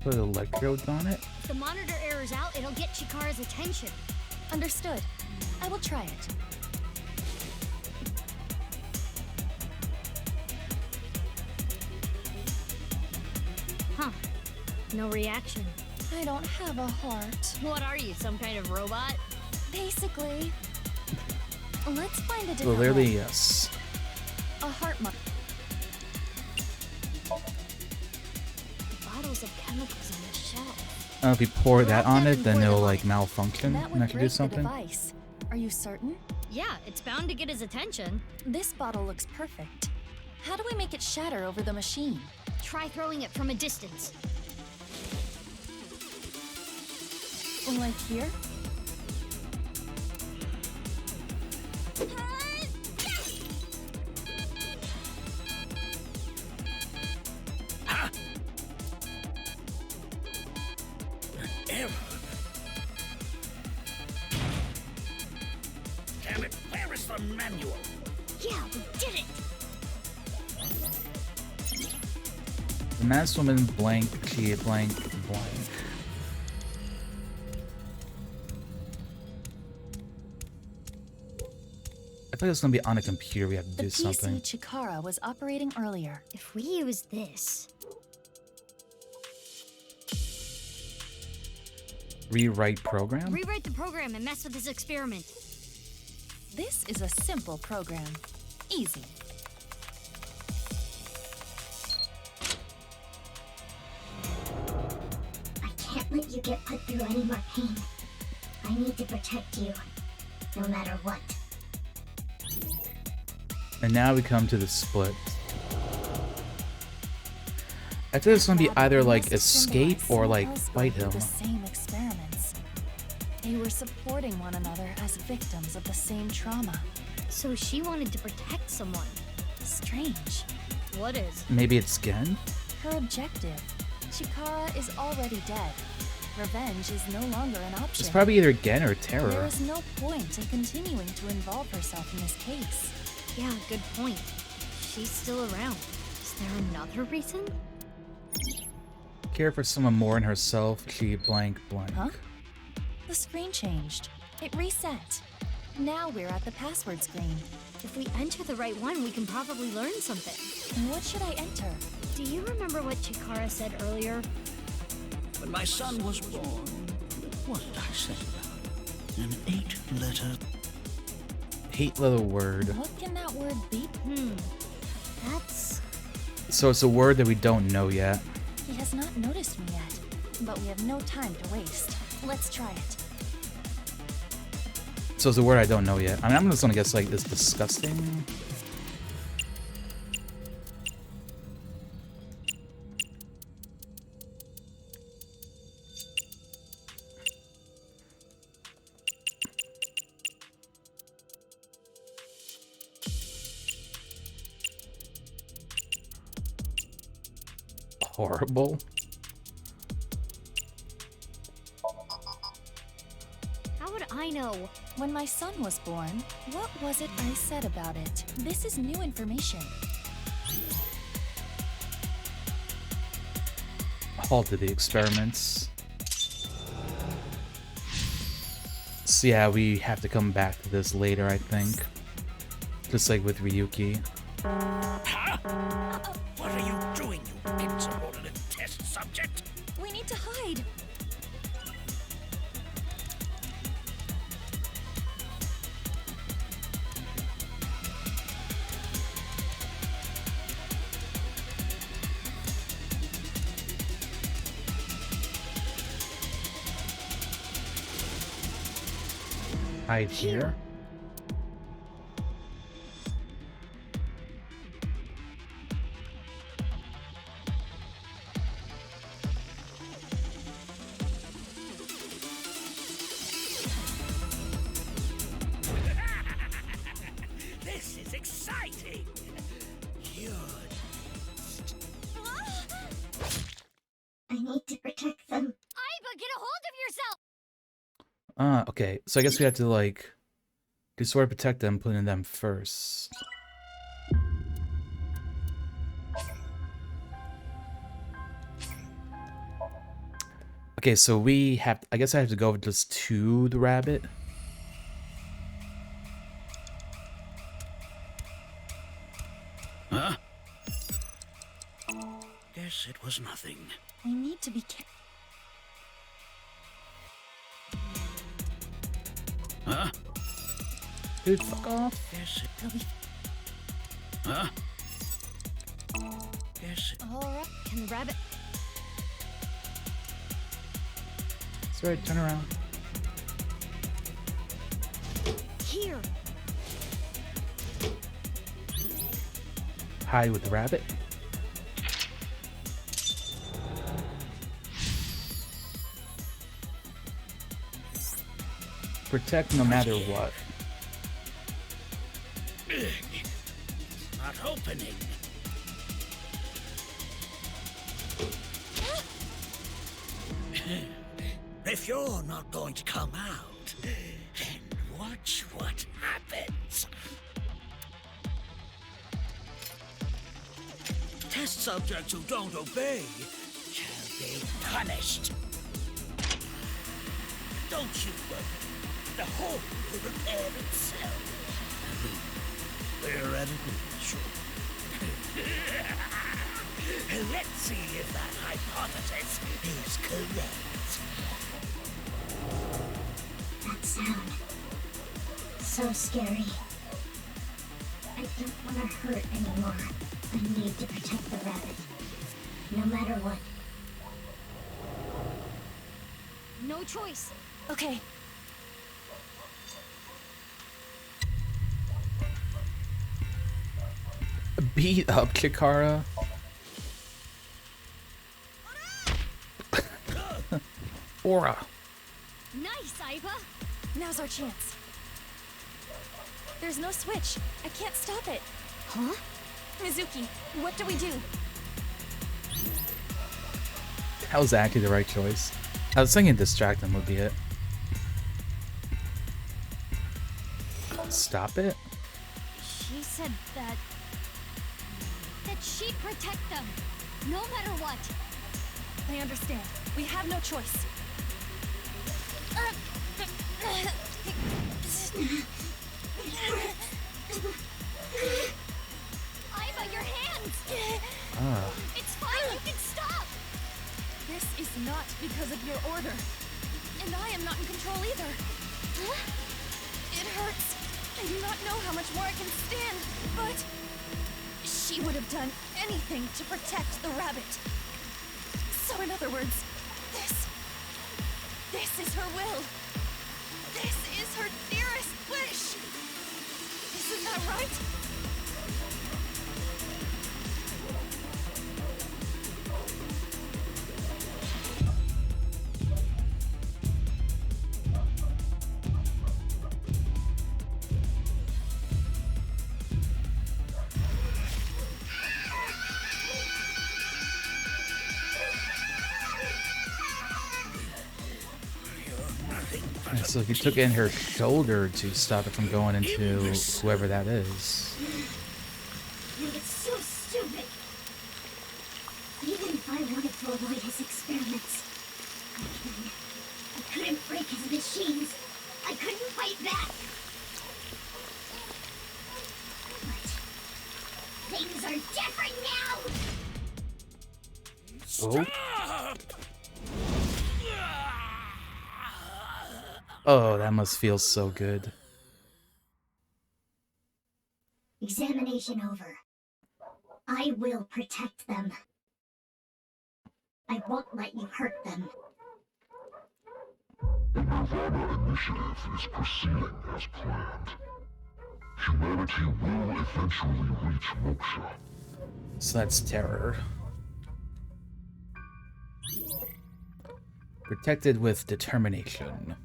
Put electrodes on it. If the monitor errors out, it'll get Chikara's attention. Understood. I will try it. Huh. No reaction. I don't have a heart. What are you, some kind of robot? Basically. Let's find a different Clearly, way. yes. A heart monitor. Bottles of chemicals on the shelf. If you pour that on it, then before the it'll light. like malfunction That and would I can break do something. the device. Are you certain? Yeah, it's bound to get his attention. This bottle looks perfect. How do we make it shatter over the machine? Try throwing it from a distance. Like here? Huh? An error. Damn it, where is the manual? Yeah, we did it! The masked woman blank, she blank, blank. I thought it was gonna be on a computer. We have to The do PC something. Chikara was operating earlier. If we use this... Rewrite program. Rewrite the program and mess with this experiment. This is a simple program. Easy. I can't let you get put through any more pain. I need to protect you, no matter what. And now we come to the split. I think it's gonna be either like escape or like fight him. The same experiments. They were supporting one another as victims of the same trauma. So she wanted to protect someone. Strange. What is? Maybe it's Gen? Her objective. Chikara is already dead. Revenge is no longer an option. It's probably either Gen or Terror. There is no point in continuing to involve herself in this case. Yeah, good point. She's still around. Is there another reason? Care for someone more than herself, she blank blank. Huh? The screen changed. It reset. Now we're at the password screen. If we enter the right one, we can probably learn something. What should I enter? Do you remember what Chikara said earlier? When my son was born, what did I say about an 8-letter? Hate little word. What can that word be? That's... So it's a word that we don't know yet. He has not noticed me yet, but we have no time to waste. Let's try it. So it's a word I don't know yet. I mean, I'm just gonna guess like it's disgusting. Horrible. How would I know? When my son was born, what was it I said about it? This is new information. halted the experiments. So yeah, we have to come back to this later, I think. Just like with Ryuki. Huh? What are you doing, you insubordinate test subject? We need to hide. Hide here. This is exciting. Good. I need to protect them. Aiba, get a hold of yourself! Okay. So I guess we have to, like, do sort of protect them, putting them first. Okay, so we have... I guess I have to go just to the rabbit. Huh? Guess it was nothing. We need to be careful. Huh? Dude, fuck off. Guess it... He'll be... Huh? Guess it... Alright, can the rabbit... Sorry, turn around. Here! Hide with the rabbit. Protect no matter what. It's not opening. If you're not going to come out, then watch what happens. Test subjects who don't obey shall be punished. Don't you worry. The hole will repair itself. We're at it, sure. Let's see if that hypothesis is correct. That sound. So scary. I don't want to hurt anymore. I need to protect the rabbit. No matter what. No choice. Okay. Beat up Chikara. Aura. Nice, Aiba! Now's our chance. There's no switch. I can't stop it. Huh? Mizuki, what do we do? That was actually the right choice. I was thinking distract them would be it. Stop it? She said that she'd protect them, no matter what. I understand. We have no choice. Aiba, your hands! Ah. It's fine, you can stop! This is not because of your order. And I am not in control either. It hurts. I do not know how much more I can stand, but... She would have done anything to protect the rabbit. So in other words, this is her will. This is her dearest wish. Isn't that right? So if you took in her shoulder to stop it from going into whoever that is. It's so stupid. Even if I wanted to avoid his different now! Oh. Oh, that must feel so good. Examination over. I will protect them. I won't let you hurt them. The Nirvana initiative is proceeding as planned. Humanity will eventually reach moksha. So that's terror. Protected with determination.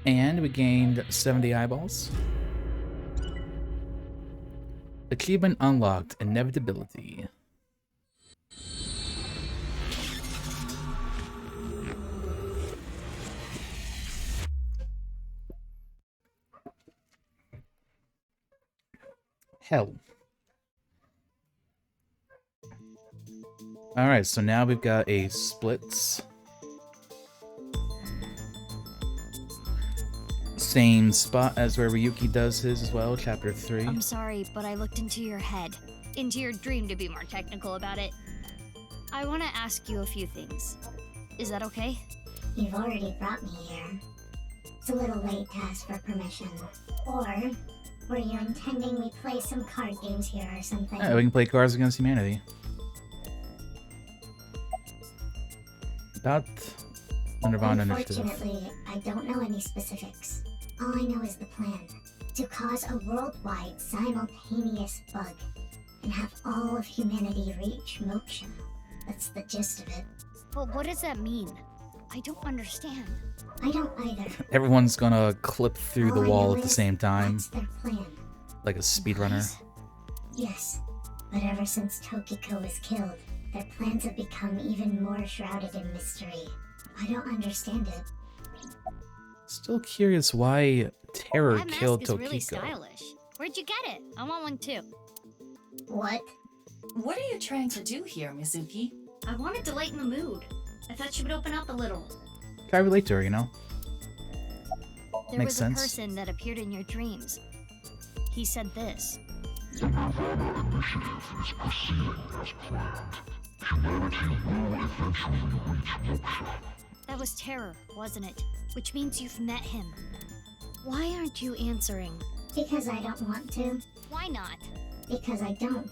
And we gained 70 eyeballs. Achievement unlocked, inevitability. Hell. Alright, so now we've got a splits. Same spot as where Ryuki does his as well, chapter 3. I'm sorry, but I looked into your head. Into your dream, to be more technical about it. I want to ask you a few things. Is that okay? You've already brought me here. It's a little late to ask for permission. Or were you intending we play some card games here or something? Yeah, we can play Cards Against Humanity. About the Nirvana initiative. Unfortunately, I don't know any specifics. All I know is the plan. To cause a worldwide simultaneous bug and have all of humanity reach moksha. That's the gist of it. But what does that mean? I don't understand. I don't either. Everyone's gonna clip through the All I wall know at the is same time. That's their plan. Like a speedrunner. Yes, but ever since Tokiko was killed, their plans have become even more shrouded in mystery. I don't understand it. Still curious why Terror That killed mask is Tokiko. really stylish. Where'd you get it? I want one too. What? What are you trying to do here, Mizuki? I wanted to lighten the mood. I thought she would open up a little. Can I relate to her, you know? There Makes was sense. a person that appeared in your dreams. He said this. The Nirvana initiative is proceeding as planned. Humanity will eventually reach moksha. That was Terror, wasn't it? Which means you've met him. Why aren't you answering? Because I don't want to. Why not? Because I don't.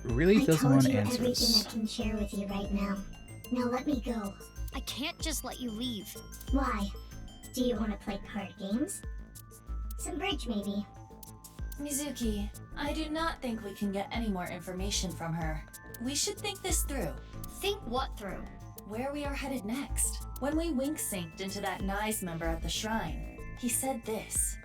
Really I doesn't told want you everything answers. I can share with you right now. Now let me go. I can't just let you leave. Why? Do you want to play card games? Some bridge, maybe. Mizuki, I do not think we can get any more information from her. We should think this through. Think what through? Where we are headed next. When we wink synced into that Nye's member at the shrine, he said this.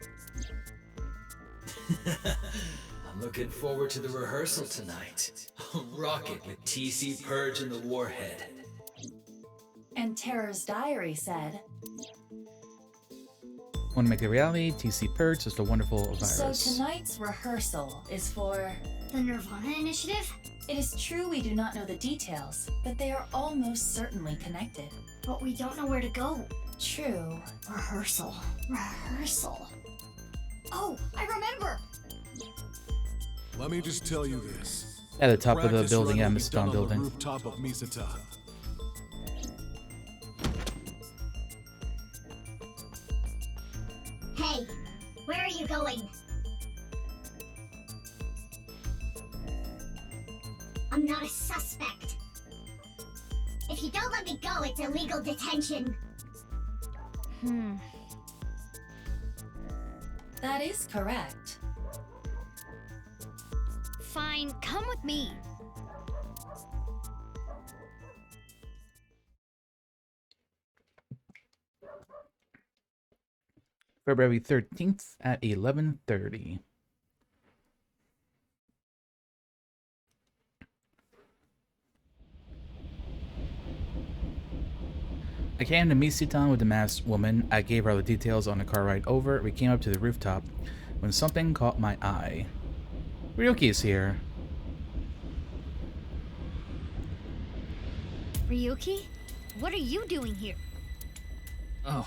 I'm looking forward to the rehearsal tonight. I'll rock it with TC Purge and the Warhead. And Terror's diary said, Want to make it a reality? TC Purge is a wonderful virus. So tonight's rehearsal is for... The Nirvana initiative? It is true we do not know the details, but they are almost certainly connected. But we don't know where to go. True. Rehearsal. Rehearsal. Oh, I remember! Let me just tell you this. At the top of the Practice building, run yeah, will be Mr. done on the building. rooftop of Misata. Hey, where are you going? I'm not a suspect. If you don't let me go, it's illegal detention. That is correct. Fine, come with me. February 13th at 11:30. I came to Misutan with the masked woman. I gave her all the details on the car ride over. We came up to the rooftop when something caught my eye. Ryuki's here. Ryuki? What are you doing here? Oh,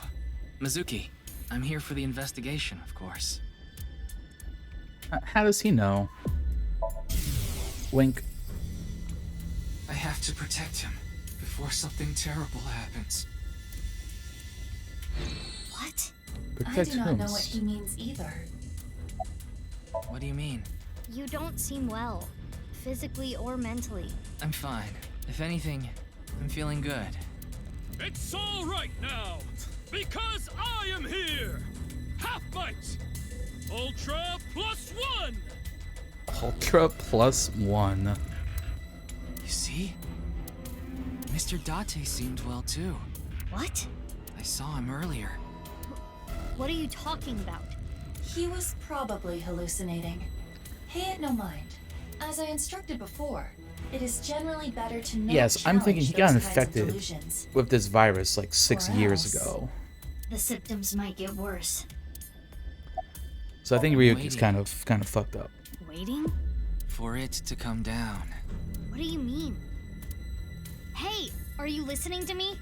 Mizuki. I'm here for the investigation, of course. How does he know? Wink. I have to protect him before something terrible happens. What? I do not know what he means either. What do you mean? You don't seem well, physically or mentally. I'm fine. If anything, I'm feeling good. It's all right now, because I am here! Half might! Ultra +1! Ultra +1. You see? Mr. Date seemed well too. What? I saw him earlier. What are you talking about? He was probably hallucinating. Pay it no mind. As I instructed before, it is generally better to not Yes, I'm thinking he got challenge those kinds of infected delusions. with this virus like 6 Or years else. ago. The symptoms might get worse. So I think Ryuki's kind of fucked up. Waiting? For it to come down. What do you mean? Hey, are you listening to me?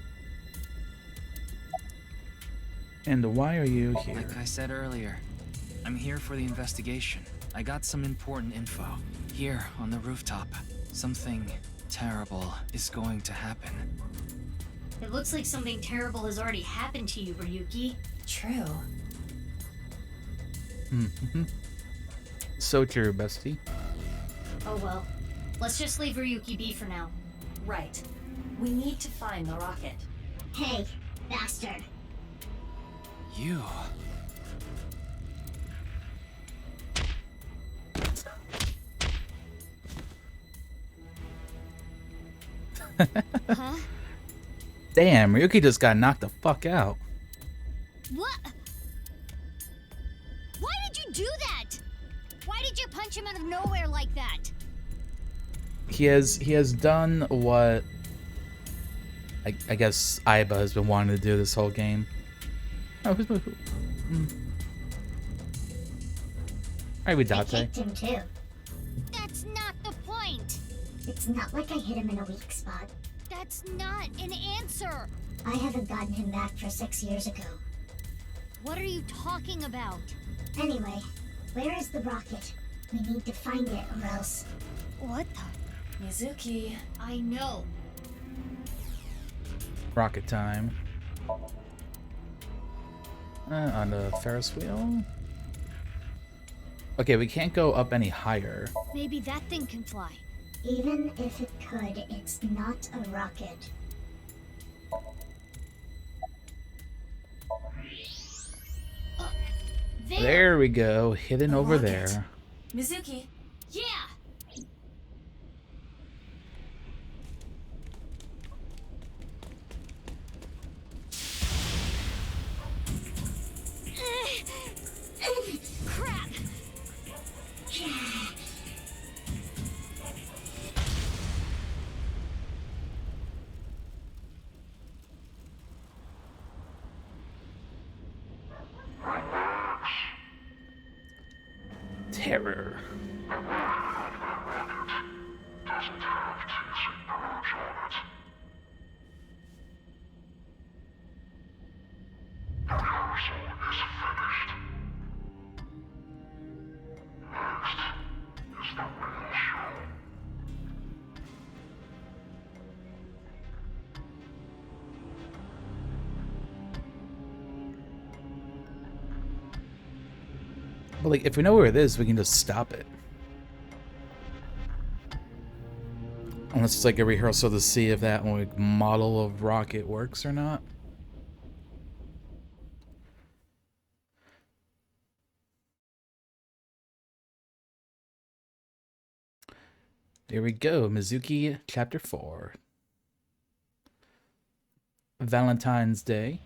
And why are you here? Like I said earlier, I'm here for the investigation. I got some important info. Here, on the rooftop. Something terrible is going to happen. It looks like something terrible has already happened to you, Ryuki. True. Mm-hmm. So true, bestie. Oh well. Let's just leave Ryuki be for now. Right. We need to find the rocket. Hey, bastard. You. Huh? Damn, Ryuki just got knocked the fuck out. What? Why did you do that? Why did you punch him out of nowhere like that? He has done what I guess Aiba has been wanting to do this whole game. Oh, who's who? Alright, with I Date. kicked him too. That's not the point. It's not like I hit him in a weak spot. That's not an answer. I haven't gotten him back for 6 years ago. What are you talking about? Anyway, where is the rocket? We need to find it or else... What the? Mizuki. I know. Rocket time. On the Ferris wheel. Okay, we can't go up any higher. Maybe that thing can fly. Even if it could, it's not a rocket. There we go, hidden over rocket. there. Mizuki. Yeah. Crap. Terror. But like, if we know where it is, we can just stop it. Unless it's like a rehearsal to see if that like, model of rocket works or not. There we go, Mizuki Chapter 4. Valentine's Day.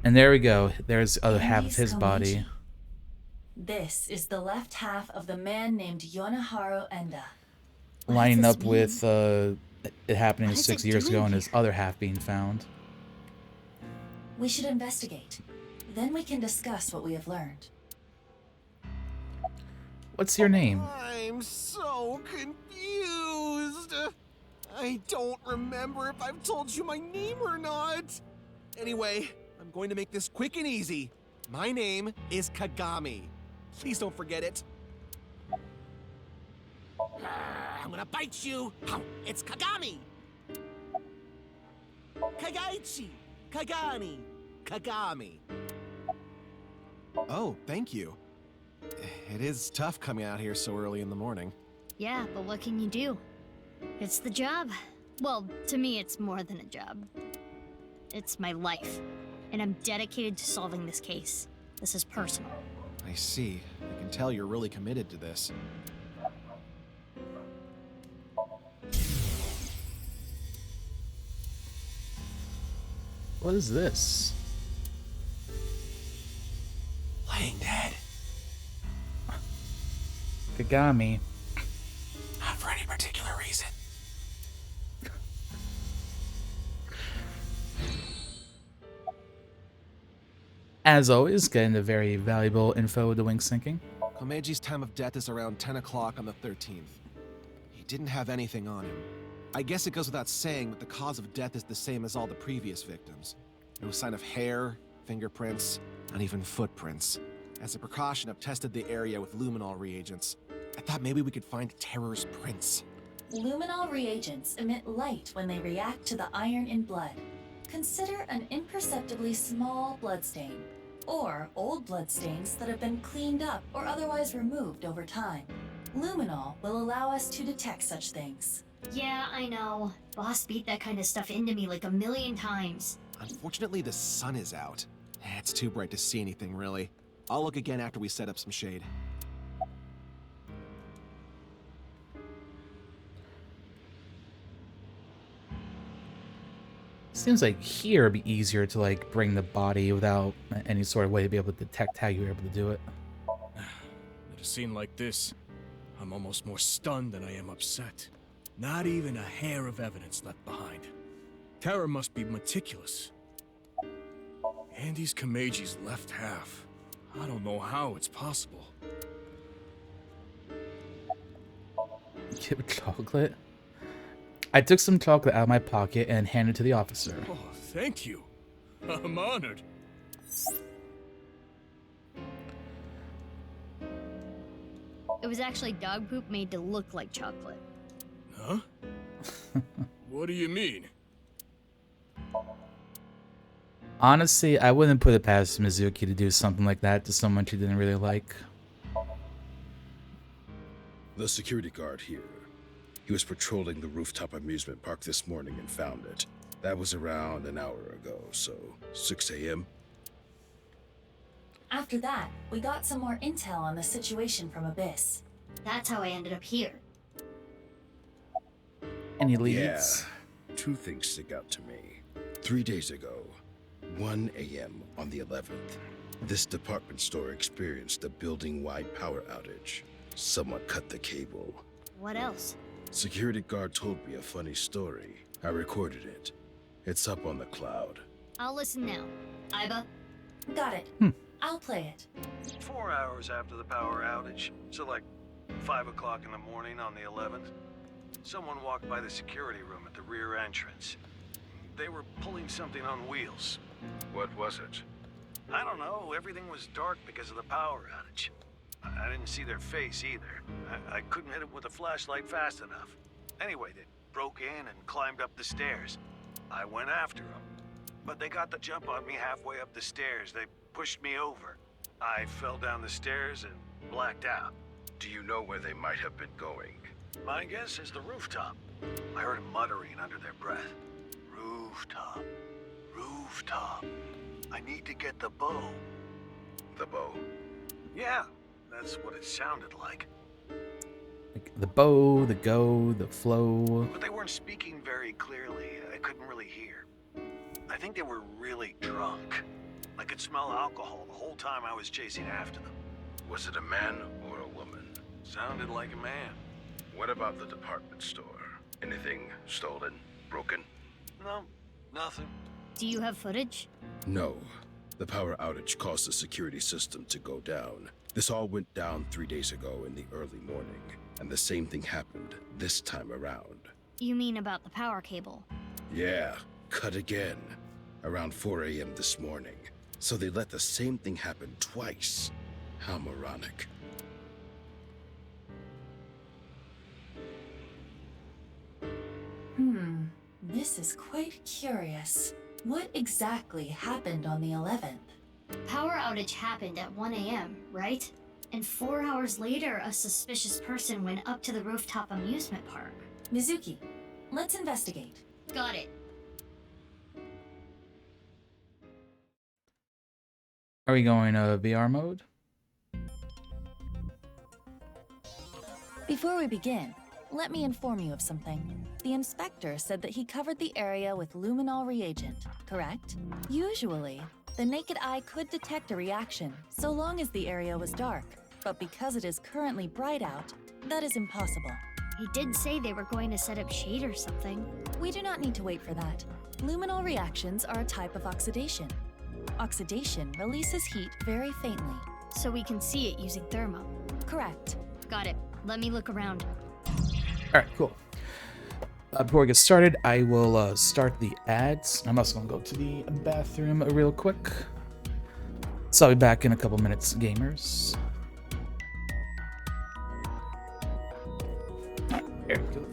And there we go. There's the other half of his body. This is the left half of the man named Yonaharu Enda. Lining up with it happening What is 6 it years ago doing and his other half being found. We should investigate. Then we can discuss what we have learned. What's your name? I'm so confused. I don't remember if I've told you my name or not. Anyway, I'm going to make this quick and easy. My name is Kagami. Please don't forget it. I'm gonna bite you. It's Kagami. Kagaichi. Kagami. Kagami. Oh, thank you. It is tough coming out here so early in the morning. Yeah, but what can you do? It's the job. Well, to me, it's more than a job. It's my life, and I'm dedicated to solving this case. This is personal. I see. I can tell you're really committed to this. What is this? Playing dead. Kagami. Not for any particular reason. As always, getting the very valuable info with the wing sinking. Komeji's time of death is around 10 o'clock on the 13th. He didn't have anything on him. I guess it goes without saying, but the cause of death is the same as all the previous victims. No sign of hair, fingerprints, not even footprints. As a precaution, I've tested the area with luminol reagents. I thought maybe we could find Terror's prints. Luminol reagents emit light when they react to the iron in blood. Consider an imperceptibly small bloodstain, or old bloodstains that have been cleaned up or otherwise removed over time. Luminol will allow us to detect such things. Yeah, I know. Boss beat that kind of stuff into me like a million times. Unfortunately, the sun is out. It's too bright to see anything, really. I'll look again after we set up some shade. Seems like here it'd be easier to like bring the body without any sort of way to be able to detect how you were able to do it. At a scene like this, I'm almost more stunned than I am upset. Not even a hair of evidence left behind. Terra must be meticulous. Andy's Komeji's left half. I don't know how it's possible. Give chocolate? I took some chocolate out of my pocket and handed it to the officer. Oh, thank you. I'm honored. It was actually dog poop made to look like chocolate. Huh? What do you mean? Honestly, I wouldn't put it past Mizuki to do something like that to someone she didn't really like. The security guard here. He was patrolling the rooftop amusement park this morning and found it. That was around an hour ago, so 6 a.m. After that, we got some more intel on the situation from Abyss. That's how I ended up here. Any leads? Yeah, two things stick out to me. 3 days ago, 1 a.m. on the 11th, this department store experienced a building-wide power outage. Someone cut the cable. What else? Security guard told me a funny story. I recorded it. It's up on the cloud. I'll listen now. Iba? Got it. I'll play it. 4 hours after the power outage, so like 5 o'clock in the morning on the 11th, someone walked by the security room at the rear entrance. They were pulling something on wheels. What was it? I don't know, everything was dark because of the power outage. I didn't see their face either. I couldn't hit it with a flashlight fast enough. Anyway, they broke in and climbed up the stairs. I went after them, but they got the jump on me halfway up the stairs. They pushed me over. I fell down the stairs and blacked out. Do you know where they might have been going? My guess is the rooftop. I heard them muttering under their breath. Rooftop. Rooftop. I need to get the bow. The bow? Yeah, that's what it sounded like. Like the bow, the go, the flow. But they weren't speaking very clearly. I couldn't really hear. I think they were really drunk. I could smell alcohol the whole time I was chasing after them. Was it a man or a woman? Sounded like a man. What about the department store? Anything stolen? Broken? No, nothing. Do you have footage? No. The power outage caused the security system to go down. This all went down 3 days ago in the early morning, and the same thing happened this time around. You mean about the power cable? Yeah, cut again. Around 4 a.m. this morning. So they let the same thing happen twice. How moronic. This is quite curious. What exactly happened on the 11th? Power outage happened at 1 a.m., right? And 4 hours later, a suspicious person went up to the rooftop amusement park. Mizuki, let's investigate. Got it. Are we going VR mode? Before we begin, let me inform you of something. The inspector said that he covered the area with luminol reagent, correct? Usually, the naked eye could detect a reaction so long as the area was dark, but because it is currently bright out, that is impossible. He did say they were going to set up shade or something. We do not need to wait for that. Luminol reactions are a type of oxidation. Oxidation releases heat very faintly. So we can see it using thermo. Correct. Got it. Let me look around. All right, cool. Before we get started, I will start the ads. I'm also going to go to the bathroom real quick. So I'll be back in a couple minutes, gamers. There we go.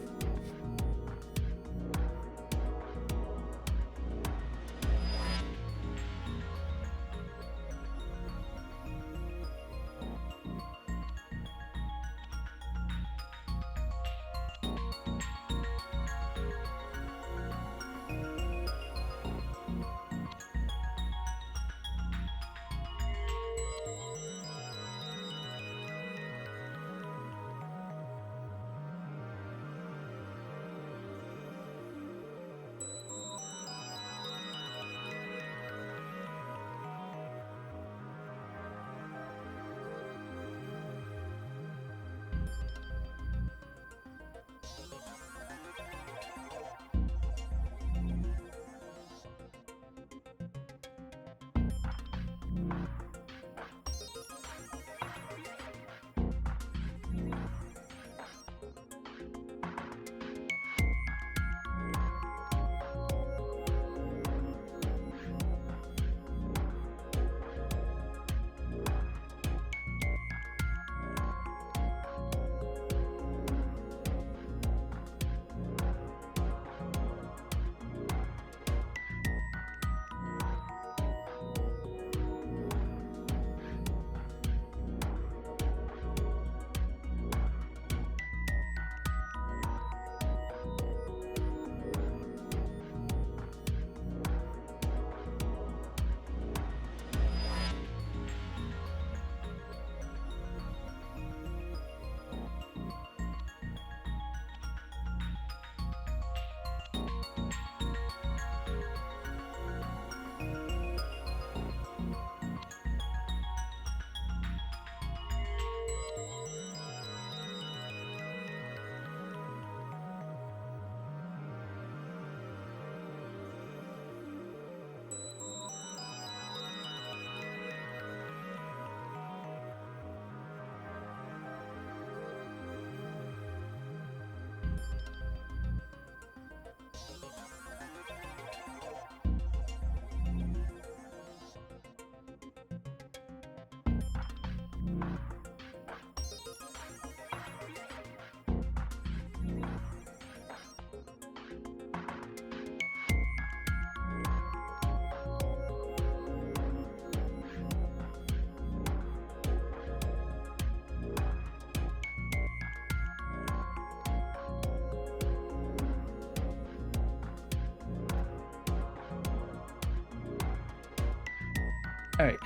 All right,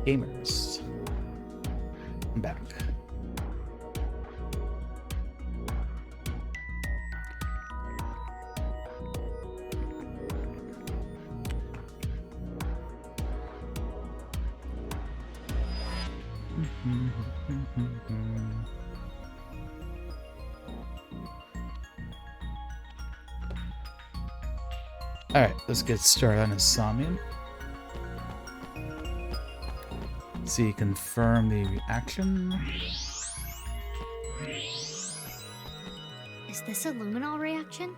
gamers, I'm back. All right, let's get started on Somnium. Let's see, confirm the reaction. Is this a luminol reaction?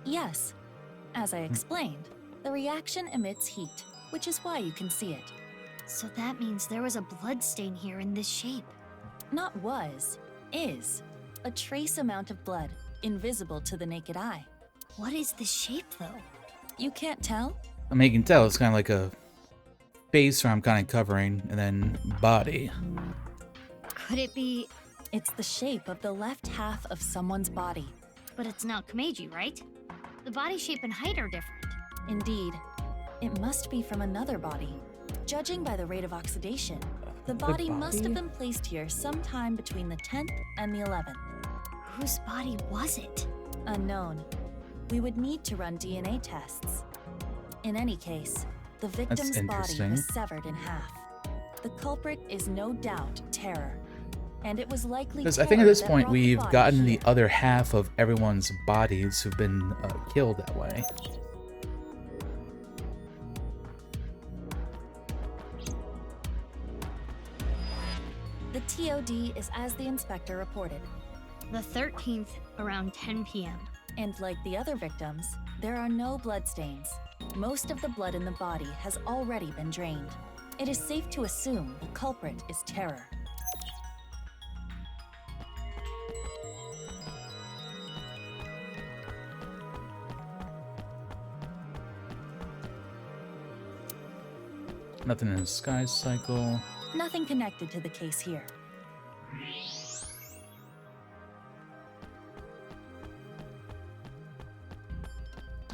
Yes. As I explained, the reaction emits heat, which is why you can see it. So that means there was a blood stain here in this shape. Not was, is. A trace amount of blood, invisible to the naked eye. What is this shape, though? You can't tell? I mean, you can tell it's kind of like a face where I'm kind of covering, and then body. Could it be... It's the shape of the left half of someone's body. But it's not Komeiji, right? The body shape and height are different. Indeed. It must be from another body. Judging by the rate of oxidation, the body must have been placed here sometime between the 10th and the 11th. Whose body was it? Unknown. We would need to run DNA tests. In any case, the victim's body was severed in half. The culprit is no doubt Terror. And it was likely Because I think at this point we've gotten the other half of everyone's bodies who've been killed that way. The TOD is as the inspector reported. The 13th, around 10 p.m. And like the other victims, there are no bloodstains. Most of the blood in the body has already been drained. It is safe to assume the culprit is Terror. Nothing in the sky cycle. Nothing connected to the case here.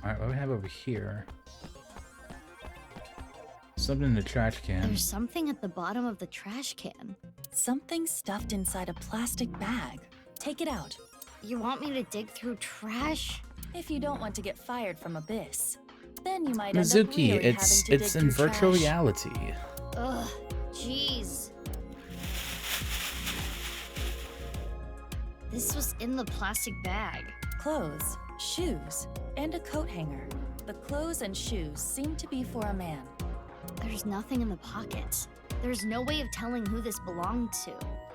Alright, what do we have over here? Something in the trash can. There's something at the bottom of the trash can. Something stuffed inside a plastic bag. Take it out. You want me to dig through trash? If you don't want to get fired from Abyss. Then you might Mizuki, end up really it's in virtual trash. reality. Ugh, jeez. This was in the plastic bag. Clothes, shoes, and a coat hanger. The clothes and shoes seem to be for a man. There's nothing in the pockets. There's no way of telling who this belonged to.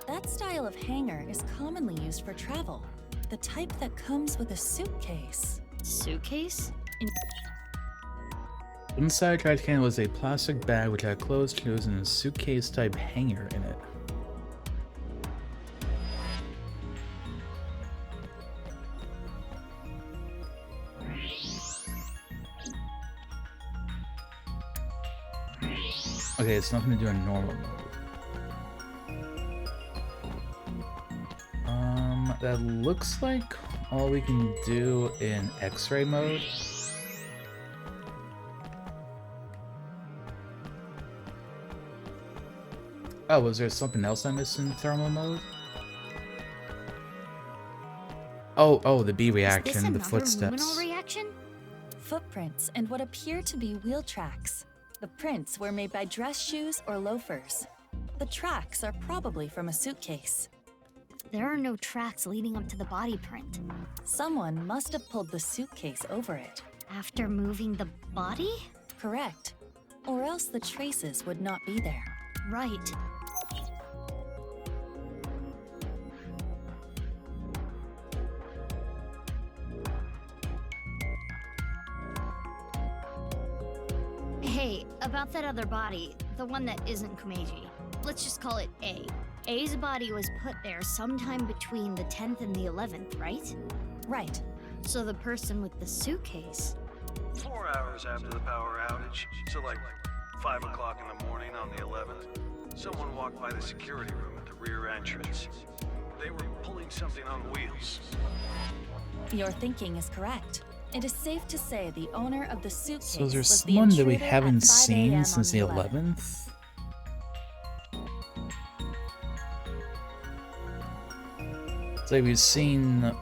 That style of hanger is commonly used for travel. The type that comes with a suitcase. Suitcase? Inside trash can was a plastic bag which had clothes, shoes, and a suitcase-type hanger in it. Okay, it's nothing to do in normal mode. That looks like all we can do in X-ray mode. Oh, was there something else I missed in thermal mode? Oh, the B reaction, the footsteps. Luminol reaction? Footprints and what appear to be wheel tracks. The prints were made by dress shoes or loafers. The tracks are probably from a suitcase. There are no tracks leading up to the body print. Someone must have pulled the suitcase over it. After moving the body? Correct. Or else the traces would not be there. Right. Hey, about that other body, the one that isn't Komeiji. Let's just call it A. A's body was put there sometime between the 10th and the 11th, right? Right. So the person with the suitcase... 4 hours after the power outage, so like 5 o'clock in the morning on the 11th, someone walked by the security room at the rear entrance. They were pulling something on wheels. Your thinking is correct. It is safe to say the owner of the suitcase So there's was the someone that we intruder haven't at 5 seen a.m. since on the 11th. 11th? It's like we've seen...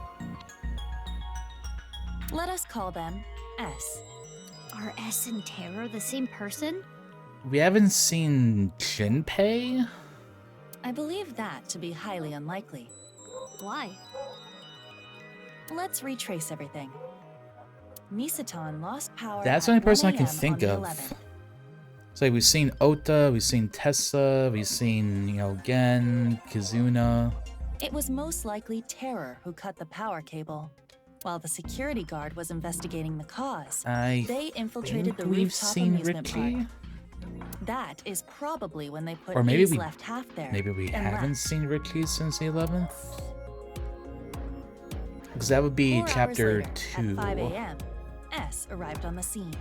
Let us call them S. Are S and Terror the same person? We haven't seen Jinpei? I believe that to be highly unlikely. Why? Let's retrace everything. Misaton lost power That's at the only person I 1 can a.m. think on the of. 11th. So like, we've seen Ota, we've seen Tessa, we've seen, you know, Gen, Kizuna. It was most likely Terror who cut the power cable. While the security guard was investigating the cause, they infiltrated the rooftop amusement park. That is probably when they put A's left half there. Maybe we and haven't left. seen Richie since the 11th? Because that would be 4 hours chapter later, 2. At 5 a.m., S arrived on the scene.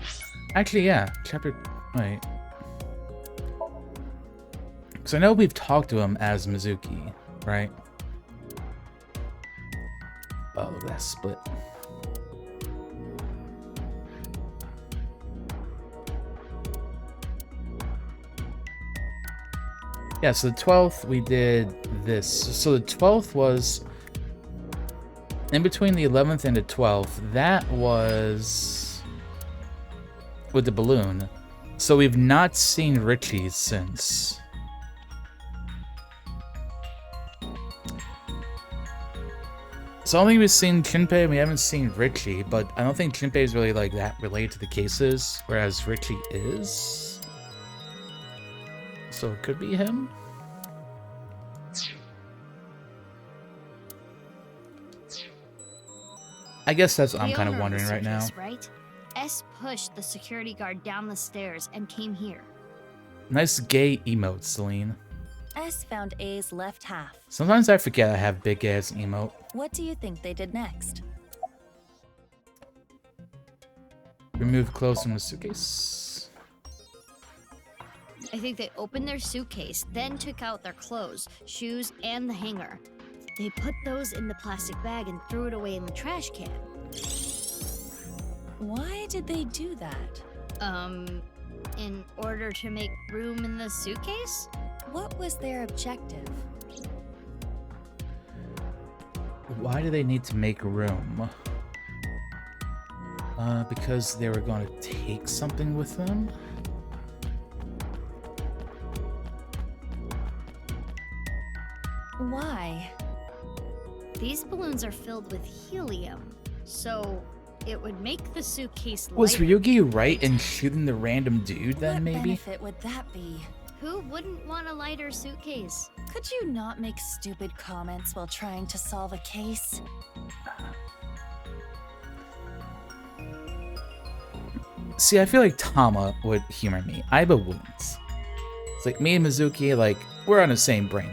Actually, yeah, chapter... Wait. Because I know we've talked to him as Mizuki, right? Oh, look at that split. Yeah, so the 12th we did this. So the 12th was in between the 11th and the 12th. That was with the balloon. So we've not seen Richie since. So I don't think we've seen Junpei and we haven't seen Richie, but I don't think Junpei is really like that related to the cases, whereas Richie is. So it could be him. I guess that's what I'm kind of wondering right now. Right? S pushed the security guard down the stairs and came here. Nice gay emote, Celine. S found A's left half. Sometimes I forget I have big ass emote. What do you think they did next? Remove clothes from the suitcase. I think they opened their suitcase, then took out their clothes, shoes, and the hanger. They put those in the plastic bag and threw it away in the trash can. Why did they do that? In order to make room in the suitcase? What was their objective? Why do they need to make room? Because they were going to take something with them? Why? These balloons are filled with helium, so it would make the suitcase lighter. Was Ryugi right in shooting the random dude then, What maybe? benefit would that be? Who wouldn't want a lighter suitcase? Could you not make stupid comments while trying to solve a case? See, I feel like Tama would humor me. Aiba wouldn't. It's like me and Mizuki, like, we're on the same brain.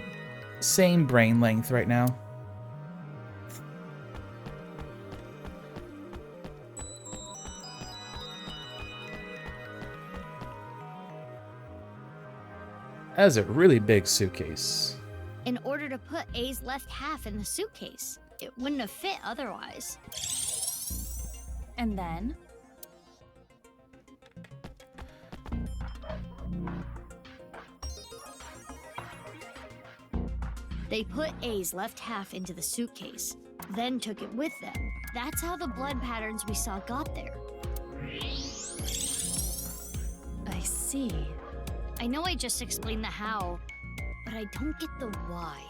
Same brain length right now. That is a really big suitcase. In order to put A's left half in the suitcase. It wouldn't have fit otherwise. And then? They put A's left half into the suitcase, then took it with them. That's how the blood patterns we saw got there. I see. I know I just explained the how, but I don't get the why.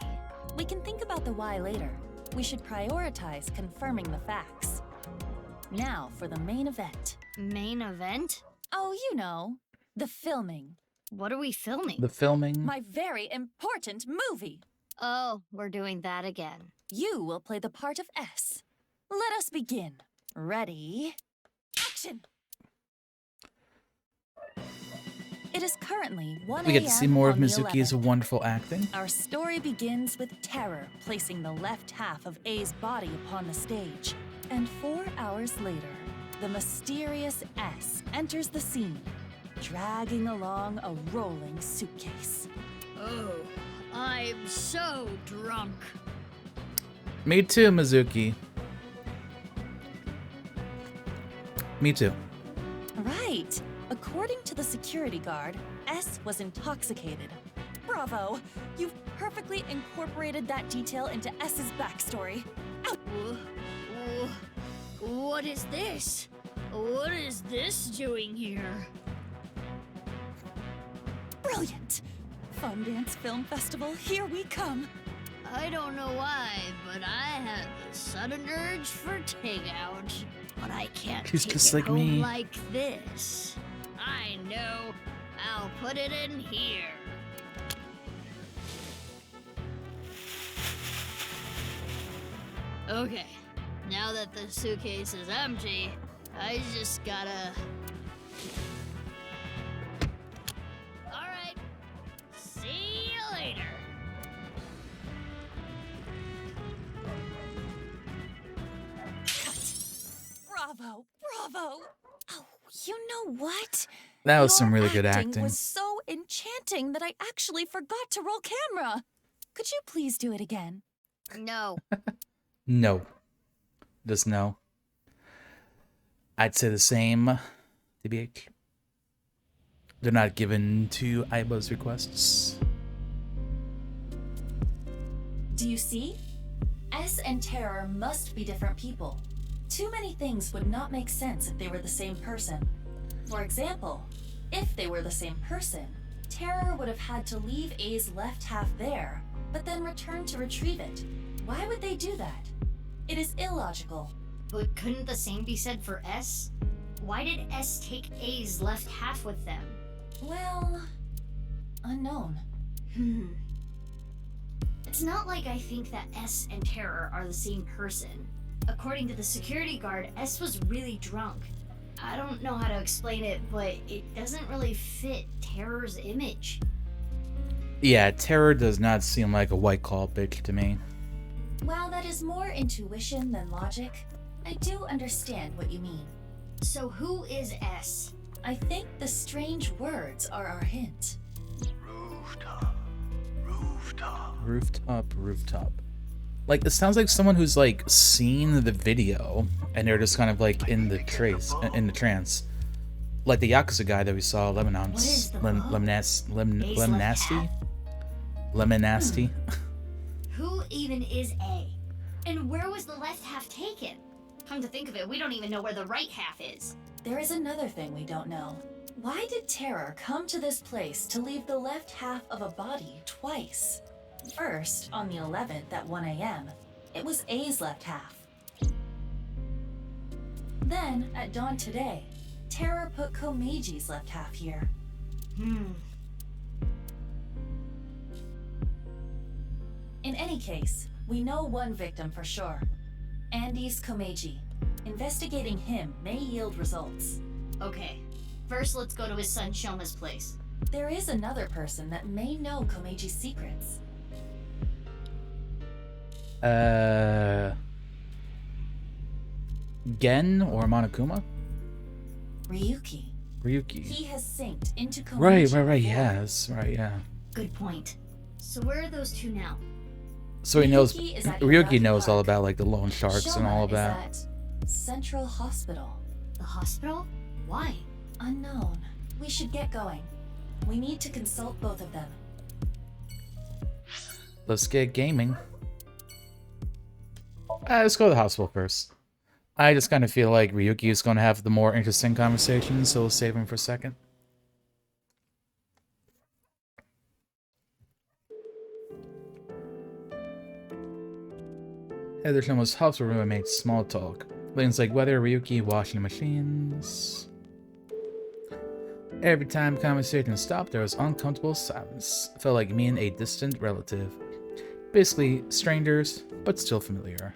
We can think about the why later. We should prioritize confirming the facts. Now for the main event. Main event? Oh, you know, the filming. What are we filming? The filming? My very important movie. Oh, we're doing that again. You will play the part of S. Let us begin. Ready? Action! It is currently 1 a.m. We get to see more of on the Mizuki's 11th. wonderful acting. Our story begins with Terror placing the left half of A's body upon the stage. And 4 hours later, the mysterious S enters the scene, dragging along a rolling suitcase. Oh, I'm so drunk. Me too, Mizuki. Me too. Right. According to the security guard, S was intoxicated. Bravo! You've perfectly incorporated that detail into S's backstory. Out! What is this? What is this doing here? Brilliant! Fun Dance Film Festival, here we come! I don't know why, but I have a sudden urge for takeout. But I can't She's take just it like home me. like this. I know. I'll put it in here. Okay, now that the suitcase is empty, I just gotta... Alright, see you later. Bravo, bravo. Oh, you know what? That was some Your really good acting. was so enchanting that I actually forgot to roll camera. Could you please do it again? No. No. Just no. I'd say the same, TBH. They're not given to Aiba's requests. Do you see? S and Terror must be different people. Too many things would not make sense if they were the same person. For example, if they were the same person, Terror would have had to leave A's left half there, but then return to retrieve it. Why would they do that? It is illogical. But couldn't the same be said for S? Why did S take A's left half with them? Well, unknown. It's not like I think that S and Terror are the same person. According to the security guard, S was really drunk. I don't know how to explain it, but it doesn't really fit Terror's image. Yeah, Terror does not seem like a white collar bitch to me. While that is more intuition than logic, I do understand what you mean. So who is S? I think the strange words are our hint. Rooftop. Like, it sounds like someone who's like seen the video and they're just kind of like in the trance. Like the Yakuza guy that we saw, Lemonon's Lemonasty. Who even is A? And where was the left half taken? Come to think of it, we don't even know where the right half is. There is another thing we don't know. Why did Terror come to this place to leave the left half of a body twice? First, on the 11th at 1 a.m., it was A's left half. Then, at dawn today, Terror put Komeji's left half here. In any case, we know one victim for sure. Andy's Komeji. Investigating him may yield results. Okay, first let's go to his son Shoma's place. There is another person that may know Komeji's secrets. Gen or Monokuma? Ryuki. He has synced into Komeji. Right, he has. Right, yeah. Good point. So where are those two now? So he knows, Ryuki is at Ryuki knows Park. all about like the loan sharks and Shoma all of is that. at Central Hospital. The hospital? Why? Unknown. We should get going. We need to consult both of them. Let's get gaming. Let's go to the hospital first. I just kind of feel like Ryuki is going to have the more interesting conversation, so we'll save him for a second. Heather Shoma's hospital room made small talk. Things like weather, Ryuki, washing machines. Every time conversation stopped, there was uncomfortable silence. It felt like me and a distant relative. Basically, strangers, but still familiar.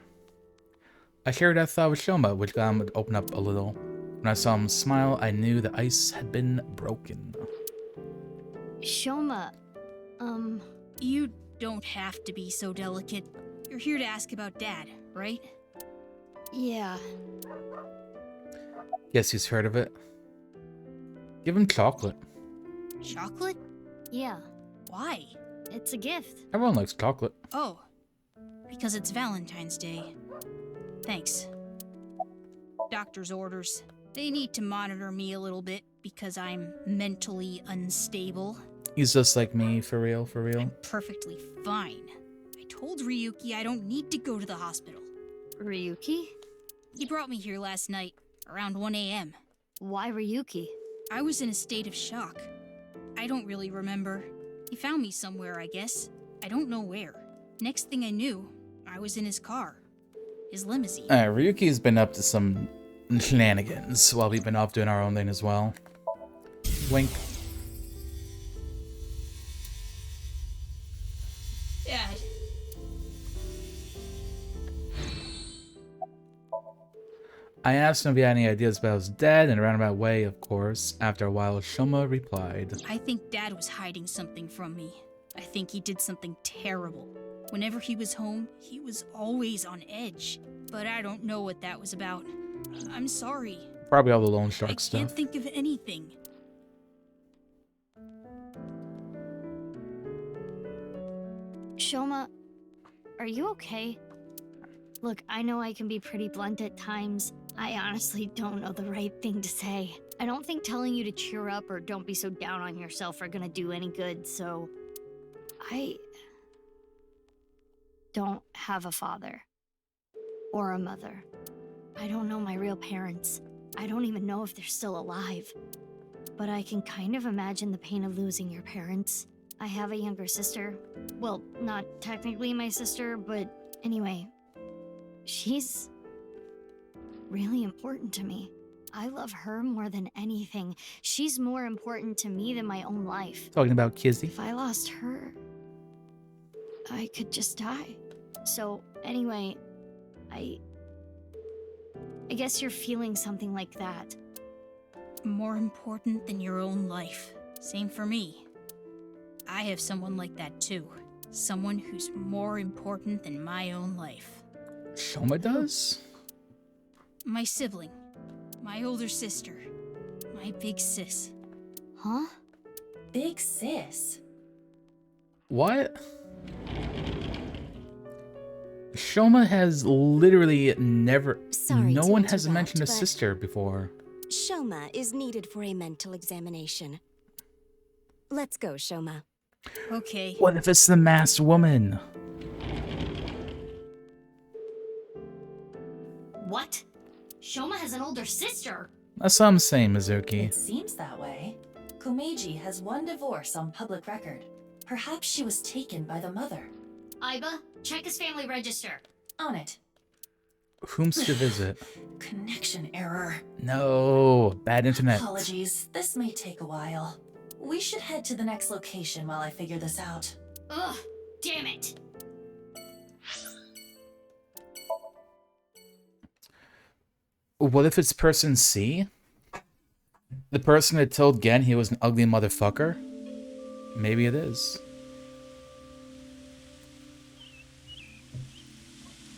I shared that thought with Shoma, which got him to open up a little. When I saw him smile, I knew the ice had been broken. Shoma, You don't have to be so delicate. You're here to ask about Dad, right? Yeah. Guess he's heard of it. Give him chocolate. Chocolate? Yeah. Why? It's a gift. Everyone likes chocolate. Oh, because it's Valentine's Day. Thanks. Doctor's orders. They need to monitor me a little bit because I'm mentally unstable. He's just like me, for real, for real. Perfectly fine. I told Ryuki I don't need to go to the hospital. Ryuki? He brought me here last night, around 1 a.m. Why Ryuki? I was in a state of shock. I don't really remember. He found me somewhere, I guess. I don't know where. Next thing I knew, I was in his car. His limousine. Ryuki's been up to some shenanigans while we've been off doing our own thing as well. Wink. I asked him if he had any ideas about his dad in a roundabout way, of course. After a while, Shoma replied, I think Dad was hiding something from me. I think he did something terrible. Whenever he was home, he was always on edge. But I don't know what that was about. I'm sorry. Probably all the loan shark I stuff. can't think of anything. Shoma, are you okay? Look, I know I can be pretty blunt at times. I honestly don't know the right thing to say. I don't think telling you to cheer up or don't be so down on yourself are gonna do any good, so... I... don't have a father. Or a mother. I don't know my real parents. I don't even know if they're still alive. But I can kind of imagine the pain of losing your parents. I have a younger sister. Well, not technically my sister, but anyway. She's really important to me. I love her more than anything. She's more important to me than my own life. Talking about Kizzy. If I lost her, I could just die. So, anyway, I guess you're feeling something like that. More important than your own life. Same for me. I have someone like that too. Someone who's more important than my own life. Shoma does? My sibling. My older sister. My big sis. Huh? Big sis? What? Shoma has literally never... Sorry no to one has interrupt, mentioned a but- sister before. Shoma is needed for a mental examination. Let's go, Shoma. Okay. What if it's the masked woman? What? Shoma has an older sister? That's what I'm saying, Mizuki. It seems that way. Komeiji has one divorce on public record. Perhaps she was taken by the mother. Aiba, check his family register. On it. Whom's to visit? Connection error. No, bad internet. Apologies, this may take a while. We should head to the next location while I figure this out. Ugh, damn it. What if it's person C? The person that told Gen he was an ugly motherfucker? Maybe it is.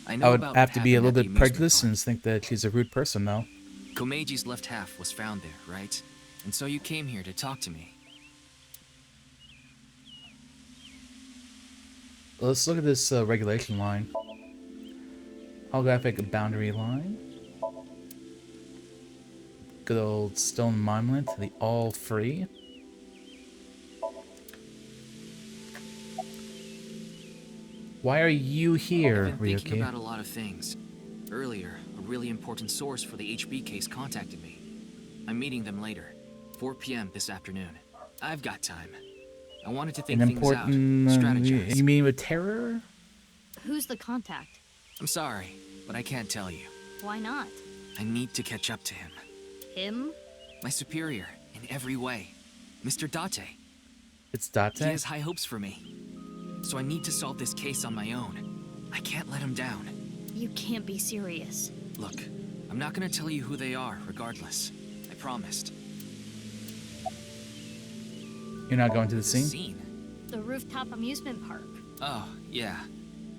I would have to be a little bit prejudiced and think that she's a rude person, though. Komeiji's left half was found there, right? And so you came here to talk to me. Let's look at this regulation line. Holographic boundary line. Good old stone monument, the all free. Why are you here, I've been thinking Ryuki? about a lot of things. Earlier, a really important source for the HB case contacted me. I'm meeting them later, 4 p.m. this afternoon. I've got time. I wanted to think An things out, important... strategize. you mean with terror? Who's the contact? I'm sorry, but I can't tell you. Why not? I need to catch up to him. Him? My superior, in every way. Mr. Date. It's Date? He has high hopes for me. So I need to solve this case on my own. I can't let him down. You can't be serious. Look, I'm not gonna tell you who they are, regardless. I promised. You're not going to the scene? The rooftop amusement park. Oh, yeah.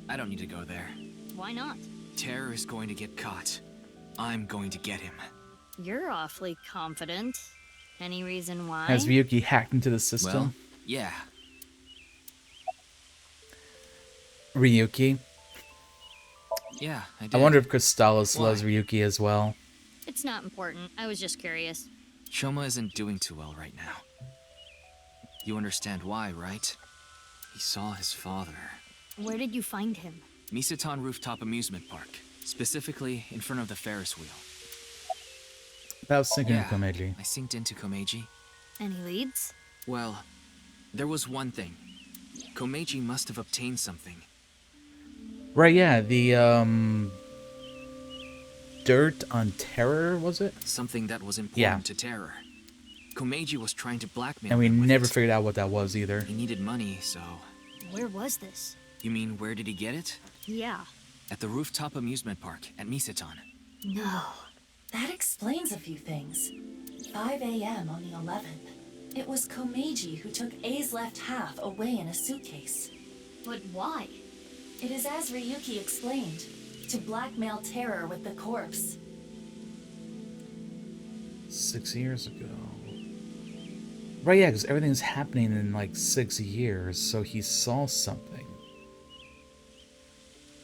I don't need to go there. Why not? Terror is going to get caught. I'm going to get him. You're awfully confident. Any reason why? Has Ryuki hacked into the system? Well, yeah. Ryuki? Yeah, I did. I wonder if Crystallis Why? loves Ryuki as well. It's not important. I was just curious. Shoma isn't doing too well right now. You understand why, right? He saw his father. Where did you find him? Misatan Rooftop Amusement Park. Specifically, in front of the Ferris wheel. About syncing Yeah, Komeiji. I synced into Komeiji. Any leads? Well, there was one thing. Komeiji must have obtained something. Right, yeah, the, dirt on terror, was it? Something that was important Yeah. to Terror. Komeiji was trying to blackmail And we him with never it. figured out what that was either. He needed money, so... Where was this? You mean, where did he get it? Yeah. At the Rooftop Amusement Park at Misatan. No. That explains a few things. 5 a.m. on the 11th. It was Komeiji who took A's left half away in a suitcase. But why? It is as Ryuki explained, to blackmail Terror with the corpse. 6 years ago. Right, yeah, because everything's happening in like 6 years, so he saw something.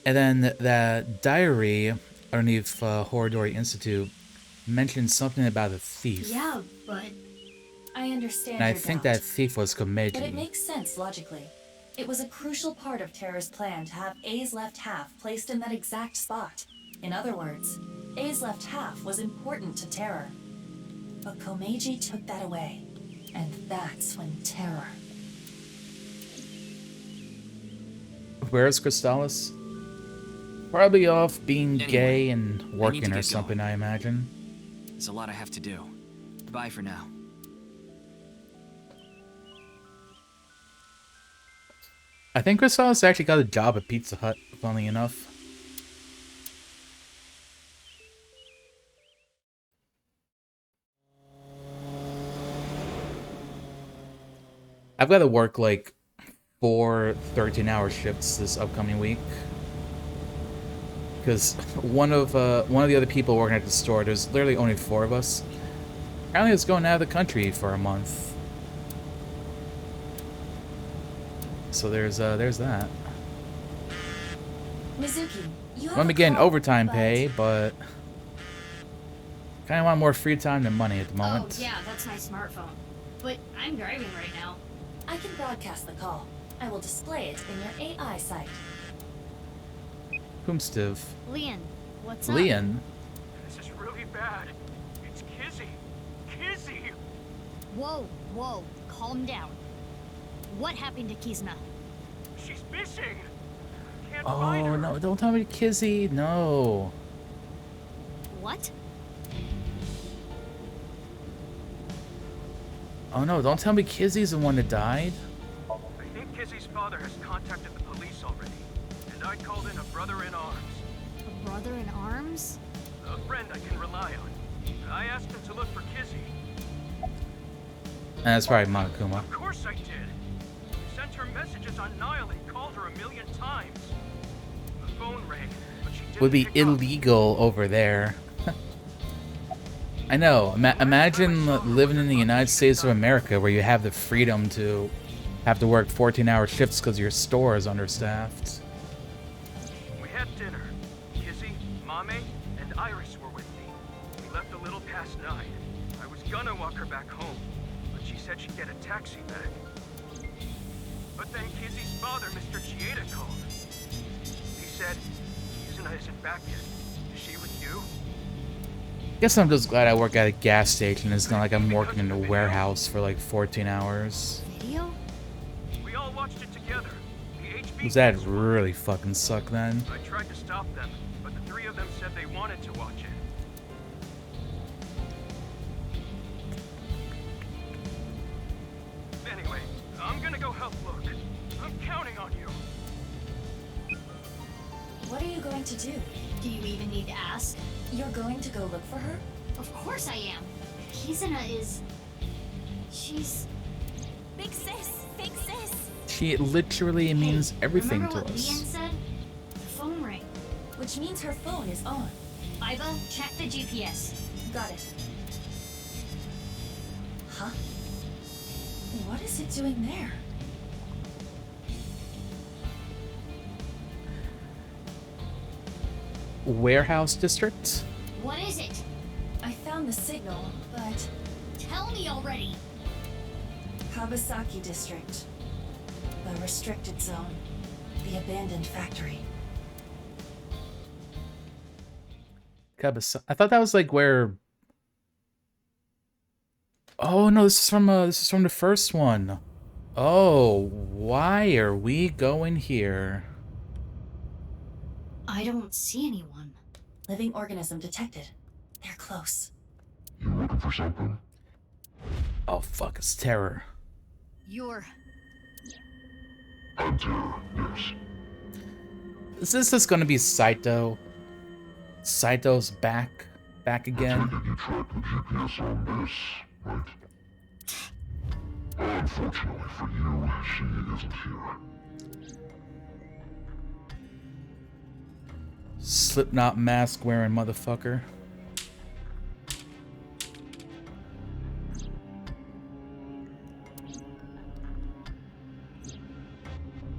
And then that diary underneath Horodori Institute mentioned something about a thief. Yeah, but... I understand And I your think doubt. that thief was Komeiji. But it makes sense logically. It was a crucial part of Terror's plan to have A's left half placed in that exact spot. In other words, A's left half was important to Terror. But Komeiji took that away. And that's when Terror... Where's Crystallis? Probably off being Anyway, gay and I need working to or get something, going. I imagine. There's a lot I have to do. Bye for now. I think Crystallis actually got a job at Pizza Hut, funnily enough. I've got to work like 4 13-hour shifts this upcoming week. Because one of the other people working at the store, there's literally only 4 of us. Apparently it's going out of the country for a month. So there's that. Mizuki, you have I'm a getting call, overtime but- pay, but kind of want more free time than money at the moment. Oh, yeah, that's my smartphone. But I'm driving right now. I can broadcast the call. I will display it in your AI site. Whomstiv? Leon, what's up? Leon? This is really bad. It's Kizzy. Kizzy! Whoa, whoa, calm down. What happened to Kizna? She's missing! Can't find Oh her. no, don't tell me Kizzy, no. What? Oh no, don't tell me Kizzy's the one that died. I think Kizzy's father has contacted the police already. And I called in a brother in arms. A brother in arms? A friend I can rely on. I asked him to look for Kizzy. That's probably Monokuma. Of course I did. Sent her messages on Nile and called her a million times. The phone rang, but she didn't Would be pick up. illegal over there. I know. Imagine living in the United States of America where you have the freedom to have to work 14-hour shifts because your store is understaffed. We had dinner. Kizzy, Mame, and Iris were with me. We left a little past 9. I was gonna walk her back home, but she said she'd get a taxi back. But then Kizzy's father, Mr. Chieda, called. He said, Kizuna isn't back yet. Is she with you? Guess I'm just glad I work at a gas station. It's not like I'm working in a warehouse for like 14 hours. Video? We all watched it together. The HB Does that really fucking suck then? I tried to stop them, but the 3 of them said they wanted to watch it. Anyway, I'm gonna go help look. I'm counting on you. What are you going to do? Do you even need to ask? You're going to go look for her? Of course I am. Kizuna is... She's... Big sis! Big sis! She literally means everything Remember to what us. Leon said? The phone rang. Which means her phone is on. Iva, check the GPS. Got it. Huh? What is it doing there? Warehouse district? What is it? I found the signal, but... Tell me already! Kabasaki District. The restricted zone. The abandoned factory. I thought that was like where... Oh no, this is from the first one. Oh, why are we going here? I don't see anyone. Living organism detected. They're close. You looking for something? Oh fuck, it's Terror. You're... I'm Terror, yes. Is this just gonna be Saito? Saito's back? back again. You tracked the GPS on this, right? Unfortunately for you, she isn't here. Slipknot mask wearing motherfucker.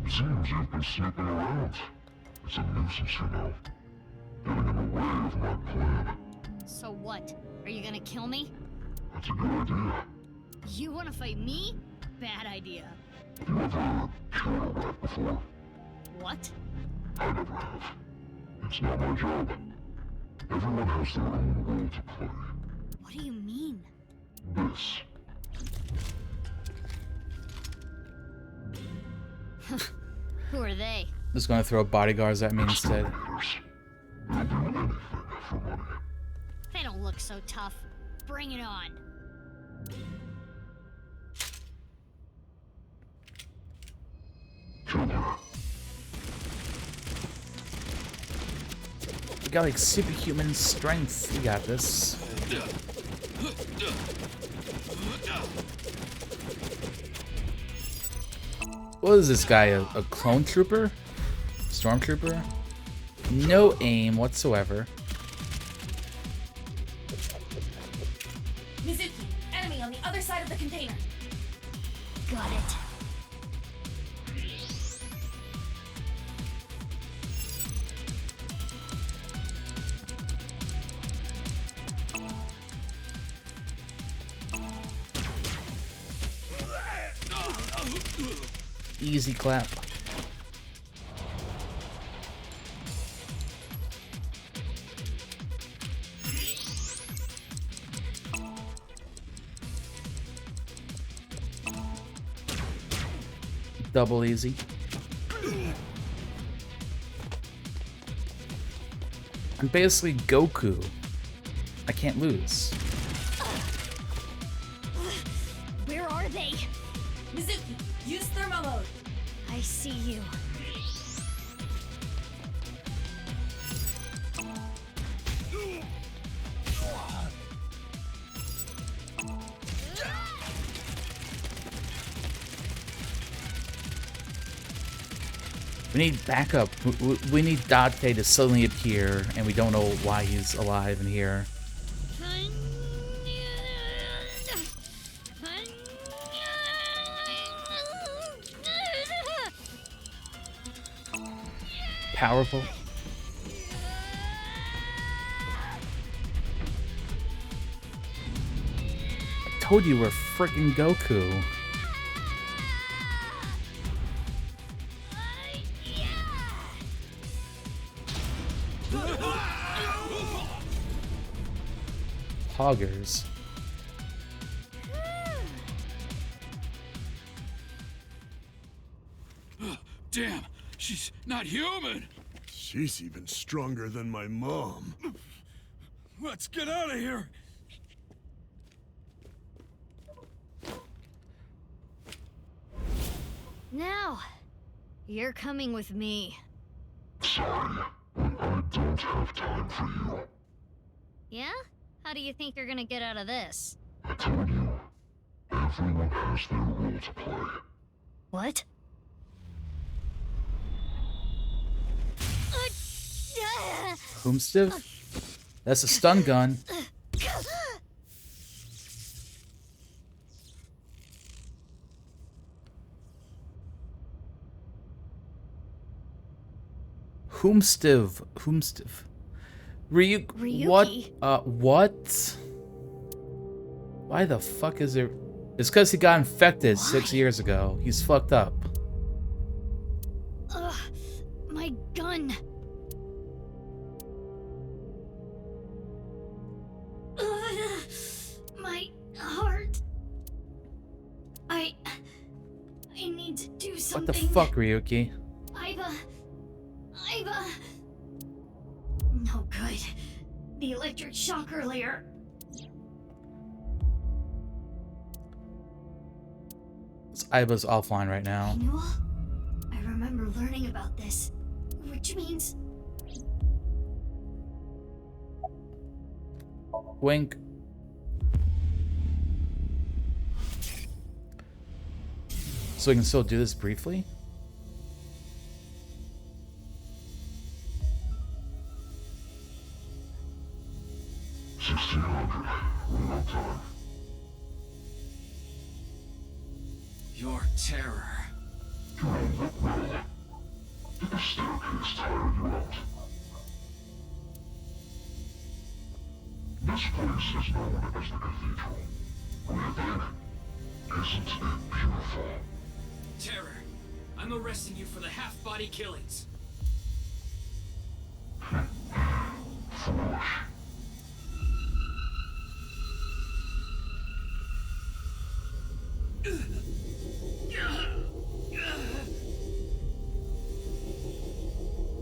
Seems you've been snooping around. It's a nuisance, you know. Getting in the way of my plan. So what? Are you gonna kill me? That's a good idea. You wanna fight me? Bad idea. Have you ever killed a rat before? What? I never have. It's not my job. Everyone has their own role to play. What do you mean? This. Who are they? Just gonna throw bodyguards at me instead. They'll do anything for money. They don't look so tough. Bring it on. Kill her. We got like superhuman strength. We got this. What is this guy? A clone trooper? Stormtrooper? No aim whatsoever. Mizuki, enemy on the other side of the container. Got it. Easy clap. Double easy. I'm basically Goku. I can't lose. Where are they? Mizuki, use thermo mode. I see you. We need backup. We need Date to suddenly appear, and we don't know why he's alive in here. Powerful. I told you we're freaking Goku. Hoggers. Damn, she's not human. She's even stronger than my mom. Let's get out of here. Now, you're coming with me. Sorry, but I don't have time for you. Yeah? How do you think you're gonna get out of this? I told you, everyone has their role to play. What? Whomstiv? That's a stun gun. Whomstiv. Ryuki. What? What? Why the fuck is there? It's because he got infected 6 years ago. He's fucked up. Ugh, my gun. Ugh, my heart. I need to do something. What the fuck, Ryuki? Iva. No good. The electric shock earlier. Iva's offline right now. Manual? I remember learning about this, which means Wink. So we can still do this briefly? Your terror. You don't look well. Did the staircase tire you out? This place is known as the cathedral. What do you think? Isn't it beautiful? Terror. I'm arresting you for the half-body killings. Foolish.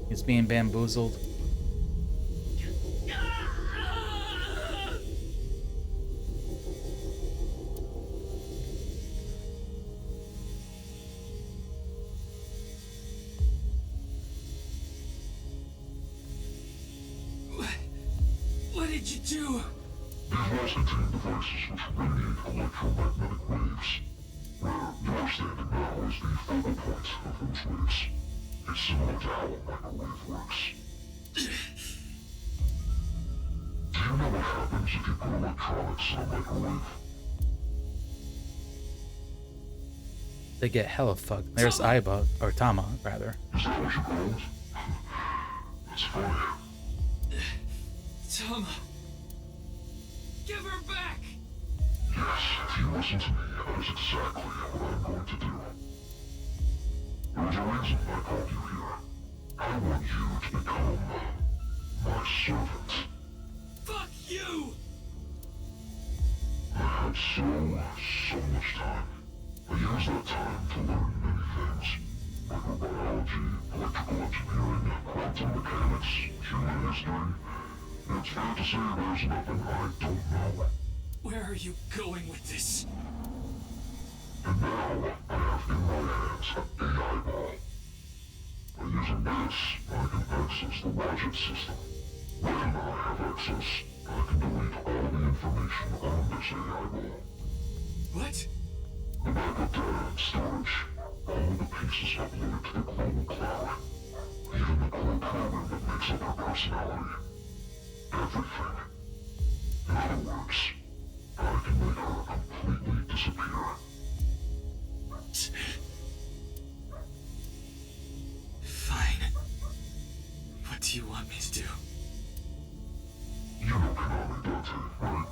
He's being bamboozled. What did you do? These walls contain devices which radiate electromagnetic waves. Where you're standing now is the focal point of those waves. It's similar to how a microwave works. Do you know what happens if you put electronics in a microwave? They get hella fucked. There's Aiba, or Tama, rather. Is that what you called? That's funny. Tama. Give her back! Yes, if you listen to me, that is exactly what I'm going to do. There was a reason I called you here. I want you to become my servant. Fuck you! I had so much time. I used that time to learn many things. Microbiology, electrical engineering, quantum mechanics, human history. It's fair to say there's nothing I don't know. Where are you going with this? And now, I have in my hands an AI ball. By using this, I can access the logic system. When I have access, I can delete all the information on this AI ball. What? The backup data and storage, all the pieces uploaded to the global cloud. Even the core program that makes up her personality. Everything. In other words, I can make her completely disappear. Fine. What do you want me to do? You know Konami Dante, right?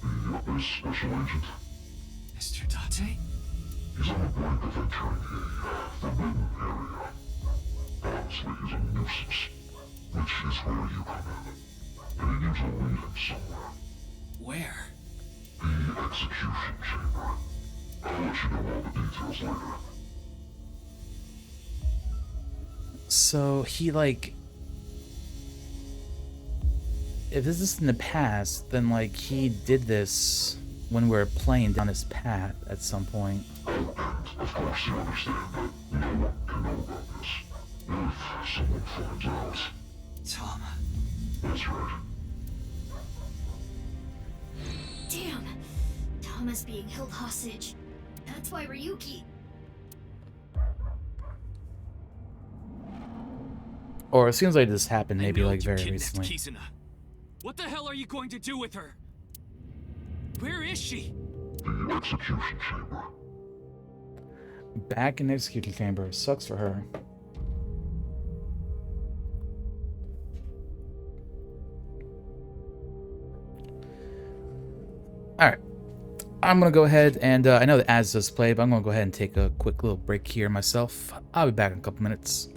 The Abyss Special Agent? Mr. Dante? He's on the brink of entering a forbidden area. Honestly, he's a nuisance, which is where you come in. And he needs to lead him somewhere. Where? The execution chamber. I'll let you know all the details later. So he like, if this is in the past, then like he did this when we were playing down his path at some point. Oh, and of course you understand that no one can know about this. If someone finds out. Tom. That's right. Damn! Tama's being held hostage. That's why Ryuki... Or it seems like this happened maybe I know like you very kidnapped recently. Kisuna. What the hell are you going to do with her? Where is she? The execution chamber. Back in the execution chamber. Sucks for her. Alright. I'm going to go ahead and, I know the ads does play, but I'm going to go ahead and take a quick little break here myself. I'll be back in a couple minutes.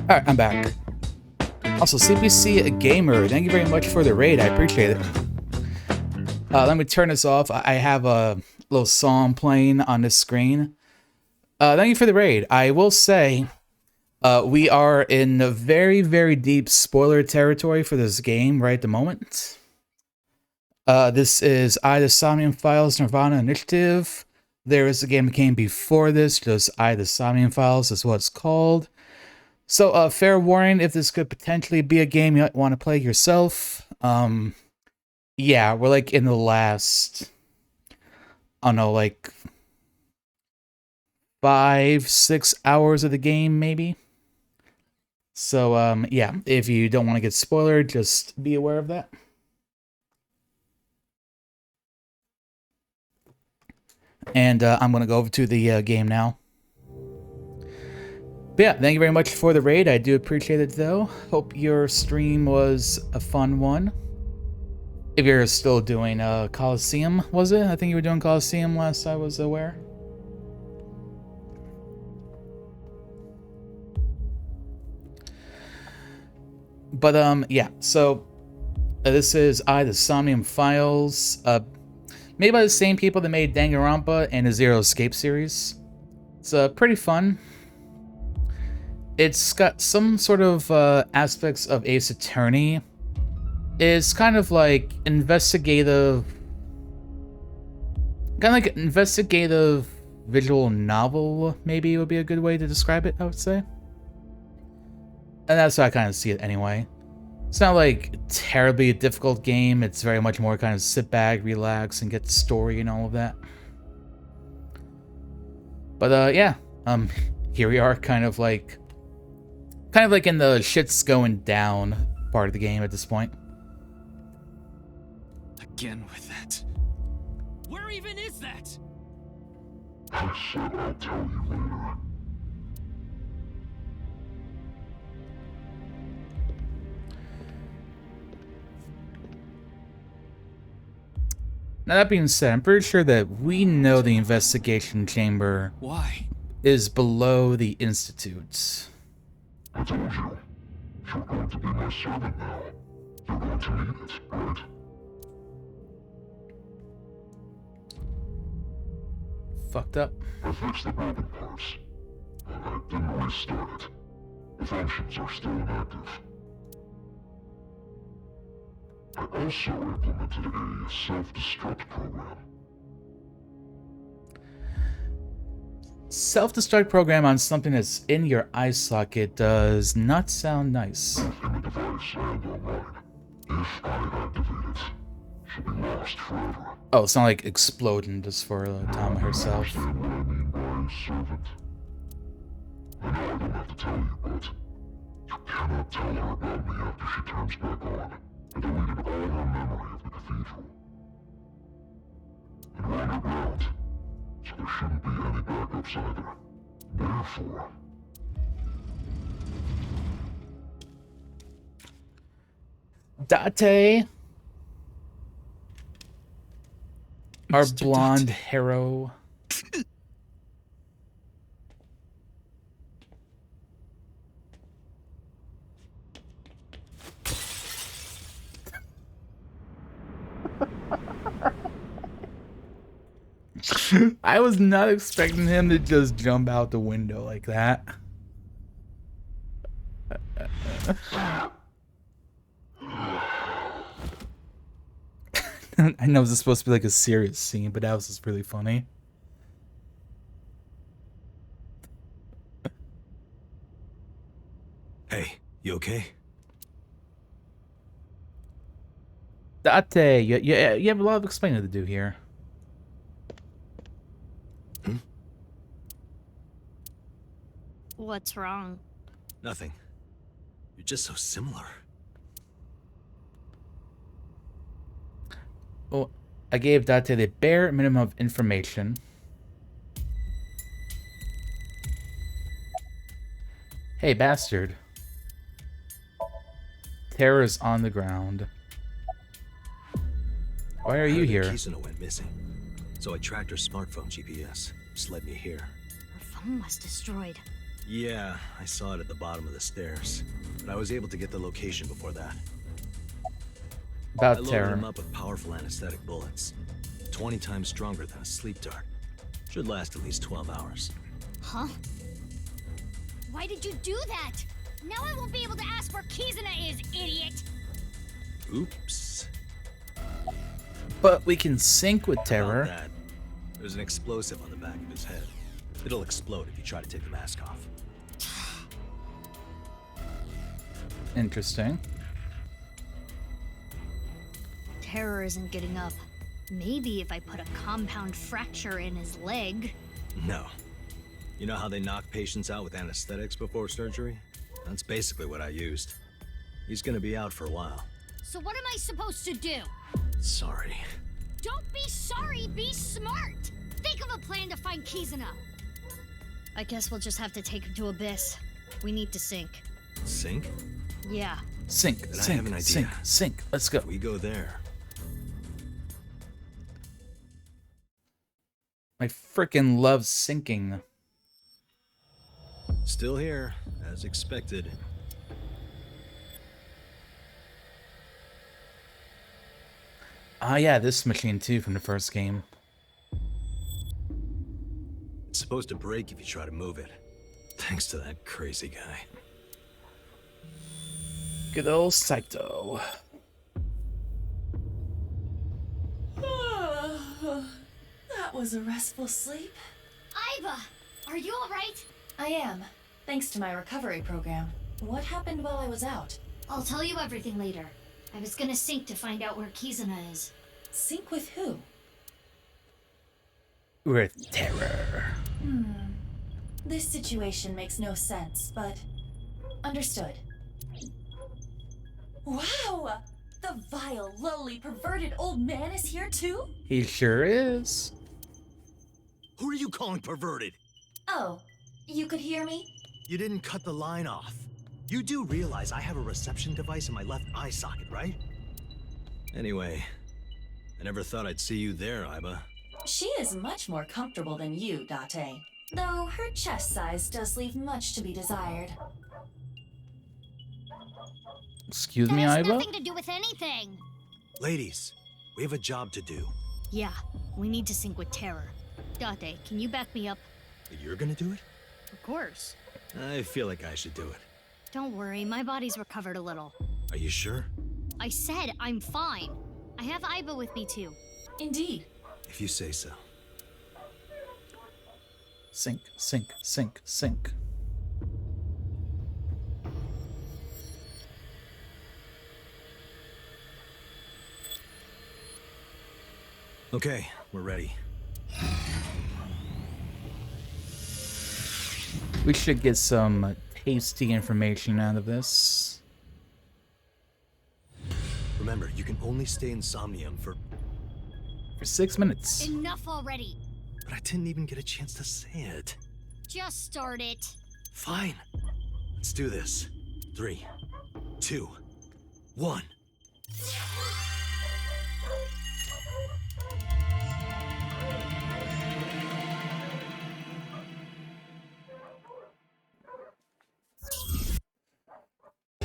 Alright, I'm back. Also, CPC Gamer, thank you very much for the raid. I appreciate it. Let me turn this off. I have a little song playing on this screen. Thank you for the raid. I will say, we are in a very, very deep spoiler territory for this game right at the moment. This is the Somnium Files Nirvana Initiative. There is a game that came before this, just the Somnium Files is what it's called. So, fair warning, if this could potentially be a game you might want to play yourself. Yeah, we're like in the last, I don't know, like 5-6 hours of the game, maybe. So, yeah, if you don't want to get spoiled, just be aware of that. And I'm going to go over to the game now. But yeah, thank you very much for the raid. I do appreciate it, though. Hope your stream was a fun one. If you're still doing Coliseum, was it? I think you were doing Coliseum last I was aware. But, yeah, so this is the Somnium Files, made by the same people that made Danganronpa and the Zero Escape series. It's pretty fun. It's got some sort of aspects of Ace Attorney. It's kind of like investigative, visual novel, maybe would be a good way to describe it, I would say. And that's how I kind of see it anyway. It's not like a terribly difficult game. It's very much more kind of sit back, relax, and get the story and all of that. But yeah, here we are, kind of like in the shit's going down part of the game at this point. Again with that. Where even is that? I said I'll tell you later. Now that being said, I'm pretty sure that we know the investigation chamber is below the Institute. I told you. You're going to be my servant now. You're going to need it, right? Fucked up. I fixed the broken parts, and I didn't restart it. The functions are still inactive. I also implemented a self-destruct program. Self-destruct program on something that's in your eye socket does not sound nice. Both in the device and online. If I activate it, she'll be lost forever. Oh, it's not like exploding just for Tama herself. Understand what I mean by servant? I know I don't have to tell you, but you cannot tell her about me after she turns back on. I deleted all her memory of the cathedral. And we're underground, so there shouldn't be any backups either. Therefore... Date, our blonde hero. I was not expecting him to just jump out the window like that. I know this is supposed to be like a serious scene, but that was just really funny. Hey, you okay? Date, you have a lot of explaining to do here. What's wrong? Nothing. You're just so similar. Well, I gave Date the bare minimum of information. Hey, bastard. Terror's on the ground. Why are you here? Kizuna went missing, so I tracked her smartphone GPS. Just led me here. Her phone was destroyed. Yeah, I saw it at the bottom of the stairs, but I was able to get the location before that. I About loaded Terror. him up with powerful anesthetic bullets. 20 times stronger than a sleep dart. Should last at least 12 hours. Huh? Why did you do that? Now I won't be able to ask where Kizuna is, idiot! Oops. But we can sync with About Terror. that, there's an explosive on the back of his head. It'll explode if you try to take the mask off. Interesting. Terror isn't getting up. Maybe if I put a compound fracture in his leg. No. You know how they knock patients out with anesthetics before surgery? That's basically what I used. He's gonna be out for a while. So what am I supposed to do? Sorry. Don't be sorry, be smart! Think of a plan to find Kizuna! I guess we'll just have to take him to Abyss. We need to sync. Sync? Yeah. Sync, Then I have an idea. sync, sync. Let's go. If we go there. I freaking love syncing. Still here, as expected. Ah, yeah, this machine too from the first game. It's supposed to break if you try to move it. Thanks to that crazy guy. Good old Saito. That was a restful sleep. Iva! Are you alright? I am, thanks to my recovery program. What happened while I was out? I'll tell you everything later. I was gonna sync to find out where Kizuna is. Sync with who? With Terror. This situation makes no sense, but understood. Wow! The vile, lowly, perverted old man is here too? He sure is. Who are you calling perverted? Oh, you could hear me? You didn't cut the line off. You do realize I have a reception device in my left eye socket, right? Anyway, I never thought I'd see you there, Iba. She is much more comfortable than you, Date. Though her chest size does leave much to be desired. Excuse me, That has Iva? nothing to do with anything! Ladies, we have a job to do. Yeah, we need to sync with Terror. Date, can you back me up? You're gonna do it? Of course. I feel like I should do it. Don't worry, my body's recovered a little. Are you sure? I said I'm fine. I have Iba with me too. Indeed. If you say so. Sync, sync, sync, sync. Okay, we're ready. We should get some tasty information out of this. Remember, you can only stay in Somnium for 6 minutes. Enough already. But I didn't even get a chance to say it. Just start it. Fine. Let's do this. 3, 2, 1.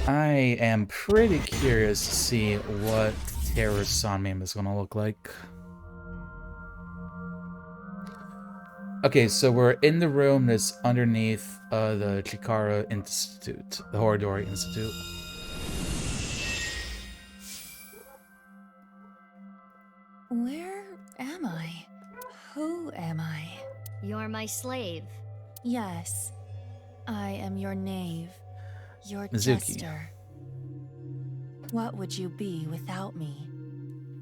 I am pretty curious to see what Terror's Somnium is going to look like. Okay, so we're in the room that's underneath the Chikara Institute, the Horadori Institute. Where am I? Who am I? You're my slave. Yes, I am your knave, your Mizuki. jester. What would you be without me?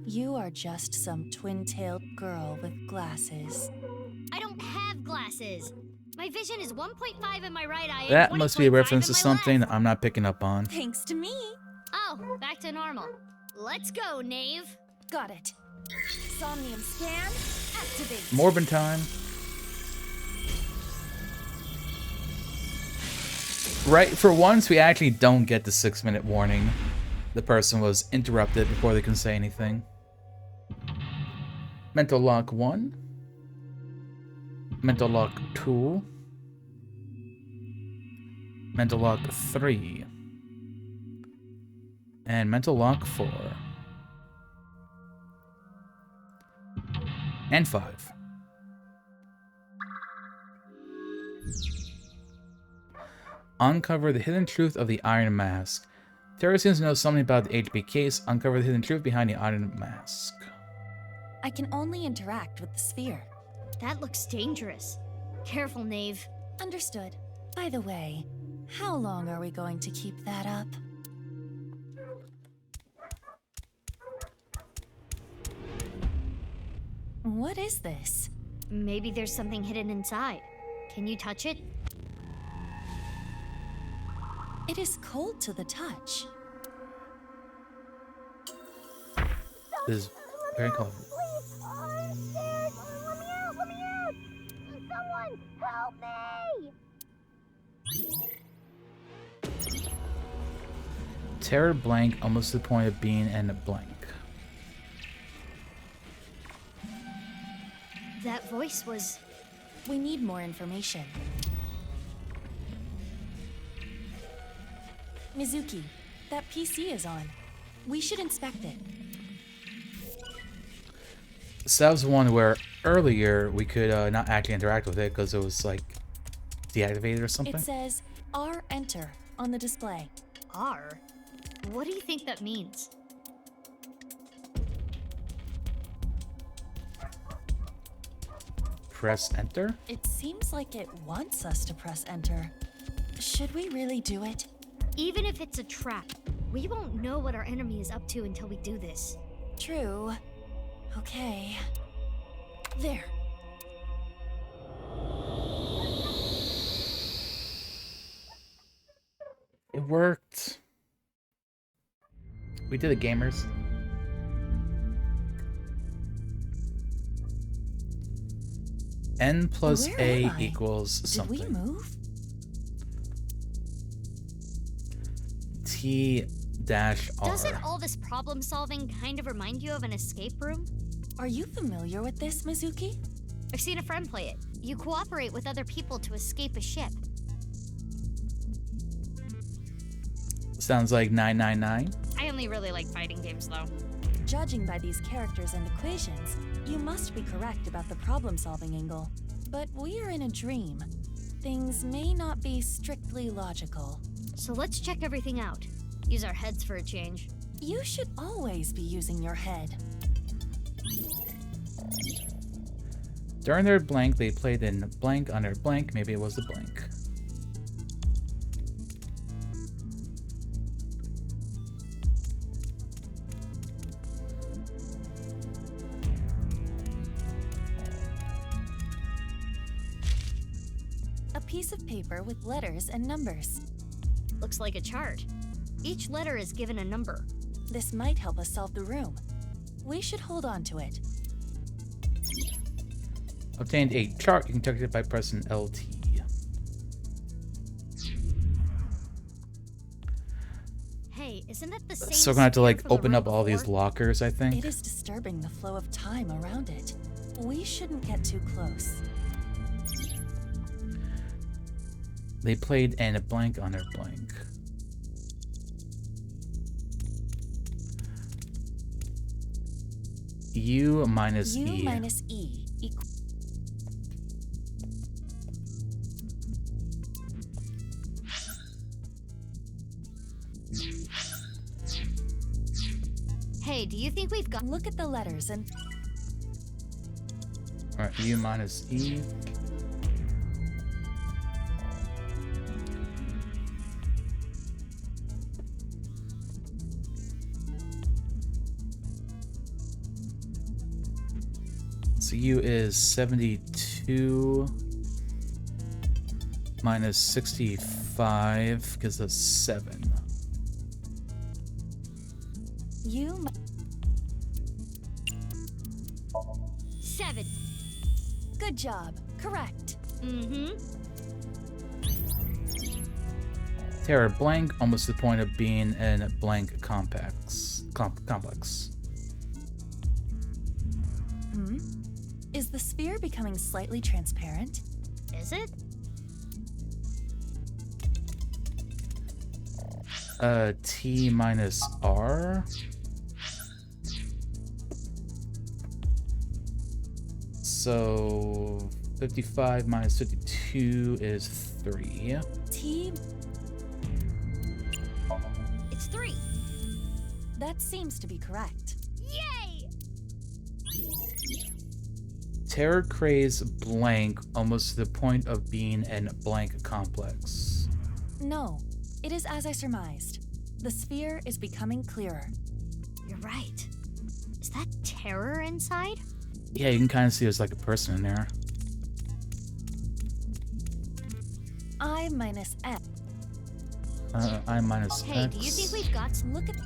You are just some twin-tailed girl with glasses. I don't have glasses. My vision is 1.5 in my right eye. That and must be a 20.5 reference in to my something left. I'm not picking up on. Thanks to me. Oh, back to normal. Let's go, knave. Got it. Somnium scan, activate. Morbin time. Right, for once we actually don't get the 6-minute warning. The person was interrupted before they can say anything. Mental lock 1. Mental lock 2. Mental lock 3. And mental lock 4. And 5. Uncover the hidden truth of the Iron Mask. Terra seems to know something about the HB case. Uncover the hidden truth behind the Iron Mask. I can only interact with the sphere. That looks dangerous. Careful, Knave. Understood. By the way, how long are we going to keep that up? What is this? Maybe there's something hidden inside. Can you touch it? It is cold to the touch. This is very cold. Let me out! Someone help me! Terror blank, almost to the point of being in a blank. That voice was... We need more information. Mizuki, that PC is on. We should inspect it. So that was one where earlier we could not actually interact with it because it was like deactivated or something. It says R enter on the display. R? What do you think that means? Press enter? It seems like it wants us to press enter. Should we really do it? Even if it's a trap, we won't know what our enemy is up to until we do this. True. Okay. There. It worked. We did it, gamers. N plus Where A am I? equals Did something. we move? T dash R. Doesn't all this problem solving kind of remind you of an escape room? Are you familiar with this, Mizuki? I've seen a friend play it. You cooperate with other people to escape a ship. Sounds like 999. I only really like fighting games, though. Judging by these characters and equations, you must be correct about the problem-solving angle. But we are in a dream. Things may not be strictly logical. So let's check everything out. Use our heads for a change. You should always be using your head. During their blank, they played in blank on their blank. Maybe it was the blank. A piece of paper with letters and numbers. Looks like a chart. Each letter is given a number. This might help us solve the room. We should hold on to it. Obtained a chart. You can check it by pressing LT. Hey, isn't that the same? So we're gonna have to like sphere from the open room up all these before? lockers, I think. It is disturbing the flow of time around it. We shouldn't get too close. They played in a blank on their blank. U minus U E. minus E equals... Hey, do you think we've got... Look at the letters and... Alright, U minus E. So U is 72 minus 65 gives us 7. U... 7. Good job. Correct. Mm-hmm. Terror blank, almost to the point of being in a blank complex. Is the sphere becoming slightly transparent? Is it? T minus R. So 55 minus 52 is 3. T. It's 3. That seems to be correct. Yay! Terror craze blank almost to the point of being an blank complex. No, it is as I surmised. The sphere is becoming clearer. You're right. Is that terror inside? Yeah, you can kind of see there's like a person in there. I minus X. I minus Hey, X. do you think we've got some... Look at...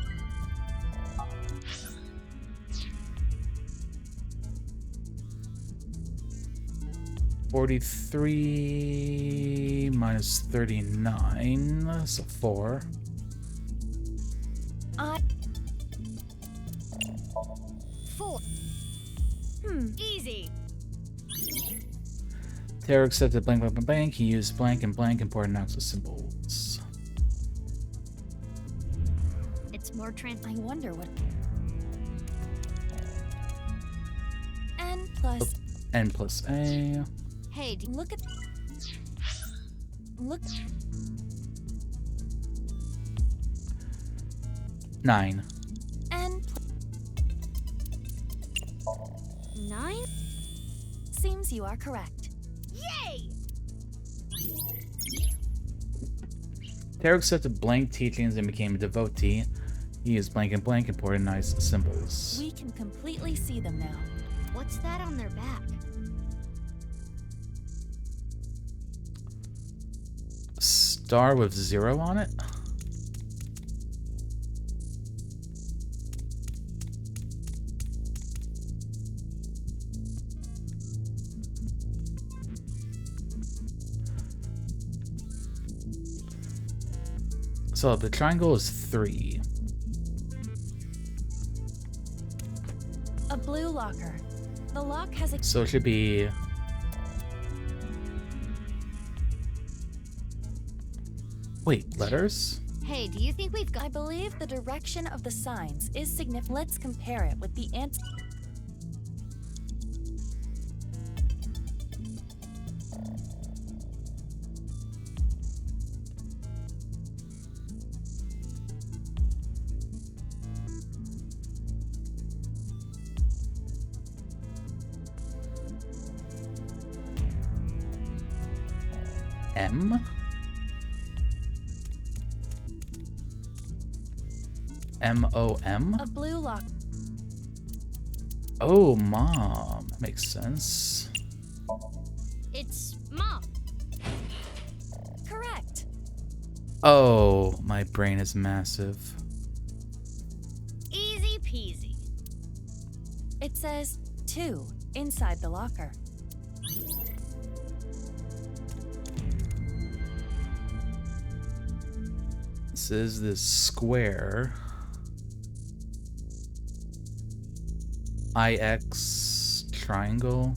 43 minus 39, so 4. I... 4. Easy. Terror accepted blank, blank, blank, blank. He used blank and blank important access symbols. It's more I wonder what... N plus... N plus A. Hey, look at... Look... 9. N... 9? Seems you are correct. Yay! Terror accepted blank teachings and became a devotee. He used blank and blank important nice symbols. We can completely see them now. What's that on their back? Star with 0 on it? So the triangle is 3. A blue locker. The lock has a... So it should be... Wait, letters? Hey, do you think we've got... I believe the direction of the signs is significant. Let's compare it with the ant... M? M-O-M? A blue lock. Oh, mom. That makes sense. It's Mom. Correct. Oh, my brain is massive. Easy peasy. It says 2 inside the locker. This is this square. IX triangle.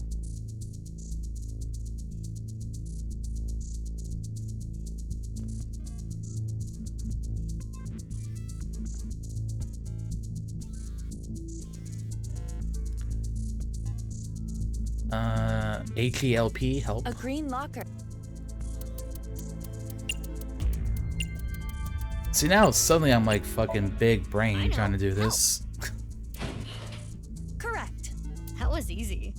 H-E-L-P, help. A green locker. See, now suddenly I'm like fucking big brain trying to do this. Correct. That was easy.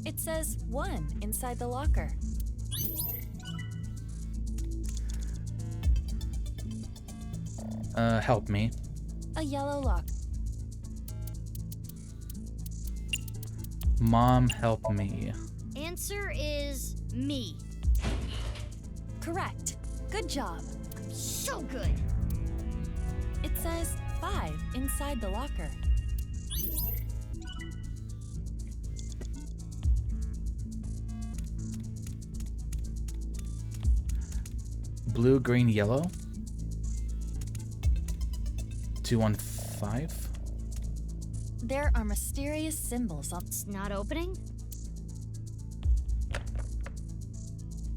It says 1 inside the locker. Help me. A yellow lock. Mom, help me. Answer is me. Correct. Good job. So good. It says 5 inside the locker. Blue, green, yellow. 215. There are mysterious symbols on... It's not opening?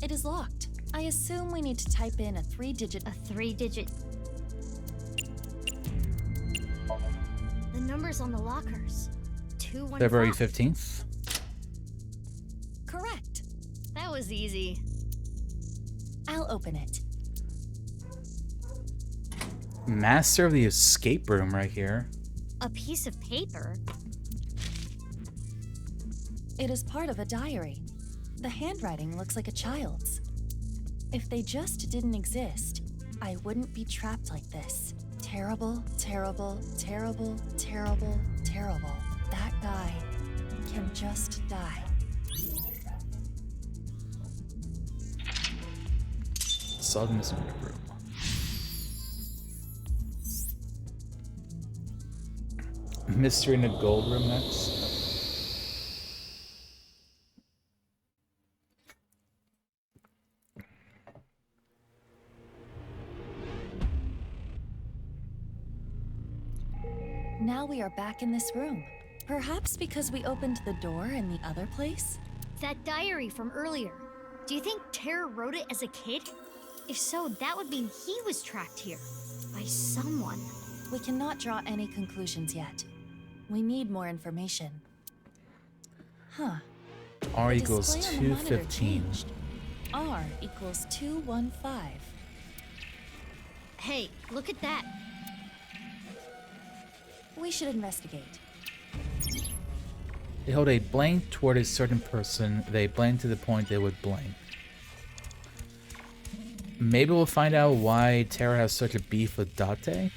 It is locked. I assume we need to type in a three-digit... The numbers on the lockers. 215. February 15th. Correct. That was easy. I'll open it. Master of the escape room right here. A piece of paper? It is part of a diary. The handwriting looks like a child's. If they just didn't exist, I wouldn't be trapped like this. Terrible, terrible, terrible, terrible, terrible. That guy can just die. Somnium is in the room. Mystery in the gold room next. Now we are back in this room. Perhaps because we opened the door in the other place? That diary from earlier. Do you think Terra wrote it as a kid? If so, that would mean he was trapped here. By someone. We cannot draw any conclusions yet. We need more information. Huh. R The equals display on the monitor 215. changed. R equals 215. Hey, look at that. We should investigate. They hold a blank toward a certain person. They blank to the point they would blank. Maybe we'll find out why Terra has such a beef with Date.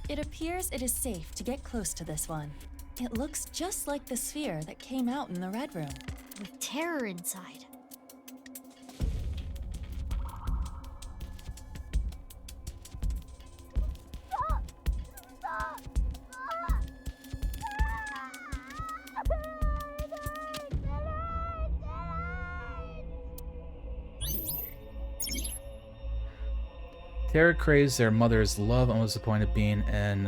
It appears it is safe to get close to this one. It looks just like the sphere that came out in the red room. With terror inside. Terra craves their mother's love and was disappointed being in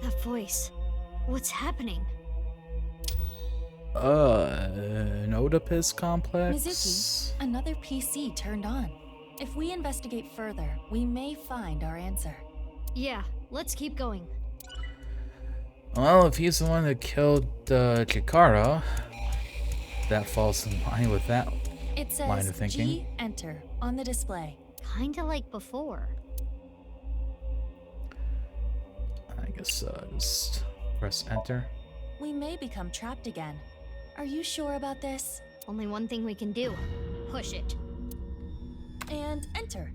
That voice. What's happening? an Oedipus complex. Mizuki, another PC turned on. If we investigate further, we may find our answer. Yeah, let's keep going. Well, if he's the one that killed Chikara, that falls in line with that It line says of thinking. G enter on the display. Kinda like before. I guess just press enter. We may become trapped again. Are you sure about this? Only one thing we can do. Push it. And enter.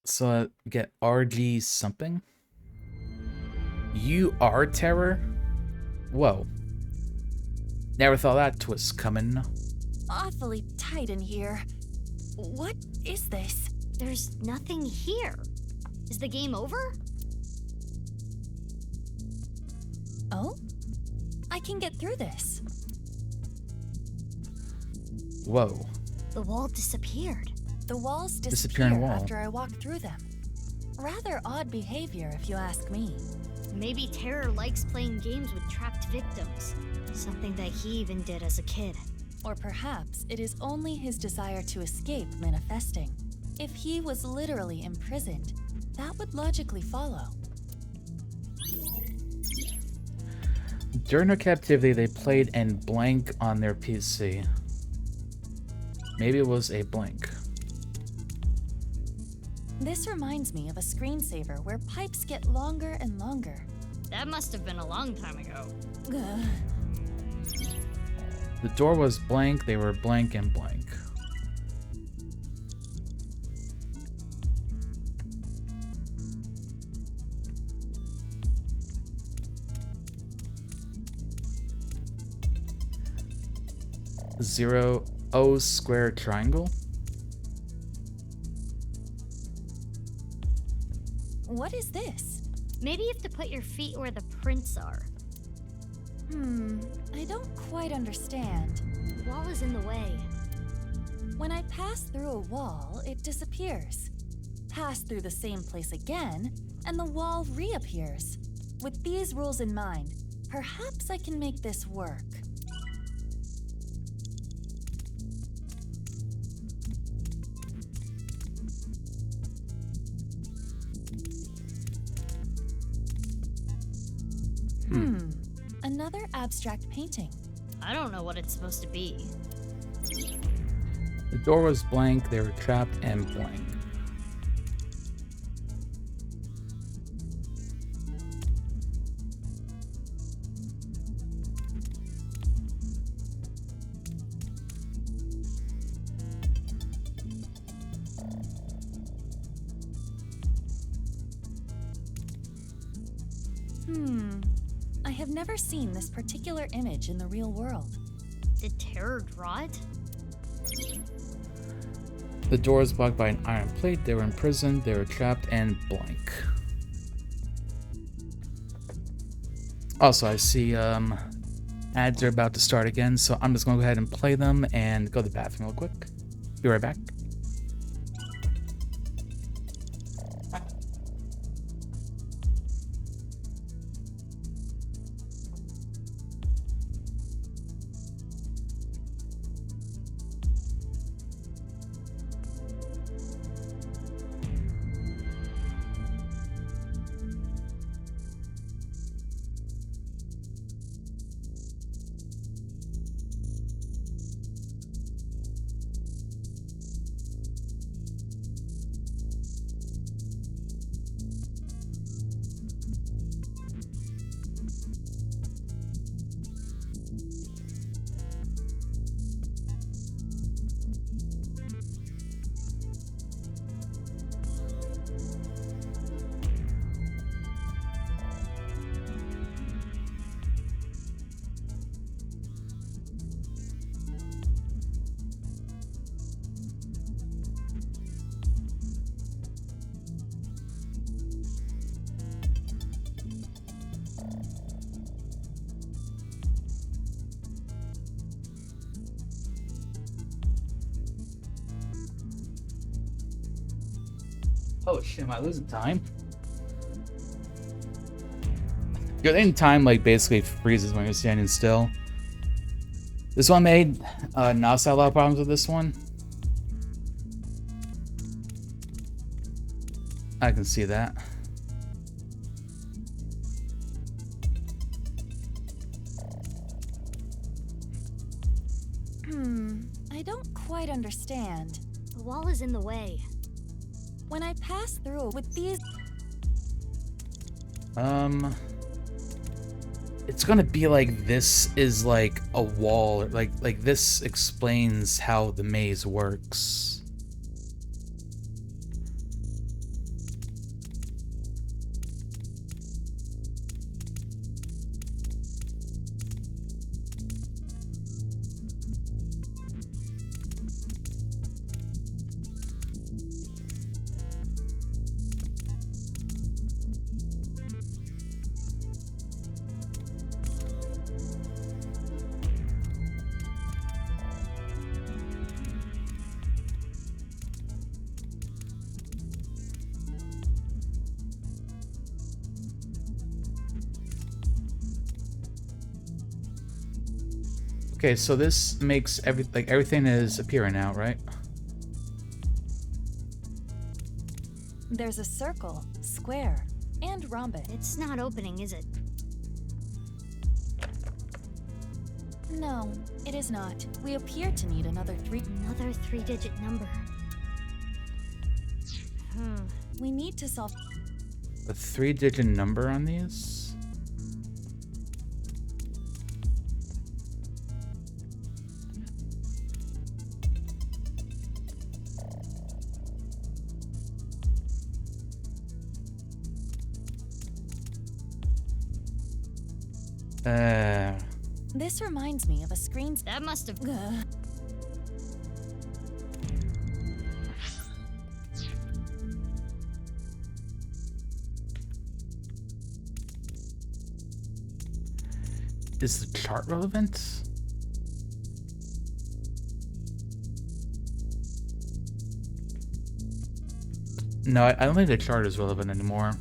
So get RG something. You are Terror? Whoa. Never thought that twist coming. Awfully tight in here. What is this? There's nothing here. Is the game over? Oh? I can get through this. Whoa. The wall disappeared. The walls Disappearing disappear wall. after I walk through them. Rather odd behavior, if you ask me. Maybe Terror likes playing games with trapped victims. Something that he even did as a kid. Or perhaps it is only his desire to escape manifesting. If he was literally imprisoned, that would logically follow. During their captivity, they played in blank on their PC. Maybe it was a blank. This reminds me of a screensaver where pipes get longer and longer. That must have been a long time ago. Ugh. The door was blank, they were blank and blank. Zero O square triangle. What is this? Maybe you have to put your feet where the prints are. I don't quite understand. The wall is in the way. When I pass through a wall, it disappears. Pass through the same place again, and the wall reappears. With these rules in mind, Perhaps I can make this work. Another abstract painting. I don't know what it's supposed to be. The door was blank, they were trapped and blank. I have never seen this particular image in the real world. Did Terror draw it? The door was blocked by an iron plate, they were imprisoned, they were trapped and blank. Also, I see ads are about to start again, so I'm just gonna go ahead and play them and go to the bathroom real quick. Be right back. Oh shit, am I losing time? Your in time like basically freezes when you're standing still. This one made not a lot of problems with this one. I can see that. I don't quite understand. The wall is in the way. When I pass through with these... It's gonna be like this is like a wall, like this explains how the maze works. Okay, so this makes everything is appearing now, right? There's a circle, square, and rhombus. It's not opening, is it? No, it is not. We appear to need another three-digit number. We need to solve A 3-digit number on these? This reminds me of a screen... That must have... Is the chart relevant? No, I don't think the chart is relevant anymore.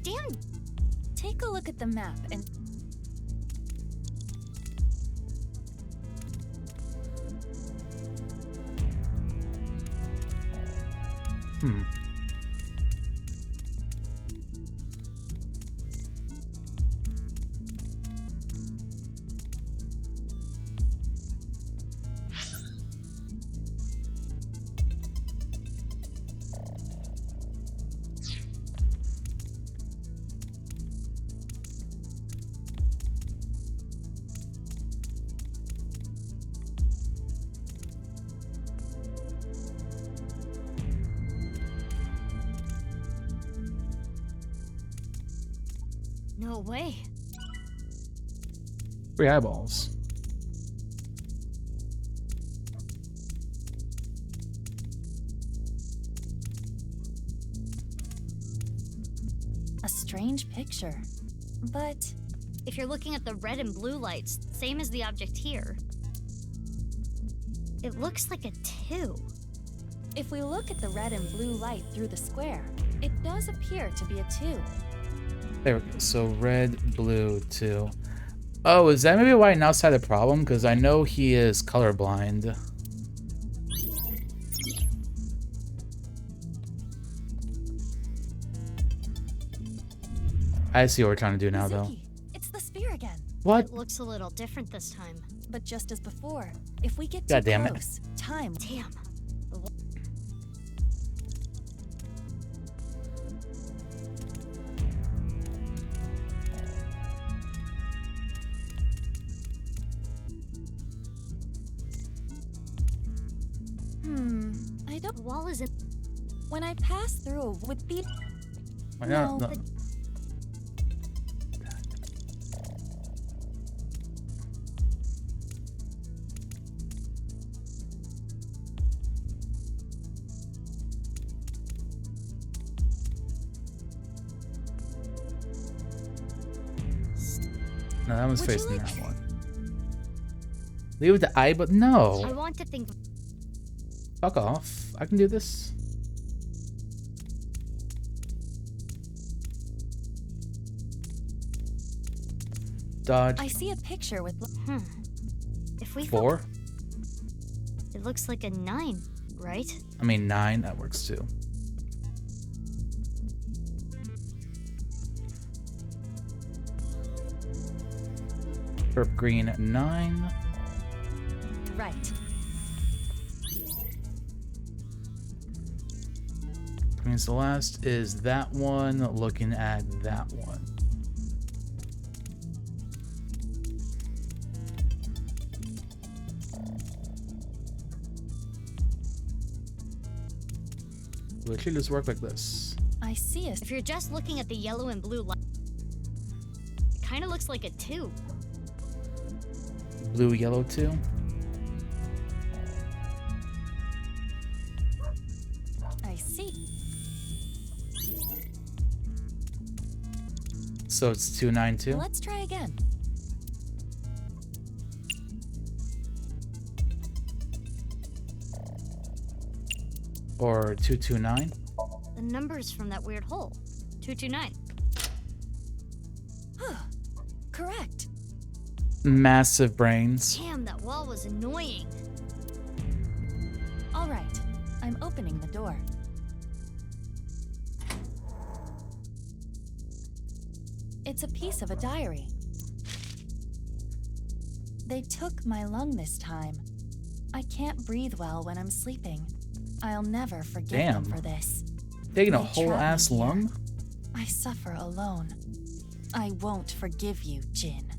damn... Take a look at the map and... No way. 3 eyeballs. A strange picture. But if you're looking at the red and blue lights, same as the object here, it looks like a 2. If we look at the red and blue light through the square, it does appear to be a 2. There we go. So red, blue, 2. Oh, is that maybe why Now's had a problem? Because I know he is colorblind. I see what we're trying to do now, though. It's the sphere again. What? It looks a little different this time. But just as before, if we get God too damn close, time. Damn. I don't. The wall isn't. When I pass through with the. Why not? No, No. No, that one's facing that one. Leave with the eye, but no. I want to think. Fuck off. I can do this. Dodge. I see a picture with. If we 4. It looks like a 9, right? I mean 9. That works too. Burp green 9. Right. Means the last is that one looking at that one. Literally just work like this. I see it. If you're just looking at the yellow and blue light, it kind of looks like a 2. Blue, yellow 2. I see. So it's 2, 9, 2. Let's try again. Or 2, 2, 9. The numbers from that weird hole. 229. Correct. Massive brains. Damn, that wall was annoying. All right. I'm opening the door. It's a piece of a diary. They took my lung this time. I can't breathe well when I'm sleeping. I'll never forgive them for this. Taking a They whole trapped me ass here. lung? I suffer alone. I won't forgive you, Jin.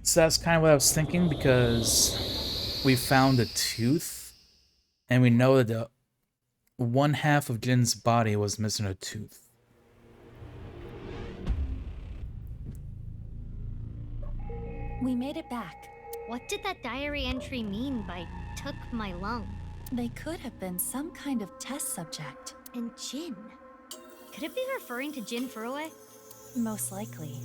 So that's kind of what I was thinking, because we found a tooth, and we know that the one half of Jin's body was missing a tooth. We made it back. What did that diary entry mean by took my lung? They could have been some kind of test subject. And Jin? Could it be referring to Jin Furue? Most likely.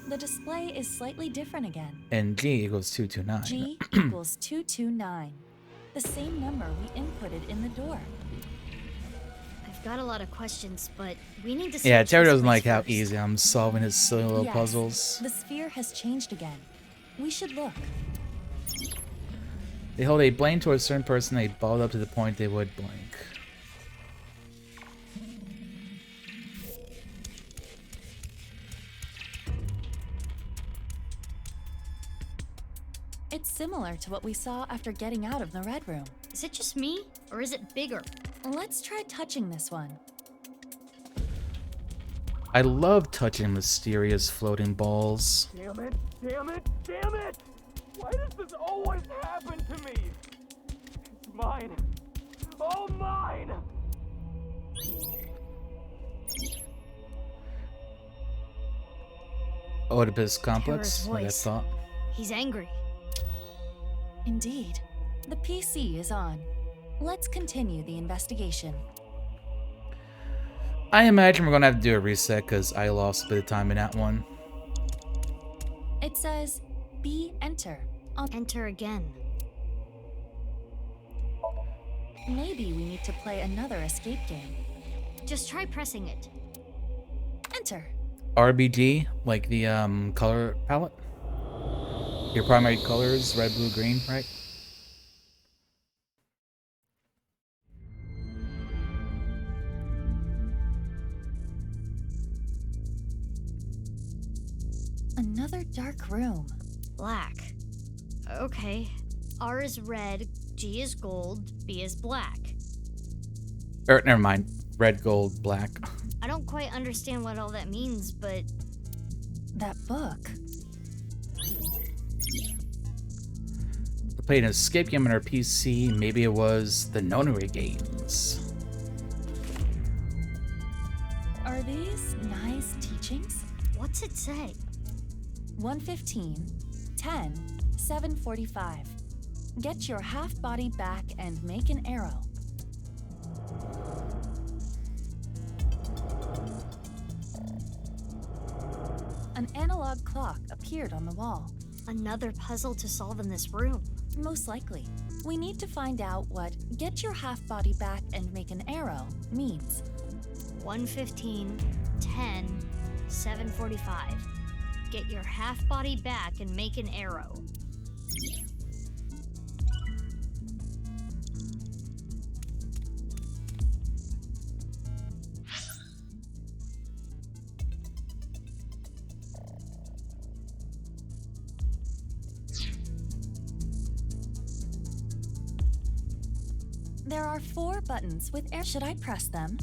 The display is slightly different again. And G equals 229. G equals 229. The same number we inputted in the door. I've got a lot of questions, but we need to Yeah, search Terry this doesn't like place how first. easy I'm solving his silly little Yes, puzzles. the sphere has changed again. We should look. They hold a blame to a certain person, they balled up to the point they would blink. It's similar to what we saw after getting out of the Red Room. Is it just me, or is it bigger? Let's try touching this one. I love touching mysterious floating balls. Damn it! Damn it! Damn it! Why does this always happen to me? It's mine. All mine! Oedipus complex, Terror's like I voice. thought. He's angry. Indeed. The PC is on. Let's continue the investigation. I imagine we're gonna have to do a reset because I lost a bit of time in that one. It says, B enter. Enter again. Maybe we need to play another escape game. Just try pressing it. Enter. RBG, like the color palette. Your primary colors, red, blue, green, right? Another dark room. Black. Okay. R is red, G is gold, B is black. Never mind. Red, gold, black. I don't quite understand what all that means, but... That book. We played an escape game on our PC. Maybe it was the Nonary games. Are these nice teachings? What's it say? 115, 10, 745. Get your half body back and make an arrow. An analog clock appeared on the wall. Another puzzle to solve in this room. Most likely. We need to find out what get your half body back and make an arrow means. 115, 10, 745. Get your half body back and make an arrow. There are 4 buttons with air. Should I press them?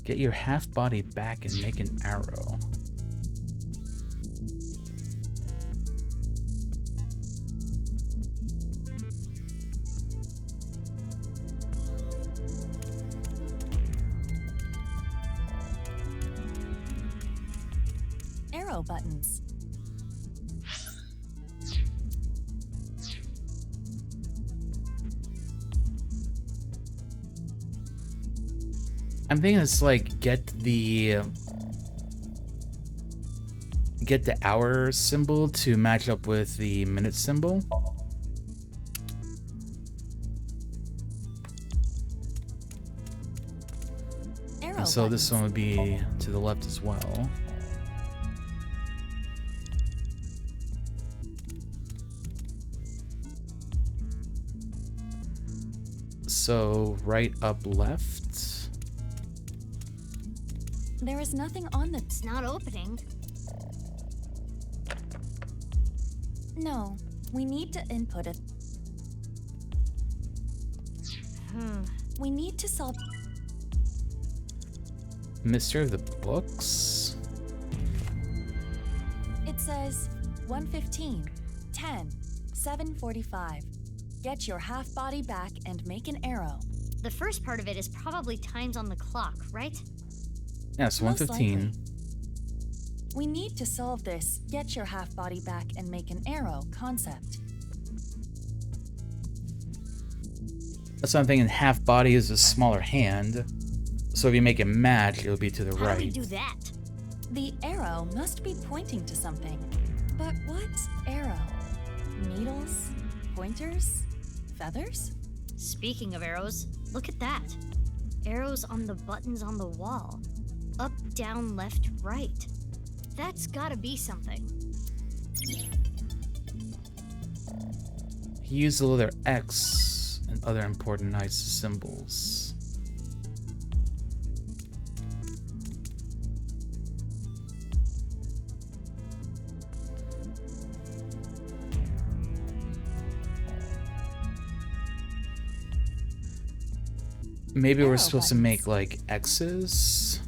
Get your half body back and make an arrow. Arrow buttons. I'm thinking it's like get the hour symbol to match up with the minute symbol. Arrow And so buttons. this one would be to the left as well. So right, up, left. There is nothing on the... It's not opening. No, we need to input it. We need to solve... Mystery of the books? It says 115, 10, 745. Get your half body back and make an arrow. The first part of it is probably times on the clock, right? Yeah, it's Most 1:15. We need to solve this, get your half body back, and make an arrow concept. That's what I'm thinking. Half body is a smaller hand, so if you make it match, it'll be to the How right. do we do that? The arrow must be pointing to something. But what arrow? Needles? Pointers? Feathers? Speaking of arrows, look at that. Arrows on the buttons on the wall. Up, down, left, right. That's gotta be something. Use the letter X and other important nice symbols. Maybe we're supposed to make like X's.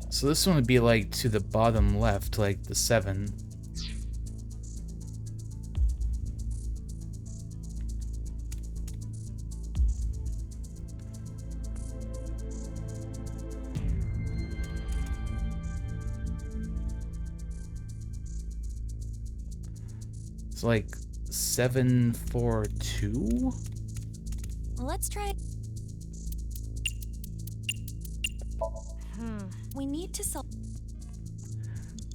So this one would be like to the bottom left, like the 7. It's like 7, 4, 2. Let's try. We need to solve.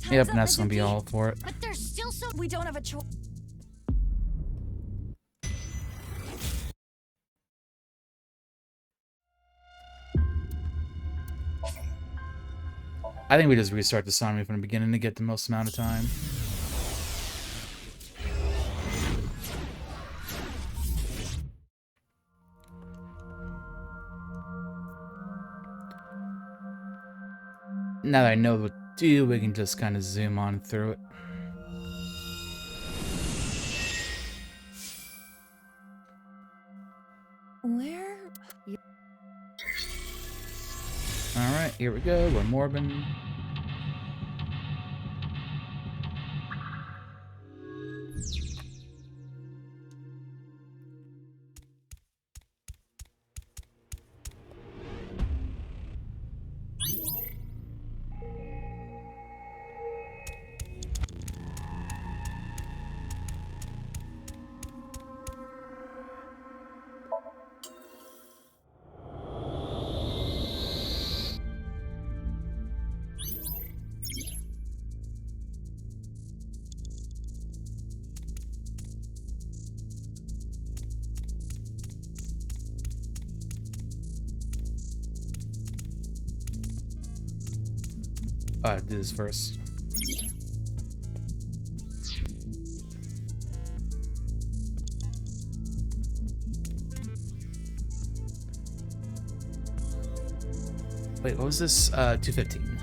Yep, and that's gonna be all for it. But there's still so. We don't have a choice. I think we just restart the Somnium from the beginning to get the most amount of time. Now that I know what to do, we can just kind of zoom on through it. Where? Alright, here we go. We're Morbin. Do this first. Wait, what was this? 215.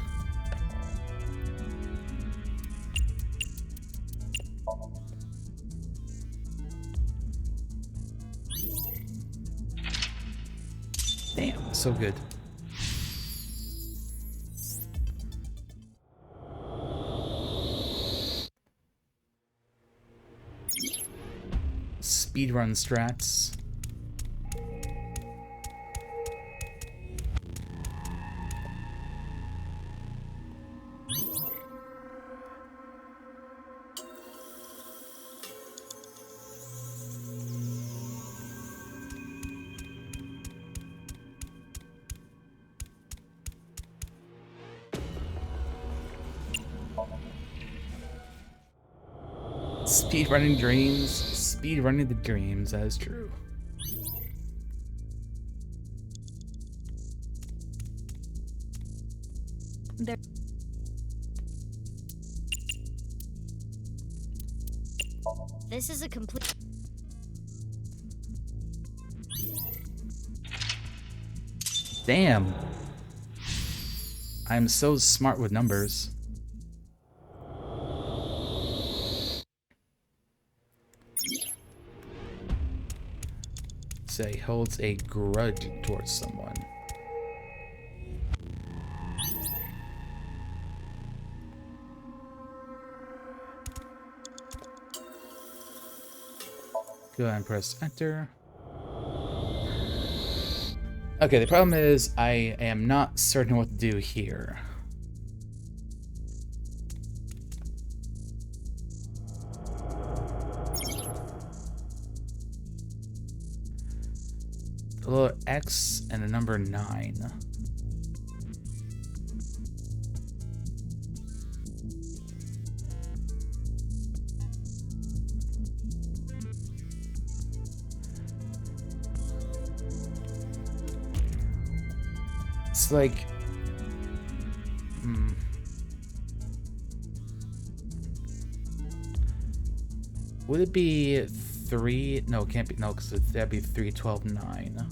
Damn, so good. Speedrun strats. Speedrunning dreams. Speedrunning the dreams, that is true. There. This is a complete. Damn. I'm so smart with numbers. Say holds a grudge towards someone. Go ahead and press enter. Okay, the problem is I am not certain what to do here. A little X and a number 9. It's like, would it be 3? No, it can't be. No, because that'd be 3, 12, 9.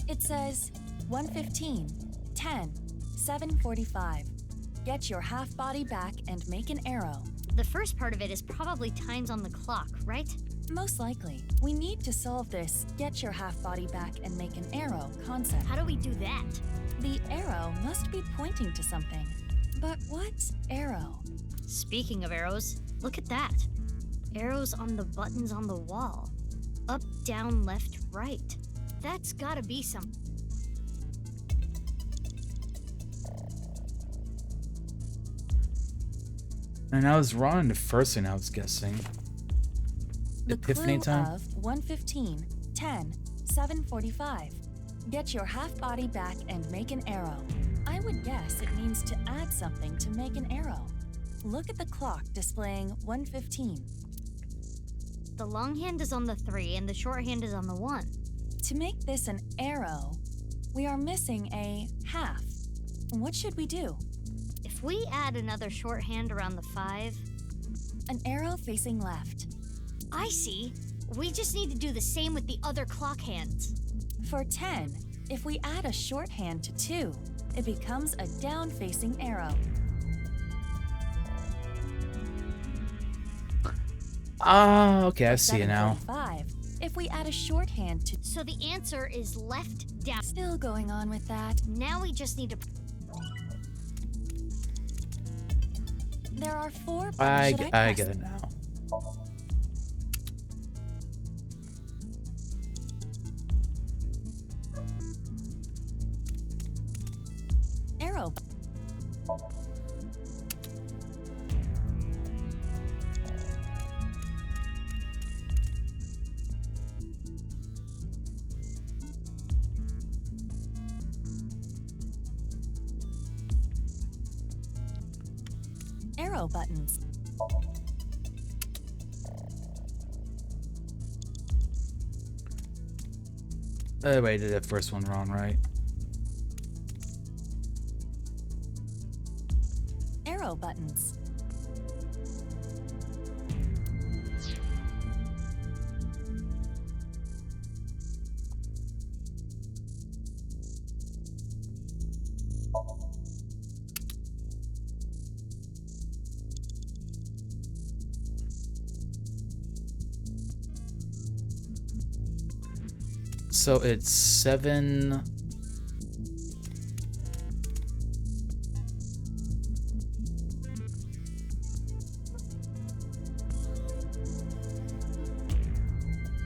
It says 1:15, 10, 7:45. Get your half body back and make an arrow. The first part of it is probably times on the clock, right? Most likely. We need to solve this get your half body back and make an arrow concept. How do we do that? The arrow must be pointing to something. But what arrow? Speaking of arrows, look at that. Arrows on the buttons on the wall. Up, down, left, right. That's gotta be something. And I was wrong in the first thing I was guessing. The Epiphany clue time? of 1:15, 10, 7:45. Get your half body back and make an arrow. I would guess it means to add something to make an arrow. Look at the clock displaying 1:15. The long hand is on the 3 and the short hand is on the 1. To make this an arrow, we are missing a half. What should we do? If we add another short hand around the 5... An arrow facing left. I see. We just need to do the same with the other clock hands. For 10, if we add a short hand to 2, it becomes a down-facing arrow. Ah, okay, I see it now. 5, if we add a short hand to... So the answer is left, down. Still going on with that. Now we just need to... There are 4 buttons. I Should I get press it now. arrow? Arrow buttons. Wait, I did that first one wrong, right? Arrow buttons. So it's 7.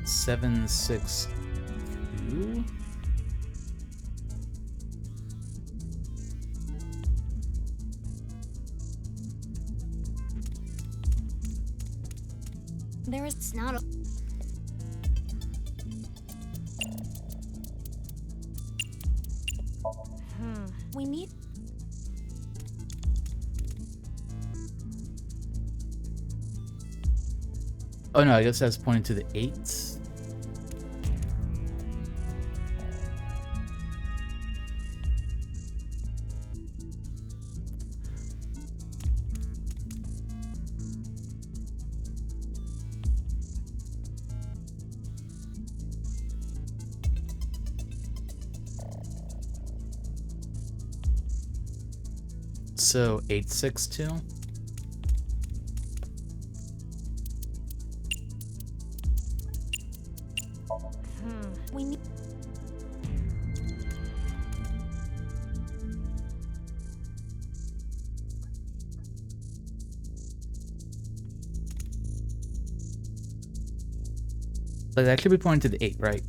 Seven, 6, 2. There is not a... We need... Oh no, I guess that's pointing to the 8s. So 8, 6, 2. We need... But that should be pointing to the 8, right?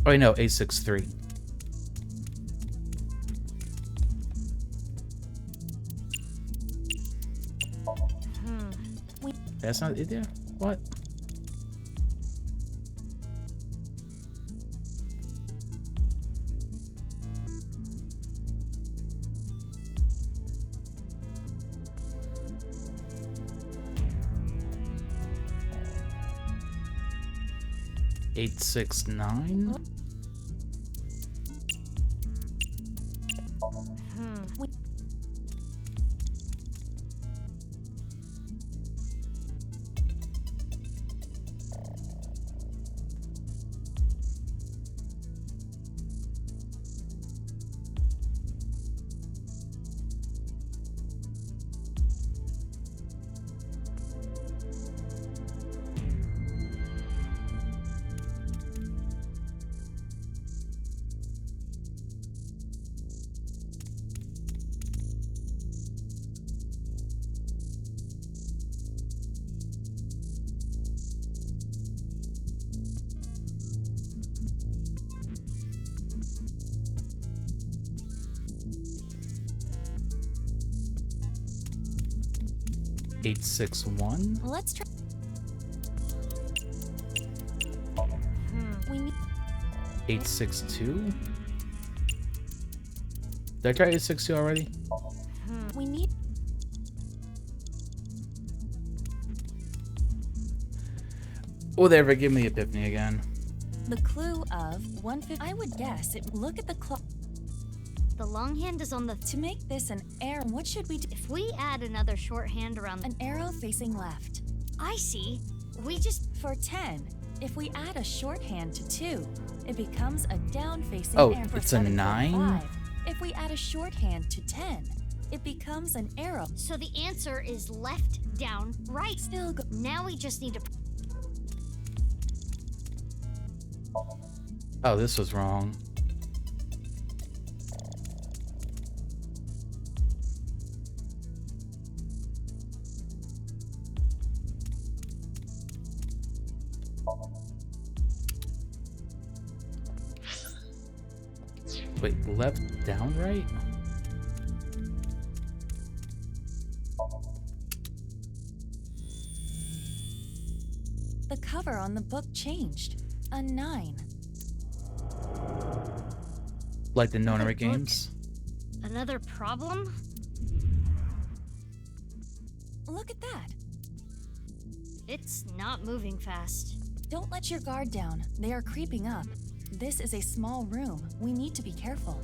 Oh, wait, no, 863. That's not it there? What? Eight, 6, 9. Eight, 6, 1. Let's try. We need 862. Did I try 862 already? We need. Oh, there, give me the epiphany again. The clue of 150. I would guess it. Look at the clock. The longhand is on the... To make this an arrow, what should we do? If we add another shorthand around... An arrow facing left. I see. We just... For 10, if we add a shorthand to 2, it becomes a down-facing arrow. arrow. Oh, it's a 9? 5. If we add a shorthand to 10, it becomes an arrow. So the answer is left, down, right. Still go. Now we just need to... Oh, this was wrong. Wait, left, down, right? The cover on the book changed. A 9. Like the Nonary games? Another problem? Look at that. It's not moving fast. Don't let your guard down. They are creeping up. This is a small room. We need to be careful.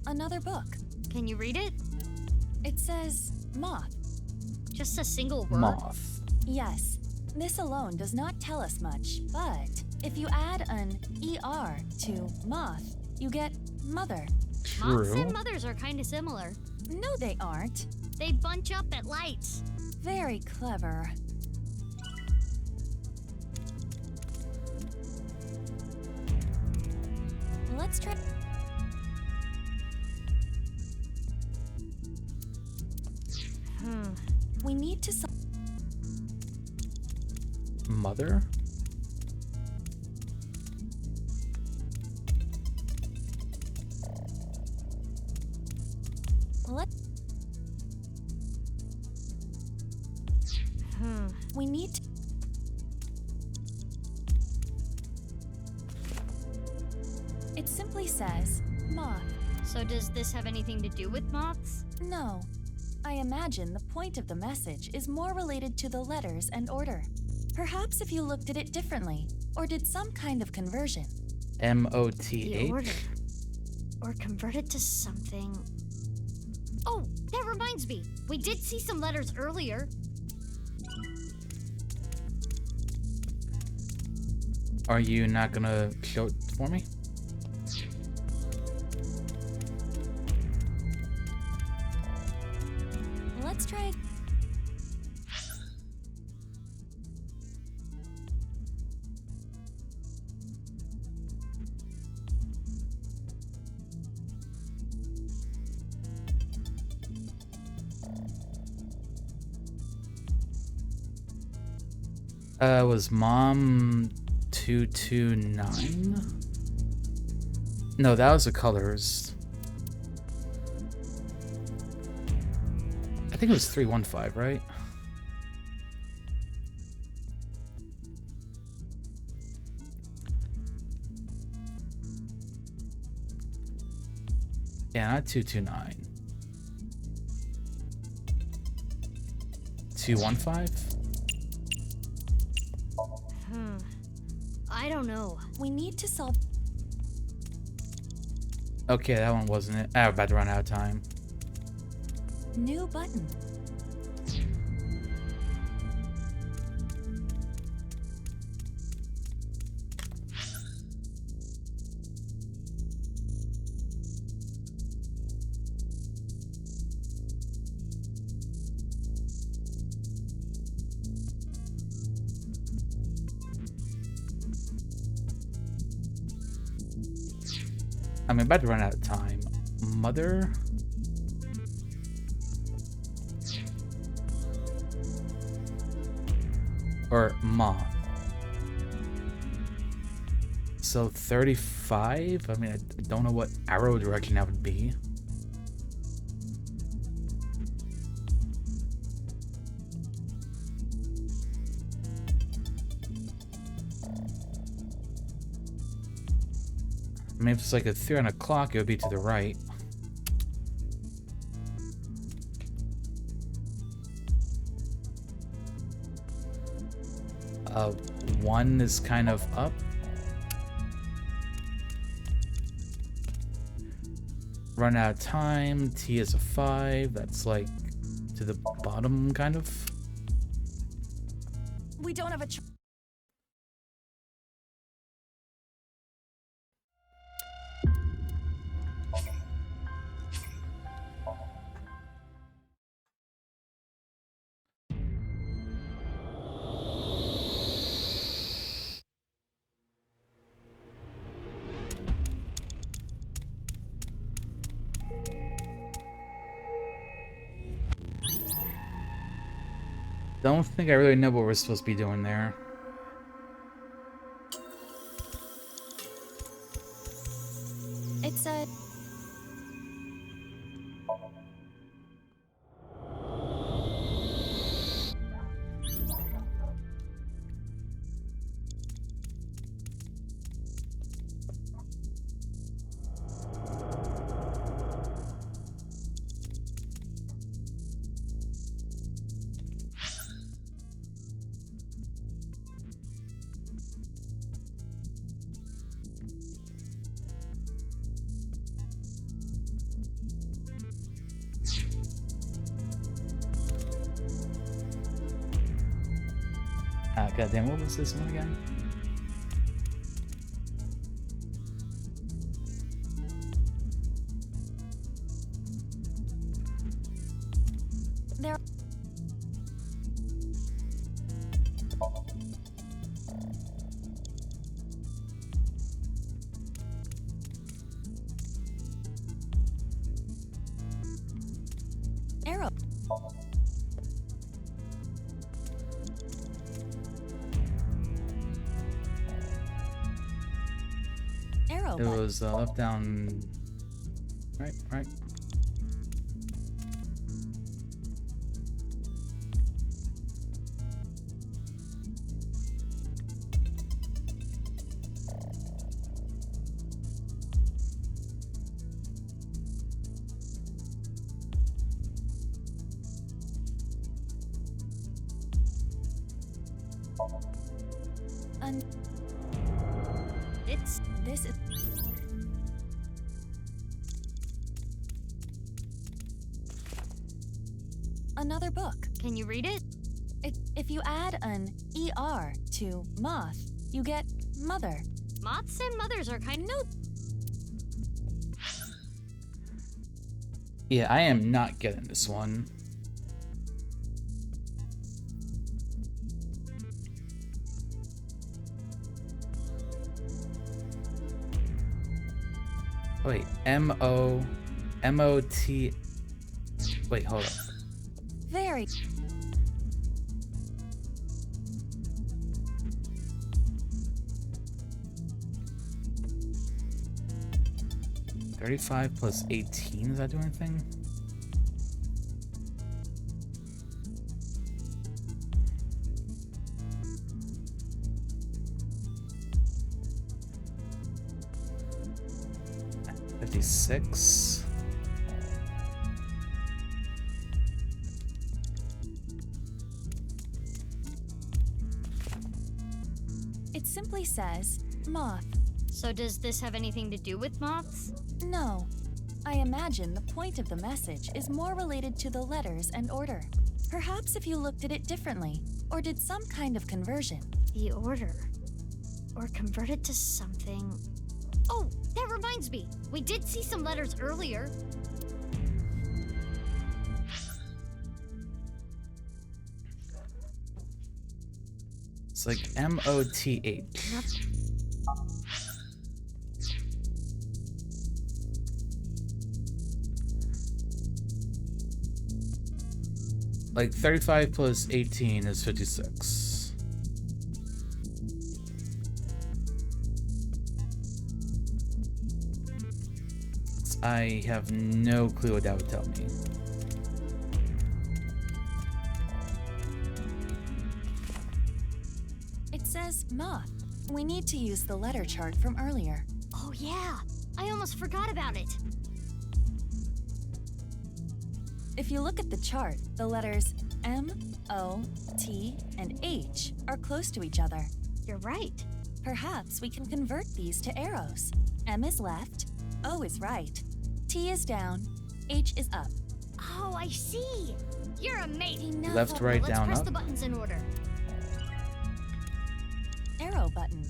Another book. Can you read it? It says moth. Just a single word? Moth. Yes. This alone does not tell us much, but if you add an ER to moth, you get mother. Moths and mothers are kind of similar. No, they aren't. They bunch up at lights. Very clever. Let's try. We need to. Mother? Let. We need to. It simply says moth. So does this have anything to do with moths? No. I imagine the point of the message is more related to the letters and order. Perhaps if you looked at it differently, or did some kind of conversion. MOTH? The order. Or convert it to something. Oh, that reminds me. We did see some letters earlier. Are you not gonna show it for me? Let's try. Was Mom 229? No, that was the colors. I think it was 315, right? Yeah, not 229. 215? I don't know. We need to solve. Okay, that one wasn't it. I'm about to run out of time. New button. I'm about to run out of time. Mother? Or Mom? So 35? I mean, I don't know what arrow direction that would be. I mean, if it's like a 3 on a clock, it would be to the right. One is kind of up. Run out of time. T is a 5. That's like to the bottom, kind of. We don't have a choice. Don't think I really know what we're supposed to be doing there. It's a. Goddamn, what was this one again? There. Arrow. It was left, down, right, right. This is. Another book. Can you read it? If you add an ER to moth, you get mother. Moths and mothers are kind of... No. Yeah, I am not getting this one. Wait, M-O-T... Wait, hold on. Very. $35 plus 18, does that do anything? $56. It simply says moth. So does this have anything to do with moths? No. I imagine the point of the message is more related to the letters and order. Perhaps if you looked at it differently, or did some kind of conversion. The order. Or converted to something... Oh, that reminds me. We did see some letters earlier. It's like M-O-T-H. Like 35 plus 18 is 56. I have no clue what that would tell me. It says moth. We need to use the letter chart from earlier. Oh yeah, I almost forgot about it. If you look at the chart, the letters M, O, T, and H are close to each other. You're right. Perhaps we can convert these to arrows. M is left, O is right, T is down, H is up. Oh, I see. You're amazing. Left, right, Let's down, press up. the buttons in order. Arrow button.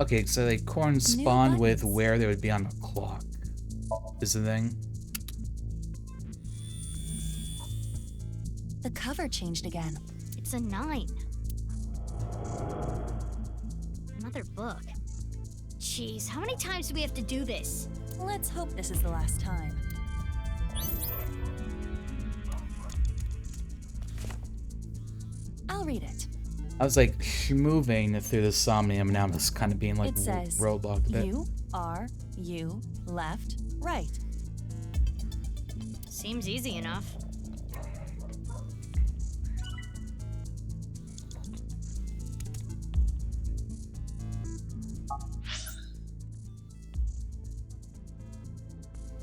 Okay, so they correspond with where they would be on the clock. Is the thing. The cover changed again. It's a 9. Another book. Jeez, how many times do we have to do this? Let's hope this is the last time. I'll read it. I was like moving through the Somnium, and now I'm just kind of being like It says, roadblocked a bit. U, R, U, left, right. Seems easy enough.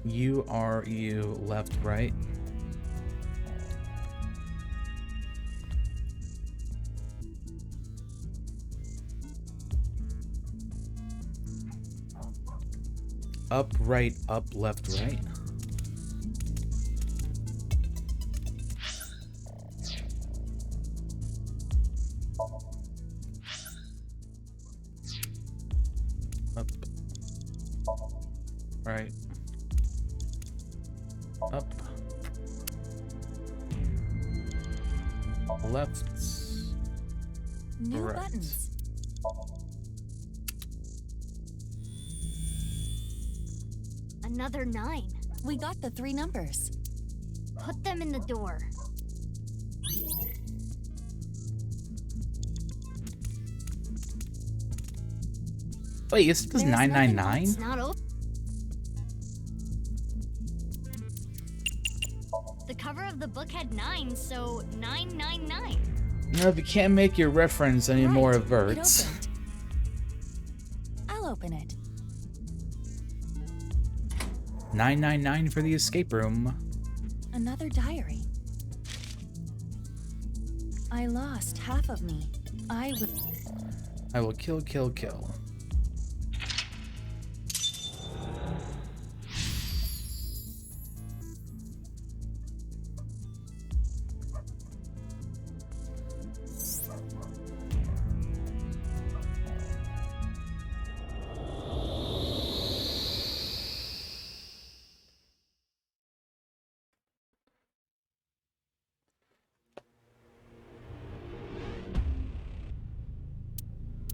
U, R, U, left, right. Up, right, up, left, right. Up. Right. Up. Left. New right. buttons. Another 9. We got the 3 numbers. Put them in the door. Wait, this was 999? It's not open. book had 9, so 999. No, if you can't make your reference any more It averts. opened. I'll open it. 999 for the escape room. Another diary. I lost half of me. I will kill, kill, kill.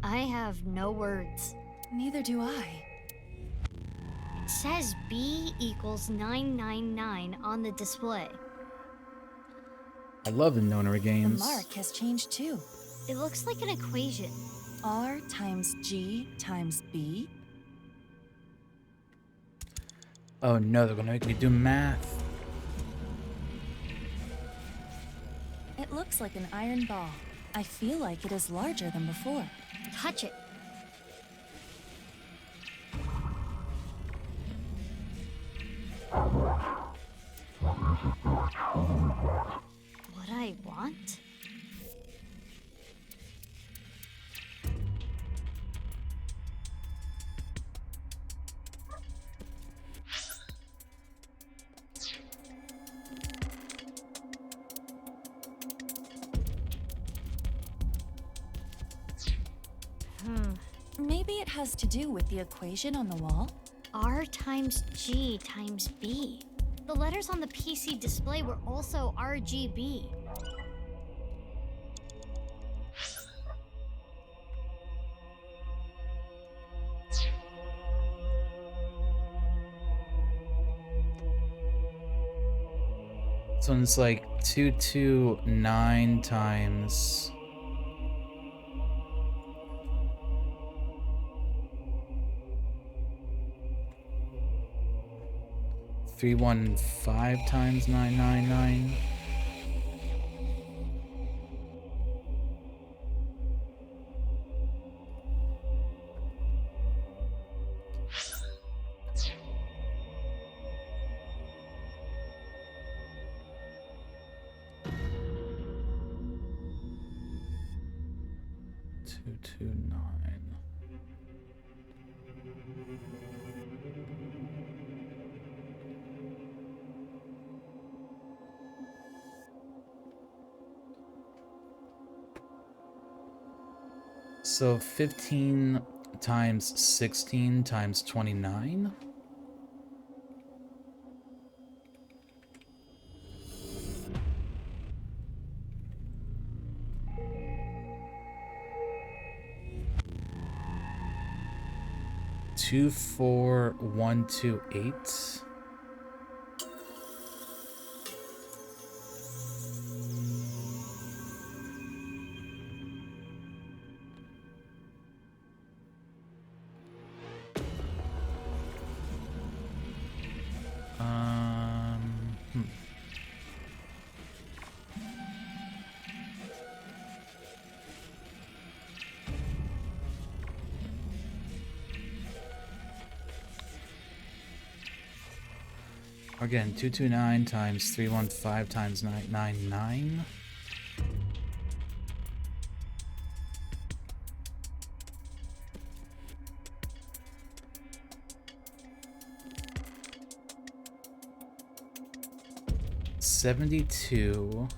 I have no words. Neither do I. It says B equals 999 on the display. I love the Nonary games. The mark has changed too. It looks like an equation. R times G times B. Oh no, they're gonna make me do math. It looks like an iron ball. I feel like it is larger than before. Touch it. What I want? Maybe it has to do with the equation on the wall? R times G times B. The letters on the PC display were also RGB. So it's like 229 times 315 times 999. So 15 times 16 times 29. Two, 4, 1, 2, 8. Hmm. Again, 229 times 315 times 999. $72.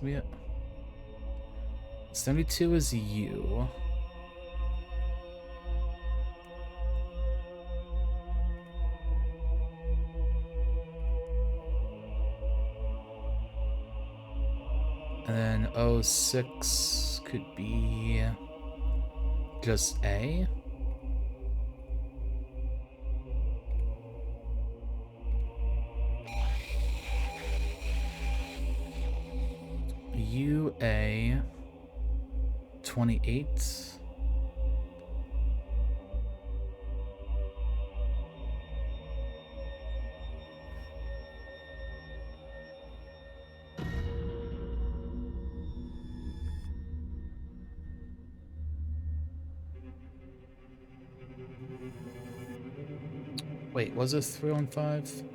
Yeah. 72 is you. And then 06 could be just A. UA 28. Wait, was it 315?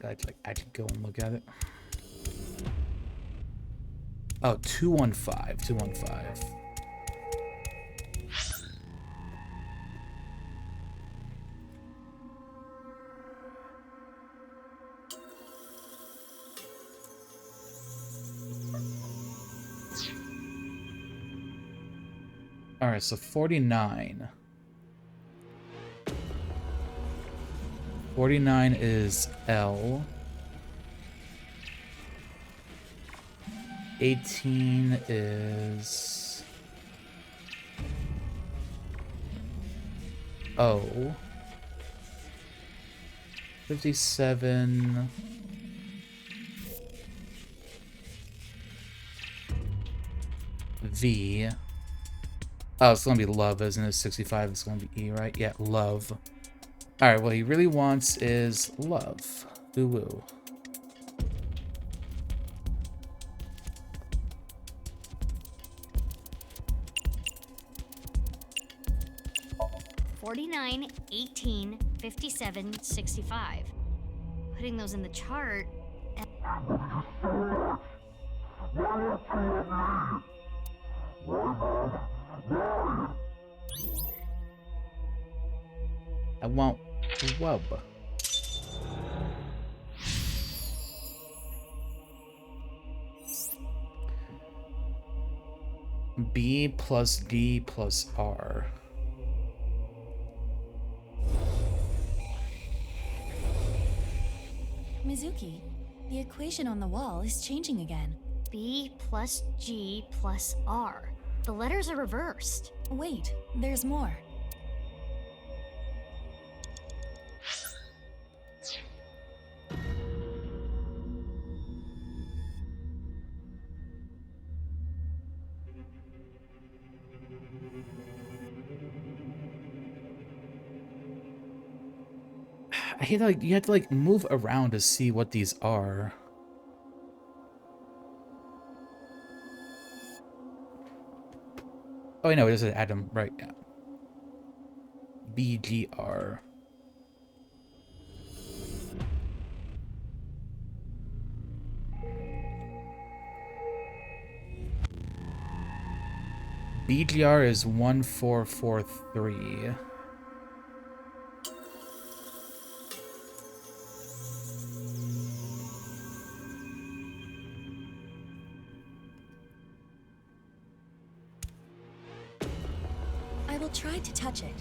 Gotta like actually go and look at it. Oh, 215. 215. Alright, so 49. 49 is L. 18 is O. 57. V. Oh, it's gonna be love, isn't it? 65 is gonna be E, right? Yeah, love. Alright, what he really wants is love. Ooh woo. $49, $18, $57, $65. Putting those in the chart. I want wub. B plus D plus R. Mizuki, the equation on the wall is changing again. B plus G plus R. The letters are reversed. Wait, there's more. I hate like you have to like move around to see what these are. Oh, I know, it is an atom, right? Yeah. BGR. BGR is 1443. I will try to touch it.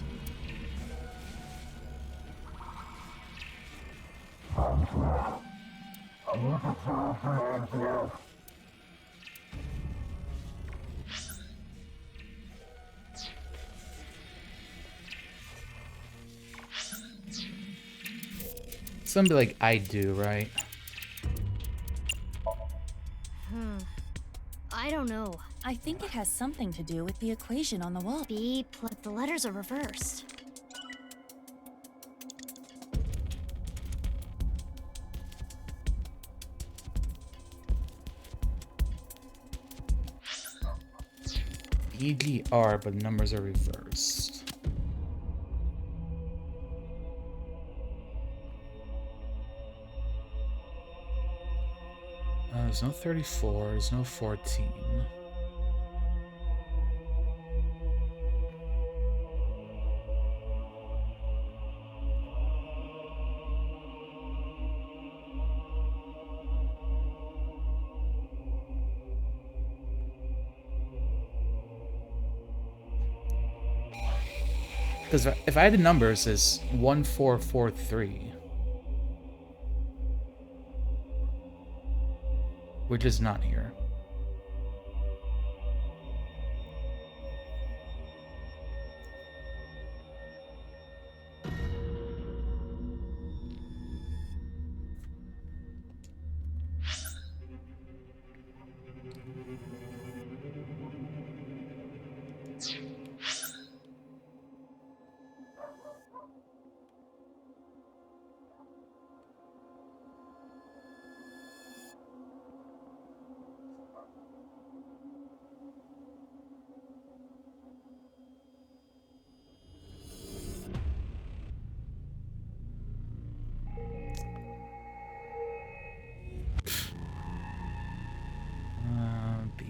Something like I do, right? I don't know. I think it has something to do with the equation on the wall. B plus the letters are reversed. BGR, but numbers are reversed. There's no 34, there's no 14. Because if I had the numbers, it's 1443. Which is not here.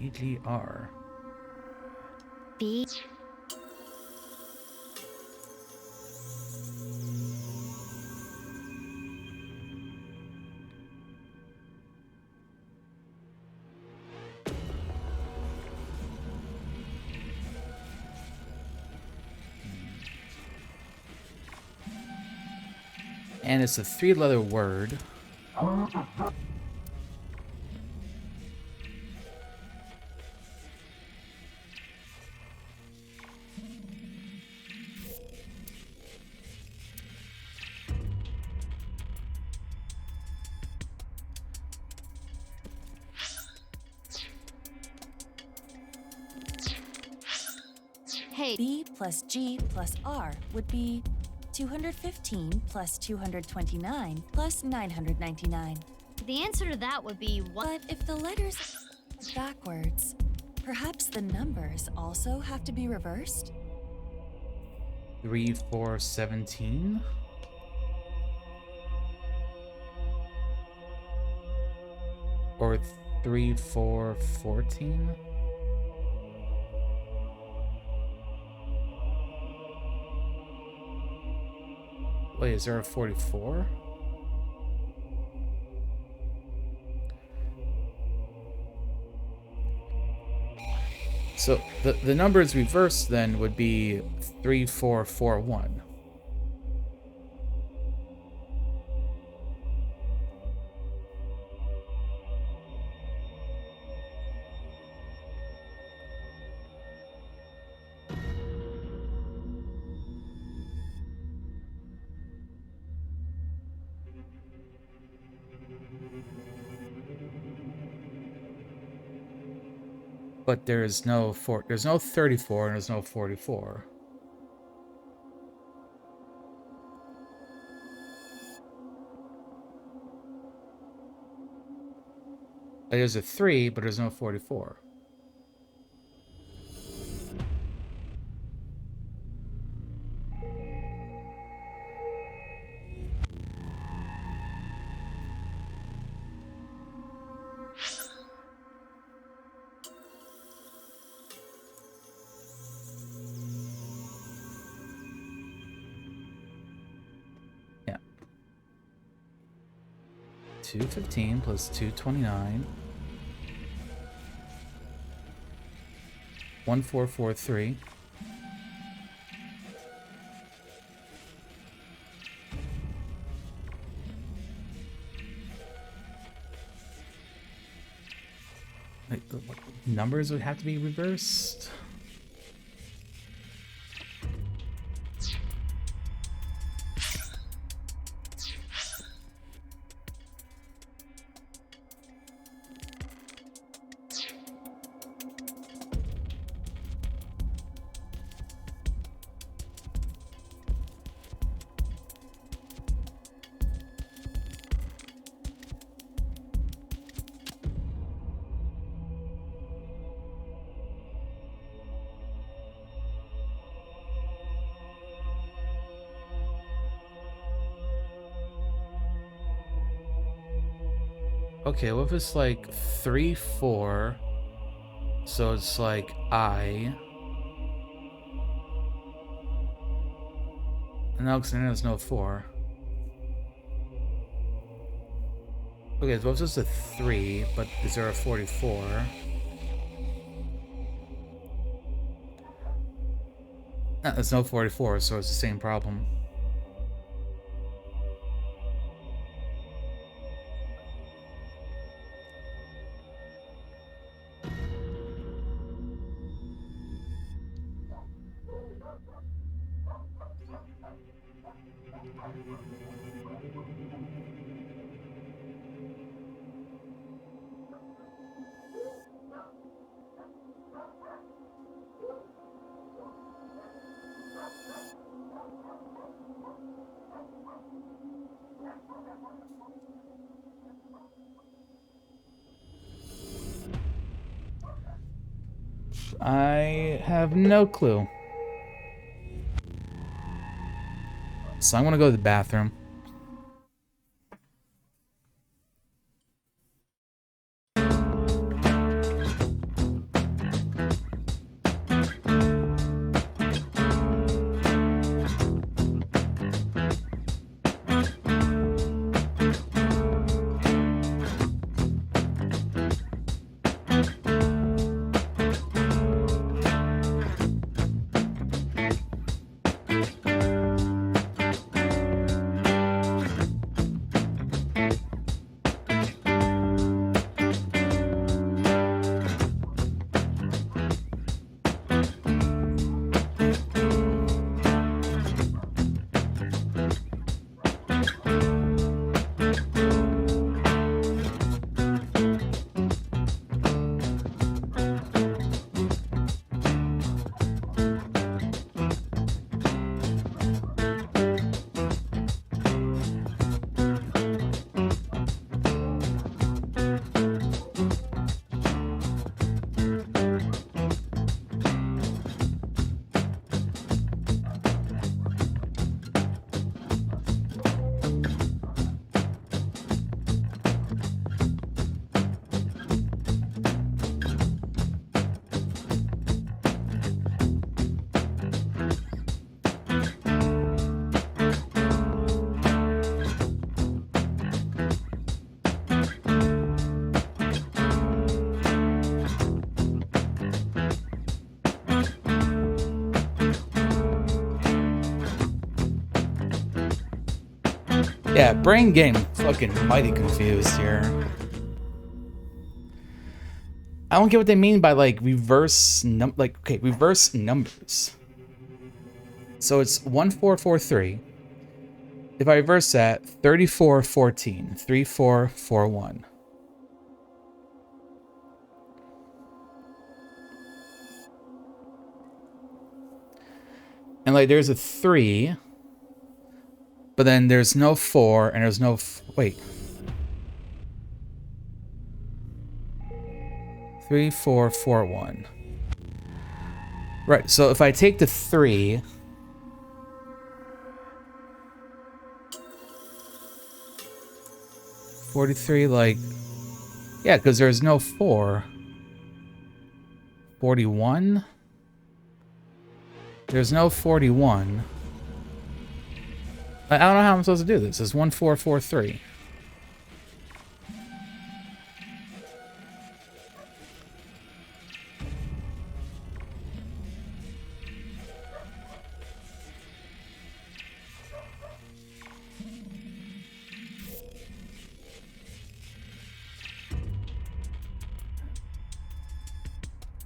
BGR. B. And it's a 3-letter word. Hey. B plus G plus R would be 215 plus 229 plus 999. The answer to that would be what? But if the letters are backwards, perhaps the numbers also have to be reversed? 3, 4, 17. Or 3, 4, 14. Wait, is there a 44? So the numbers reversed then would be 3, 4, 4, 1. But there's no 34 and there's no 44. There's a 3, but there's no 44. Yeah. 215 plus 229. 1443. Like, what numbers would have to be reversed? Okay, what if it's like 3, 4? So it's like I. No, because then there's no 4. Okay, so what's just a 3, but is there a 44? No, there's no 44, so it's the same problem. I have no clue. So I'm gonna go to the bathroom. Yeah, brain getting fucking mighty confused here. I don't get what they mean by like reverse numbers. So it's 1443. If I reverse that, 3414, 3441. And like there's a 3, but then there's no 4 and there's no wait. 3441. Right, so if I take the 3, $43, like, yeah, because there's no 4. 41? There's no 41. I don't know how I'm supposed to do this. It's 1443.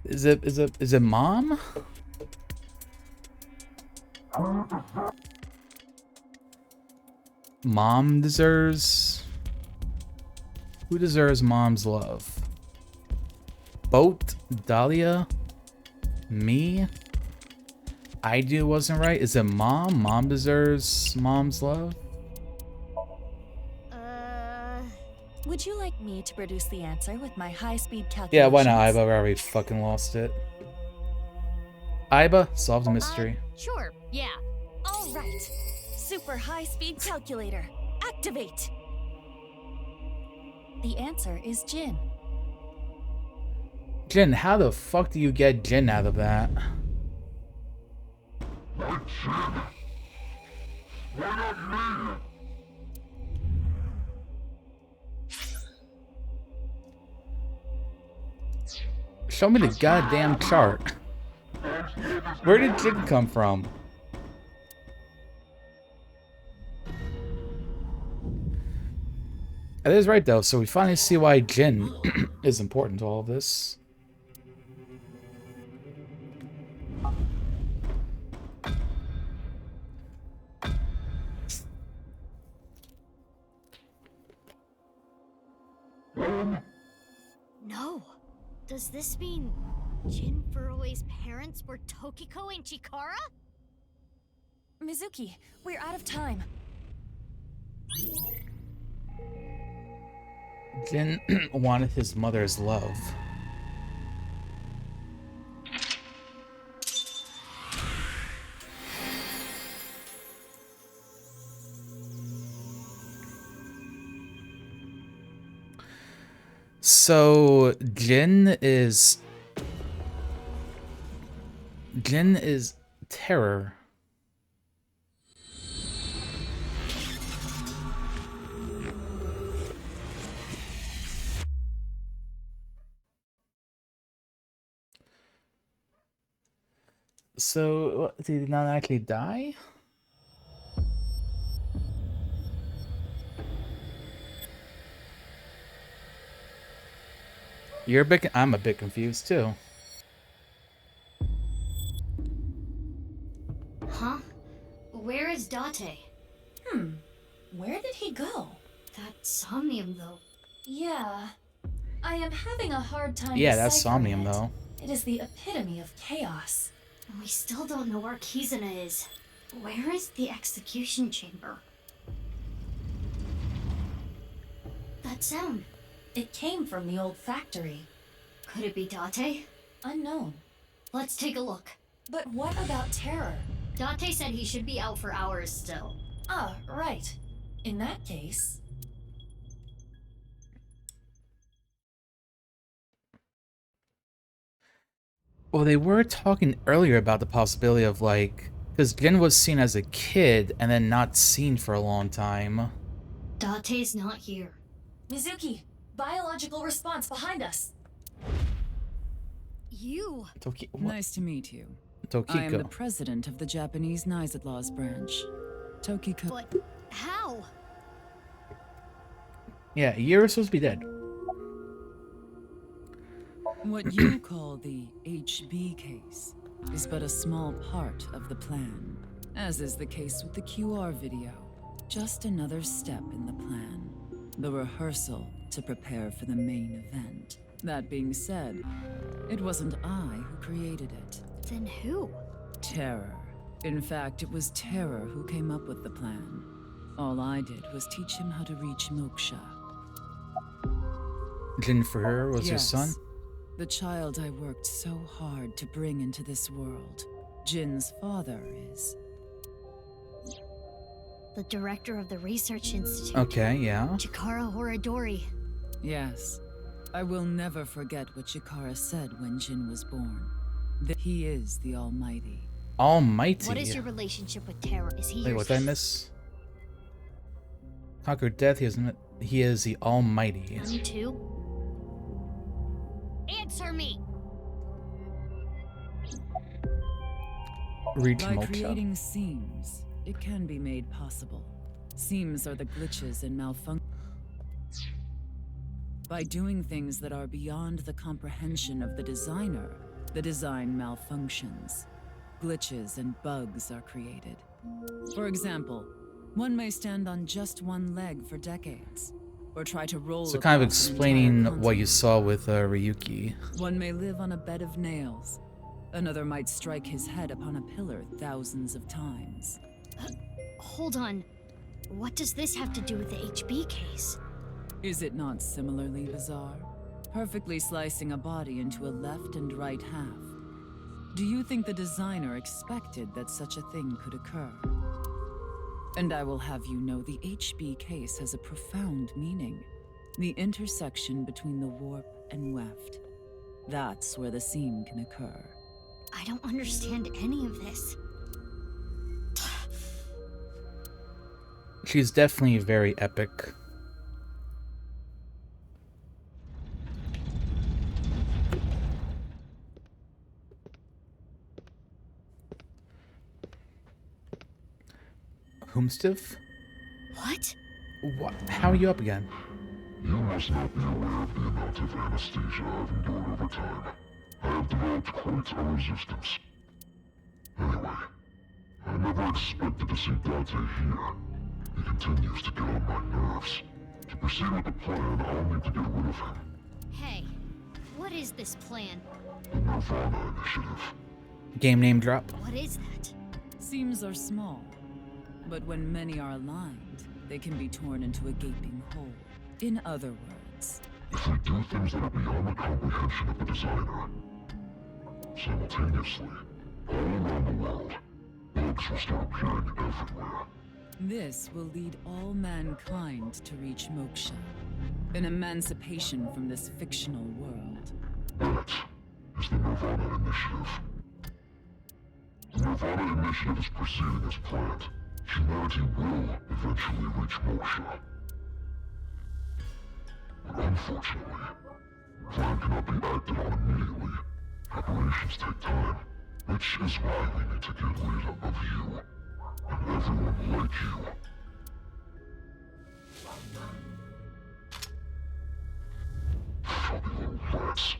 Is it mom? Mom deserves... Who deserves mom's love? Boat? Dahlia? Me? I do wasn't right? Is it mom? Mom deserves mom's love? Would you like me to produce the answer with my high-speed calculations? Yeah, why not? Iba already fucking lost it. Iba, solve the mystery. Sure, yeah. All right. Super high-speed calculator. Activate. The answer is Jin. Jin, how the fuck do you get Jin out of that? My Jin? Why not me? Show me the goddamn chart. Where did Jin come from? That is right though, so we finally see why Jin is important to all of this. No. Does this mean Jin Furue's parents were Tokiko and Chikara? Mizuki, we're out of time. Jin wanted his mother's love. So Jin is terror. So what, did he not actually die? You're a bit. I'm a bit confused too. Huh? Where is Date? Where did he go? That Somnium, though. Yeah. I am having a hard time Yeah, that's deciphering Somnium it. though. It is the epitome of chaos. We still don't know where Kizuna is. Where is the execution chamber? That sound. It came from the old factory. Could it be Date? Unknown. Let's take a look. But what about Terror? Date said he should be out for hours still. Ah, right. In that case... Well, they were talking earlier about the possibility of like, because Jin was seen as a kid and then not seen for a long time. Date's not here. Mizuki, biological response behind us. You. Nice to meet you. Tokiko. I am the president of the Japanese Nizatlaws branch. Tokiko. But how? Yeah, a year was supposed to be dead. What you call the HB case is but a small part of the plan, as is the case with the QR video. Just another step in the plan. The rehearsal to prepare for the main event. That being said, it wasn't I who created it. Then who? Terror. In fact, it was Terror who came up with the plan. All I did was teach him how to reach Moksha. Jin for her was your Yes, son? the child I worked so hard to bring into this world. Jin's father is. The director of the Research Institute. Okay, yeah. Chikara Horadori. Yes. I will never forget what Chikara said when Jin was born. That he is the Almighty. Almighty? What is your relationship with Terror? Is he Wait, your what did I miss? Conquered death, he is the Almighty. You too? Answer me! Reach By Moksha. creating seams, it can be made possible. Seams are the glitches and malfunctions. By doing things that are beyond the comprehension of the designer, the design malfunctions. Glitches and bugs are created. For example, one may stand on just one leg for decades, or try to roll So kind of across an explaining entire what you saw with Ryuki. One may live on a bed of nails. Another might strike his head upon a pillar thousands of times. Hold on. What does this have to do with the HB case? Is it not similarly bizarre? Perfectly slicing a body into a left and right half. Do you think the designer expected that such a thing could occur? And I will have you know the HB case has a profound meaning. The intersection between the warp and weft. That's where the seam can occur. I don't understand any of this. She's definitely very epic. Whomstiff? What? What? How are you up again? You must not be aware of the amount of anesthesia I've endured over time. I have developed quite a resistance. Anyway, I never expected to see Date here. He continues to get on my nerves. To proceed with the plan, I'll need to get rid of him. Hey, what is this plan? The Nirvana Initiative. Game name drop. What is that? Seams are small, but when many are aligned, they can be torn into a gaping hole. In other words, if we do things that are beyond the comprehension of the designer, simultaneously, all around the world, bugs will start appearing everywhere. this will lead all mankind to reach Moksha, an emancipation from this fictional world. That is the Nirvana Initiative. The Nirvana Initiative is proceeding as planned. Humanity will eventually reach Moksha. But unfortunately, the plan cannot be acted on immediately. Preparations take time, which is why we need to get rid of you, and everyone like you. Filthy little rats.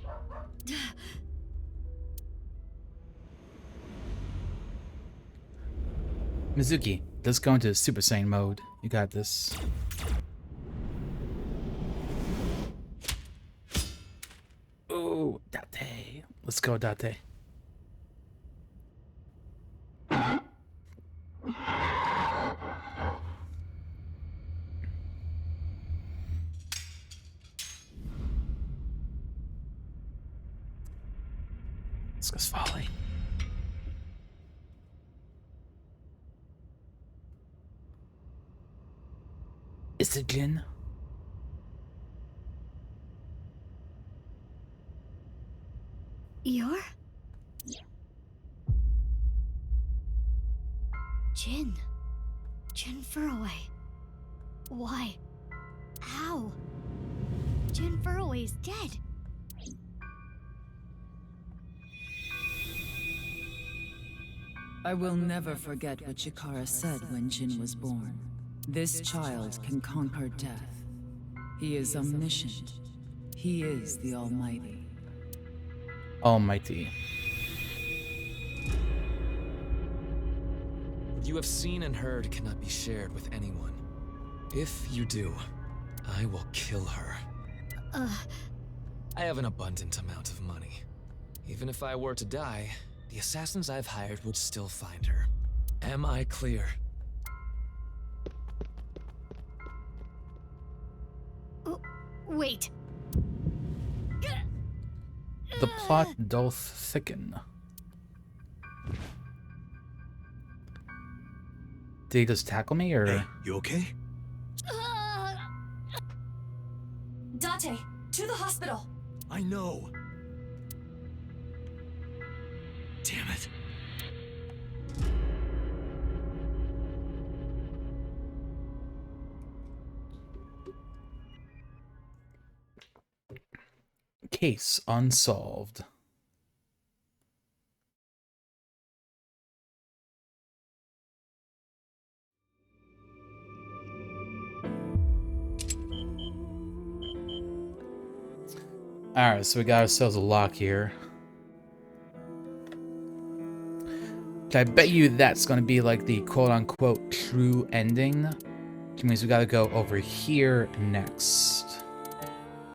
Mizuki, let's go into Super Saiyan mode. You got this. Ooh, Date. Let's go, Date. Let's go, Folly. Is it Jin? You're? Jin. Jin Furroway. Why? How? Jin Furroway's dead. I will never forget what Chikara said when Jin was born. This child can conquer death. He is omniscient. He is the Almighty. Almighty. What you have seen and heard cannot be shared with anyone. If you do, I will kill her. I have an abundant amount of money. Even if I were to die, the assassins I've hired would still find her. Am I clear? Wait. The plot doth thicken. Did he just tackle me, or? Hey, you okay? Dante, to the hospital. I know. Damn it. Case unsolved. Alright, so we got ourselves a lock here. I bet you that's going to be like the quote-unquote true ending. Which means we got to go over here next.